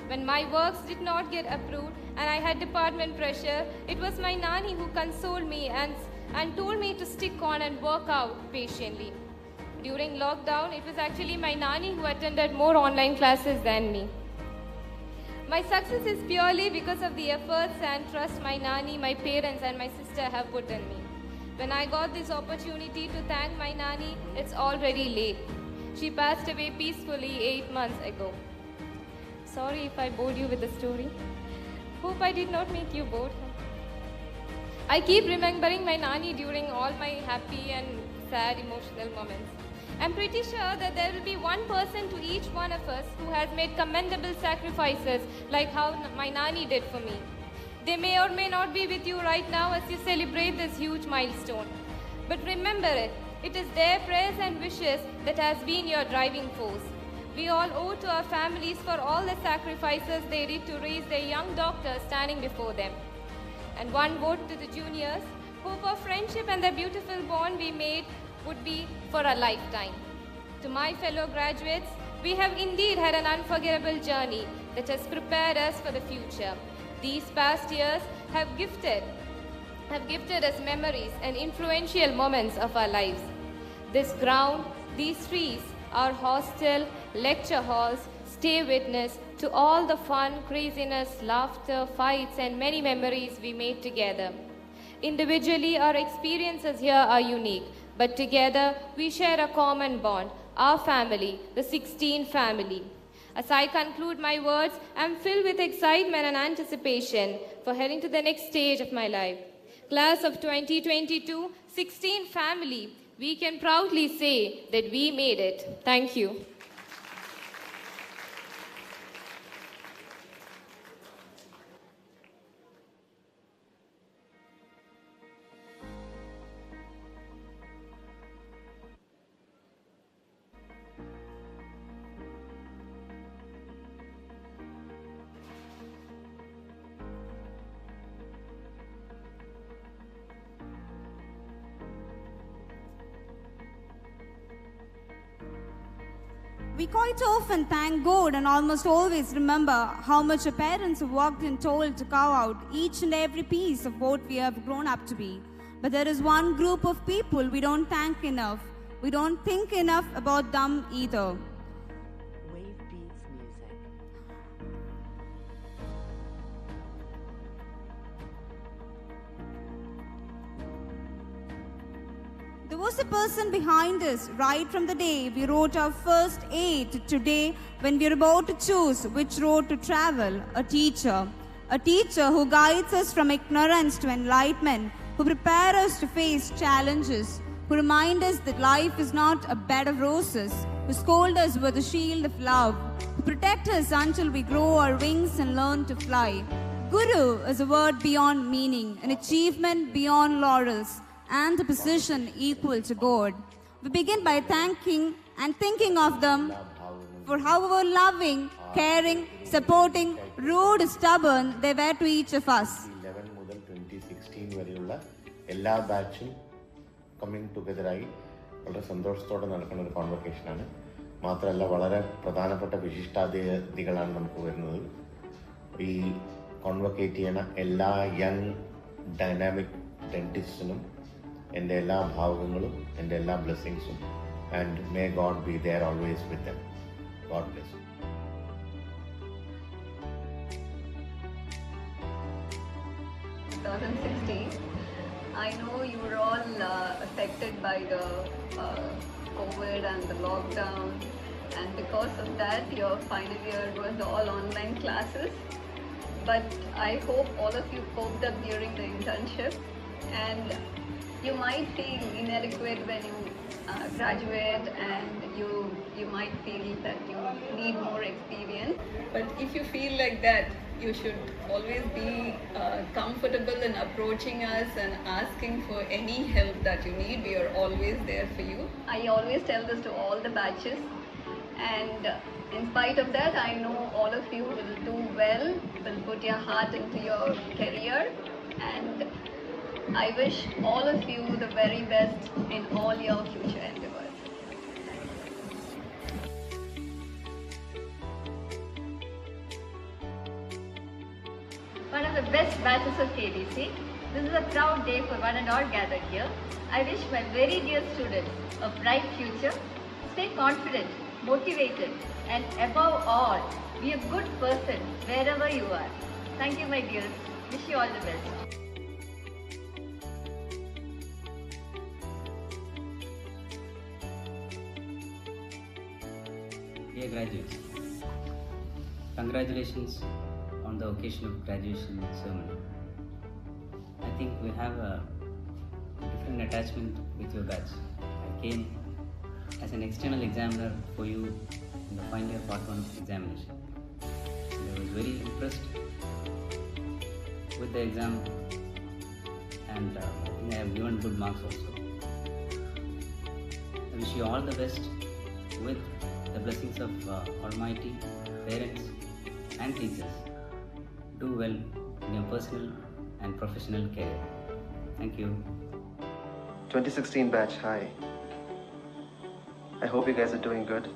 When my works did not get approved and I had department pressure, it was my Nani who consoled me and told me to stick on and work out patiently. During lockdown, it was actually my Nani who attended more online classes than me. My success is purely because of the efforts and trust my Nani, my parents, and my sister have put in me. When I got this opportunity to thank my Nani, it's already late. She passed away peacefully 8 months ago. Sorry if I bored you with the story. Hope I did not make you bored. I keep remembering my Nani during all my happy and sad emotional moments. I'm pretty sure that there will be one person to each one of us who has made commendable sacrifices like how my Nani did for me. They may or may not be with you right now as you celebrate this huge milestone. But remember it is their prayers and wishes that has been your driving force. We all owe to our families for all the sacrifices they did to raise their young doctors standing before them. And one vote to the juniors, hope of friendship and the beautiful bond we made would be for a lifetime. To my fellow graduates, we have indeed had an unforgettable journey that has prepared us for the future. These past years have gifted us memories and influential moments of our lives. This ground, these trees, our hostel, lecture halls, stay witness to all the fun, craziness, laughter, fights, and many memories we made together. Individually, our experiences here are unique, but together we share a common bond, our family, the 16 family. As I conclude my words, I am filled with excitement and anticipation for heading to the next stage of my life. Class of 2022, 16 family, we can proudly say that we made it. Thank you.
We quite often thank God and almost always remember how much our parents have worked and toiled to carve out each and every piece of what we have grown up to be. But there is one group of people we don't thank enough. We don't think enough about them either. There was a person behind us right from the day we wrote our first A to today when we're about to choose which road to travel, a teacher. A teacher who guides us from ignorance to enlightenment, who prepares us to face challenges, who remind us that life is not a bed of roses, who scold us with a shield of love, who protect us until we grow our wings and learn to fly. Guru is a word beyond meaning, an achievement beyond laurels, and a position equal to God. We begin by thanking and thinking of them for however loving, caring, supporting, rude, stubborn they were to each of us.
11 മുതൽ 2016 വരെയുള്ള എല്ലാ ബാച്ചും coming ടുഗദറായി വളരെ സന്തോഷത്തോടെ നടക്കുന്ന ഒരു കോൺവൊക്കേഷനാണ്. മാത്രമല്ല വളരെ പ്രധാനപ്പെട്ട വിശിഷ്ടാതിഥികളാണ് നമുക്ക് വരുന്നത്. ഈ കോൺവൊക്കേറ്റ് ചെയ്യണ എല്ലാ യങ് ഡൈനാമിക് ഡെന്റിസ്റ്റിനും എൻ്റെ എല്ലാ ഭാവുകങ്ങളും എൻ്റെ എല്ലാ ബ്ലെസ്സിങ്സും. And may God be there always with them. God bless you.
2016. I know you were all affected by the COVID and the lockdown, and because of that your final year was all online classes. But I hope all of you coped up during the internship, and you might feel inadequate when you graduate, and you might feel that you need more experience. But if you feel like that, you should always be comfortable in approaching us and asking for any help that you need. We are always there for you. I always tell this to all the batches, and in spite of that, I know all of you will do well, will put your heart into your career, and I wish all of you the very best in all your future endeavors. One of the best batches of KDC, this is a proud day for one and all gathered here. I wish my very dear students a bright future. Stay confident, motivated, and above all, be a good person wherever you are. Thank you, my dears. Wish you all the best.
Dear graduates, congratulations on the occasion of graduation ceremony. I think we have a different attachment with your batch. I came as an external examiner for you in the final year Part-1 examination. And I was very impressed with the exam, and I think I have given good marks also. I wish you all the best with the blessings of Almighty, parents and teachers. Do well in your personal and professional career. Thank you.
2016 batch, hi. I hope you guys are doing good.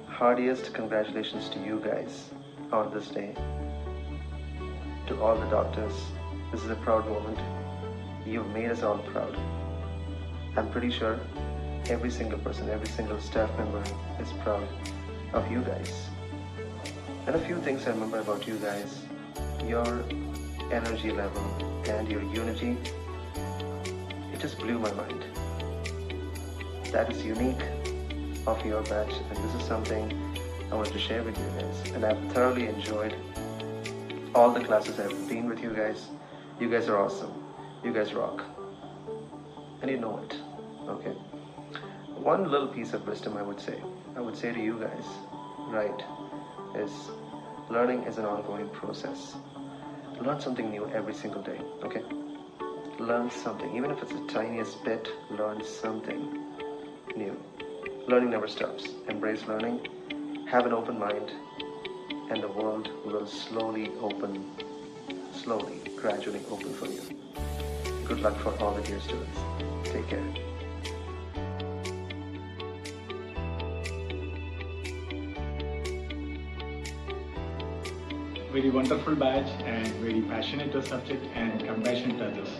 Heartiest congratulations to you guys on this day. To all the doctors, this is a proud moment. You've made us all proud. I'm pretty sure every single person, every single staff member is proud of you guys. And a few things I remember about you guys. Your energy level and your unity, it just blew my mind. That is unique of your batch, and this is something I wanted to share with you guys. And I've thoroughly enjoyed all the classes I've been with you guys. You guys are awesome. You guys rock. And you know it, okay? One little piece of wisdom I would say to you guys, right, is learning is an ongoing process. Learn something new every single day, okay? Learn something, even if it's the tiniest bit, learn something new. Learning never stops. Embrace learning, have an open mind, and the world will gradually open for you. Good luck for all the dear students. Take care.
Very wonderful batch and very passionate to subject and compassionate to others.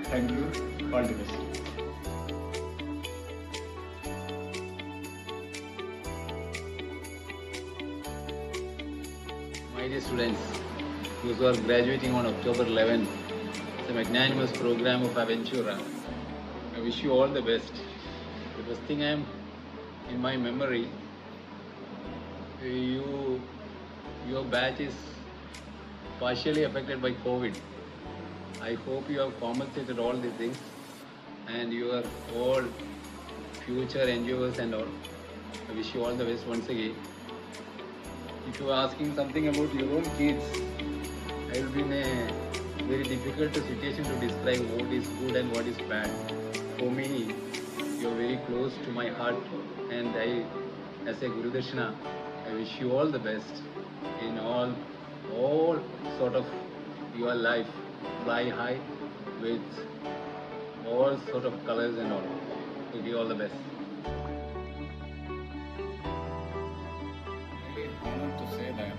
Thank you. All the best.
My dear students, those who are graduating on October 11th, the magnanimous program of Aventura, I wish you all the best. The best thing I am in my memory, your batch is partially affected by COVID. I hope you have compensated all these things and you are all future endeavors and all. I wish you all the best once again. If you are asking something about your own kids, I will be in a very difficult situation to describe what is good and what is bad. For me, you are very close to my heart, and I, as a Guru Darshana, I wish you all the best in all sort of your life. Fly high with all sort of colors and all. To be all the best.
Really honored to say that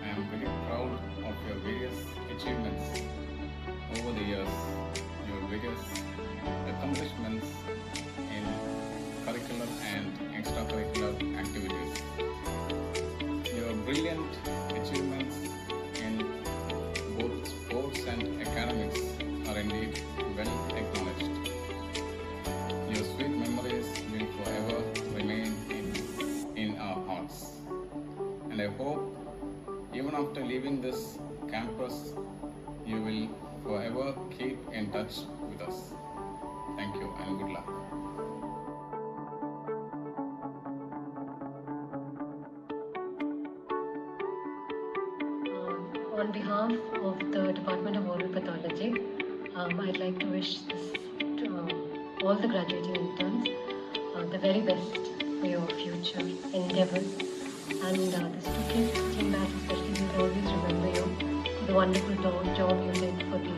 I am very proud of your various achievements over the years, your various accomplishments in curricular and extracurricular activities. Your brilliant achievements in both sports and academics are indeed well acknowledged. Your sweet memories will forever remain in our hearts. And I hope even after leaving this campus, you will forever keep in touch with us. Thank you and good luck.
On behalf of the Department of Oral Pathology, I'd like to wish this to all the graduating interns the very best for your future endeavors. And the 2016 batch especially will always remember you for the wonderful job you did for the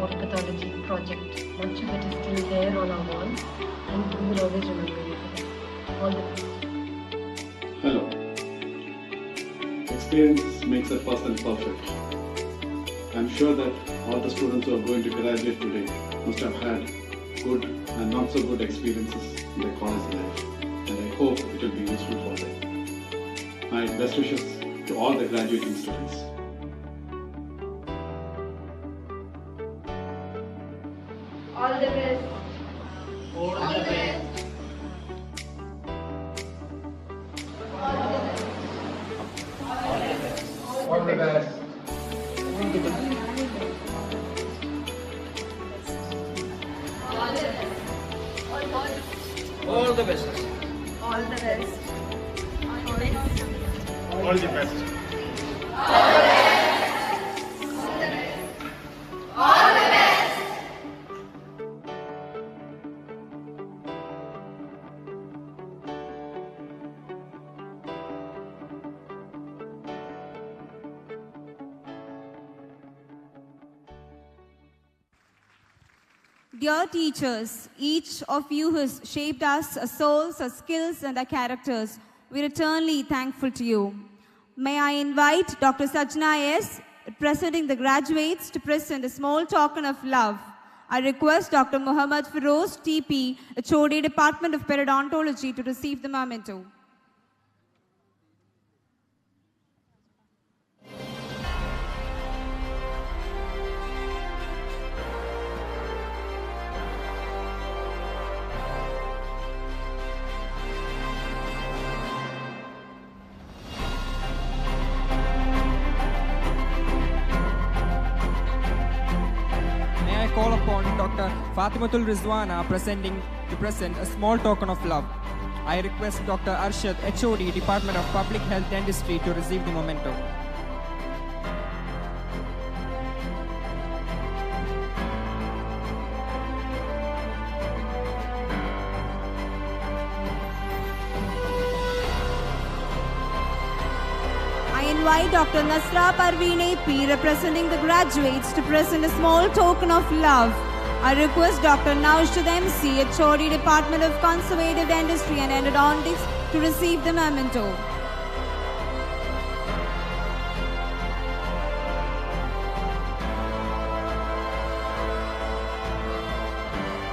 oral pathology project. Much of it is still there on our walls, and we will always remember you for that. All the best.
Hello. Experience makes a person perfect. I'm sure that all the students who are going to graduate today must have had good and not so good experiences in their college life, and I hope it will be useful for them. My best wishes to all the graduating students.
All the best.
All the best.
All the best.
All the best.
Dear teachers, each of you has shaped us, our souls, our skills, and our characters. We are eternally thankful to you. May I invite Dr. Sajna S., representing the graduates, to present a small token of love. I request Dr. Muhammad Feroz, TP, HOD, Department of Periodontology, to receive the memento.
Call upon Dr. Fatimatul Rizwana to present a small token of love. I request Dr. Arshad, HOD, Department of Public Health Dentistry, to receive the memento.
I invite Dr. Nasra Parveen AP, representing the graduates, to present a small token of love. I request Dr. Naushad MC, HOD, Department of Conservative Dentistry and Endodontics, to receive the memento.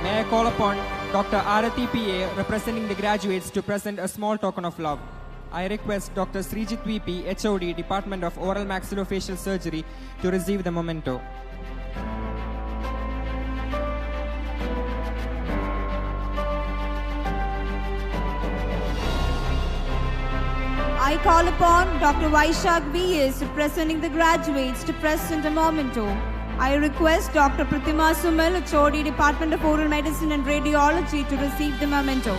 May I call upon Dr. Arati PA, representing the graduates, to present a small token of love. I request Dr. Srijit VP, HOD, Department of Oral Maxillofacial Surgery, to receive the memento.
I call upon Dr. Vaishak VS, representing the graduates, to present a memento. I request Dr. Pratima Sumal, HOD, Department of Oral Medicine and Radiology, to receive the memento.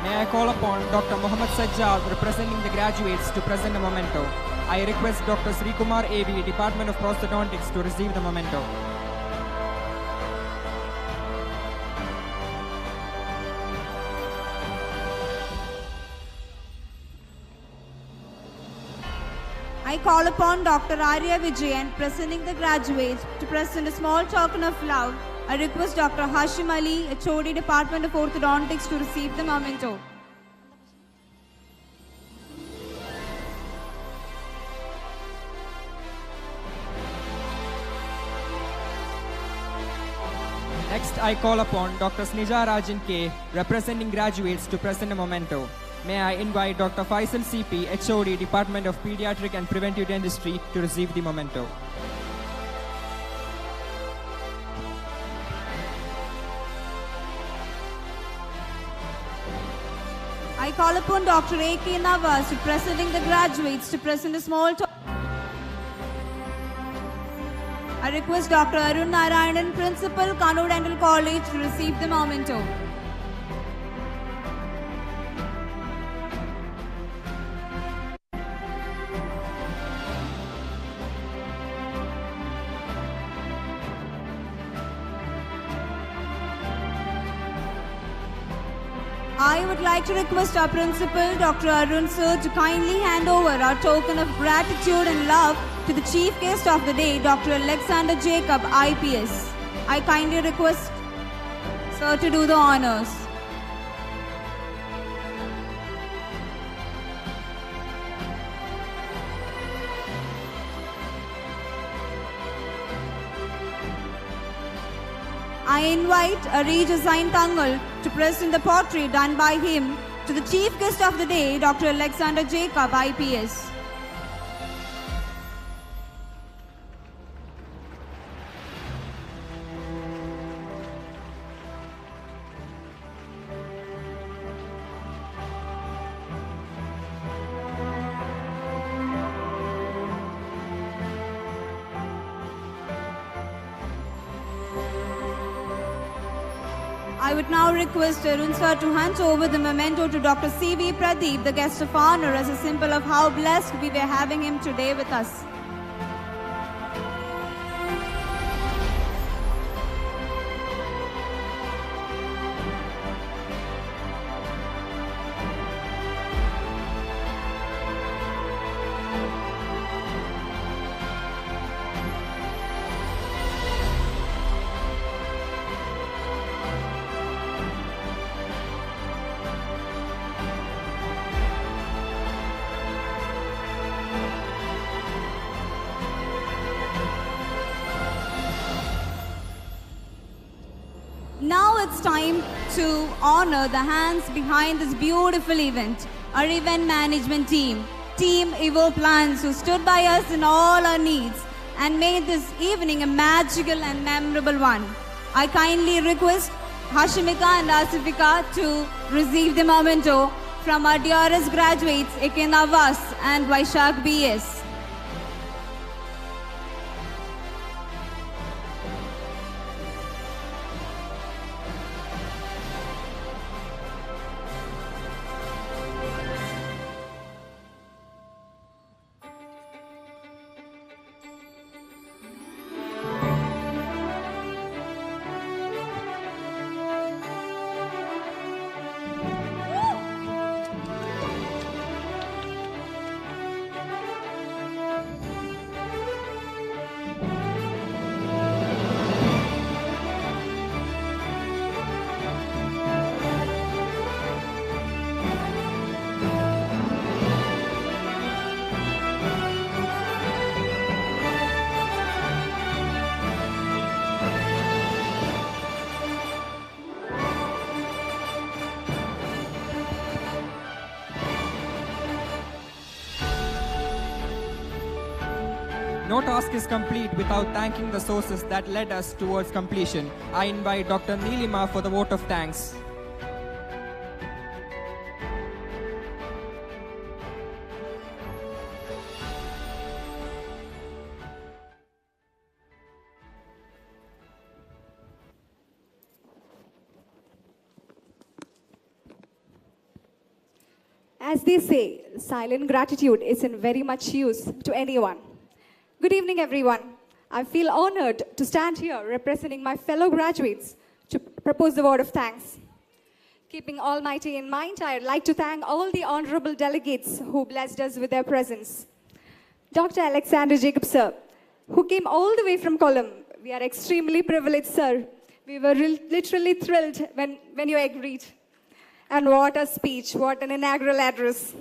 May I call upon Dr. Muhammad Sajjad, representing the graduates, to present a memento. I request Dr. Sri Kumar AV, Department of Prosthodontics, to receive the memento.
I call upon Dr. Arya Vijayan, presenting the graduates, to present a small token of love. I request Dr. Hashim Ali, HOD, Department of Orthodontics, to receive the memento.
Next, I call upon Dr. Snija Rajan K, representing graduates, to present a memento. May I invite Dr. Faisal CP, HOD, Department of Pediatric and Preventive Dentistry, to receive the memento.
I call upon Dr. A.K. Navas, representing the graduates, to present a small token. I request Dr. Arun Narayanan, Principal, Kannur Dental College, to receive the memento. I would like to request our principal, Dr. Arun Sir, to kindly hand over our token of gratitude and love to the chief guest of the day, Dr. Alexander Jacob, IPS. I kindly request Sir to do the honors. I invite Arij Hussain Tangal to present the portrait done by him to the chief guest of the day, Dr. Alexander Jacob, IPS. I would now request Arun Sir to hand over the memento to Dr. C.V. Pradeep, the guest of honor, as a symbol of how blessed we were having him today with us. Now it's time to honor the hands behind this beautiful event, our event management team, Team Evoplans, who stood by us in all our needs and made this evening a magical and memorable one. I kindly request Hashimika and Asifika to receive the memento from our dearest graduates, A.K. Navas and Vaishak B.S.
No task is complete without thanking the sources that led us towards completion. I invite Dr. Neelima for the vote of thanks.
As they say, silent gratitude isn't very much use to anyone. Good evening, everyone. I feel honored to stand here representing my fellow graduates to propose the word of thanks. Keeping Almighty in mind, I'd like to thank all the honorable delegates who blessed us with their presence. Dr. Alexander Jacob, sir, who came all the way from Kollam. We are extremely privileged, sir. We were literally thrilled when you agreed. And what a speech, what an inaugural address.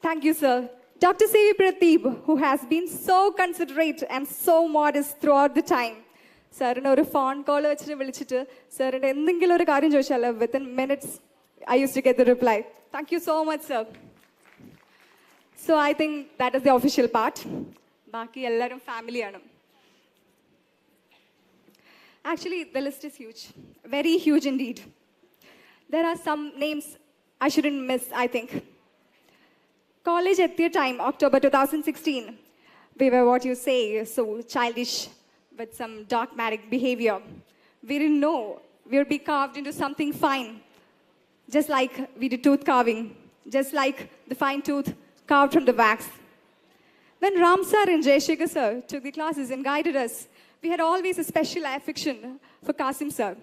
Thank you, sir. Dr. C.V. Prateep, who has been so considerate and so modest throughout the time. Sir, a phone call, sir, within minutes, I used to get the reply. Thank you so much, sir. So I think that is the official part. Baki ellarum family aanu. Actually, the list is huge. Very huge indeed. There are some names I shouldn't miss, I think. College at the time, October 2016, we were what you say, so childish with some dogmatic behavior. We didn't know we would be carved into something fine, just like we did tooth carving, just like the fine tooth carved from the wax. When Ram sir and Jayashekhar sir took the classes and guided us, we had always a special affection for Kasim sir.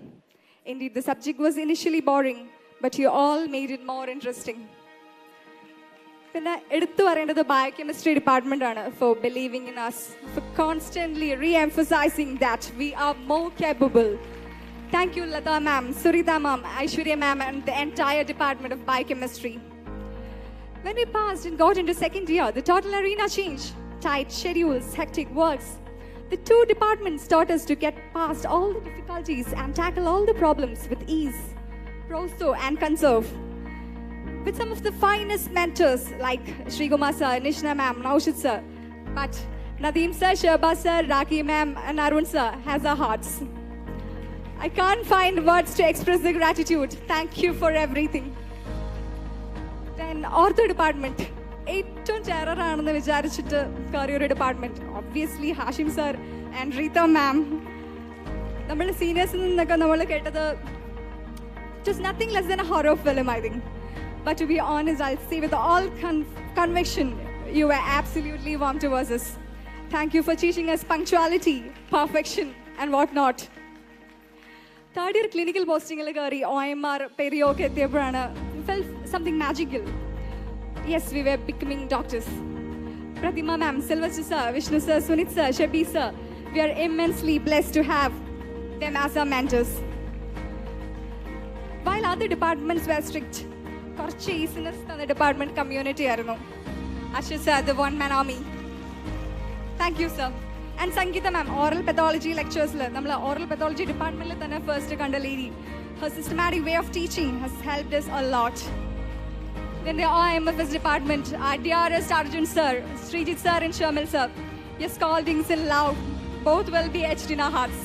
Indeed, the subject was initially boring, but you all made it more interesting. The biochemistry department for believing in us, for constantly re-emphasizing that we are more capable. Thank you, Lata ma'am, Surita ma'am, Aishwarya ma'am, and the entire department of biochemistry. When we passed and got into second year, the total arena changed. Tight schedules, hectic works. The two departments taught us to get past all the difficulties and tackle all the problems with ease, prosto and conserve. With some of the finest mentors like Shri Goma sir, Nishna ma'am, Naushid sir. But Nadeem sir, Shahbaz sir, Raki ma'am, and Arun sir has our hearts. I can't find words to express the gratitude. Thank you for everything. Then ortho department. ഏറ്റവും ടെററാണെന്ന് വിചാരിച്ചിട്ട് കയറിയൊരു department obviously Hashim sir and Reetha ma'am. നമ്മുടെ സീനിയേഴ്സിൽ നിന്നൊക്കെ നമ്മൾ കേട്ടത് just nothing less than a horror film, I think. But to be honest, I'll say with all conviction, you were absolutely warm towards us. Thank you for teaching us punctuality, perfection, and whatnot. Third year clinical posting, OMR, Perioke, felt something magical. Yes, we were becoming doctors. Pratima ma'am, Sylvester sir, Vishnu sir, Sunit sir, Shabi sir, we are immensely blessed to have them as our mentors. While other departments were strict, കുറച്ച് easiness തന്ന department community ആയിരുന്നു. Ashir sir, the one-man army. Thank you, sir. And Sangeeta ma'am, oral pathology lectures, nammal oral pathology department തന്നെ first കണ്ട lady. Her systematic way of teaching has helped us a lot. Then the IMFS department, our dearest Arjun sir, Srijit sir and Shamil sir. Your scoldings and love both will be etched in our hearts.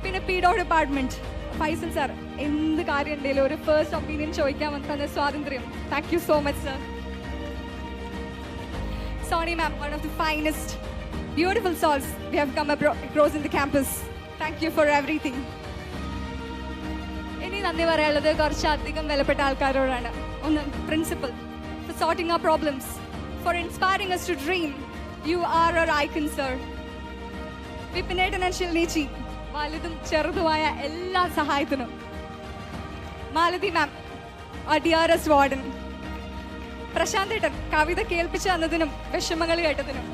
പിന്നെ PDO department, Faisal sir, എന്ത് കാര്യം ഉണ്ടെങ്കിലും ഒരു first opinion ചോദിക്കാൻ തന്ന സ്വാതന്ത്ര്യം. Thank you so much sir. Soni ma'am, one of the finest, beautiful souls we have come across in the campus. Thank you for everything. ഇനി നന്ദി പറയാനുള്ളത് കുറച്ചധികം വിലപ്പെട്ട ആൾക്കാരോടാണ്. ഒന്ന് principal, for sorting our problems, for inspiring us to dream. You are our icon, sir. വിപിനേട്ടൻ and ഷിൽനേച്ചി, വലുതും ചെറുതുമായ എല്ലാ സഹായത്തിനും. മാലതി മാം, our dearest warden. പ്രശാന്തേട്ടൻ, കവിത കേൾപ്പിച്ചു തന്നതിനും വിഷമങ്ങൾ കേട്ടതിനും.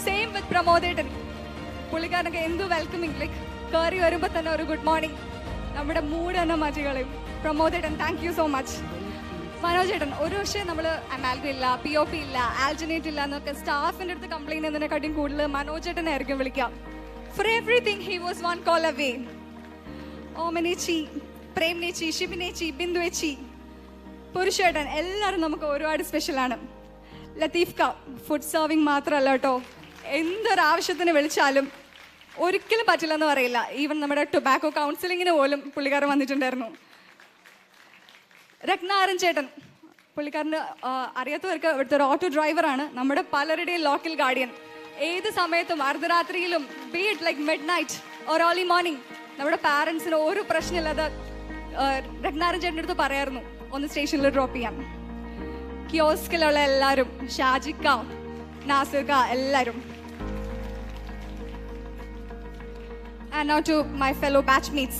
സെയിം വിത്ത് പ്രമോദേട്ടൻ, പുള്ളിക്കാരനൊക്കെ എന്തു വെൽക്കമിങ്, ലൈക്ക് കയറി വരുമ്പോൾ തന്നെ ഒരു ഗുഡ് മോർണിംഗ്, നമ്മുടെ മൂഡ് തന്നെ മാറ്റി കളയും. പ്രമോദേട്ടൻ, താങ്ക് യു സോ മച്ച്. മനോജേട്ടൻ, ഒരു പക്ഷേ നമ്മൾ അമാൽഗം ഇല്ല, POP ഇല്ല, ആൽജിനേറ്റ് ഇല്ല എന്നൊക്കെ സ്റ്റാഫിൻ്റെ അടുത്ത് കംപ്ലൈൻറ്റ് ചെയ്യുന്നതിനെക്കാട്ടിയും കൂടുതൽ മനോജേട്ടനായിരിക്കും വിളിക്കാം. For everything he was one call away. ഓമനേച്ചി, പ്രേംനേച്ചി, ഷിബിനേച്ചി, ബിന്ദുവേച്ചി, പുരുഷേട്ടൻ, എല്ലാവരും നമുക്ക് ഒരുപാട് സ്പെഷ്യലാണ്. ലത്തീഫ് ക, ഫുഡ് സർവിങ് മാത്രമല്ല കേട്ടോ, എന്തൊരാവശ്യത്തിന് വിളിച്ചാലും ഒരിക്കലും പറ്റില്ലെന്ന് പറയില്ല. ഈവൻ നമ്മുടെ ടൊബാക്കോ കൗൺസിലിങ്ങിന് പോലും പുള്ളിക്കാരൻ വന്നിട്ടുണ്ടായിരുന്നു. രത്നാരൻ ചേട്ടൻ, പുള്ളിക്കാരന് അറിയാത്തവർക്ക് ഇവിടുത്തെ ഒരു ഓട്ടോ ഡ്രൈവറാണ്, നമ്മുടെ പലരുടെയും ലോക്കൽ ഗാർഡിയൻ. ഏത് സമയത്തും അർദ്ധരാത്രിയിലും, be it like midnight or early morning, നമ്മുടെ പാരൻസിന് ഒരു പ്രശ്നമില്ലാതെ രത്നാരൻ ചേട്ടൻ്റെ അടുത്ത് പറയായിരുന്നു ഒന്ന് സ്റ്റേഷനിൽ ഡ്രോപ്പ് ചെയ്യാം. കിയോസ്കിലുള്ള എല്ലാവരും, ഷാജിക്ക, നാസിർക്ക, എല്ലാവരും. And now to my fellow batchmates,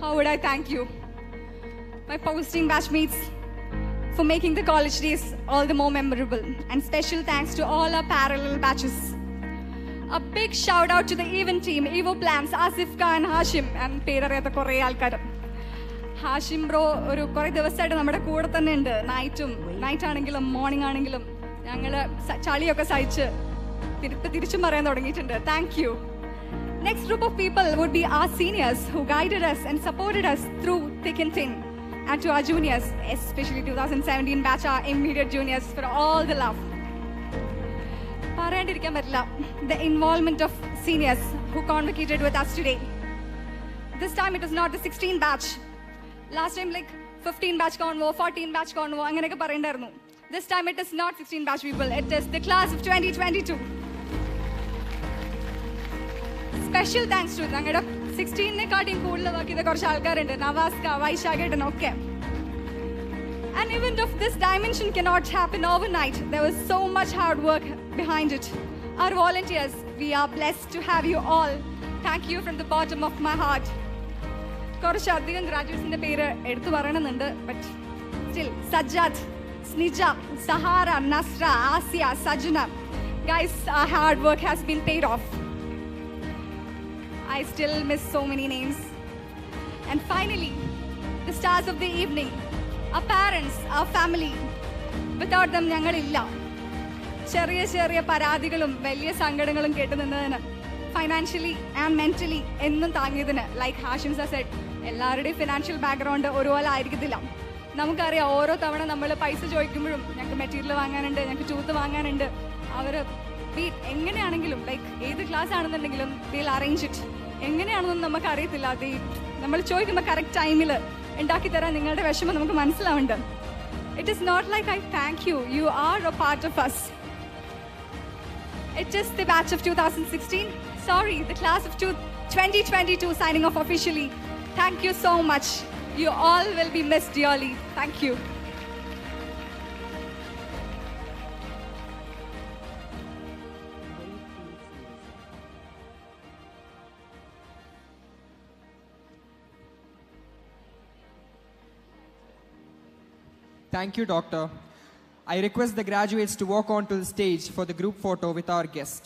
how would I thank you, my posting batchmates, for making the college days all the more memorable. And special thanks to all our parallel batches. A big shout out to the event team, Evoplans, Asif Khan, Hashim, and പേരറിയാത്ത കുറേ ആൾക്കാർ. Hashim bro ഒരു കുറേ ദിവസമായിട്ട് നമ്മുടെ കൂടെ തന്നെ ഉണ്ട്. Night ആണെങ്കിലും മോർണിംഗ് ആണെങ്കിലും ഞങ്ങൾ ചളിയൊക്കെ സഹിച്ച് തിരിച്ചും പറയാൻ തുടങ്ങിയിട്ടുണ്ട്. Thank you. Next group of people would be our seniors who guided us and supported us through thick and thin. And to our juniors, especially 2017 batch, our immediate juniors, for all the love. പറയാണ്ടിരിക്കാൻ പറ്റില്ല, the involvement of seniors who convocated with us today. This time it is not the 16 batch. Last time like 15 batch convo, 14 batch convo, അങ്ങനെയൊക്കെ പറയണ്ടായിരുന്നു. This time it is not 16 batch people, it is the class of 2022. Special thanks to ഞങ്ങളുടെ 16-നെക്കാട്ടിയും കൂടുതൽ work ചെയ്ത കുറച്ച് ആൾക്കാരുണ്ട്. നവാസ്ക, വൈശാഖേട്ടൻ ഒക്കെ. An event of this dimension cannot happen overnight. There was so much hard work behind it. Our volunteers, we are blessed to have you all. Thank you from the bottom of my heart. കുറച്ചധികം ഗ്രാജുവേറ്റ്സിന്റെ പേര് എടുത്തു പറയണമെന്നുണ്ട്, but still Sajjad, Snija, Sahara, Nasra, Asiya, Sajana. Guys, our hard work has been paid off. I still miss so many names. And finally, the stars of the evening, our parents, our family. Without them, ഞങ്ങളില്ല. ചെറിയ ചെറിയ പരാതികളും വലിയ സങ്കടങ്ങളും കേട്ടു നിന്നതിന്, ഫൈനാൻഷ്യലി ആൻഡ് മെന്റലി എന്നും താങ്ങിയതിന്, like Hashim Z, എല്ലാവരുടെയും financial background ഒരുപോലെ ആയിരിക്കത്തില്ല. നമുക്കറിയാം, ഓരോ തവണ നമ്മൾ പൈസ ചോദിക്കുമ്പോഴും ഞങ്ങൾക്ക് മെറ്റീരിയൽ വാങ്ങാനുണ്ട്, ഞങ്ങൾക്ക് ടൂത്ത് വാങ്ങാനുണ്ട്, അവർ എങ്ങനെയാണെങ്കിലും ലൈക്ക് ഏത് ക്ലാസ് ആണെന്നുണ്ടെങ്കിലും ദിൽ അറേഞ്ച് ഇറ്റ്. എങ്ങനെയാണെന്നൊന്നും നമുക്ക് അറിയത്തില്ല. അത് നമ്മൾ ചോദിക്കുമ്പോൾ കറക്റ്റ് ടൈമിൽ ഉണ്ടാക്കി തരാൻ നിങ്ങളുടെ വിഷമം നമുക്ക് മനസ്സിലാവുന്നുണ്ട്. It is not like I thank you, you are a part of us. It is the batch of 2016. Sorry, the class of 2022 signing off officially. Thank you so much. You all will be missed dearly. Thank you.
Thank you, Doctor. I request the graduates to walk onto the stage for the group photo with our guest.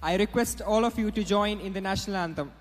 I request all of you to join in the national anthem.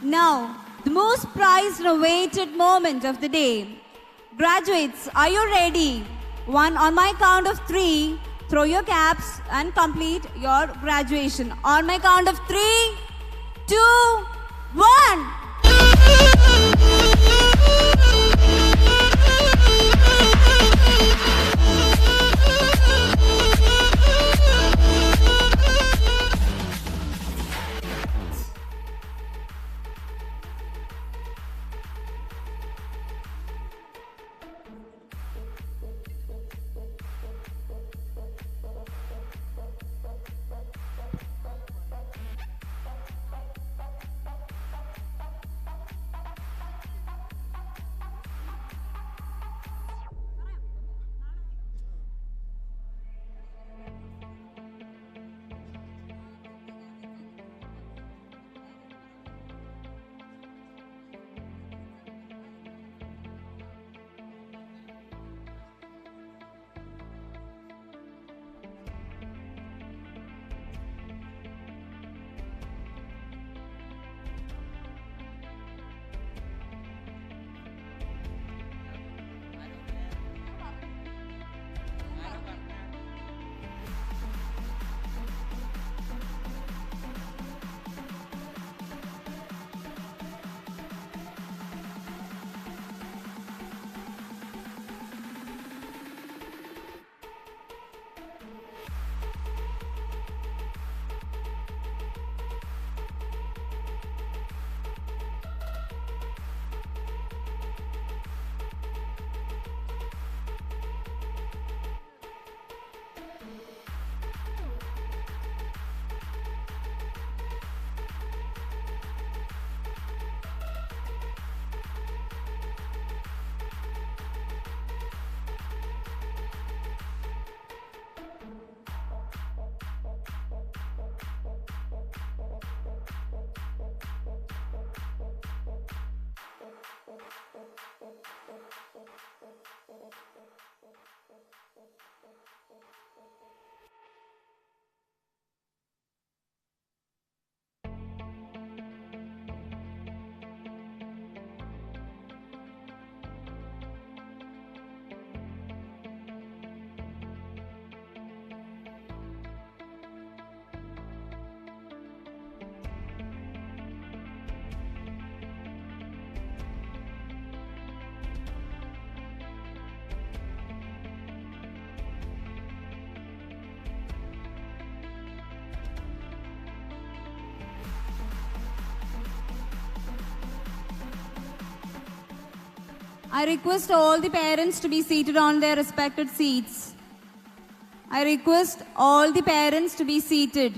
Now, the most prized and awaited moment of the day. Graduates, are you ready? On my count of 3, throw your caps and complete your graduation. On my count of 3, 2, 1. I request all the parents to be seated on their respected seats. I request all the parents to be seated.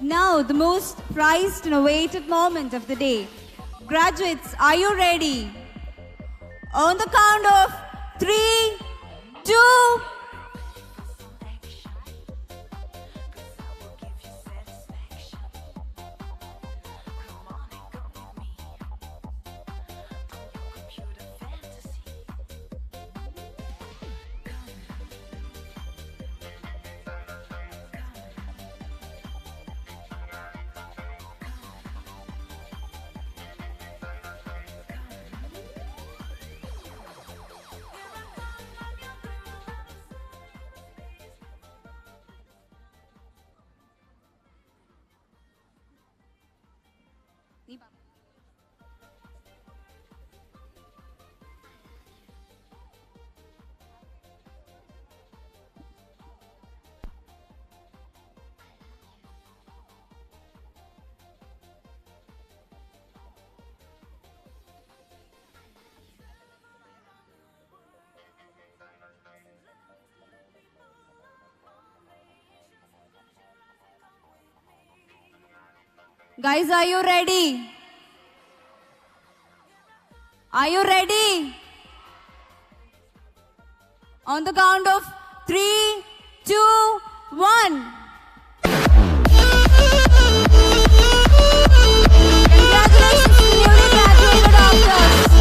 Now, the most prized and awaited moment of the day. Graduates, are you ready? On the count of 3, 2, guys, are you ready? Are you ready? On the count of 3, 2, 1. Congratulations to newly graduated doctors.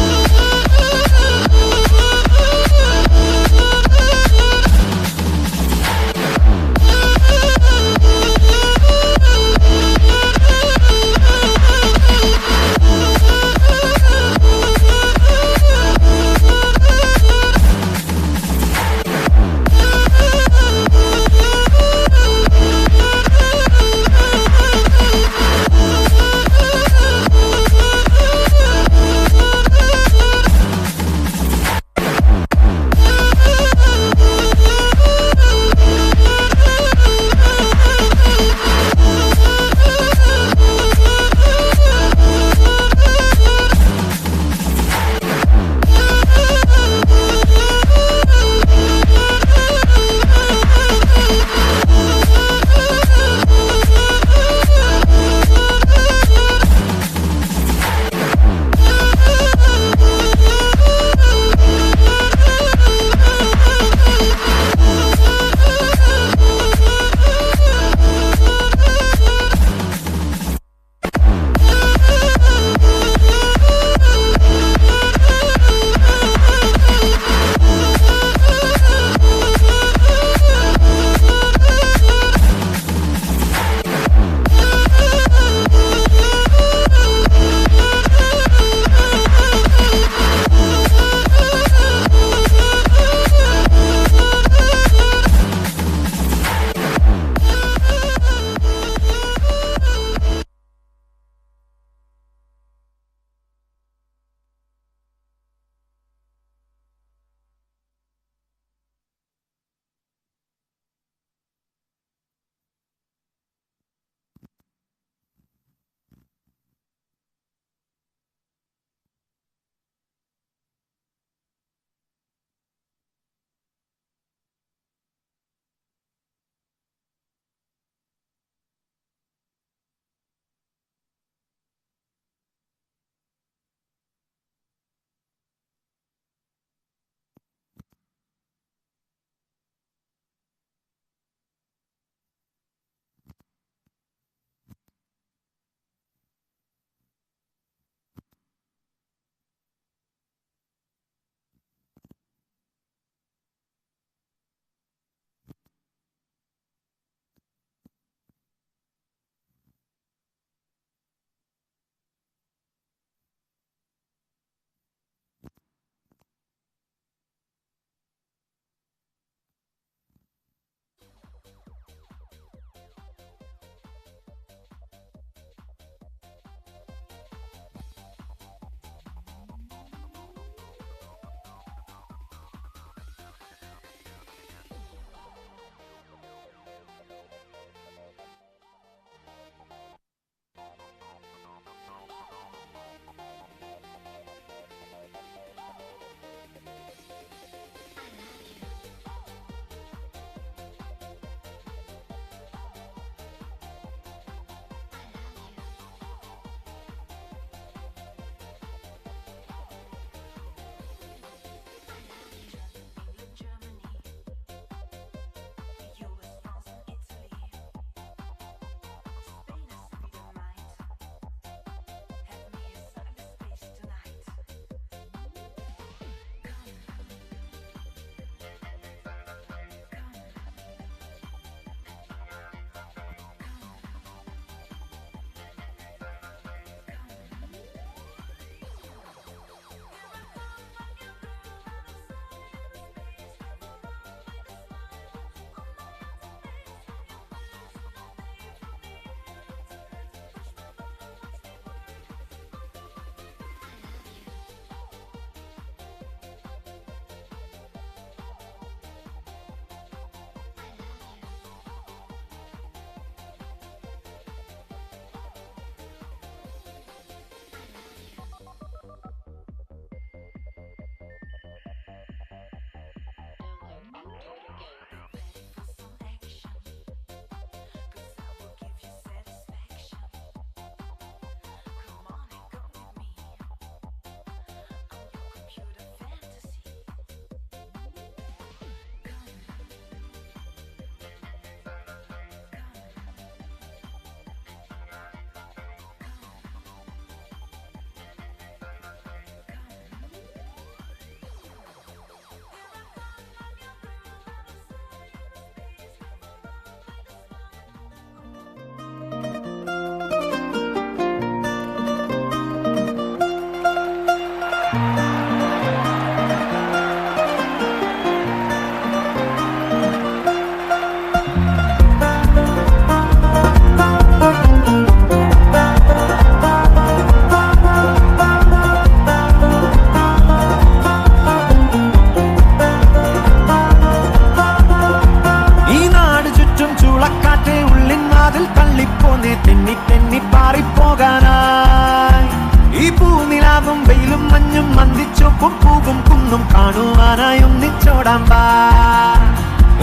ഒന്നിച്ചോടാൻ വാ.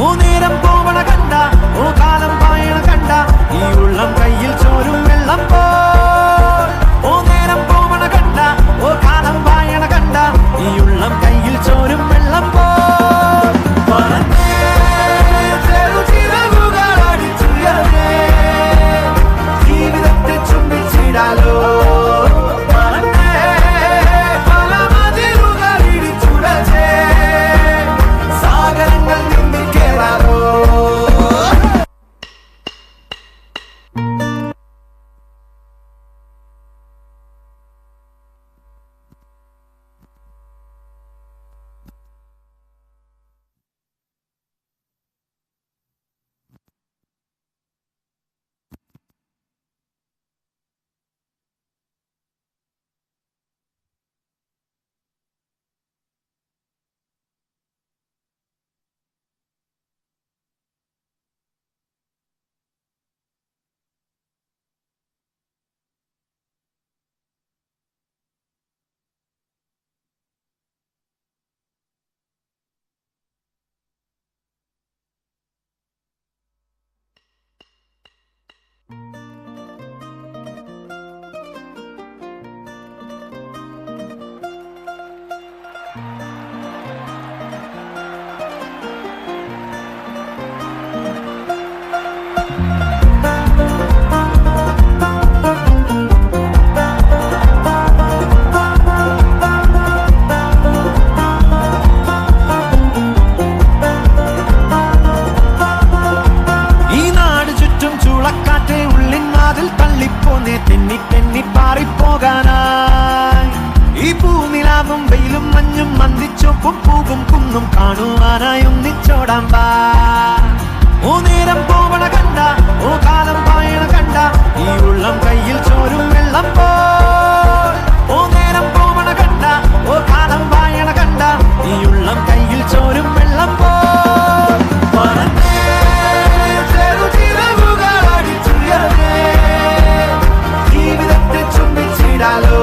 ഓ നേരം പോവണ കണ്ട, ഓ കാലം പായണ കണ്ട, ഈ ഉള്ളം കയ്യിൽ ചോരും വെള്ളം പോൽ. ഓ നേരം പോവണ കണ്ട, ഓ കാലം പായണ കണ്ട, ഈ ഉള്ളം കയ്യിൽ ചോരും വെള്ളം പോൽ. പറന്നേ ചെറുചിറകുകളടിച്ചുയർന്നേ, ജീവിതത്തെ ചുംബിച്ചിടാലോ. പറന്നേ പല മതിലുകൾ ഇടിച്ചുടച്ചേ, സാഗരങ്ങൾ നീന്തിക്കേറാലോ. കാണുവാനായി ഒന്നിച്ചോടാൻ വാ. ഓ നേരം പോവണ കണ്ട, ഓ കാലം പായണ കണ്ട, ഈ ഉള്ളം കയ്യിൽ ചോരും വെള്ളം പോൽ. ഓ നേരം പോവണ കണ്ട, ഓ കാലം പായണ കണ്ട, ഈ ഉള്ളം കയ്യിൽ ചോരും വെള്ളം പോൽ. പറന്നേ ചെറുചിറകുകൾ അടിച്ചുയർന്നേ, ജീവിതത്തെ ചുംബിച്ചിടാലോ.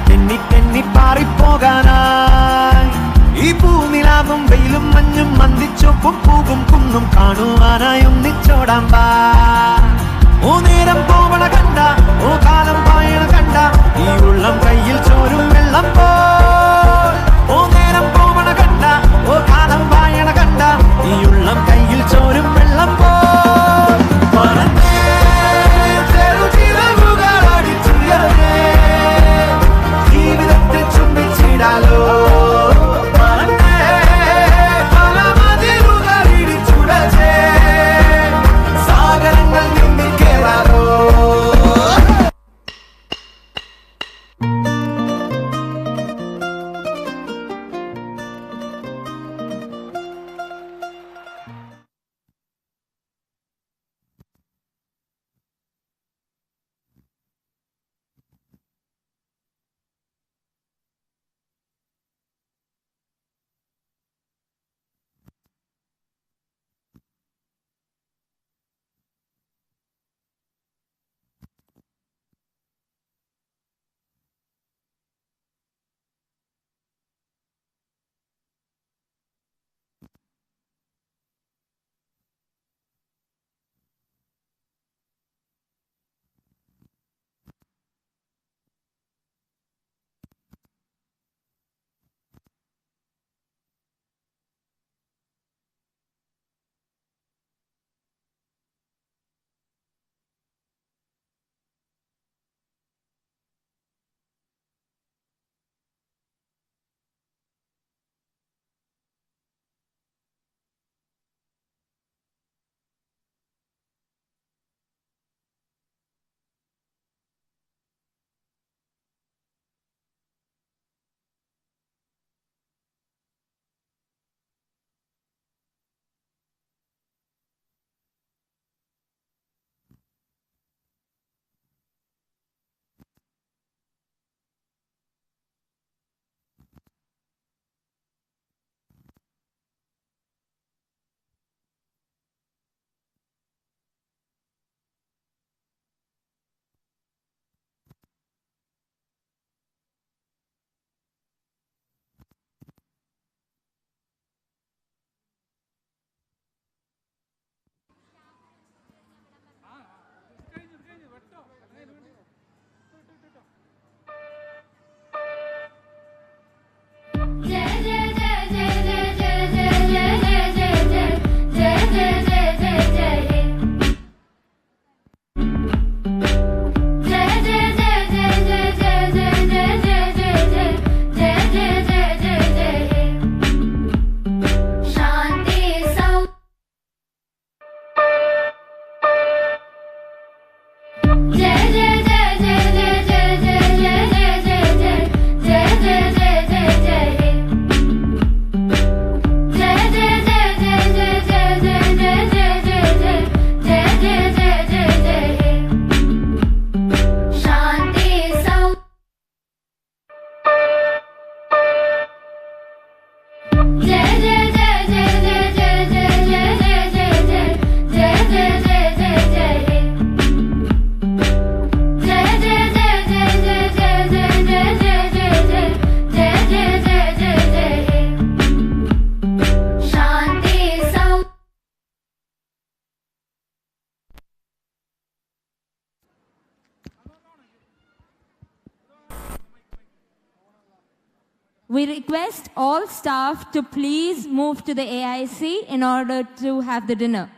തെന്നി തെന്നി പാറിപ്പോകാനായി ഈ പൂനിലാവും വെയിലും മഞ്ഞും മന്ദിച്ചൊപ്പും പൂവും കുന്നും കാണുവാനായി ഒന്നിച്ചോടാൻ വാ. ഓ നേരം പോവണ കണ്ട, ഓ കാലം പായണ കണ്ട, ഈ ഉള്ളം കയ്യിൽ ചോരും വെള്ളം പോൽ. ഓ നേരം പോവണ കണ്ട, ഓ കാലം പായണ കണ്ട, ഈ ഉള്ളം കയ്യിൽ ചോരും വെള്ളം പോൽ. പറന്നേ ചെറുചിറകുകൾ അടിച്ചുയർന്നേ, ജീവിതത്തെ ചുംബിച്ചിടാലോ. പറന്നേ പല മതിലുകൾ ഇടിച്ചുടച്ചേ, സാഗരങ്ങൾ നീന്തിക്കേറാലോ.
We request all staff to please move to the AIC in order to have the dinner.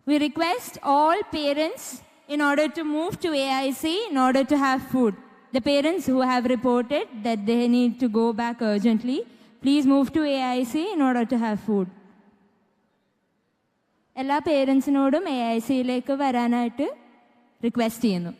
We request all parents in order to move to AIC in order to have food. The parents who have reported that they need to go back urgently, please move to AIC in order to have food. എല്ലാ പേരൻസിനോടും AICയിലേക്ക് വരാനായിട്ട് request ചെയ്യുന്നു.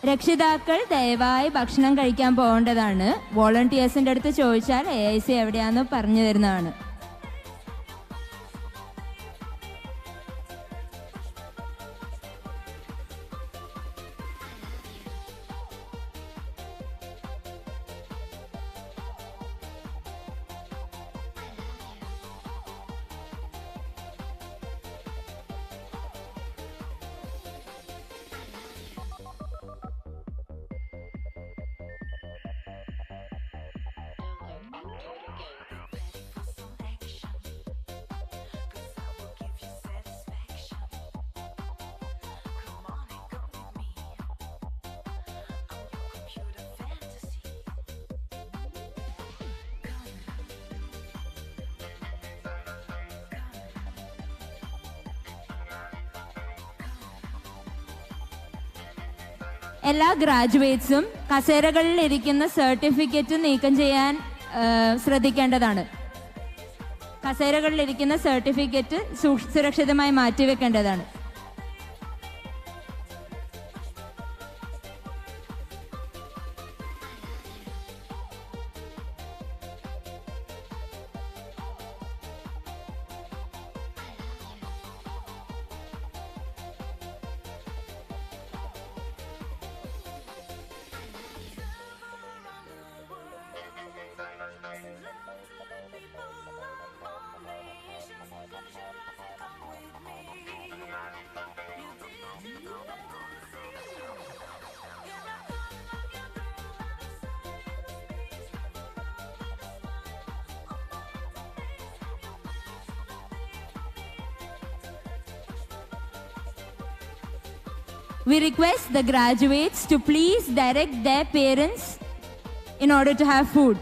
രക്ഷിതാക്കൾ ദയവായി ഭക്ഷണം കഴിക്കാൻ പോകേണ്ടതാണ്. വോളണ്ടിയേഴ്സിൻ്റെ അടുത്ത് ചോദിച്ചാൽ AIC എവിടെയാണെന്ന് പറഞ്ഞു തരുന്നതാണ്. എല്ലാ ഗ്രാജുവേറ്റ്സും കസേരകളിൽ ഇരിക്കുന്ന സർട്ടിഫിക്കറ്റ് നീക്കം ചെയ്യാൻ ശ്രദ്ധിക്കേണ്ടതാണ്. കസേരകളിലിരിക്കുന്ന സർട്ടിഫിക്കറ്റ് സുരക്ഷിതമായി മാറ്റിവെക്കേണ്ടതാണ്. We request the graduates to please direct their parents in order to have food.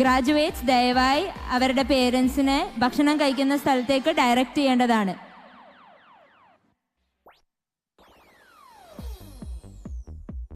Graduates ദയവായി അവരുടെ പേരൻസിനെ ഭക്ഷണം കഴിക്കുന്ന സ്ഥലത്തേക്ക് ഡയറക്റ്റ് ചെയ്യേണ്ടതാണ്.